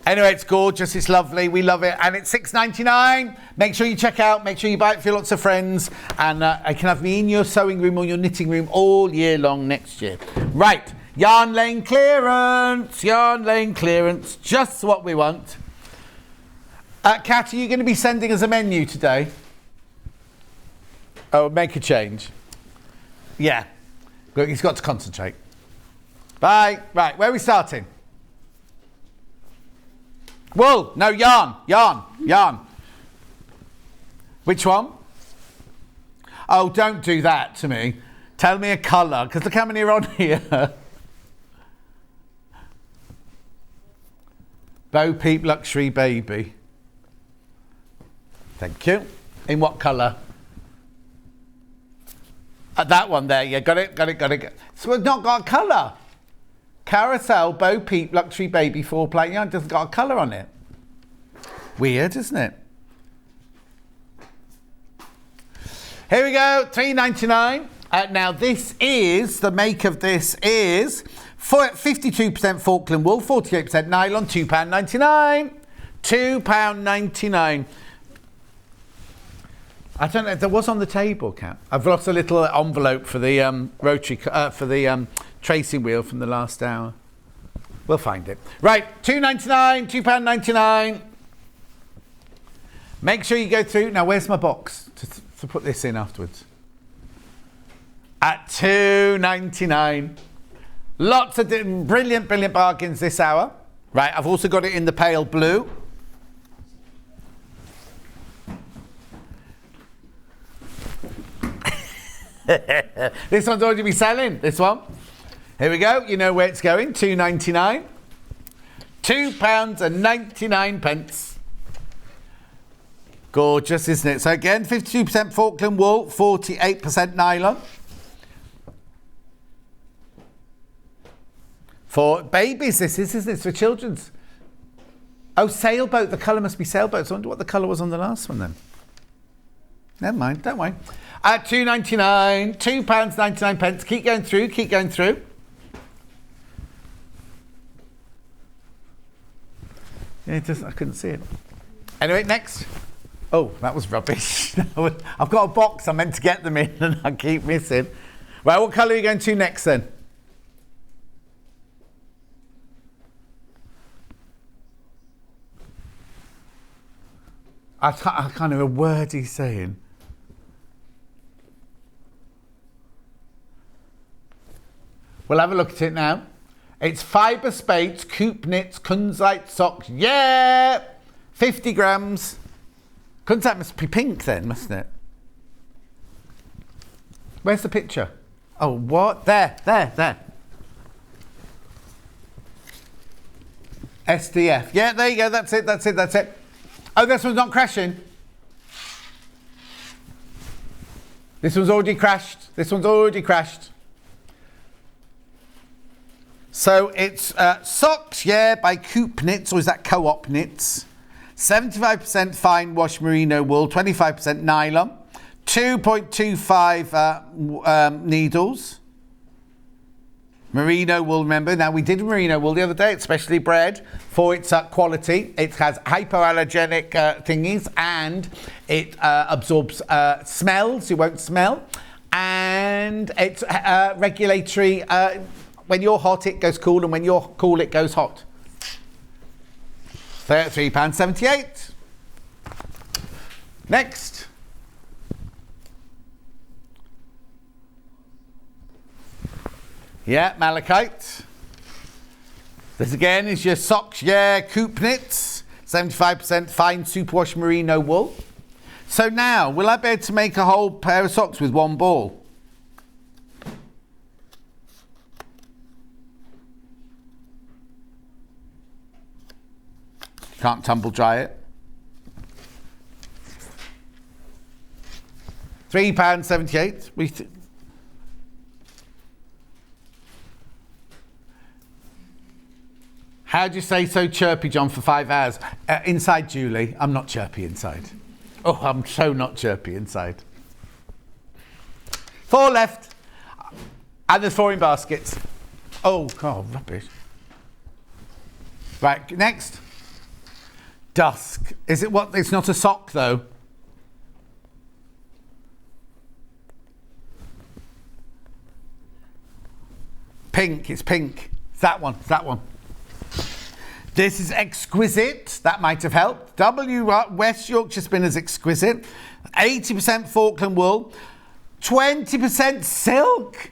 Anyway, it's gorgeous. It's lovely. We love it. And it's $6.99. Make sure you check out. Make sure you buy it for lots of friends. And I can have me in your sewing room or your knitting room all year long next year. Right. Yarn Lane clearance. Yarn Lane clearance. Just what we want. Kat, are you going to be sending us a menu today? Oh, make a change. Yeah. Look, he's got to concentrate. Bye. Right, where are we starting? Wool. No, yarn. Yarn. Which one? Oh, don't do that to me. Tell me a colour, because look how many are on here. Bo Peep Luxury Baby. Thank you. In what colour? That one there, yeah, got it. So we've not got a colour. Carousel, Bo Peep, Luxury Baby, 4-plate yarn, doesn't got a colour on it. Weird, isn't it? Here we go, $3.99. Now this is, the make of this is 52% Falkland wool, 48% nylon, £2.99. £2.99. I don't know, there was on the table, Kat. I've lost a little envelope for the Rotary, for the tracing wheel from the last hour. We'll find it. Right, £2.99, £2.99. Make sure you go through. Now, where's my box to put this in afterwards? At £2.99. Lots of brilliant, brilliant bargains this hour. Right, I've also got it in the pale blue. This one's already been selling, this one. Here we go, you know where it's going, £2.99. £2.99. Gorgeous, isn't it? So again, 52% Falkland wool, 48% nylon. For babies, this is, isn't it? It's for children's. Oh, sailboat. The colour must be sailboat. So I wonder what the colour was on the last one then. Never mind, don't worry. At £2.99, £2.99. Keep going through, keep going through. Yeah, I couldn't see it. Anyway, next. Oh, that was rubbish. I've got a box I meant to get them in and I keep missing. Right, what colour are you going to next then? I can't hear a word he's saying. We'll have a look at it now. It's fibre spates, coupe knits, kunzite socks. Yeah! 50 grams. Kunzite must be pink then, mustn't it? Where's the picture? Oh, what? There. SDF. Yeah, there you go. That's it. Oh, this one's not crashing. This one's already crashed. So it's socks, yeah, by Coupe Knits, or is that Co-op Knits? 75% fine wash merino wool, 25% nylon, 2.25 needles. Merino wool, remember. Now, we did merino wool the other day. It's specially bred for its quality. It has hypoallergenic thingies, and it absorbs smells. You won't smell. And it's regulatory. When you're hot, it goes cool, and when you're cool, it goes hot. £33.78. Next. Yeah, malachite. This again is your socks, yeah, coupe knits. 75% fine superwash merino wool. So now, will I be able to make a whole pair of socks with one ball? Can't tumble dry it. £3.78. How do you say so chirpy, John, for 5 hours? Inside, Julie. I'm not chirpy inside. Oh, I'm so not chirpy inside. 4 left. And there's 4 in baskets. Oh, God, rubbish. Right, next. Dusk. Is it what? It's not a sock, though. Pink. It's pink. It's that one. This is exquisite. That might have helped. West Yorkshire Spinners Exquisite. 80% Falkland wool. 20% silk.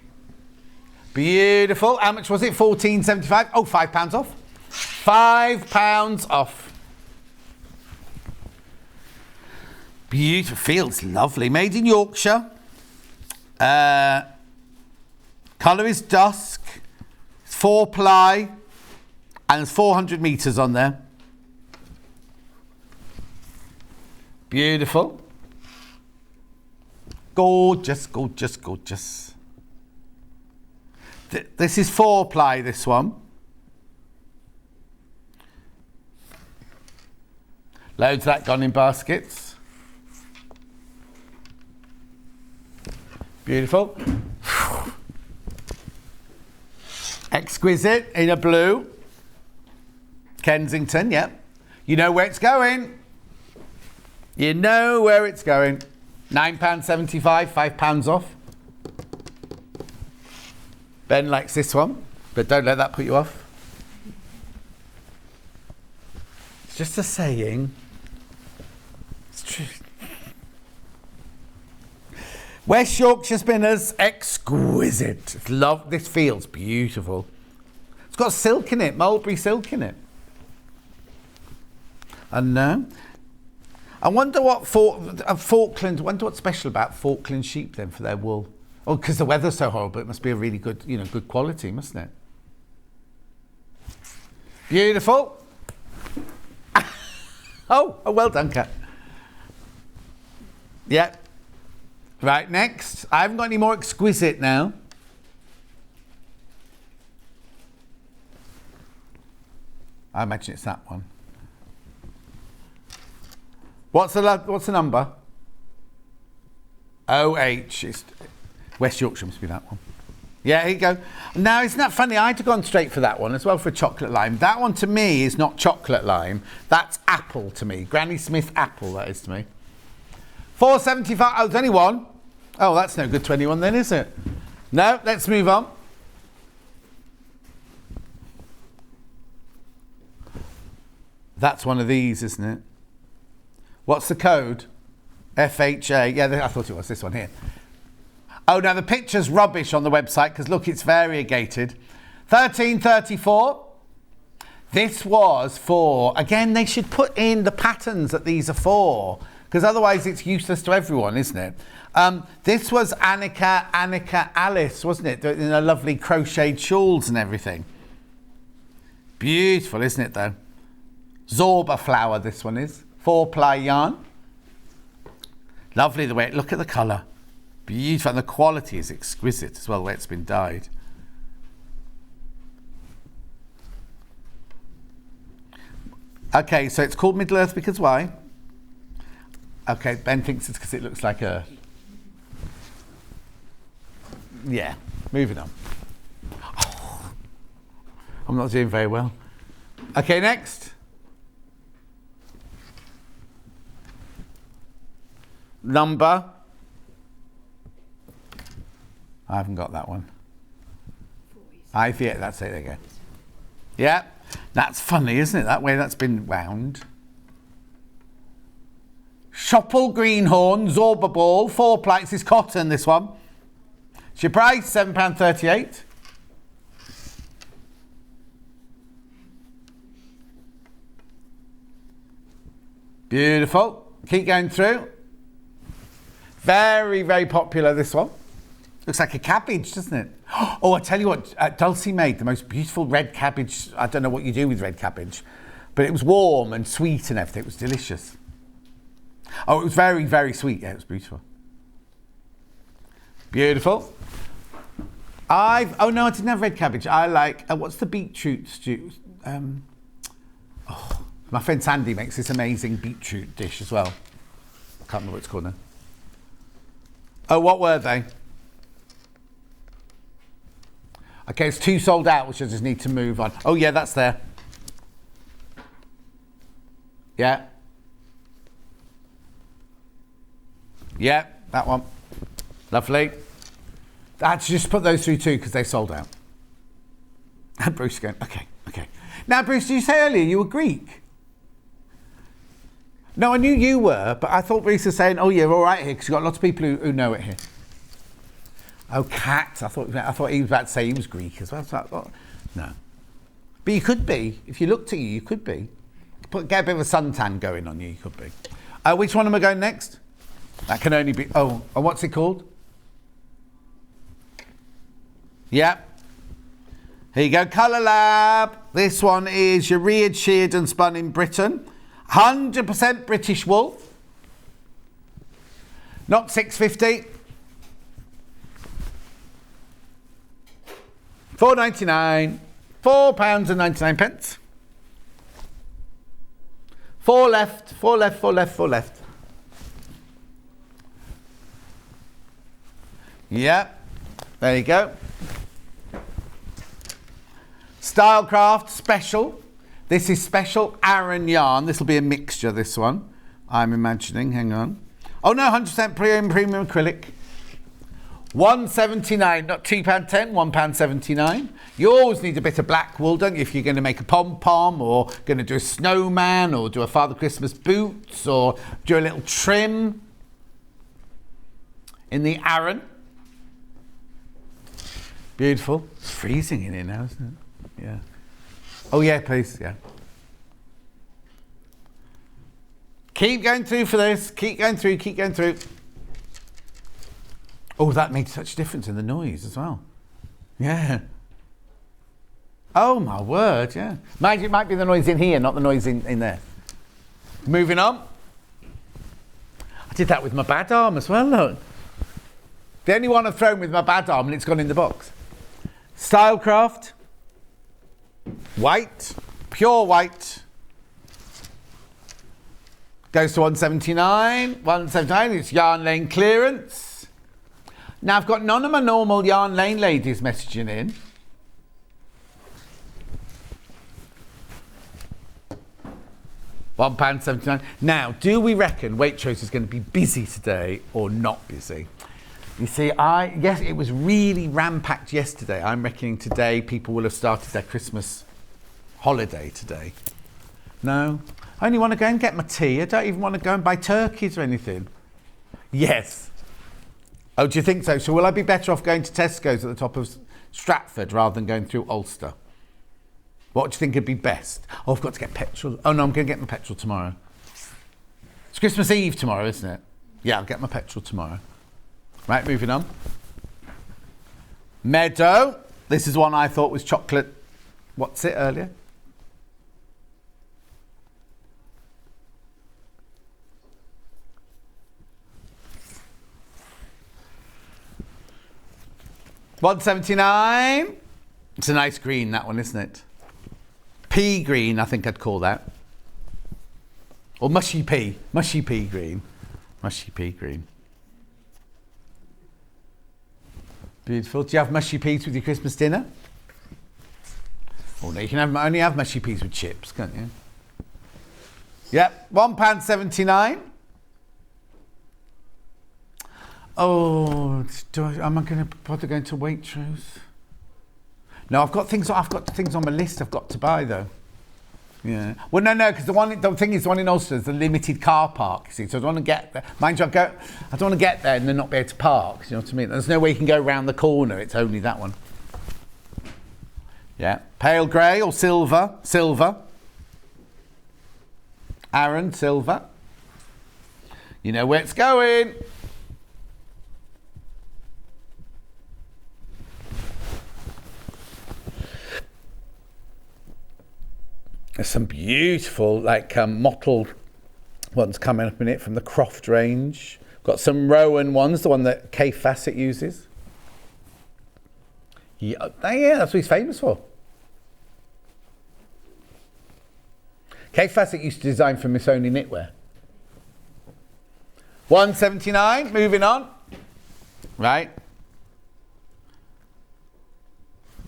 Beautiful. How much was it? £14.75. Oh, £5 off. £5 off. Beautiful. Feels lovely. Made in Yorkshire. Colour is dusk. 4-ply. And there's 400 metres on there. Beautiful. Gorgeous. This is 4-ply, this one. Loads of that gone in baskets. Beautiful. Exquisite in a blue. Kensington, yeah. You know where it's going. £9.75, £5 off. Ben likes this one, but don't let that put you off. It's just a saying. It's true. West Yorkshire Spinners, exquisite. Love, this feels beautiful. It's got silk in it, mulberry silk in it. And I wonder what Falkland. I wonder what's special about Falkland sheep then for their wool. Oh, because the weather's so horrible, it must be a really good, good quality, mustn't it? Beautiful. Oh, well done, Kat. Yeah. Right, next. I haven't got any more exquisite now. I imagine it's that one. What's the number? OH. It's West Yorkshire must be that one. Yeah, here you go. Now, isn't that funny? I'd have gone straight for that one as well for chocolate lime. That one to me is not chocolate lime. That's apple to me. Granny Smith apple, that is to me. £4.75. Oh, there's only one. Oh, that's no good to anyone then, is it? No, let's move on. That's one of these, isn't it? What's the code? FHA. Yeah, I thought it was this one here. Oh, now the picture's rubbish on the website because look, it's variegated. 1334. This was for, again, they should put in the patterns that these are for because otherwise it's useless to everyone, isn't it? This was Annika Alice, wasn't it? In a lovely crocheted shawls and everything. Beautiful, isn't it, though? Zorba flower, this one is. 4-ply yarn. Lovely the way look at the colour. Beautiful, and the quality is exquisite as well, the way it's been dyed. Okay, so it's called Middle Earth because why? Okay, Ben thinks it's because it looks like a... Yeah, moving on. Oh, I'm not doing very well. Okay, next. Number. I haven't got that one. Yeah, that's it, there you go. Yeah, that's funny, isn't it? That way that's been wound. Shopple Greenhorn, Zorba Ball, 4 plates is cotton, this one. It's your price, £7.38. Beautiful. Keep going through. Very, very popular, this one. Looks like a cabbage, doesn't it? Oh, I tell you what, Dulcie made the most beautiful red cabbage. I don't know what you do with red cabbage, but it was warm and sweet and everything. It was delicious. Oh, it was very, very sweet. Yeah, it was beautiful. Beautiful. Oh no, I didn't have red cabbage. I like, what's the beetroot stew? My friend Sandy makes this amazing beetroot dish as well. I can't remember what it's called now. Oh, what were they? Okay, it's 2 sold out, which I just need to move on. Oh yeah, that's there. Yeah. Yeah, that one. Lovely. I had to just put those through too because they sold out. And Bruce going, okay. Now, Bruce, did you say earlier you were Greek? No, I knew you were, but I thought Bruce was saying, oh, you're all right here because you've got lots of people who know it here. Oh, Cat. I thought he was about to say he was Greek as well. So I thought, no. But you could be. If you looked at you could be. Get a bit of a suntan going on you, you could be. Which one am I going next? That can only be... Oh, and what's it called? Yeah. Here you go, Colour Lab. This one is your reared, sheared and spun in Britain. 100% British wool. Not $6.50. £4.99. £4.99. 4 left, 4 left, 4 left, 4 left. Yeah, there you go. Stylecraft Special. This is special Aran yarn. This will be a mixture, this one. I'm imagining, hang on. Oh no, 100% premium acrylic. £1.79, not £2.10, £1.79. You always need a bit of black wool, don't you, if you're going to make a pom-pom or going to do a snowman or do a Father Christmas boots or do a little trim in the Aran. Beautiful. It's freezing in here now, isn't it? Yeah. Oh, yeah, please, yeah. Keep going through for this. Keep going through, keep going through. Oh, that made such a difference in the noise as well. Yeah. Oh, my word, yeah. It might be the noise in here, not the noise in there. Moving on. I did that with my bad arm as well, look. The only one I've thrown with my bad arm and it's gone in the box. Stylecraft. White. Pure white. Goes to £1.79. £1.79, it's Yarn Lane clearance. Now, I've got none of my normal Yarn Lane ladies messaging in. £1.79. Now, do we reckon Waitrose is going to be busy today or not busy? You see, yes, it was really ram-packed yesterday. I'm reckoning today people will have started their Christmas holiday today. No? I only want to go and get my tea. I don't even want to go and buy turkeys or anything. Yes. Oh, do you think so? So will I be better off going to Tesco's at the top of Stratford rather than going through Ulster? What do you think would be best? Oh, I've got to get petrol. Oh, no, I'm going to get my petrol tomorrow. It's Christmas Eve tomorrow, isn't it? Yeah, I'll get my petrol tomorrow. Right, moving on. Meadow. This is one I thought was chocolate. What's it earlier? £1.79. It's a nice green, that one, isn't it? Pea green, I think I'd call that. Or mushy pea green. Mushy pea green. Beautiful. Do you have mushy peas with your Christmas dinner? Oh no, you can only have mushy peas with chips, can't you? Yep, £1.79. Oh, am I going to bother going to Waitrose? No, I've got things on my list I've got to buy though. Yeah. Well, no, because the thing is, the one in Ulster is the limited car park. You see, so I don't want to get there. Mind you, I don't want to get there and then not be able to park. You know what I mean? There's no way you can go round the corner. It's only that one. Yeah. Pale grey or silver. Silver. Aran, silver. You know where it's going. There's some beautiful, mottled ones coming up in it from the Croft range. Got some Rowan ones, the one that Kay Fassett uses. Yeah, that's what he's famous for. Kay Fassett used to design for Miss Only Knitwear. £1.79, moving on. Right.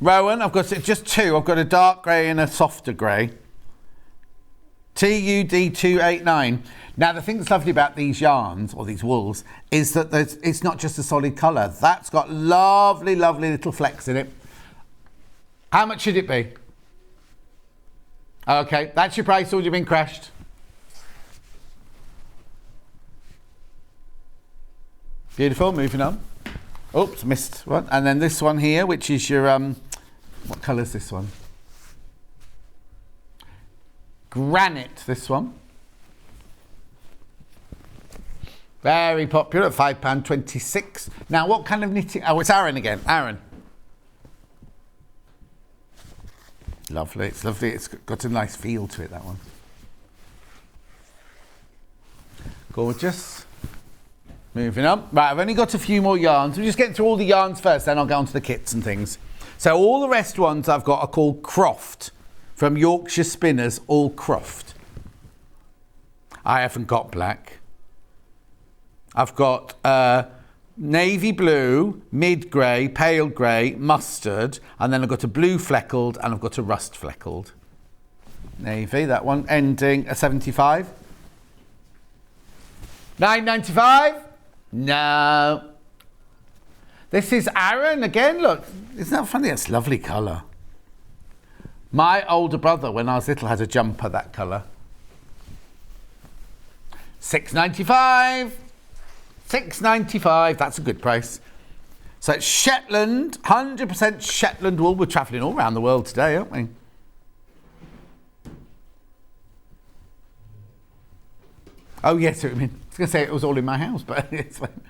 Rowan, I've got just two. I've got a dark grey and a softer grey. TUD289. Now, the thing that's lovely about these yarns, or these wools, is that it's not just a solid colour. That's got lovely, lovely little flecks in it. How much should it be? Okay, that's your price, already been crashed. Beautiful, moving on. Oops, missed one. And then this one here, which is your, what colour is this one? Granite, this one. Very popular at £5.26. Now, what kind of knitting? Oh, it's Aran again. Aran. Lovely. It's lovely. It's got a nice feel to it, that one. Gorgeous. Moving on. Right, I've only got a few more yarns. We're just getting through all the yarns first, then I'll go on to the kits and things. So all the rest ones I've got are called Croft. From Yorkshire Spinners, all Croft. I haven't got black. I've got navy blue, mid grey, pale grey, mustard, and then I've got a blue fleckled and I've got a rust fleckled. Navy, that one, ending at 75. £9.95? No. This is Aaron again. Look, isn't that funny? It's a lovely colour. My older brother, when I was little, had a jumper that colour. $6.95. $6.95. That's a good price. So it's Shetland, 100% Shetland wool. We're travelling all around the world today, aren't we? Oh yes, I mean, I was going to say it was all in my house, but it's fine.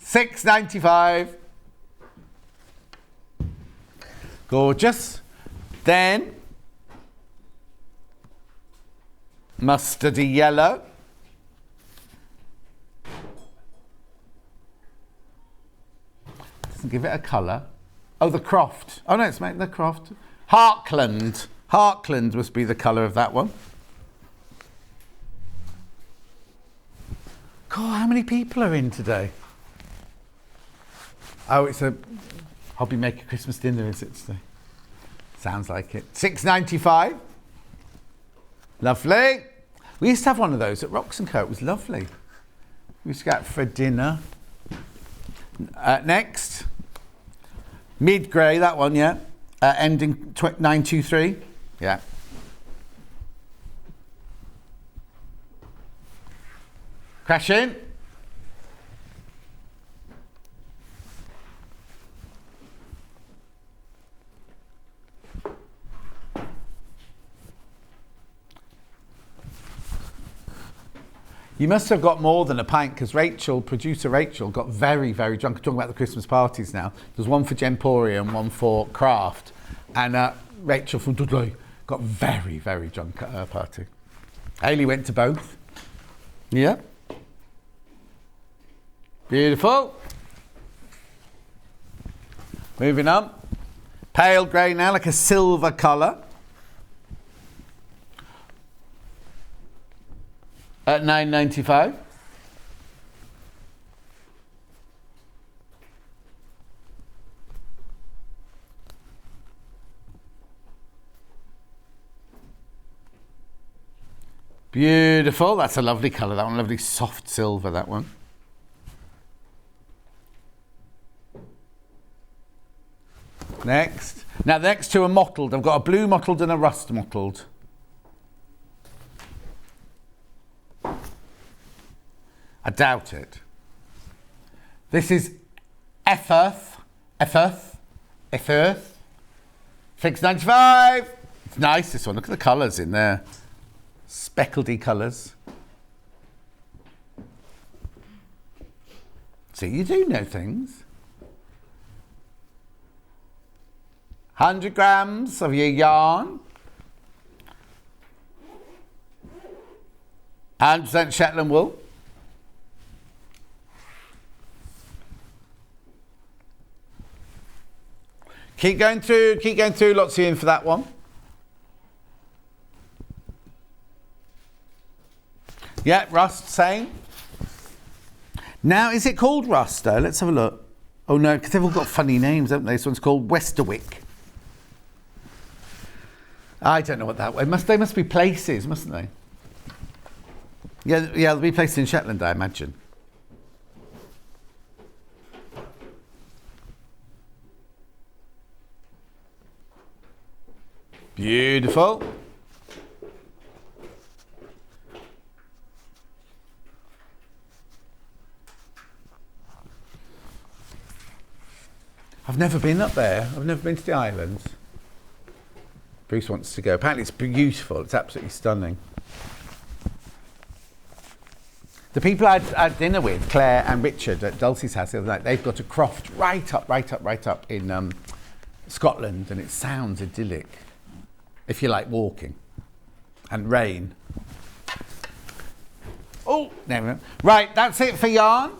$6.95. Gorgeous. Then mustardy yellow. Doesn't give it a colour. Oh, the Croft. Oh no, it's made the Croft. Harkland. Harkland must be the colour of that one. God, how many people are in today? Oh, it's a hobby maker Christmas dinner, is it today? Sounds like it. $6.95. Lovely. We used to have one of those at Rox & Co. It was lovely. We used to go out for dinner. Next. Mid-grey, that one, yeah. Ending 923. Yeah. Crash in. You must have got more than a pint because producer Rachel, got very, very drunk. I'm talking about the Christmas parties now. There's one for Gemporia and one for Craft. And Rachel from Dudley got very, very drunk at her party. Hayley went to both. Yeah. Beautiful. Moving on. Pale grey now, like a silver colour. At $9.95. Beautiful. That's a lovely colour, that one. Lovely soft silver, that one. Next. Now, the next two are mottled. I've got a blue mottled and a rust mottled. I doubt it. This is Efforth. $6.95. It's nice, this one. Look at the colours in there. Speckledy colours. See, you do know things. 100 grams of your yarn. 100% Shetland wool. Keep going through, lots of you in for that one. Yeah, rust, same. Now, is it called rust though? Let's have a look. Oh no, because they've all got funny names, haven't they? This one's called Westerwick. I don't know what that way. They must be places, mustn't they? Yeah, they'll be places in Shetland, I imagine. Beautiful. I've never been up there. I've never been to the islands. Bruce wants to go. Apparently it's beautiful. It's absolutely stunning. The people I had dinner with, Claire and Richard at Dulcie's house the other night, they've got a croft right up in Scotland, and it sounds idyllic. If you like walking and rain. Oh, there we go. Right, that's it for yarn.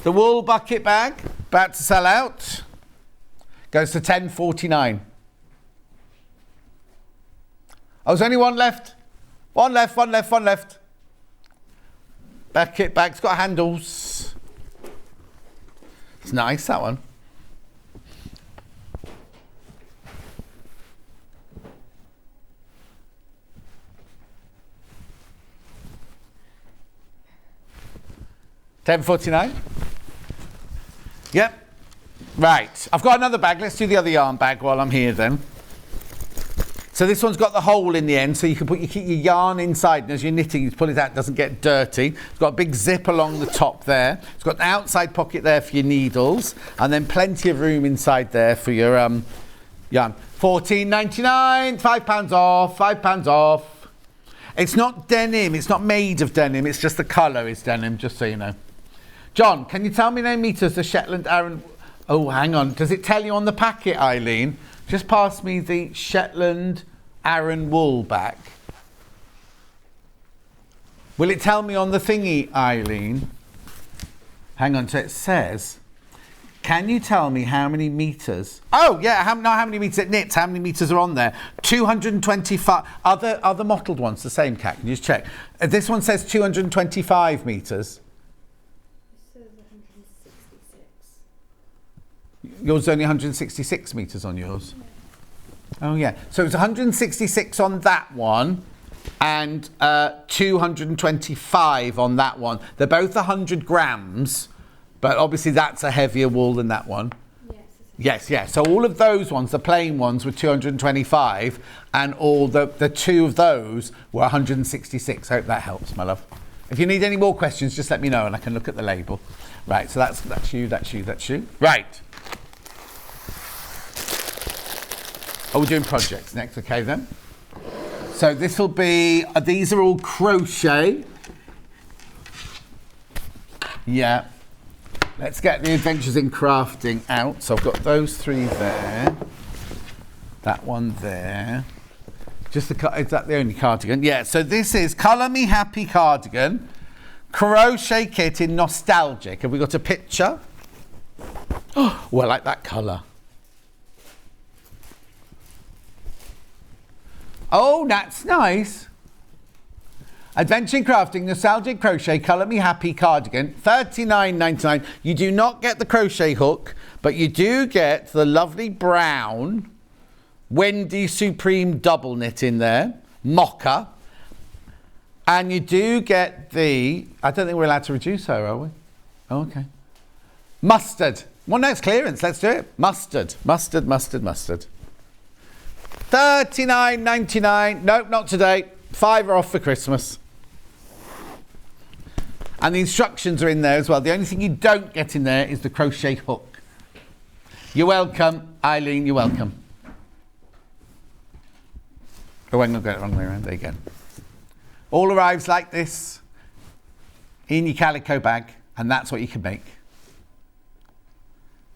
The wool bucket bag, about to sell out, goes to $10.49. Oh, there's only one left. One left. Bucket bag's got handles. It's nice, that one. 10.49. Yep. Right. I've got another bag. Let's do the other yarn bag while I'm here then. So this one's got the hole in the end, so you can keep your yarn inside, and as you're knitting, you pull it out, it doesn't get dirty. It's got a big zip along the top there. It's got an outside pocket there for your needles, and then plenty of room inside there for your yarn. £14.99, £5 off, £5 off. It's not denim, it's not made of denim, it's just the colour is denim, just so you know. John, can you tell me how many metres the Shetland Aran... Oh, hang on, does it tell you on the packet, Eileen? Just pass me the Shetland Aran wool back. Will it tell me on the thingy, Eileen? Hang on, so it says, can you tell me how many metres? Oh, yeah, not how many metres it knits, how many metres are on there? 225. Other mottled ones, the same, Kat, can you just check? This one says 225 metres. Yours is only 166 metres on yours. Oh, yeah. So it's 166 on that one and 225 on that one. They're both 100 grams, but obviously that's a heavier wool than that one. Yes, yes. So all of those ones, the plain ones, were 225, and all the two of those were 166. I hope that helps, my love. If you need any more questions, just let me know and I can look at the label. Right, so that's you, that's you, that's you. Right. Oh, we're doing projects next, okay then. So this will be, these are all crochet. Yeah. Let's get the Adventures in Crafting out. So I've got those three there. That one there. Is that the only cardigan? Yeah, so this is Colour Me Happy Cardigan. Crochet kit in Nostalgic. Have we got a picture? Oh, I like that colour. Oh, that's nice. Adventure in Crafting, Nostalgic Crochet, Colour Me Happy Cardigan, $39.99. You do not get the crochet hook, but you do get the lovely brown Wendy Supreme double knit in there, mocha. And you do get the, I don't think we're allowed to reduce her, are we? Oh, okay. Mustard. Well, no, it's clearance. Let's do it. Mustard, mustard, mustard, mustard. $39.99. Nope, not today. £5 off for Christmas. And the instructions are in there as well. The only thing you don't get in there is the crochet hook. You're welcome, Eileen, you're welcome. Oh, I'm going to get it the wrong way around. There you go. All arrives like this in your calico bag, and that's what you can make.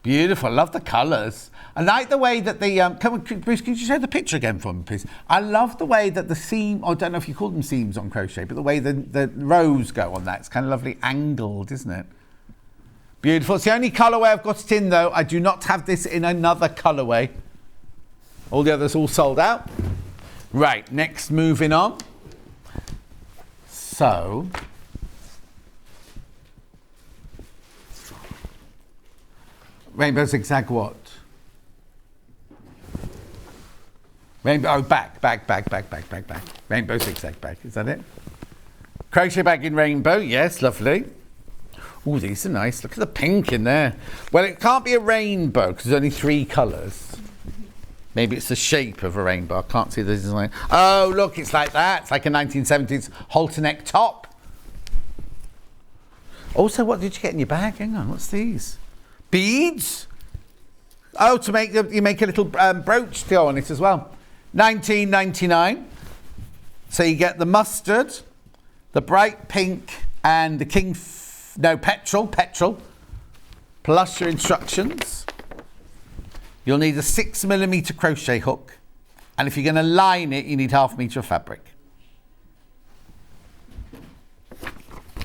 Beautiful. I love the colours. I like the way that the... come on, Bruce, can you show the picture again for me, please? I love the way that the seam... I don't know if you call them seams on crochet, but the way the rows go on that. It's kind of lovely angled, isn't it? Beautiful. It's the only colourway I've got it in, though. I do not have this in another colourway. All the others all sold out. Right, next, moving on. So... Rainbow zigzag what? Rainbow, oh, back. Rainbow zigzag bag, is that it? Crochet bag in rainbow, yes, lovely. Oh, these are nice. Look at the pink in there. Well, it can't be a rainbow because there's only 3 colours. Maybe it's the shape of a rainbow. I can't see the design. Oh, look, it's like that. It's like a 1970s halter neck top. Also, what did you get in your bag? Hang on, what's these? Beads? Oh, to make you make a little brooch to go on it as well. $19.99. So you get the mustard, the bright pink, and the petrol. Plus your instructions. You'll need a 6mm crochet hook, and if you're going to line it, you need ½ metre of fabric.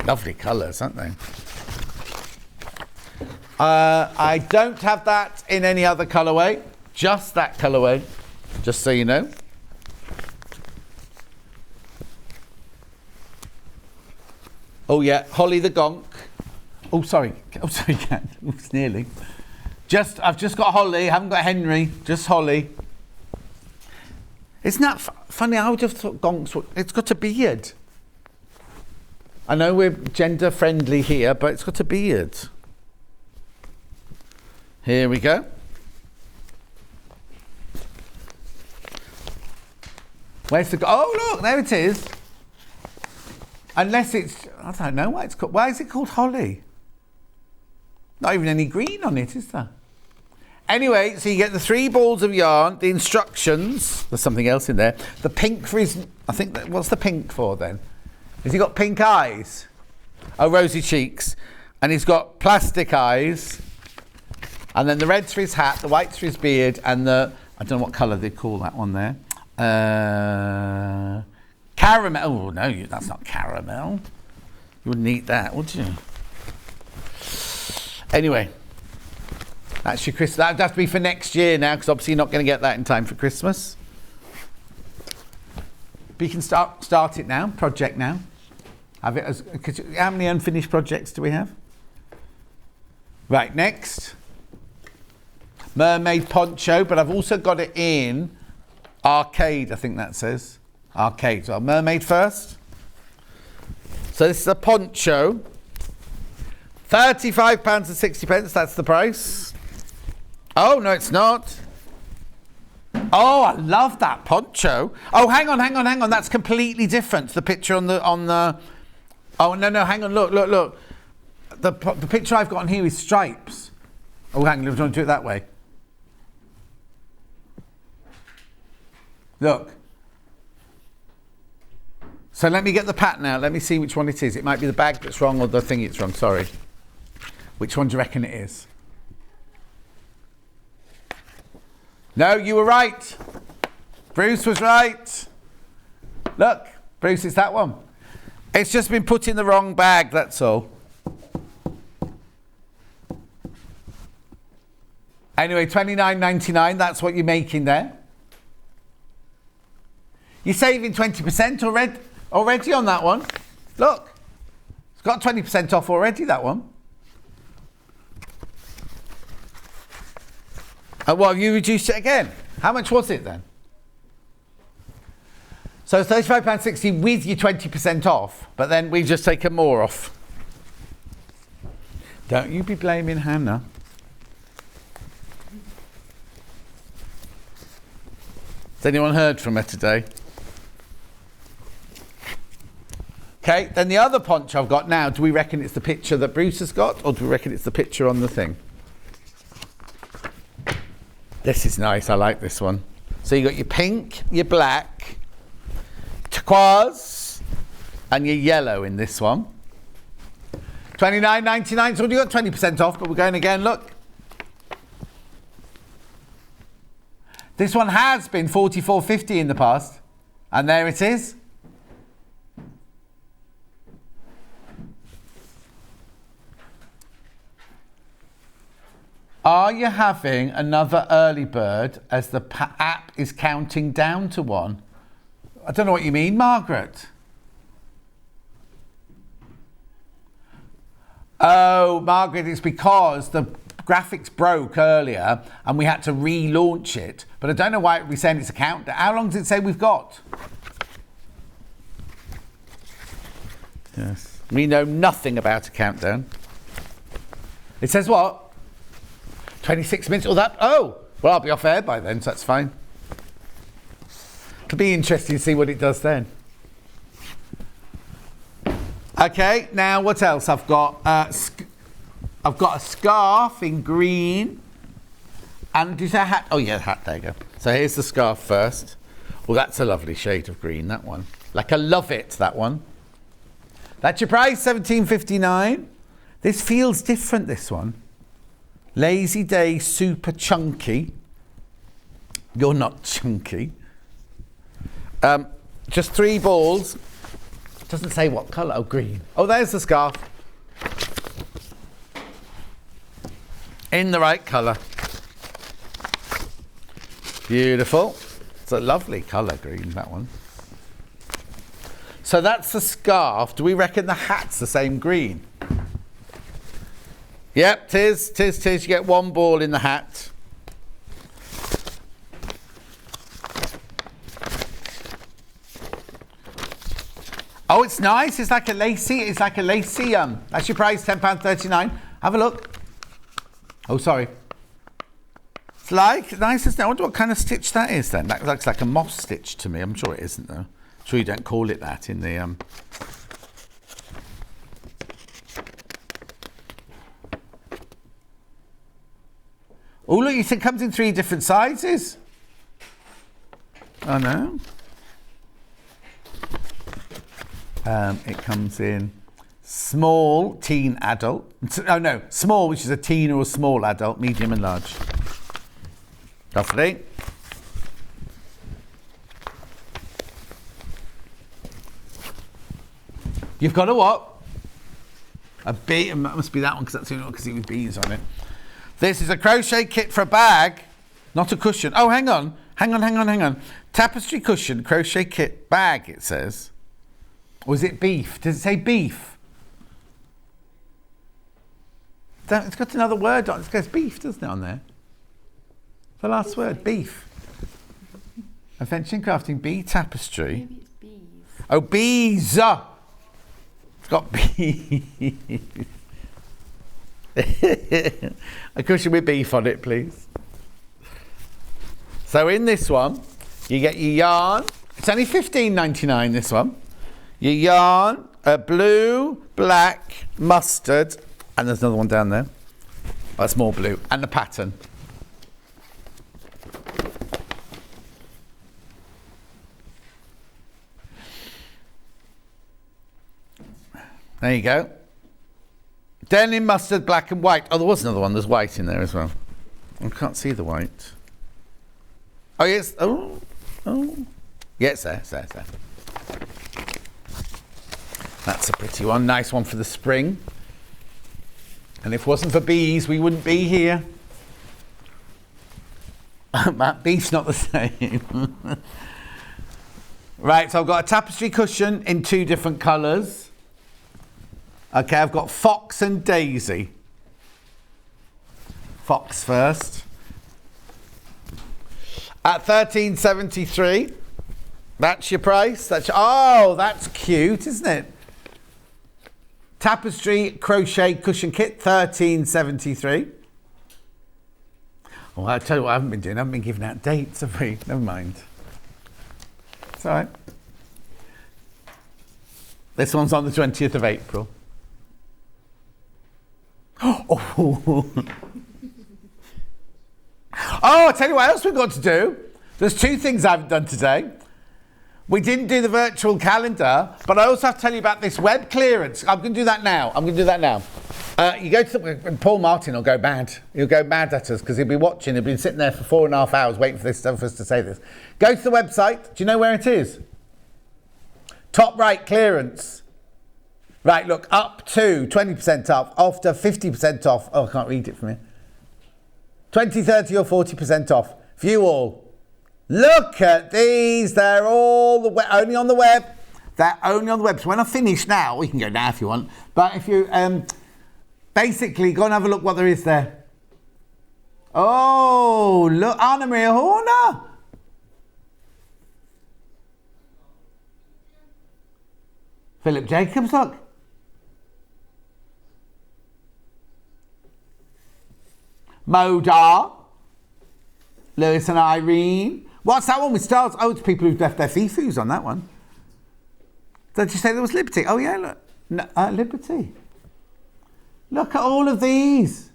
Lovely colours, aren't they? I don't have that in any other colourway, just that colourway, just so you know. Oh yeah, Holly the Gonk. Oh sorry, Kat. It's nearly. I've just got Holly, haven't got Henry, just Holly. Isn't that funny? I would have thought Gonks, it's got a beard. I know we're gender friendly here, but it's got a beard. Here we go. Where's the... Oh, look, there it is. Unless it's... I don't know why it's called... Why is it called holly? Not even any green on it, is there? Anyway, so you get the 3 balls of yarn, the instructions. There's something else in there. The pink for his... I think... What's the pink for, then? Has he got pink eyes? Oh, rosy cheeks. And he's got plastic eyes. And then the red's for his hat, the white's for his beard, and the... I don't know what colour they call that one there. Caramel. Oh, no, that's not caramel. You wouldn't eat that, would you? Anyway, that's your Christmas. That would have to be for next year now, because obviously you're not going to get that in time for Christmas. But you can start it now, project now. Have it as... How many unfinished projects do we have? Right, next. Mermaid poncho, but I've also got it in arcade, I think that says. Arcade. So mermaid first. So this is a poncho. £35.60, that's the price. Oh, no, it's not. Oh, I love that poncho. Oh, hang on. That's completely different. The picture on the... Oh, no, hang on, look. The picture I've got on here is stripes. Oh, hang on, do you want to do it that way? Look. So let me get the pattern out. Let me see which one it is. It might be the bag that's wrong or the thing it's wrong. Sorry. Which one do you reckon it is? No, you were right. Bruce was right. Look, Bruce, it's that one. It's just been put in the wrong bag, that's all. Anyway, £29.99, that's what you're making there. You're saving 20% already on that one. Look, it's got 20% off already, that one. Well, you reduced it again. How much was it then? So it's £35.60 with your 20% off, but then we've just taken more off. Don't you be blaming Hannah. Has anyone heard from her today? Okay, then the other poncho I've got now, do we reckon it's the picture that Bruce has got, or do we reckon it's the picture on the thing? This is nice, I like this one. So you got your pink, your black, turquoise, and your yellow in this one. £29.99, so you got 20% off, but we're going again, look. This one has been $44.50 in the past, and there it is. Are you having another early bird as the app is counting down to one? I don't know what you mean, Margaret. Oh, Margaret, it's because the graphics broke earlier and we had to relaunch it. But I don't know why we're saying it's a countdown. How long does it say we've got? Yes. We know nothing about a countdown. It says what? 26 minutes or that? Oh, well, I'll be off air by then, so that's fine. It'll be interesting to see what it does then. Okay, now what else? I've got a scarf in green. And is that a hat? Oh, yeah, hat, there you go. So here's the scarf first. Well, that's a lovely shade of green, that one. Like I love it, that one. That's your price, $17.59. This feels different, this one. Lazy Day Super Chunky. You're not chunky. Just 3 balls. Doesn't say what colour. Oh, green. Oh, there's the scarf. In the right colour. Beautiful. It's a lovely colour, green, that one. So that's the scarf. Do we reckon the hat's the same green? Yep, tis. You get 1 ball in the hat. Oh, it's nice. It's like a lacy. That's your price, £10.39. Have a look. Oh, sorry. It's like nice as I wonder what kind of stitch that is then. That looks like a moss stitch to me. I'm sure it isn't though. I'm sure you don't call it that in the Oh look, it comes in 3 different sizes. Oh no. It comes in small, teen, adult. Oh no, small, which is a teen or a small adult, medium and large. Lovely. You've got a what? A bee. It must be that one because that's the only one because it with bees on it. This is a crochet kit for a bag, not a cushion. Oh, hang on. Tapestry cushion, crochet kit, bag, it says. Or is it beef? Does it say beef? It's got another word on it. It says beef, doesn't it, on there? The last word, beef. Adventure in Crafting, bee tapestry. Maybe it's bees. Oh, bees! It's got bees. A cushion with beef on it, please. So in this one, you get your yarn. It's only $15.99, this one. Your yarn, blue, black, mustard, and there's another one down there. That's more blue, and the pattern. There you go. Denim, mustard, black and white. Oh, there was another one. There's white in there as well. I can't see the white. Oh, yes. Oh. Yeah, it's there. It's there. That's a pretty one. Nice one for the spring. And if it wasn't for bees, we wouldn't be here. That beef's not the same. Right, so I've got a tapestry cushion in 2 different colours. Okay, I've got Fox and Daisy. Fox first. At $13.73. That's your price. Oh, that's cute, isn't it? Tapestry crochet cushion kit, $13.73. Oh, I'll tell you what I haven't been doing. I haven't been giving out dates, have we? Never mind. It's all right. This one's on the 20th of April. Oh, I'll tell you what else we've got to do. There's 2 things I haven't done today. We didn't do the virtual calendar, but I also have to tell you about this web clearance. I'm going to do that now. You go to Paul Martin will go mad. He'll go mad at us because he'll be watching. He'll be sitting there for 4.5 hours waiting for this stuff for us to say this. Go to the website. Do you know where it is? Top right, clearance. Right, look, up to 20% off, after 50% off. Oh, I can't read it from here. 20, 30 or 40% off. View all. Look at these. They're all only on the web. They're only on the web. So when I finish now, we can go now if you want. But if you basically go and have a look what there is there. Oh, look, Anna Maria Horner. Philip Jacobs, look. Modar. Lewis and Irene. What's that one with stars? Oh, it's people who've left their fifus on that one. Did you say there was Liberty? Oh, yeah, look. No, Liberty. Look at all of these.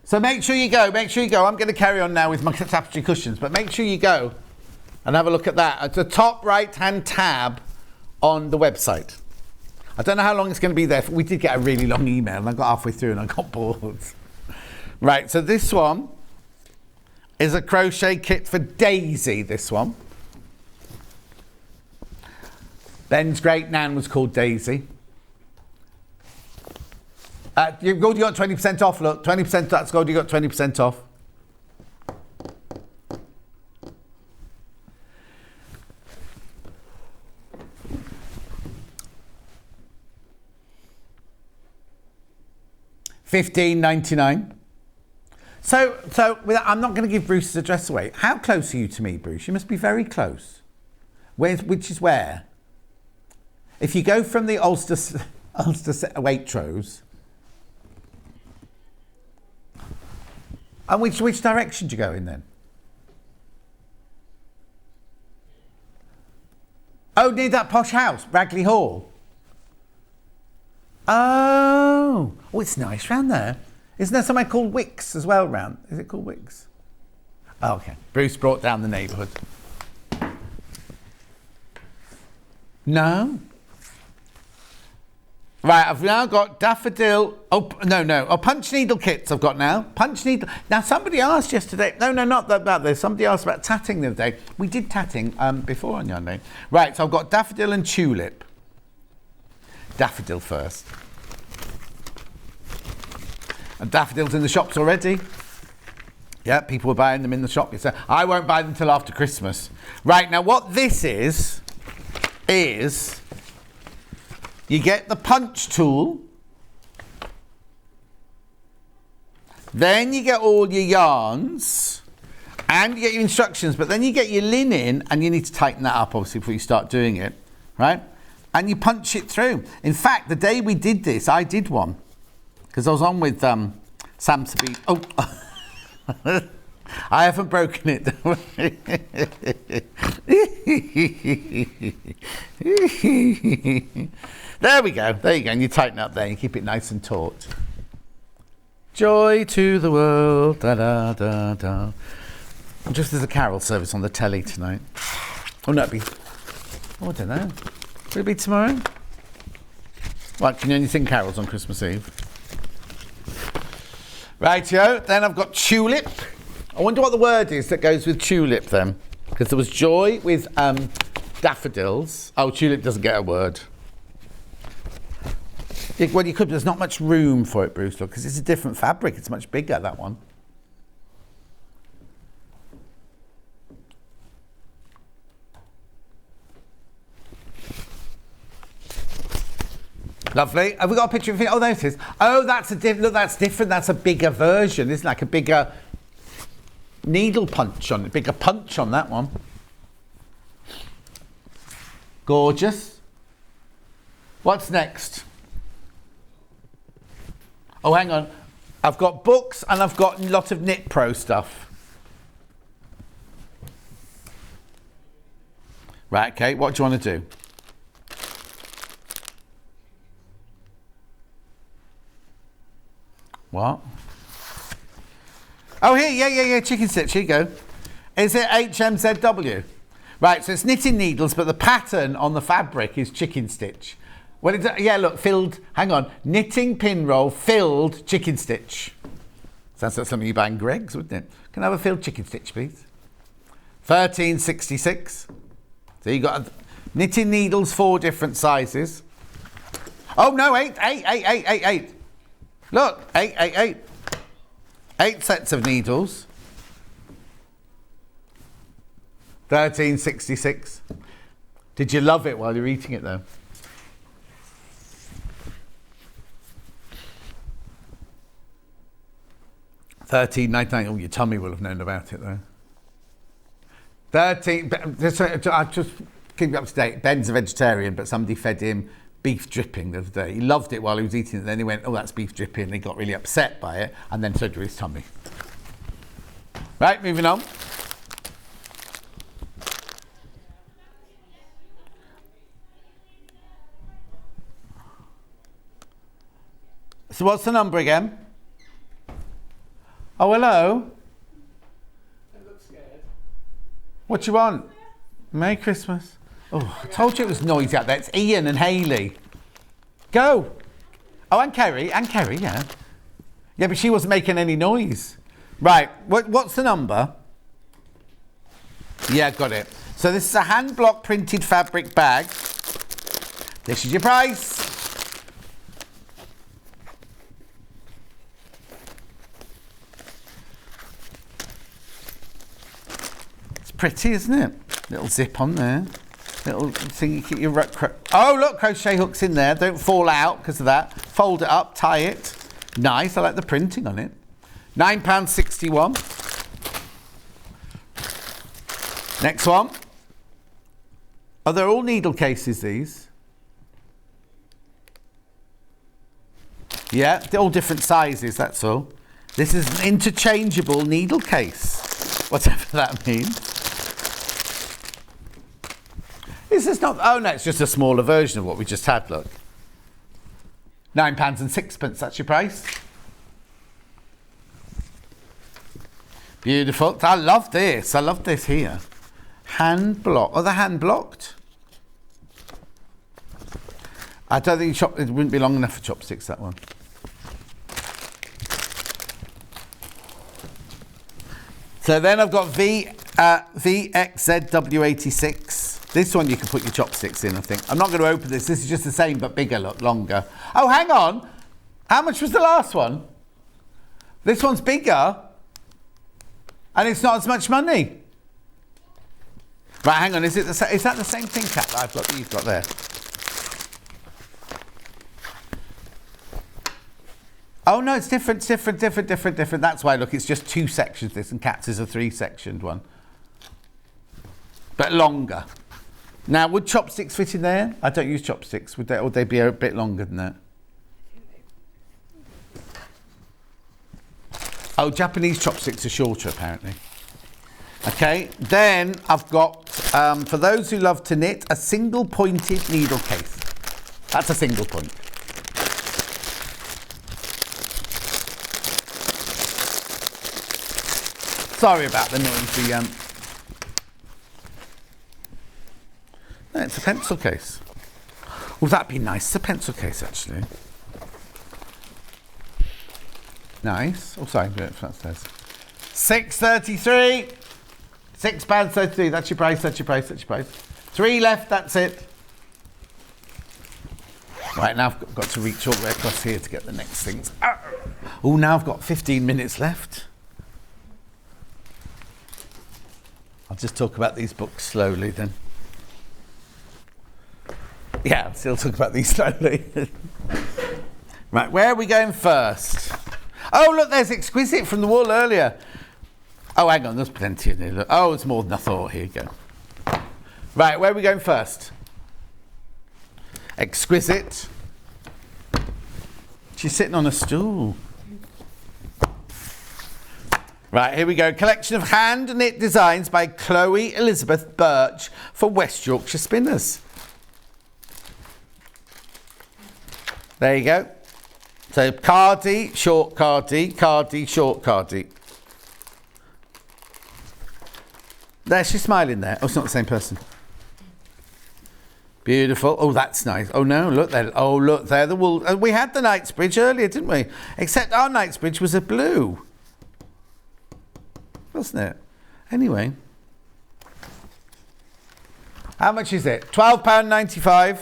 So make sure you go. I'm going to carry on now with my tapestry cushions, but make sure you go and have a look at that. At the top right-hand tab on the website. I don't know how long it's going to be there. We did get a really long email and I got halfway through and I got bored. Right, so this one is a crochet kit for Daisy, this one. Ben's great nan was called Daisy. You got 20% off, look. 20%, that's gold, you got 20% off. $15.99. So I'm not going to give Bruce's address away. How close are you to me, Bruce? You must be very close. Which is where? if you go from the Ulster Waitrose, and which direction do you go in then? Oh, near that posh house, Ragley Hall. Oh, it's nice round there. Isn't there somewhere called Wicks as well round? Is it called Wicks? Oh, okay. Bruce brought down the neighbourhood. No. Right, I've now got daffodil. Oh, no. Oh, punch needle kits I've got now. Punch needle. Now, somebody asked yesterday. No, not about this. Somebody asked about tatting the other day. We did tatting before on your name. Right, so I've got daffodil and tulip. Daffodil first. And daffodils in the shops already. Yeah, people were buying them in the shop. I won't buy them till after Christmas. Right, now what this is you get the punch tool, then you get all your yarns, and you get your instructions, but then you get your linen, and you need to tighten that up, obviously, before you start doing it, right? And you punch it through. In fact, the day we did this, I did one, because I was on with Sam Sabine. Oh, I haven't broken it. There we go. There you go. And you tighten up there and you keep it nice and taut. Joy to the world. Da da da da. Just there's a carol service on the telly tonight. Oh, no, it'd be. Oh, I don't know. Will it be tomorrow? Right, can you only sing carols on Christmas Eve? Rightio. Then I've got tulip. I wonder what the word is that goes with tulip then. Because there was joy with daffodils. Oh, tulip doesn't get a word. Well, you could, there's not much room for it, Bruce, because it's a different fabric. It's much bigger, that one. Lovely. Have we got a picture of it? Oh, there it is. Oh, that's look, that's different. That's a bigger version. It's like a bigger needle punch on it. Bigger punch on that one. Gorgeous. What's next? Oh, hang on. I've got books and I've got a lot of Knit Pro stuff. Right, okay. What do you want to do? What? Oh, here, yeah, chicken stitch, here you go. Is it HMZW? Right, so it's knitting needles, but the pattern on the fabric is chicken stitch. Well, yeah, look, filled, hang on, knitting pin roll, filled chicken stitch. Sounds like something you buy in Greggs, wouldn't it? Can I have a filled chicken stitch, please? 13.66. So you got knitting needles, 4 different sizes. Oh, no, 8. Look, 8. 8 sets of needles. 13.66. Did you love it while you're eating it, though? $13.99. Oh, your tummy will have known about it, though. 13. I just keep you up to date. Ben's a vegetarian, but somebody fed him beef dripping the other day. He loved it while he was eating it. Then he went, "Oh, that's beef dripping," and he got really upset by it, and then so did his tummy. Right, moving on. So what's the number again? Oh, hello. I look scared. What do you want? Merry Christmas. Oh, I told you it was noisy out there. It's Ian and Hayley. Go. Oh, and Kerry, yeah. Yeah, but she wasn't making any noise. Right, what's the number? Yeah, got it. So this is a hand block printed fabric bag. This is your price. It's pretty, isn't it? Little zip on there. Little thing you keep your oh, look, crochet hooks in there. Don't fall out because of that. Fold it up, tie it. Nice, I like the printing on it. £9.61. Next one. Oh, they're all needle cases, these. Yeah, they're all different sizes, that's all. This is an interchangeable needle case, whatever that means. This is not, oh no, it's just a smaller version of what we just had, look. £9.06, that's your price. Beautiful. I love this. I love this here. Hand block. Oh, they're hand blocked. I don't think it wouldn't be long enough for chopsticks, that one. So then I've got VXZW86. This one you can put your chopsticks in, I think. I'm not going to open this. This is just the same, but bigger, look, longer. Oh, hang on. How much was the last one? This one's bigger. And it's not as much money. Right, hang on. Is that the same thing, Kat, that I've got, that you've got there? Oh, no, it's different. That's why, look, it's just 2 sections, this, and Kat's is a 3-sectioned one. But longer. Now, would chopsticks fit in there? I don't use chopsticks. Would they be a bit longer than that? Oh, Japanese chopsticks are shorter, apparently. Okay, then I've got, for those who love to knit, a single-pointed needle case. That's a single point. Sorry about the noisy... No, it's a pencil case. Oh, that'd be nice. It's a pencil case, actually. Nice. Oh, sorry. That's £6.33. £6.33. That's your price. 3 left. That's it. Right, now I've got to reach all the way across here to get the next things. Oh, now I've got 15 minutes left. I'll just talk about these books slowly then. Yeah, I'll still talk about these slowly. Right, where are we going first? Oh, look, there's Exquisite from the wall earlier. Oh, hang on, there's plenty in there. Look. Oh, it's more than I thought. Here you go. Right, where are we going first? Exquisite. She's sitting on a stool. Right, here we go. Collection of hand-knit designs by Chloe Elizabeth Birch for West Yorkshire Spinners. There you go. So cardie, short cardie, cardie, short cardie. There, she's smiling there. Oh, it's not the same person. Beautiful. Oh, that's nice. Oh no, look there. Oh, look there, the wool. We had the Knightsbridge earlier, didn't we? Except our Knightsbridge was a blue. Wasn't it? Anyway. How much is it? £12.95.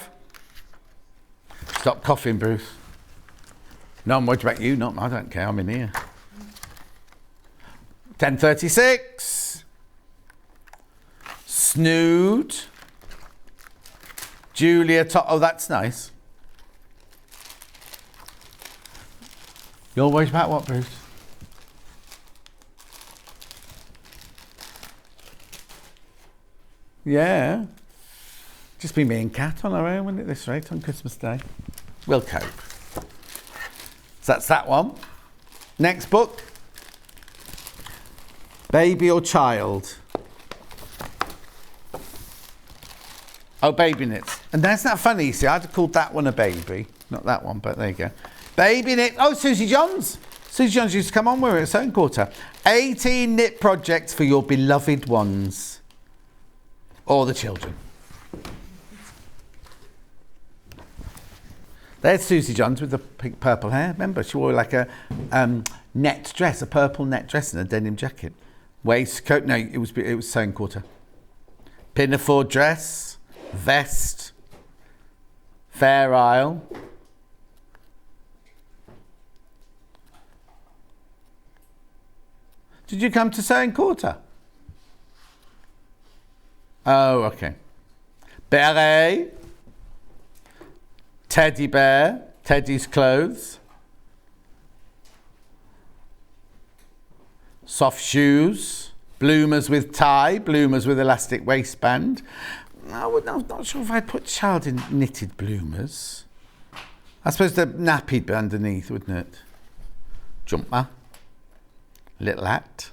Stop coughing, Bruce. No, I'm worried about you, not I don't care, I'm in here. £10.36. Snood. Julia Top. Oh, that's nice. You're worried about what, Bruce? Yeah. Just be me and Kat on our own, wouldn't it, this rate, on Christmas Day? We'll cope. So that's that one. Next book. Baby or Child. Oh, Baby Knits. And that's not funny, you see. I'd have called that one a baby. Not that one, but there you go. Baby Knit. Oh, Susie Johns. Susie Johns used to come on with her at Sewing Quarter. 18 knit projects for your beloved ones. Or the children. There's Susie Johns with the pink purple hair. Remember, she wore like a net dress, a purple net dress and a denim jacket. Waistcoat, no, it was Sewing Quarter. Pinafore dress, vest, Fair Isle. Did you come to Sewing Quarter? Oh, okay. Beret. Teddy bear, Teddy's clothes. Soft shoes, bloomers with tie, bloomers with elastic waistband. I'm not sure if I'd put child in knitted bloomers. I suppose the nappied bit underneath, wouldn't it? Jumper. Little hat.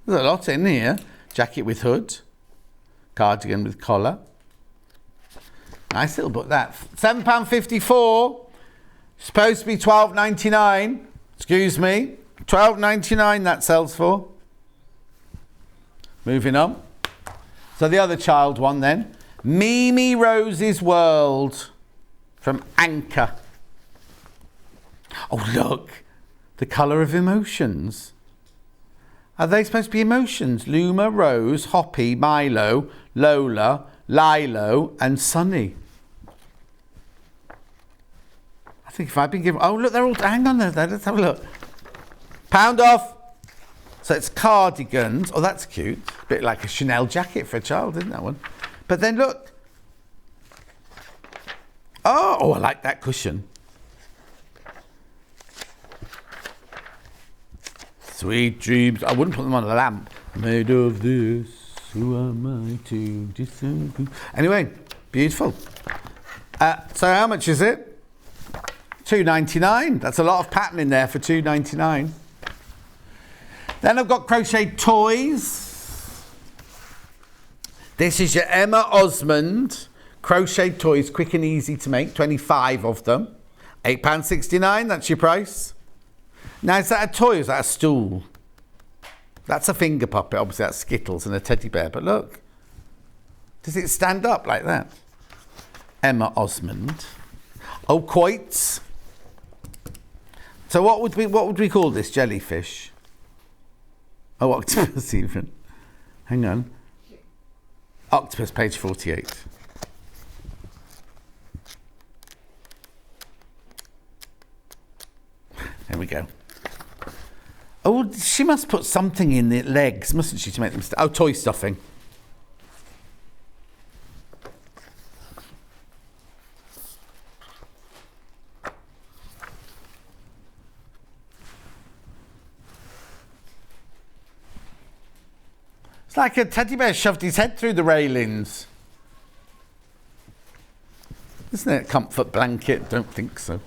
There's a lot in here. Jacket with hood. Cardigan with collar. Nice little book, that. £7.54. Supposed to be £12.99. Excuse me. £12.99 that sells for. Moving on. So the other child one then. Mimi Rose's World from Anchor. Oh, look. The colour of emotions. Are they supposed to be emotions? Luma, Rose, Hoppy, Milo, Lola, Lilo and Sunny. I think if I've been given... Oh, look, they're all... Hang on there. Let's have a look. Pound off. So it's cardigans. Oh, that's cute. A bit like a Chanel jacket for a child, isn't that one? But then look. Oh, I like that cushion. Sweet dreams. I wouldn't put them on a lamp. Made of this, who am I to disagree? Anyway, beautiful. So how much is it? £2.99. That's a lot of pattern in there for £2.99. Then I've got crocheted toys. This is your Emma Osmond crocheted toys, quick and easy to make. 25 of them. £8.69. That's your price. Now, is that a toy or is that a stool? That's a finger puppet. Obviously, that's Skittles and a teddy bear. But look. Does it stand up like that? Emma Osmond. Oh, quoits. So what would we call this? Jellyfish? Oh, octopus even. Hang on. Octopus, page 48. There we go. Oh, she must put something in the legs, mustn't she, to make them... Oh, toy stuffing. It's like a teddy bear shoved his head through the railings. Isn't it? Comfort blanket? Don't think so.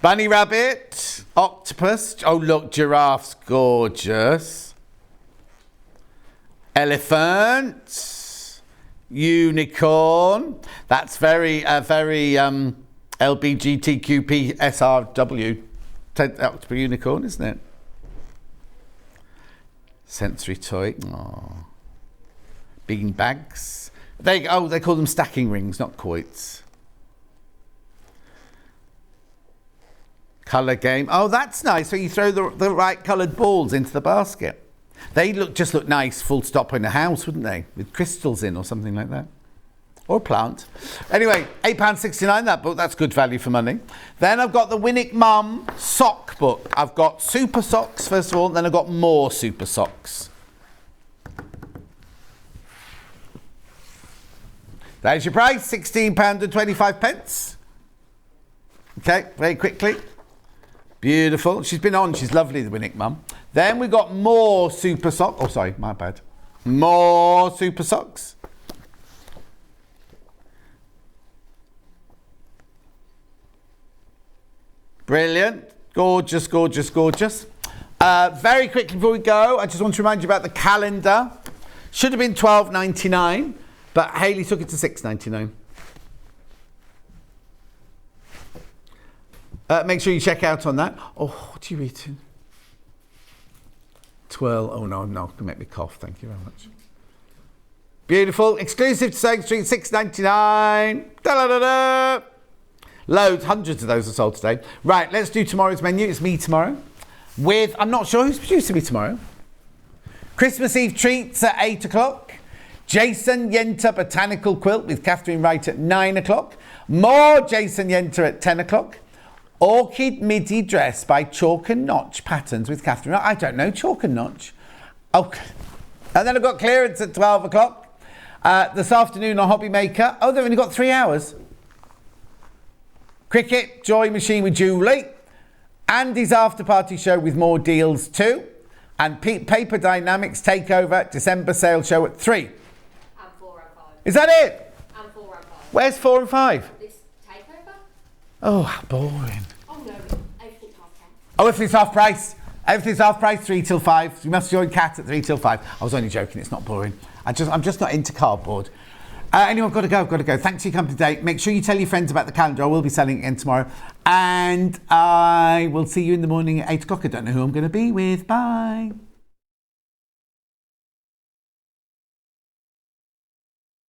Bunny rabbit, octopus. Oh, look, giraffe's gorgeous. Elephant, unicorn. That's very LBGTQP SRW. Octopus unicorn, isn't it? Sensory toy. Oh. Bean bags. They call them stacking rings, not quoits. Colour game. Oh, that's nice. So you throw the right coloured balls into the basket. They just look nice, full stop, in a house, wouldn't they? With crystals in or something like that. Or a plant. Anyway, £8.69 that book. That's good value for money. Then I've got the Winnick Mum sock book. I've got super socks, first of all, and then I've got more super socks. There's your price, £16.25. Okay, very quickly. Beautiful. She's been on. She's lovely, the Winnick Mum. Then we got more super socks. Oh, sorry, my bad. More super socks. Brilliant. Gorgeous, gorgeous, gorgeous. Very quickly before we go, I just want to remind you about the calendar. Should have been £12.99, but Hayley took it to £6.99. Make sure you check out on that. Oh, what are you eating? Twirl. Oh, no, going to make me cough. Thank you very much. Beautiful. Exclusive to Sewing Street, £6.99. Da-da-da-da. Loads, hundreds of those are sold today. Right, let's do tomorrow's menu. It's me tomorrow. With, I'm not sure who's producing me tomorrow. Christmas Eve treats at 8 o'clock. Jason Yenter Botanical Quilt with Catherine Wright at 9 o'clock. More Jason Yenter at 10 o'clock. Orchid Midi Dress by Chalk and Notch Patterns with Catherine. I don't know, Chalk and Notch. Oh, and then I've got clearance at 12 o'clock. This afternoon on Hobby Maker. Oh, they've only got 3 hours. Cricket Joy Machine with Julie. Andy's After Party Show with more deals too. And Paper Dynamics Takeover December Sale Show at 3. And 4 and 5. Is that it? And 4 and 5. Where's 4 and 5? This takeover? Oh, how boring. Oh, no, everything's half price. Oh, everything's half price. Everything's half price, 3 till 5. You must join Cat at 3 till 5. I was only joking, it's not boring. I'm just not into cardboard. Anyway, I've got to go. Thanks for your company today. Make sure you tell your friends about the calendar. I will be selling it again tomorrow. And I will see you in the morning at 8 o'clock. I don't know who I'm going to be with. Bye.